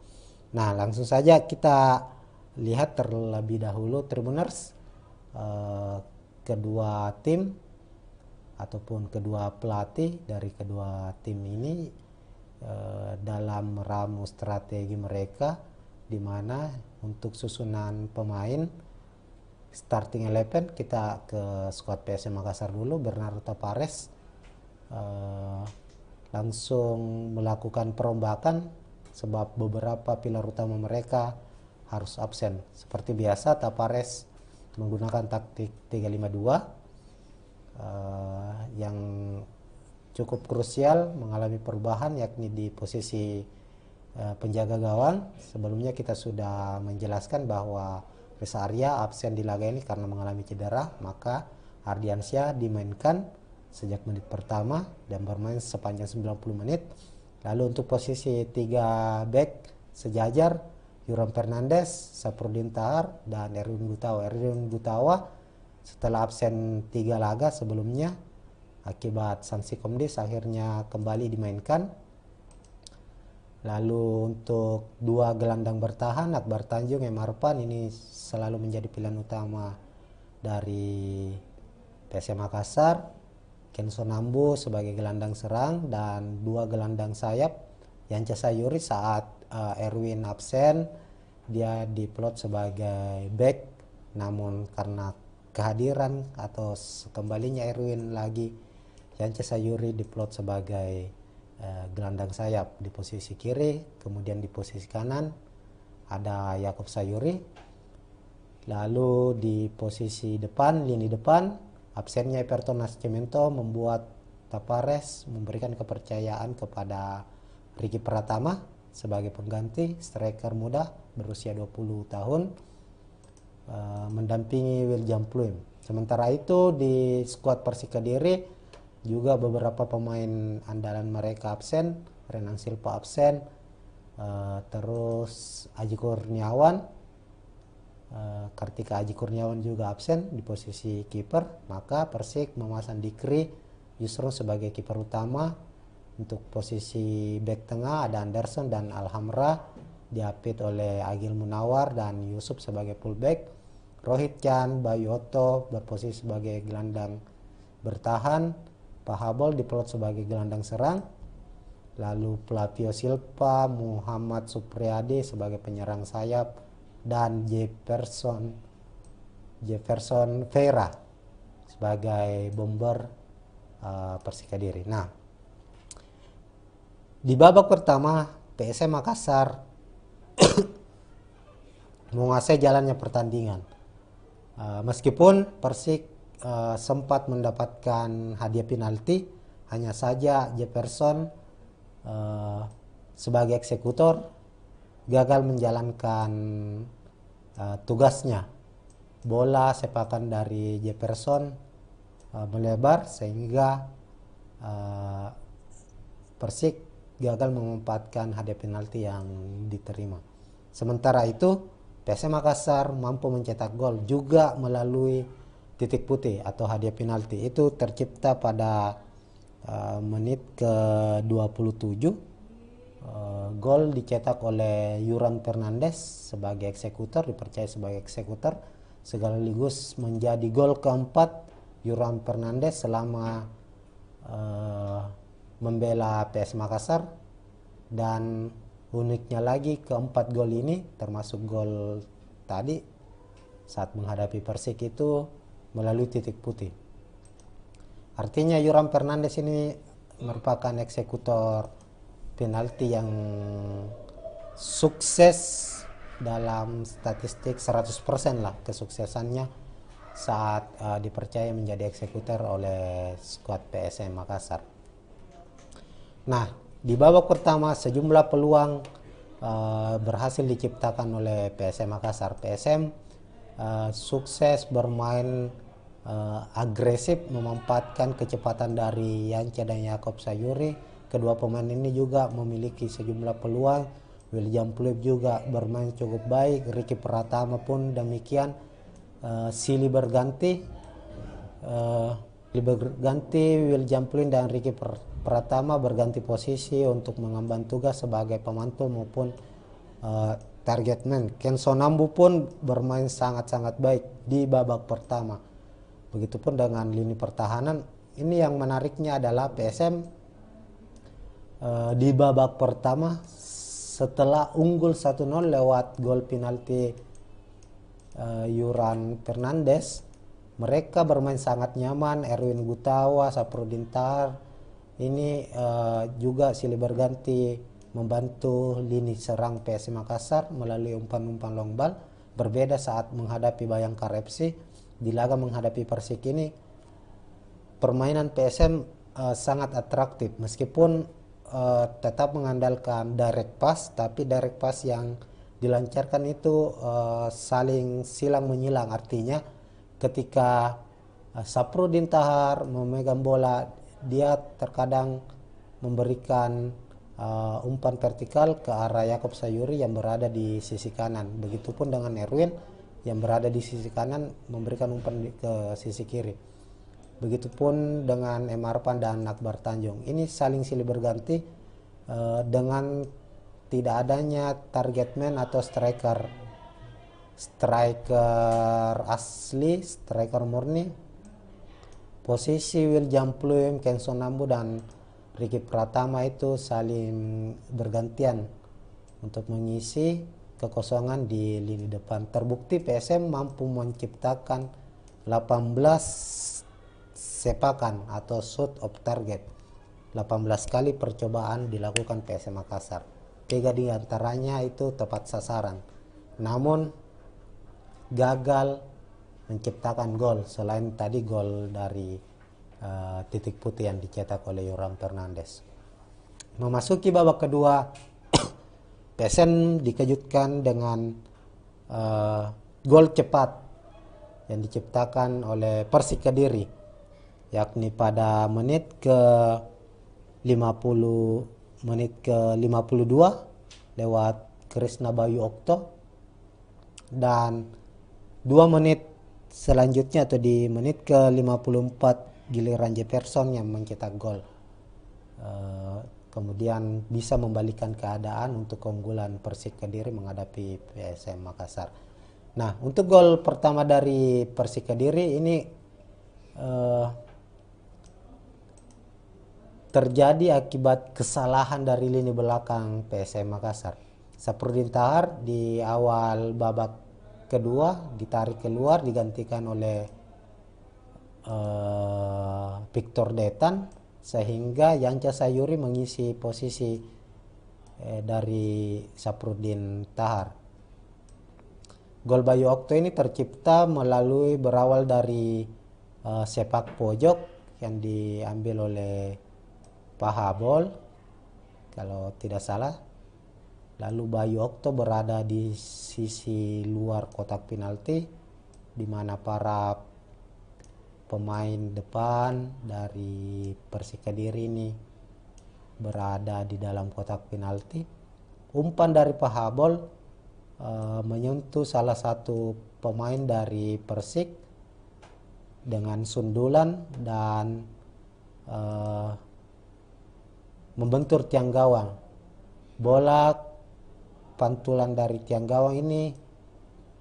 Nah, langsung saja kita lihat terlebih dahulu Tribuners, kedua tim ataupun kedua pelatih dari kedua tim ini dalam meramu strategi mereka, di mana untuk susunan pemain starting 11 kita ke skuad PSM Makassar dulu. Bernardo Tapares langsung melakukan perombakan sebab beberapa pilar utama mereka harus absen. Seperti biasa Tapares menggunakan taktik 352 yang cukup krusial mengalami perubahan, yakni di posisi penjaga gawang. Sebelumnya kita sudah menjelaskan bahwa Reza Arya absen di laga ini karena mengalami cedera, maka Ardiansyah dimainkan sejak menit pertama dan bermain sepanjang 90 menit. Lalu untuk posisi 3 back sejajar, Yuram Fernandes, Saprudin Tahar, dan Erwin Gutawa. Erwin Gutawa setelah absen 3 laga sebelumnya akibat sanksi Komdis akhirnya kembali dimainkan. Lalu untuk 2 gelandang bertahan, Akbar Tanjung, Emarpan, ini selalu menjadi pilihan utama dari PSM Makassar. Kenson Nambu sebagai gelandang serang dan 2 gelandang sayap. Yance Sayuri saat Erwin absen, dia diplot sebagai back, namun karena kehadiran atau kembalinya Erwin lagi, Yance Sayuri diplot sebagai gelandang sayap di posisi kiri. Kemudian di posisi kanan ada Yakob Sayuri. Lalu di posisi depan, lini depan, absennya Everton Nascimento membuat Tapares memberikan kepercayaan kepada Ricky Pratama sebagai pengganti striker muda berusia 20 tahun mendampingi William Pluim. Sementara itu di skuad Persik Kediri juga beberapa pemain andalan mereka absen. Renang Silva absen, terus Aji Kurniawan, Kartika Aji Kurniawan juga absen di posisi kiper. Maka Persik memasang Dikri Yusron sebagai kiper utama. Untuk posisi back tengah ada Anderson dan Alhamra, diapit oleh Agil Munawar dan Yusuf sebagai fullback. Rohit Chan, Bayu Otto berposisi sebagai gelandang bertahan. Pahabol diplot sebagai gelandang serang. Lalu Flavio Silva, Muhammad Supriyadi sebagai penyerang sayap, dan Jefferson Vera sebagai bomber Persik Kediri. Nah, di babak pertama PSM Makassar menguasai jalannya pertandingan. Meskipun Persik sempat mendapatkan hadiah penalti, hanya saja Jefferson sebagai eksekutor gagal menjalankan tugasnya. Bola sepakan dari Jefferson melebar sehingga Persik gagal mengempatkan hadiah penalti yang diterima. Sementara itu PSM Makassar mampu mencetak gol juga melalui titik putih atau hadiah penalti. Itu tercipta pada menit ke-27. Gol dicetak oleh Yuran Fernandes sebagai eksekutor, dipercaya sebagai eksekutor, sekaligus menjadi gol keempat Yuran Fernandes selama membela PS Makassar. Dan uniknya lagi, keempat gol ini termasuk gol tadi saat menghadapi Persik itu melalui titik putih. Artinya Yuran Fernandes ini merupakan eksekutor penalti yang sukses dalam statistik 100% lah kesuksesannya saat dipercaya menjadi eksekutor oleh skuad PSM Makassar. Nah, di babak pertama sejumlah peluang berhasil diciptakan oleh PSM Makassar. PSM sukses bermain agresif, memanfaatkan kecepatan dari Yance dan Yakob Sayuri. Kedua pemain ini juga memiliki sejumlah peluang. William Philip juga bermain cukup baik. Ricky Pratama pun demikian. Silih berganti William Philip dan Ricky Pratama berganti posisi untuk mengemban tugas sebagai pemantul maupun target man. Ken Sonambu pun bermain sangat-sangat baik di babak pertama. Begitupun dengan lini pertahanan. Ini yang menariknya adalah PSM di babak pertama setelah unggul 1-0 lewat gol penalti Yuran Fernandes, mereka bermain sangat nyaman. Erwin Gutawa, Saprudin Tahar ini juga silih berganti membantu lini serang PSM Makassar melalui umpan-umpan long ball. Berbeda saat menghadapi Bayangkara FC. Di laga menghadapi Persik ini permainan PSM sangat atraktif meskipun tetap mengandalkan direct pass, tapi direct pass yang dilancarkan itu saling silang menyilang. Artinya ketika Saprudin Tahar memegang bola, dia terkadang memberikan umpan vertikal ke arah Yakob Sayuri yang berada di sisi kanan. Begitupun dengan Erwin yang berada di sisi kanan memberikan umpan ke sisi kiri. Begitupun dengan Emarpan dan Akbar Tanjung. Ini saling silih berganti dengan tidak adanya target man atau striker asli, striker murni. Posisi William Pluim, Ken Sonambu dan Ricky Pratama itu saling bergantian untuk mengisi kekosongan di lini depan. Terbukti PSM mampu menciptakan 18 sepakan atau shoot of target. 18 kali percobaan dilakukan PSM Makassar. 3 di antaranya itu tepat sasaran. Namun gagal menciptakan gol selain tadi gol dari titik putih yang dicetak oleh Yoram Fernandes. Memasuki babak kedua, PSM dikejutkan dengan gol cepat yang diciptakan oleh Persik Kediri, yakni pada menit ke 52 lewat Krisna Bayu Okto, dan 2 menit selanjutnya atau di menit ke 54 giliran Jefferson yang mencetak gol. Kemudian bisa membalikan keadaan untuk keunggulan Persik Kediri menghadapi PSM Makassar. Nah, untuk gol pertama dari Persik Kediri ini terjadi akibat kesalahan dari lini belakang PSM Makassar. Saprudin Tahar di awal babak kedua ditarik keluar, digantikan oleh Victor Detan, sehingga Yanca Sayuri mengisi posisi dari Saprudin Tahar. Gol Bayu Okto ini tercipta berawal dari sepak pojok yang diambil oleh Pahabol kalau tidak salah. Lalu Bayu Okto berada di sisi luar kotak penalti, di mana para pemain depan dari Persik Kediri ini berada di dalam kotak penalti. Umpan dari Pahabol menyentuh salah satu pemain dari Persik dengan sundulan dan membentur tiang gawang. Bola pantulan dari tiang gawang ini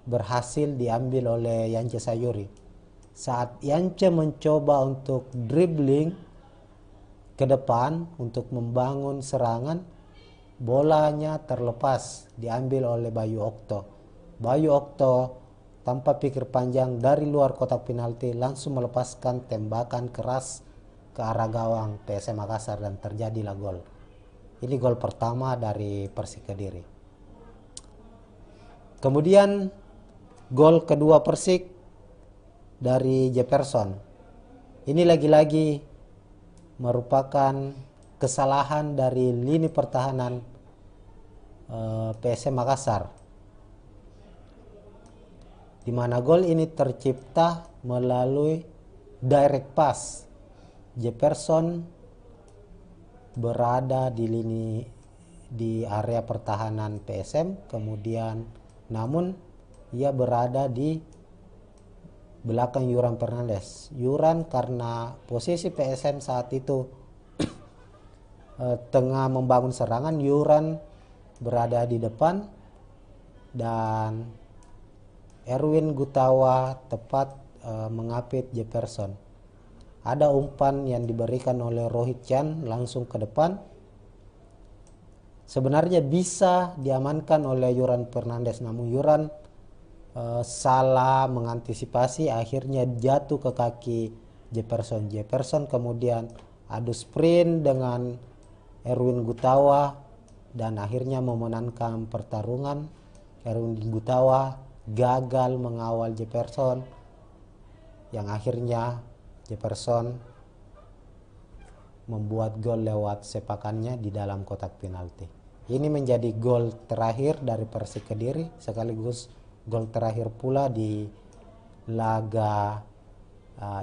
berhasil diambil oleh Yance Sayuri. Saat Yance mencoba untuk dribbling ke depan untuk membangun serangan, bolanya terlepas diambil oleh Bayu Okto. Bayu Okto tanpa pikir panjang dari luar kotak penalti langsung melepaskan tembakan keras ke arah gawang PSM Makassar dan terjadilah gol. Ini gol pertama dari Persik Kediri. Kemudian gol kedua Persik dari Jefferson. Ini lagi-lagi merupakan kesalahan dari lini pertahanan PSM Makassar, di mana gol ini tercipta melalui direct pass. Jefferson berada di area pertahanan PSM, kemudian namun ia berada di belakang Yuran Fernandes. Yuran karena posisi PSM saat itu tengah membangun serangan, Yuran berada di depan dan Erwin Gutawa tepat mengapit Jefferson. Ada umpan yang diberikan oleh Rohit Chan langsung ke depan. Sebenarnya bisa diamankan oleh Yuran Fernandes, namun Yuran salah mengantisipasi, akhirnya jatuh ke kaki Jefferson. Jefferson kemudian adu sprint dengan Erwin Gutawa dan akhirnya memenangkan pertarungan. Erwin Gutawa gagal mengawal Jefferson, yang akhirnya Jefferson membuat gol lewat sepakannya di dalam kotak penalti. Ini menjadi gol terakhir dari Persik Kediri, sekaligus gol terakhir pula di laga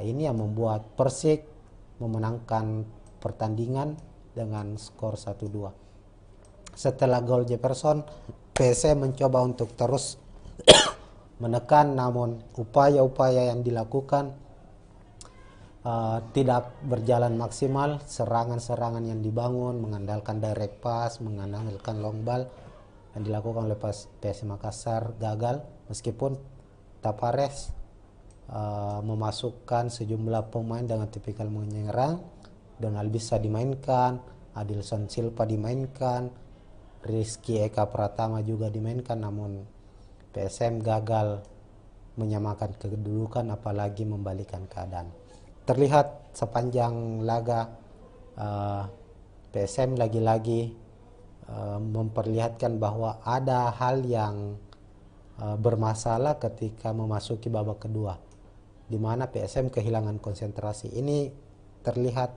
ini yang membuat Persik memenangkan pertandingan dengan skor 1-2. Setelah gol Jefferson, PSM mencoba untuk terus menekan, namun upaya-upaya yang dilakukan tidak berjalan maksimal. Serangan-serangan yang dibangun mengandalkan direct pass, mengandalkan long ball yang dilakukan oleh PSM Makassar gagal, meskipun Tapares memasukkan sejumlah pemain dengan tipikal menyerang. Donald bisa dimainkan, Adilson Silva dimainkan, Rizky Eka Pratama juga dimainkan, namun PSM gagal menyamakan kedudukan apalagi membalikan keadaan. Terlihat sepanjang laga PSM lagi-lagi memperlihatkan bahwa ada hal yang bermasalah ketika memasuki babak kedua, di mana PSM kehilangan konsentrasi. Ini terlihat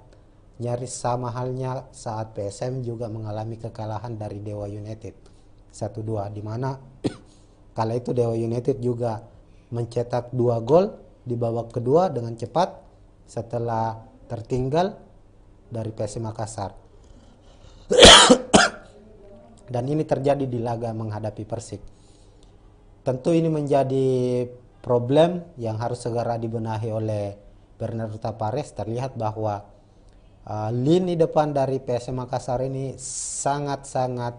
nyaris sama halnya saat PSM juga mengalami kekalahan dari Dewa United 1-2, di mana kala itu Dewa United juga mencetak 2 gol di babak kedua dengan cepat setelah tertinggal dari PSM Makassar. Dan ini terjadi di laga menghadapi Persik. Tentu ini menjadi problem yang harus segera dibenahi oleh Bernardo Tapares. Terlihat bahwa lini depan dari PSM Makassar ini sangat-sangat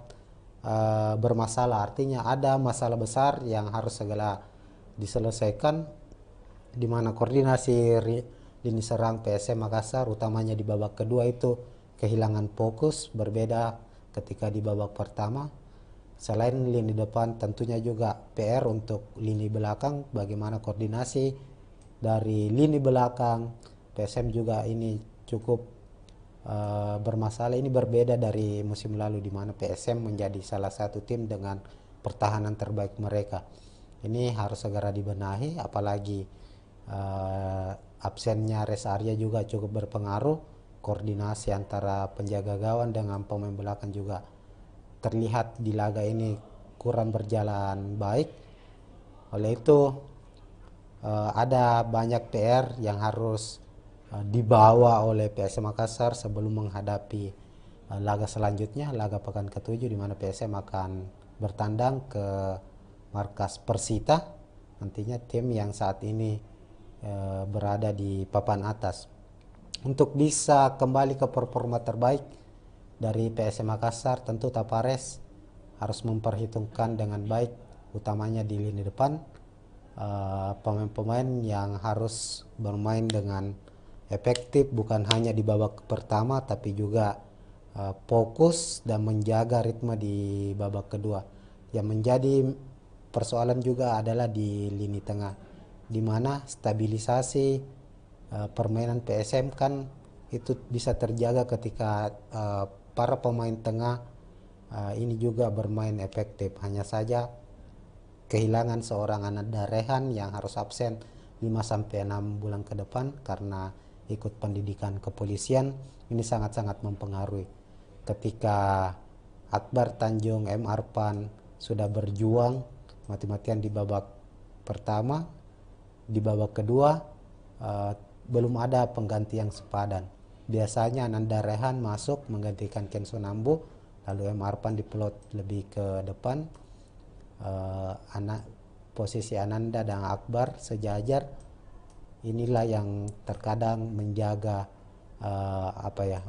bermasalah. Artinya ada masalah besar yang harus segera diselesaikan, di mana koordinasi lini serang PSM Makassar utamanya di babak kedua itu kehilangan fokus, berbeda ketika di babak pertama. Selain lini depan, tentunya juga PR untuk lini belakang, bagaimana koordinasi dari lini belakang PSM juga ini cukup bermasalah. Ini berbeda dari musim lalu, di mana PSM menjadi salah satu tim dengan pertahanan terbaik mereka. Ini harus segera dibenahi, apalagi absennya Res Arya juga cukup berpengaruh. Koordinasi antara penjaga gawang dengan pemain belakang juga terlihat di laga ini kurang berjalan baik. Oleh itu ada banyak PR yang harus dibawa oleh PSM Makassar sebelum menghadapi laga selanjutnya, laga pekan ke-7, di mana PSM akan bertandang ke markas Persita, nantinya tim yang saat ini berada di papan atas. Untuk bisa kembali ke performa terbaik dari PSM Makassar, tentu Tapares harus memperhitungkan dengan baik, utamanya di lini depan, pemain-pemain yang harus bermain dengan efektif, bukan hanya di babak pertama tapi juga fokus dan menjaga ritme di babak kedua. Yang menjadi persoalan juga adalah di lini tengah, di mana stabilisasi permainan PSM kan itu bisa terjaga ketika para pemain tengah ini juga bermain efektif. Hanya saja kehilangan seorang Ananda Rehan yang harus absen 5-6 bulan ke depan karena ikut pendidikan kepolisian. Ini sangat-sangat mempengaruhi. Ketika Akbar Tanjung, M. Arpan sudah berjuang mati-matian di babak pertama, di babak kedua belum ada pengganti yang sepadan. Biasanya Ananda Rehan masuk menggantikan Kenso Nambu, lalu M. Arpan diplot lebih ke depan. Posisi Ananda dan Akbar sejajar. Inilah yang terkadang menjaga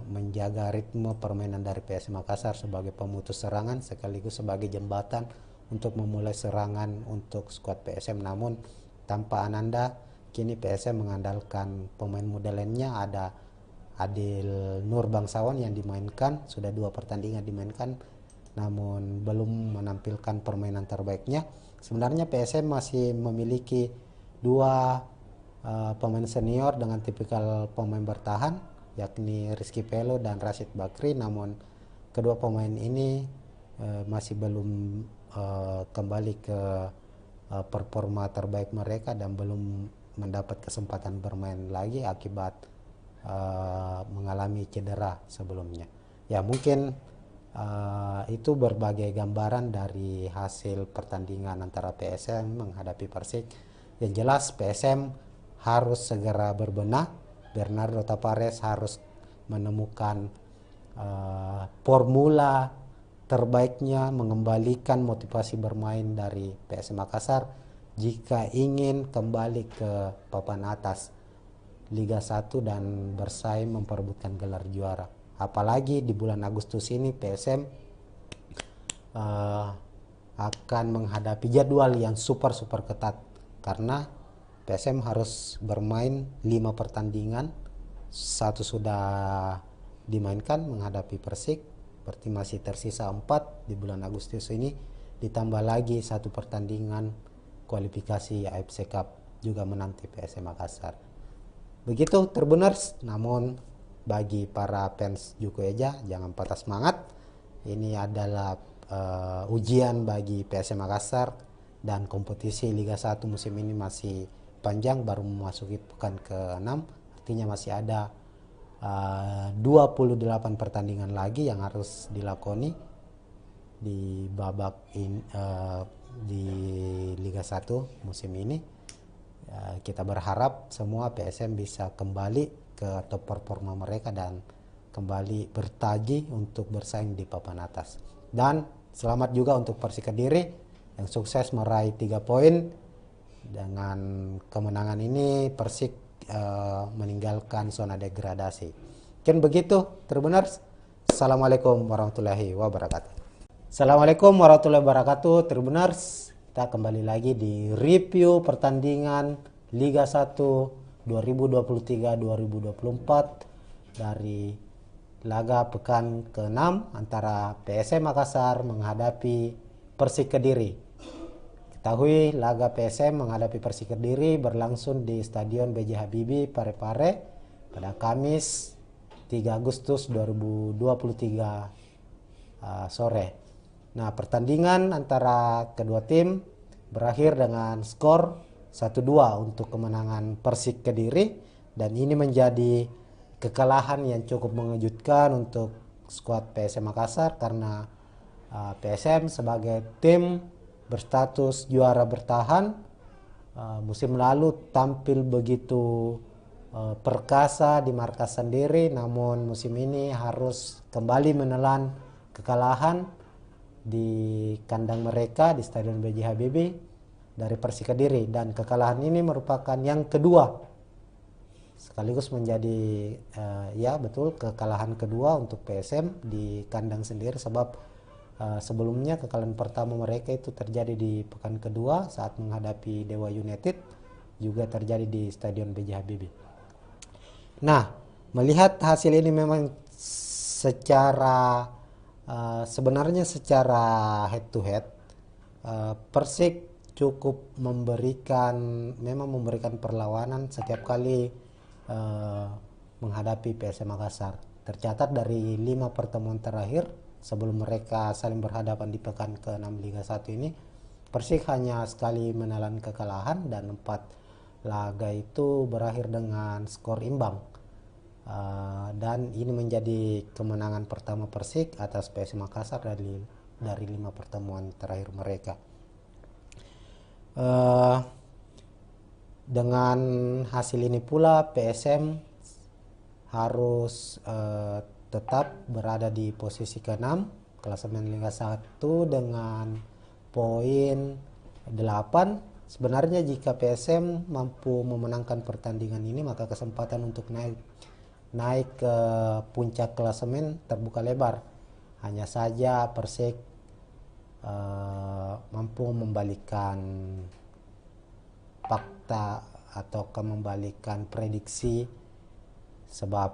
menjaga ritme permainan dari PSM Makassar sebagai pemutus serangan sekaligus sebagai jembatan untuk memulai serangan untuk skuad PSM. Namun tanpa Ananda, kini PSM mengandalkan pemain muda lainnya. Ada Adil Nur Bangsawan yang dimainkan, sudah 2 pertandingan dimainkan, namun belum menampilkan permainan terbaiknya. Sebenarnya PSM masih memiliki 2 pemain senior dengan tipikal pemain bertahan, yakni Rizky Pelo dan Rashid Bakri, namun kedua pemain ini masih belum kembali ke performa terbaik mereka dan belum mendapat kesempatan bermain lagi akibat mengalami cedera sebelumnya. Ya mungkin itu berbagai gambaran dari hasil pertandingan antara PSM menghadapi Persik. Yang jelas PSM harus segera berbenah. Bernardo Tapares harus menemukan formula terbaiknya, mengembalikan motivasi bermain dari PSM Makassar jika ingin kembali ke papan atas Liga 1 dan bersaing memperebutkan gelar juara. Apalagi di bulan Agustus ini PSM akan menghadapi jadwal yang super ketat karena PSM harus bermain 5 pertandingan, 1 sudah dimainkan menghadapi Persik, berarti masih tersisa 4 di bulan Agustus ini, ditambah lagi 1 pertandingan kualifikasi AFC Cup juga menanti PSM Makassar. Begitu Tribuners, namun bagi para fans Juku Eja jangan patah semangat. Ini adalah ujian bagi PSM Makassar dan kompetisi Liga 1 musim ini masih panjang, baru memasuki pekan ke-6, artinya masih ada 28 pertandingan lagi yang harus dilakoni di babak di Liga 1 musim ini. Kita berharap semua PSM bisa kembali ke top performa mereka dan kembali bertaji untuk bersaing di papan atas. Dan selamat juga untuk Persik Kediri yang sukses meraih 3 poin. Dengan kemenangan ini Persik meninggalkan zona degradasi. Mungkin begitu Tribuners. Assalamualaikum warahmatullahi wabarakatuh. Assalamualaikum warahmatullahi wabarakatuh Tribuners. Kita kembali lagi di review pertandingan Liga 1 2023-2024 dari laga pekan ke-6 antara PSM Makassar menghadapi Persik Kediri. Ketahui laga PSM menghadapi Persik Kediri berlangsung di Stadion B.J. Habibie Parepare pada Kamis 3 Agustus 2023 sore. Nah, pertandingan antara kedua tim berakhir dengan skor 1-2 untuk kemenangan Persik Kediri, dan ini menjadi kekalahan yang cukup mengejutkan untuk skuad PSM Makassar karena PSM sebagai tim berstatus juara bertahan musim lalu tampil begitu perkasa di markas sendiri, namun musim ini harus kembali menelan kekalahan di kandang mereka di Stadion B.J. Habibie dari Persik Kediri, dan kekalahan ini merupakan yang kedua sekaligus menjadi kekalahan kedua untuk PSM di kandang sendiri, sebab sebelumnya kekalahan pertama mereka itu terjadi di pekan kedua saat menghadapi Dewa United, juga terjadi di Stadion B.J. Habibie. Nah, melihat hasil ini memang sebenarnya secara head to head Persik cukup memberikan perlawanan setiap kali menghadapi PSM Makassar. Tercatat dari 5 pertemuan terakhir sebelum mereka saling berhadapan di pekan ke-6 Liga 1 ini, Persik hanya sekali menelan kekalahan dan 4 laga itu berakhir dengan skor imbang. Dan ini menjadi kemenangan pertama Persik atas PSM Makassar dari 5 pertemuan terakhir mereka. Dengan hasil ini pula PSM harus tetap berada di posisi ke-6 klasemen Liga 1 dengan poin 8. Sebenarnya jika PSM mampu memenangkan pertandingan ini, maka kesempatan untuk naik ke puncak klasemen terbuka lebar. Hanya saja Persik mampu membalikan fakta atau membalikan prediksi, sebab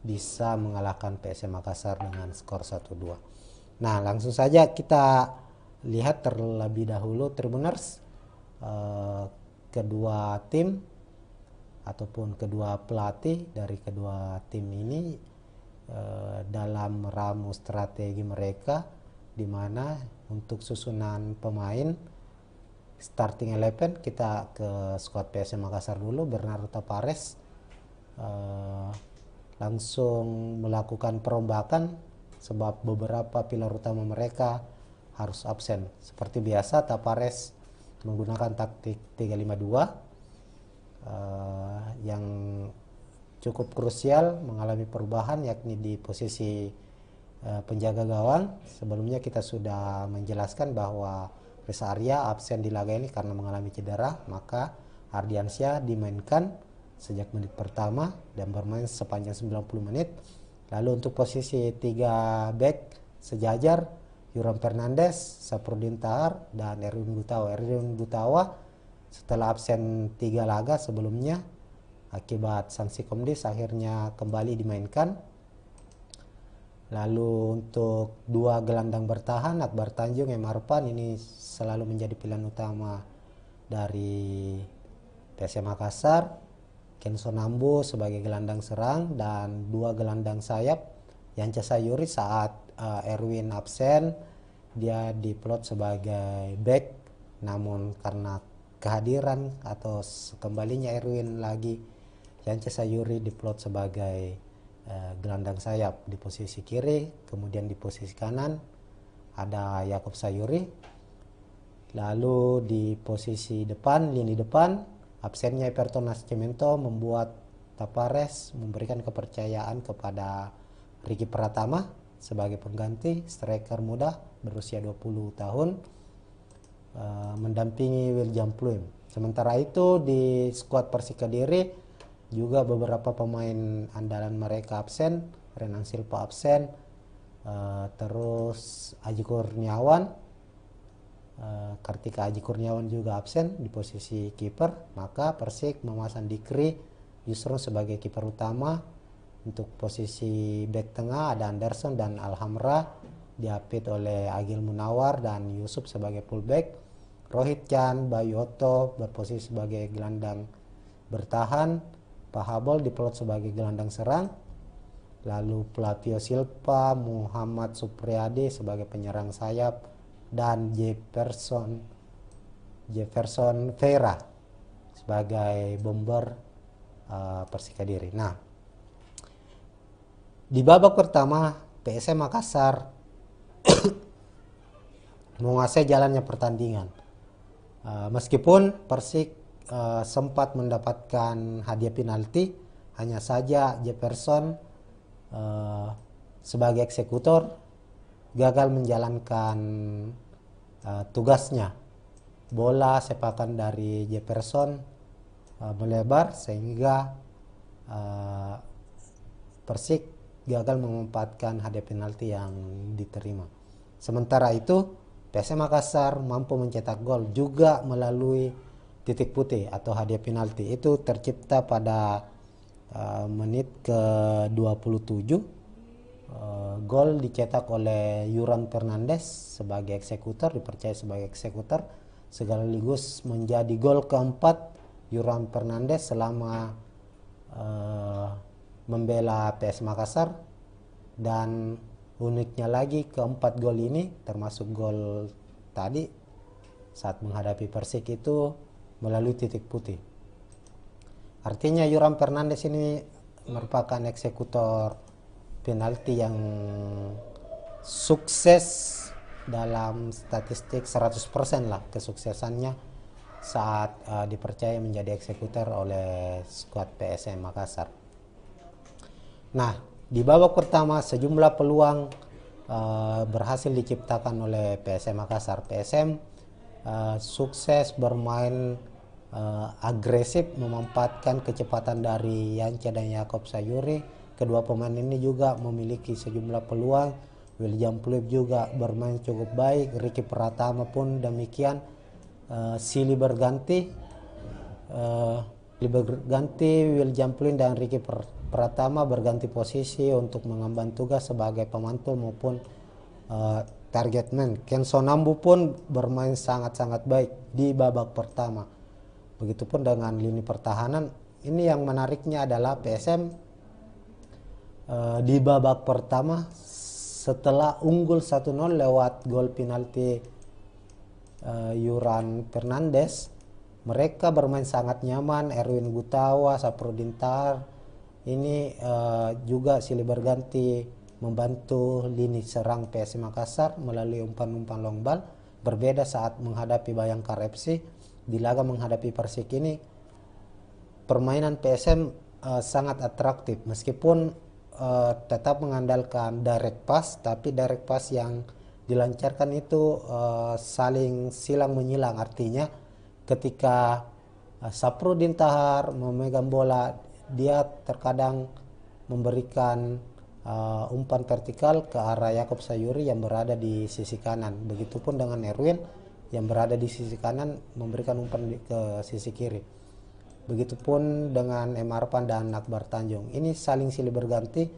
bisa mengalahkan PSM Makassar dengan skor 1-2. Nah, langsung saja kita lihat terlebih dahulu Tribuners, kedua tim ataupun kedua pelatih dari kedua tim ini dalam meramu strategi mereka, di mana untuk susunan pemain starting 11 kita ke skuad PSM Makassar dulu. Bernardo Tapares langsung melakukan perombakan sebab beberapa pilar utama mereka harus absen. Seperti biasa Tapares menggunakan taktik 3-5-2 yang cukup krusial mengalami perubahan, yakni di posisi penjaga gawang. Sebelumnya kita sudah menjelaskan bahwa Reza Arya absen di laga ini karena mengalami cedera, maka Ardiansyah dimainkan sejak menit pertama dan bermain sepanjang 90 menit. Lalu untuk posisi 3 back sejajar Yuram Fernandes, Saprudin Tahar, dan Erwin Gutawa. Erwin Gutawa setelah absen 3 laga sebelumnya akibat sanksi Komdis akhirnya kembali dimainkan. Lalu untuk 2 gelandang bertahan, Akbar Tanjung, M. Arfan, ini selalu menjadi pilihan utama dari PSM Makassar. Kenzo Nambu sebagai gelandang serang dan 2 gelandang sayap. Yance Sayuri saat Erwin absen, dia diplot sebagai back, namun karena kehadiran atau kembalinya Erwin lagi, Yance Sayuri diplot sebagai gelandang sayap di posisi kiri. Kemudian di posisi kanan ada Yakob Sayuri. Lalu di posisi depan, lini depan, absennya Everton Nascimento membuat Tapares memberikan kepercayaan kepada Ricky Pratama sebagai pengganti striker muda berusia 20 tahun mendampingi William Pluim. Sementara itu di skuad Persik Kediri juga beberapa pemain andalan mereka absen. Renan Silva absen, terus Aji Kurniawan, Kartika Aji Kurniawan juga absen di posisi kiper. Maka Persik memasang Dikri Yusron sebagai kiper utama. Untuk posisi back tengah ada Anderson dan Alhamra, diapit oleh Agil Munawar dan Yusuf sebagai fullback. Rohit Chan, Bayu Otto berposisi sebagai gelandang bertahan. Pahabol diplot sebagai gelandang serang. Lalu Flavio Silva, Muhammad Supriyadi sebagai penyerang sayap, dan Jefferson Vera sebagai bomber Persik Kediri. Nah, di babak pertama PSM Makassar menguasai jalannya pertandingan. Meskipun Persik sempat mendapatkan hadiah penalti, hanya saja Jefferson sebagai eksekutor gagal menjalankan tugasnya. Bola sepakan dari Jefferson melebar sehingga Persik gagal memanfaatkan hadiah penalti yang diterima. Sementara itu PSM Makassar mampu mencetak gol juga melalui titik putih atau hadiah penalti. Itu tercipta pada menit ke-27. Gol dicetak oleh Yuran Fernandes sebagai eksekutor, dipercaya sebagai eksekutor, sekaligus menjadi gol keempat Yuran Fernandes selama membela PS Makassar. Dan uniknya lagi, keempat gol ini termasuk gol tadi saat menghadapi Persik itu melalui titik putih. Artinya Yoram Fernandes ini merupakan eksekutor penalti yang sukses dalam statistik 100% lah kesuksesannya saat dipercaya menjadi eksekutor oleh skuad PSM Makassar. Nah, di babak pertama sejumlah peluang berhasil diciptakan oleh PSM Makassar. PSM sukses bermain agresif, memanfaatkan kecepatan dari Yance dan Yakob Sayuri. Kedua pemain ini juga memiliki sejumlah peluang. William Pluip juga bermain cukup baik. Ricky Pratama pun demikian. Silih berganti William Pluip dan Ricky Pratama berganti posisi untuk mengemban tugas sebagai pemantul maupun target man. Ken Sonambu pun bermain sangat-sangat baik di babak pertama. Begitupun dengan lini pertahanan. Ini yang menariknya adalah PSM di babak pertama setelah unggul 1-0 lewat gol penalti Yoram Fernandes, mereka bermain sangat nyaman. Erwin Gutawa, Saprudin Tahar ini juga silih berganti membantu lini serang PSM Makassar melalui umpan-umpan long ball. Berbeda saat menghadapi Bayangkara FC. Di laga menghadapi Persik ini permainan PSM sangat atraktif meskipun tetap mengandalkan direct pass, tapi direct pass yang dilancarkan itu saling silang menyilang. Artinya ketika Saprudin Tahar memegang bola, dia terkadang memberikan umpan vertikal ke arah Yakob Sayuri yang berada di sisi kanan. Begitupun dengan Erwin yang berada di sisi kanan memberikan umpan ke sisi kiri. Begitupun dengan M. Arfan dan Akbar Tanjung. Ini saling silih berganti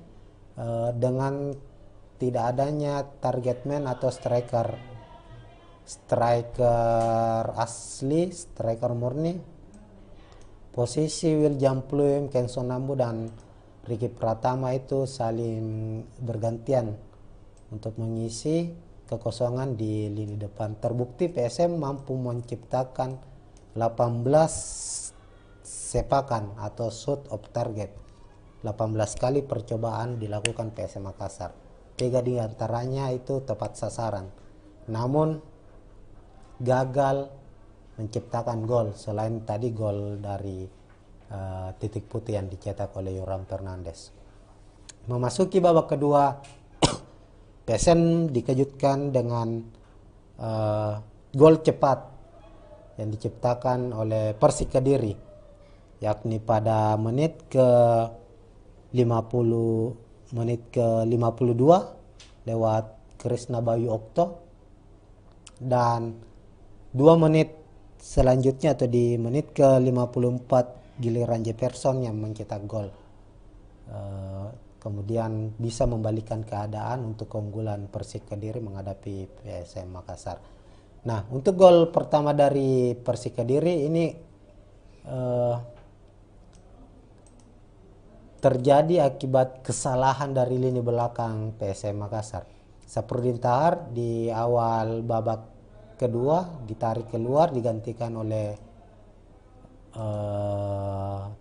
dengan tidak adanya target man atau striker asli, striker murni. Posisi William Pluim, Ken Sonambu dan Ricky Pratama itu saling bergantian untuk mengisi kekosongan di lini depan. Terbukti PSM mampu menciptakan 18 sepakan atau shoot of target. 18 kali percobaan dilakukan PSM Makassar. 3 di antaranya itu tepat sasaran. Namun gagal menciptakan gol selain tadi gol dari titik putih yang dicetak oleh Yoram Fernandes. Memasuki babak kedua, PSM dikejutkan dengan gol cepat yang diciptakan oleh Persik Kediri, yakni pada menit ke 52 lewat Krisna Bayu Okto, dan 2 menit selanjutnya atau di menit ke 54 giliran Jefferson yang mencetak gol. Kemudian bisa membalikan keadaan untuk keunggulan Persik Kediri menghadapi PSM Makassar. Nah, untuk gol pertama dari Persik Kediri ini terjadi akibat kesalahan dari lini belakang PSM Makassar. Saprudin Tahar di awal babak kedua ditarik keluar, digantikan oleh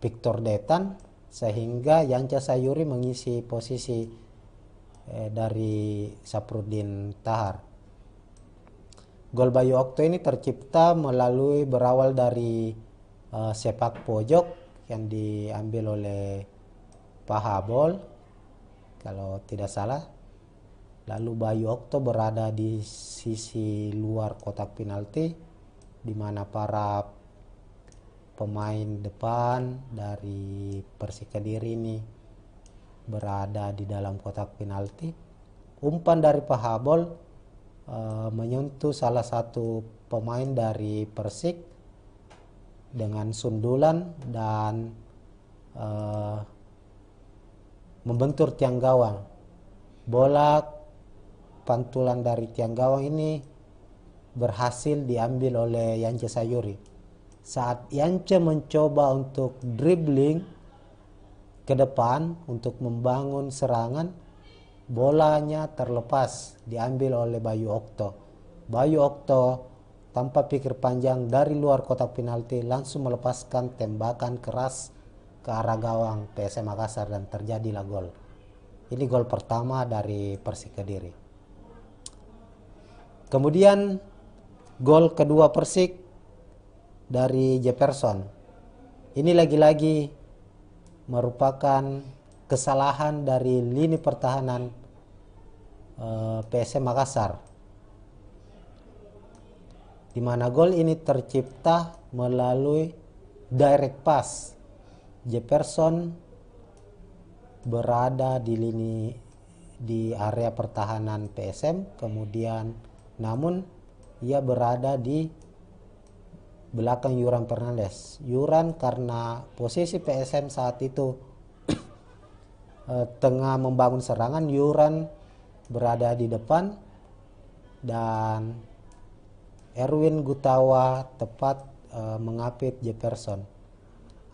Victor Detan, sehingga Yance Sayuri mengisi posisi dari Saprudin Tahar. Gol Bayu Okto ini tercipta berawal dari sepak pojok yang diambil oleh Pahabol kalau tidak salah. Lalu Bayu Okto berada di sisi luar kotak penalti, di mana para pemain depan dari Persik Kediri ini berada di dalam kotak penalti. Umpan dari Pahabol menyentuh salah satu pemain dari Persik dengan sundulan dan membentur tiang gawang. Bola pantulan dari tiang gawang ini berhasil diambil oleh Yance Sayuri. Saat Yance mencoba untuk dribbling ke depan untuk membangun serangan, bolanya terlepas, diambil oleh Bayu Okto. Bayu Okto tanpa pikir panjang dari luar kotak penalti langsung melepaskan tembakan keras ke arah gawang PSM Makassar dan terjadilah gol. Ini gol pertama dari Persik Kediri. Kemudian gol kedua Persik dari Jefferson. Ini lagi-lagi merupakan kesalahan dari lini pertahanan PSM Makassar, di mana gol ini tercipta melalui direct pass. Jefferson berada di area pertahanan PSM, kemudian namun ia berada di belakang Yuran Fernandes. Yuran karena posisi PSM saat itu tengah membangun serangan, Yuran berada di depan dan Erwin Gutawa tepat mengapit Jefferson.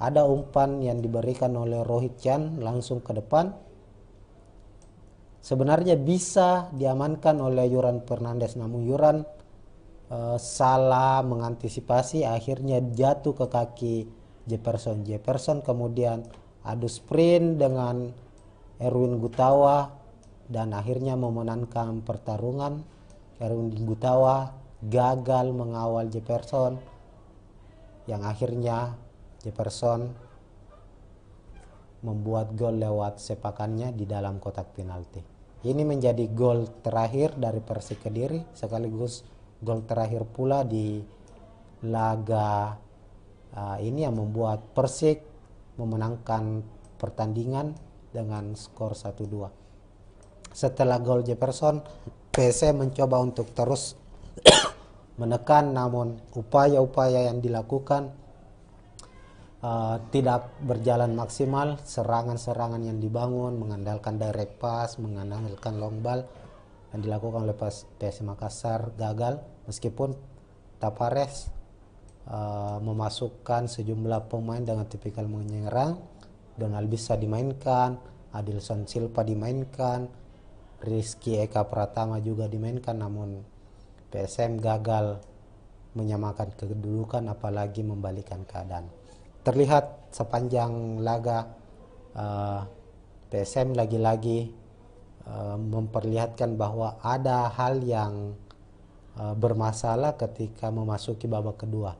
Ada umpan yang diberikan oleh Rohit Chan langsung ke depan. Sebenarnya bisa diamankan oleh Yuran Fernandes, namun Yuran salah mengantisipasi, akhirnya jatuh ke kaki Jefferson. Jefferson kemudian adu sprint dengan Erwin Gutawa dan akhirnya memenangkan pertarungan. Erwin Gutawa gagal mengawal Jefferson, yang akhirnya Jefferson membuat gol lewat sepakannya di dalam kotak penalti. Ini menjadi gol terakhir dari Persik Kediri, sekaligus gol terakhir pula di laga ini yang membuat Persik memenangkan pertandingan dengan skor 1-2. Setelah gol Jefferson, PSM mencoba untuk terus menekan, namun upaya-upaya yang dilakukan tidak berjalan maksimal. Serangan-serangan yang dibangun mengandalkan direct pass, mengandalkan long ball yang dilakukan oleh PSM Makassar gagal, meskipun Tapares memasukkan sejumlah pemain dengan tipikal menyerang. Donald bisa dimainkan, Adilson Silva dimainkan, Rizky Eka Pratama juga dimainkan, namun PSM gagal menyamakan kedudukan apalagi membalikan keadaan. Terlihat sepanjang laga PSM lagi-lagi memperlihatkan bahwa ada hal yang bermasalah ketika memasuki babak kedua,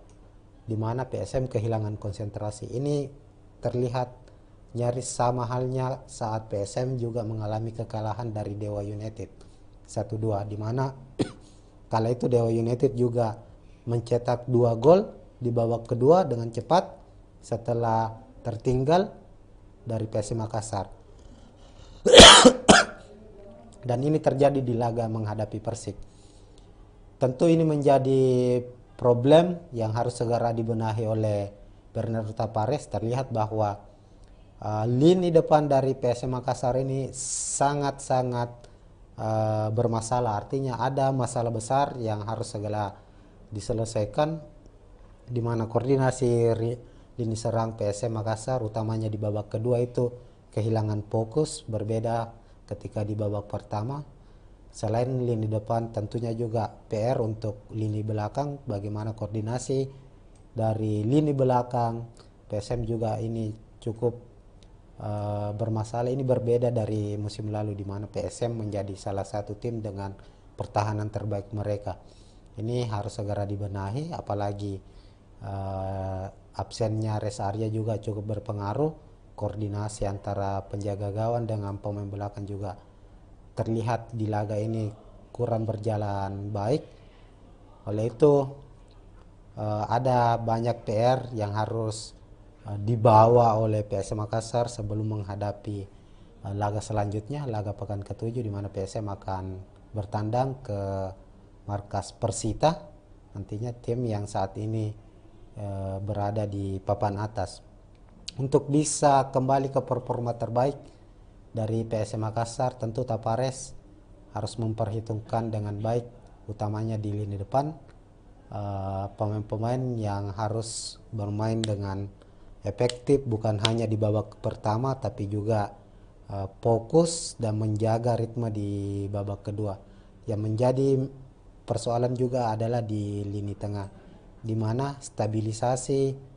di mana PSM kehilangan konsentrasi. Ini terlihat nyaris sama halnya saat PSM juga mengalami kekalahan dari Dewa United 1-2, di mana kala itu Dewa United juga mencetak 2 gol di babak kedua dengan cepat setelah tertinggal dari PSM Makassar. Dan ini terjadi di laga menghadapi Persik. Tentu ini menjadi problem yang harus segera dibenahi oleh Bernardo Tapares. Terlihat bahwa lini depan dari PSM Makassar ini sangat-sangat bermasalah. Artinya ada masalah besar yang harus segera diselesaikan, di mana koordinasi lini serang PSM Makassar utamanya di babak kedua itu kehilangan fokus, berbeda ketika di babak pertama. Selain lini depan, tentunya juga PR untuk lini belakang, bagaimana koordinasi dari lini belakang PSM juga ini cukup bermasalah. Ini berbeda dari musim lalu di mana PSM menjadi salah satu tim dengan pertahanan terbaik mereka. Ini harus segera dibenahi, apalagi absennya Reza Arya juga cukup berpengaruh. Koordinasi antara penjaga gawang dengan pemain belakang juga terlihat di laga ini kurang berjalan baik. Oleh itu ada banyak PR yang harus dibawa oleh PSM Makassar sebelum menghadapi laga selanjutnya, laga pekan ke-7, di mana PSM akan bertandang ke markas Persita, nantinya tim yang saat ini berada di papan atas. Untuk bisa kembali ke performa terbaik dari PSM Makassar, tentu Tapares harus memperhitungkan dengan baik, utamanya di lini depan, pemain-pemain yang harus bermain dengan efektif, bukan hanya di babak pertama tapi juga fokus dan menjaga ritme di babak kedua. Yang menjadi persoalan juga adalah di lini tengah, di mana stabilisasi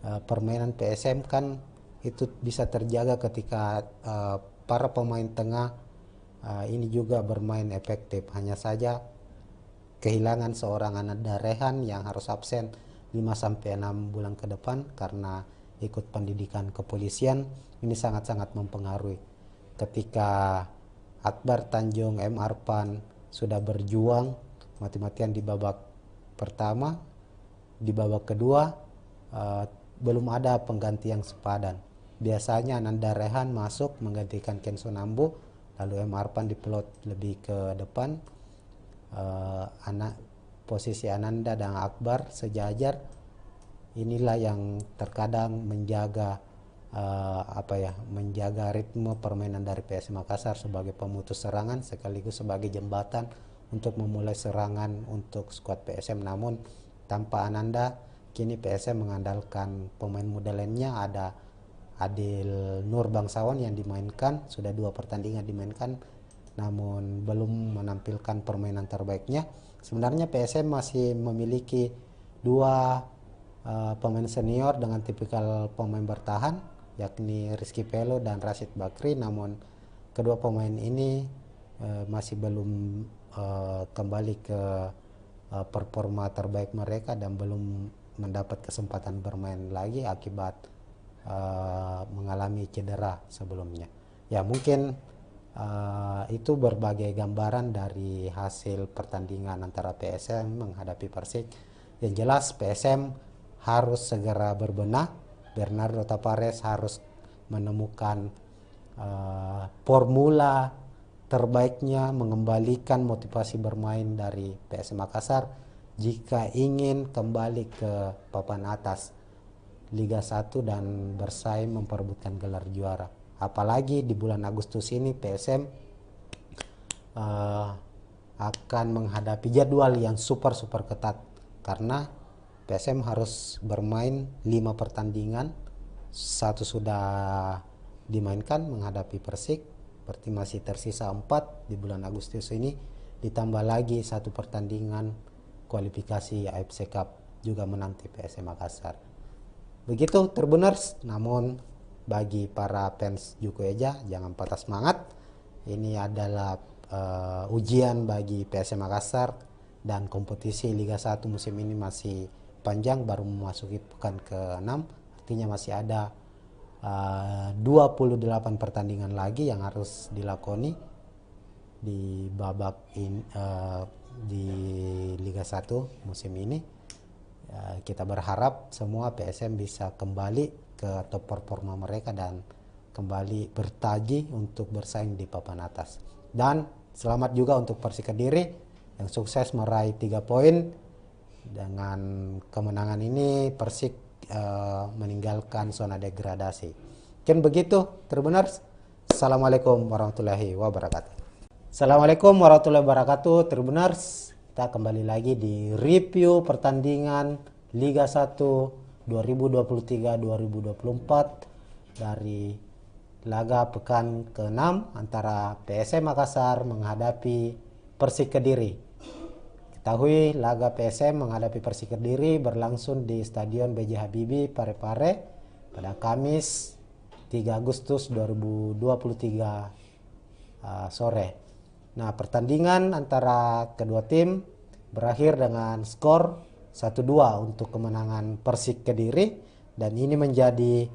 permainan PSM kan itu bisa terjaga ketika para pemain tengah ini juga bermain efektif. Hanya saja kehilangan seorang Ananda Rehan yang harus absen 5-6 bulan ke depan karena ikut pendidikan kepolisian, ini sangat-sangat mempengaruhi. Ketika Akbar Tanjung M. Arpan sudah berjuang mati-matian di babak pertama, di babak kedua belum ada pengganti yang sepadan. Biasanya Ananda Rehan masuk menggantikan Ken Sonambu, lalu M. Arpan diplot lebih ke depan. Posisi Ananda dan Akbar sejajar. Inilah yang terkadang menjaga menjaga ritme permainan dari PSM Makassar sebagai pemutus serangan sekaligus sebagai jembatan untuk memulai serangan untuk skuad PSM. Namun tanpa Ananda, kini PSM mengandalkan pemain muda lainnya. Ada Adil Nur Bangsawan yang dimainkan, sudah 2 pertandingan dimainkan namun belum menampilkan permainan terbaiknya. Sebenarnya PSM masih memiliki 2 pemain senior dengan tipikal pemain bertahan, yakni Rizky Pelo dan Rashid Bakri, namun kedua pemain ini masih belum kembali ke performa terbaik mereka dan belum mendapat kesempatan bermain lagi akibat mengalami cedera sebelumnya. Ya, mungkin itu berbagai gambaran dari hasil pertandingan antara PSM menghadapi Persik. Yang jelas PSM harus segera berbenah. Bernardo Tapares harus menemukan formula terbaiknya mengembalikan motivasi bermain dari PSM Makassar jika ingin kembali ke papan atas Liga 1 dan bersaing memperebutkan gelar juara. Apalagi di bulan Agustus ini PSM akan menghadapi jadwal yang super ketat karena PSM harus bermain 5 pertandingan, 1 sudah dimainkan menghadapi Persik, berarti masih tersisa 4 di bulan Agustus ini, ditambah lagi 1 pertandingan kualifikasi AFC Cup juga menanti PSM Makassar. Begitu Tribuners. Namun bagi para fans Juku Eja, jangan patah semangat. Ini adalah ujian bagi PSM Makassar dan kompetisi Liga 1 musim ini masih panjang, baru memasuki pekan ke-6. Artinya masih ada 28 pertandingan lagi yang harus dilakoni di babak di Liga 1 musim ini. Kita berharap semua PSM bisa kembali ke top performa mereka dan kembali bertaji untuk bersaing di papan atas. Dan selamat juga untuk Persik Kediri yang sukses meraih 3 poin. Dengan kemenangan ini Persik meninggalkan zona degradasi. Mungkin begitu Tribuners. Assalamualaikum warahmatullahi wabarakatuh. Assalamualaikum warahmatullahi wabarakatuh Tribuners. Kita kembali lagi di review pertandingan Liga 1 2023-2024 dari laga pekan ke-6 antara PSM Makassar menghadapi Persik Kediri. Ketahui laga PSM menghadapi Persik Kediri berlangsung di Stadion B.J. Habibie Parepare pada Kamis 3 Agustus 2023 sore. Nah, pertandingan antara kedua tim berakhir dengan skor 1-2 untuk kemenangan Persik Kediri, dan ini menjadi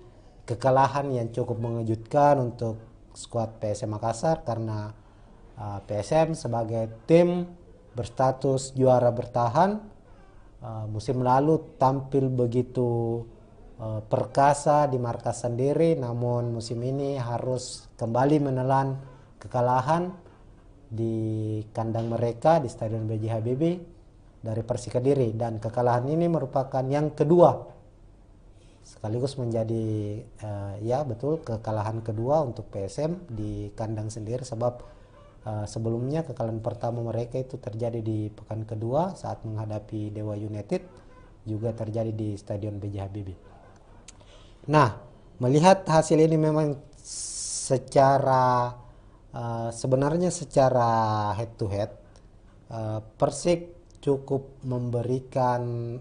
kekalahan yang cukup mengejutkan untuk skuad PSM Makassar karena PSM sebagai tim berstatus juara bertahan musim lalu tampil begitu perkasa di markas sendiri, namun musim ini harus kembali menelan kekalahan di kandang mereka di Stadion B.J. Habibie dari Persik Kediri, dan kekalahan ini merupakan yang kedua sekaligus menjadi kekalahan kedua untuk PSM di kandang sendiri, sebab sebelumnya kekalahan pertama mereka itu terjadi di pekan kedua saat menghadapi Dewa United, juga terjadi di Stadion B.J. Habibie. Nah, melihat hasil ini memang sebenarnya secara head to head Persik cukup memberikan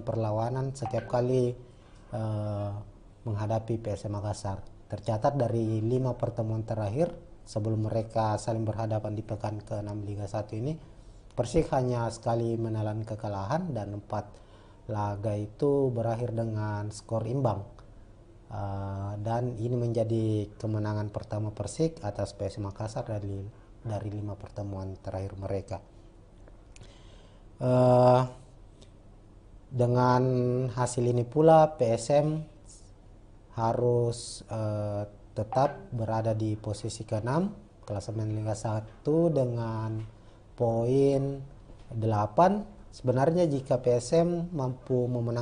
perlawanan setiap kali menghadapi PSM Makassar. Tercatat dari 5 pertemuan terakhir sebelum mereka saling berhadapan di pekan ke-6 Liga 1 ini, Persik hanya sekali menelan kekalahan dan 4 laga itu berakhir dengan skor imbang. Dan ini menjadi kemenangan pertama Persik atas PSM Makassar dari 5 pertemuan terakhir mereka. Dengan hasil ini pula PSM harus tetap berada di posisi ke-6 klasemen Liga 1 dengan poin 8. Sebenarnya jika PSM mampu memenangkan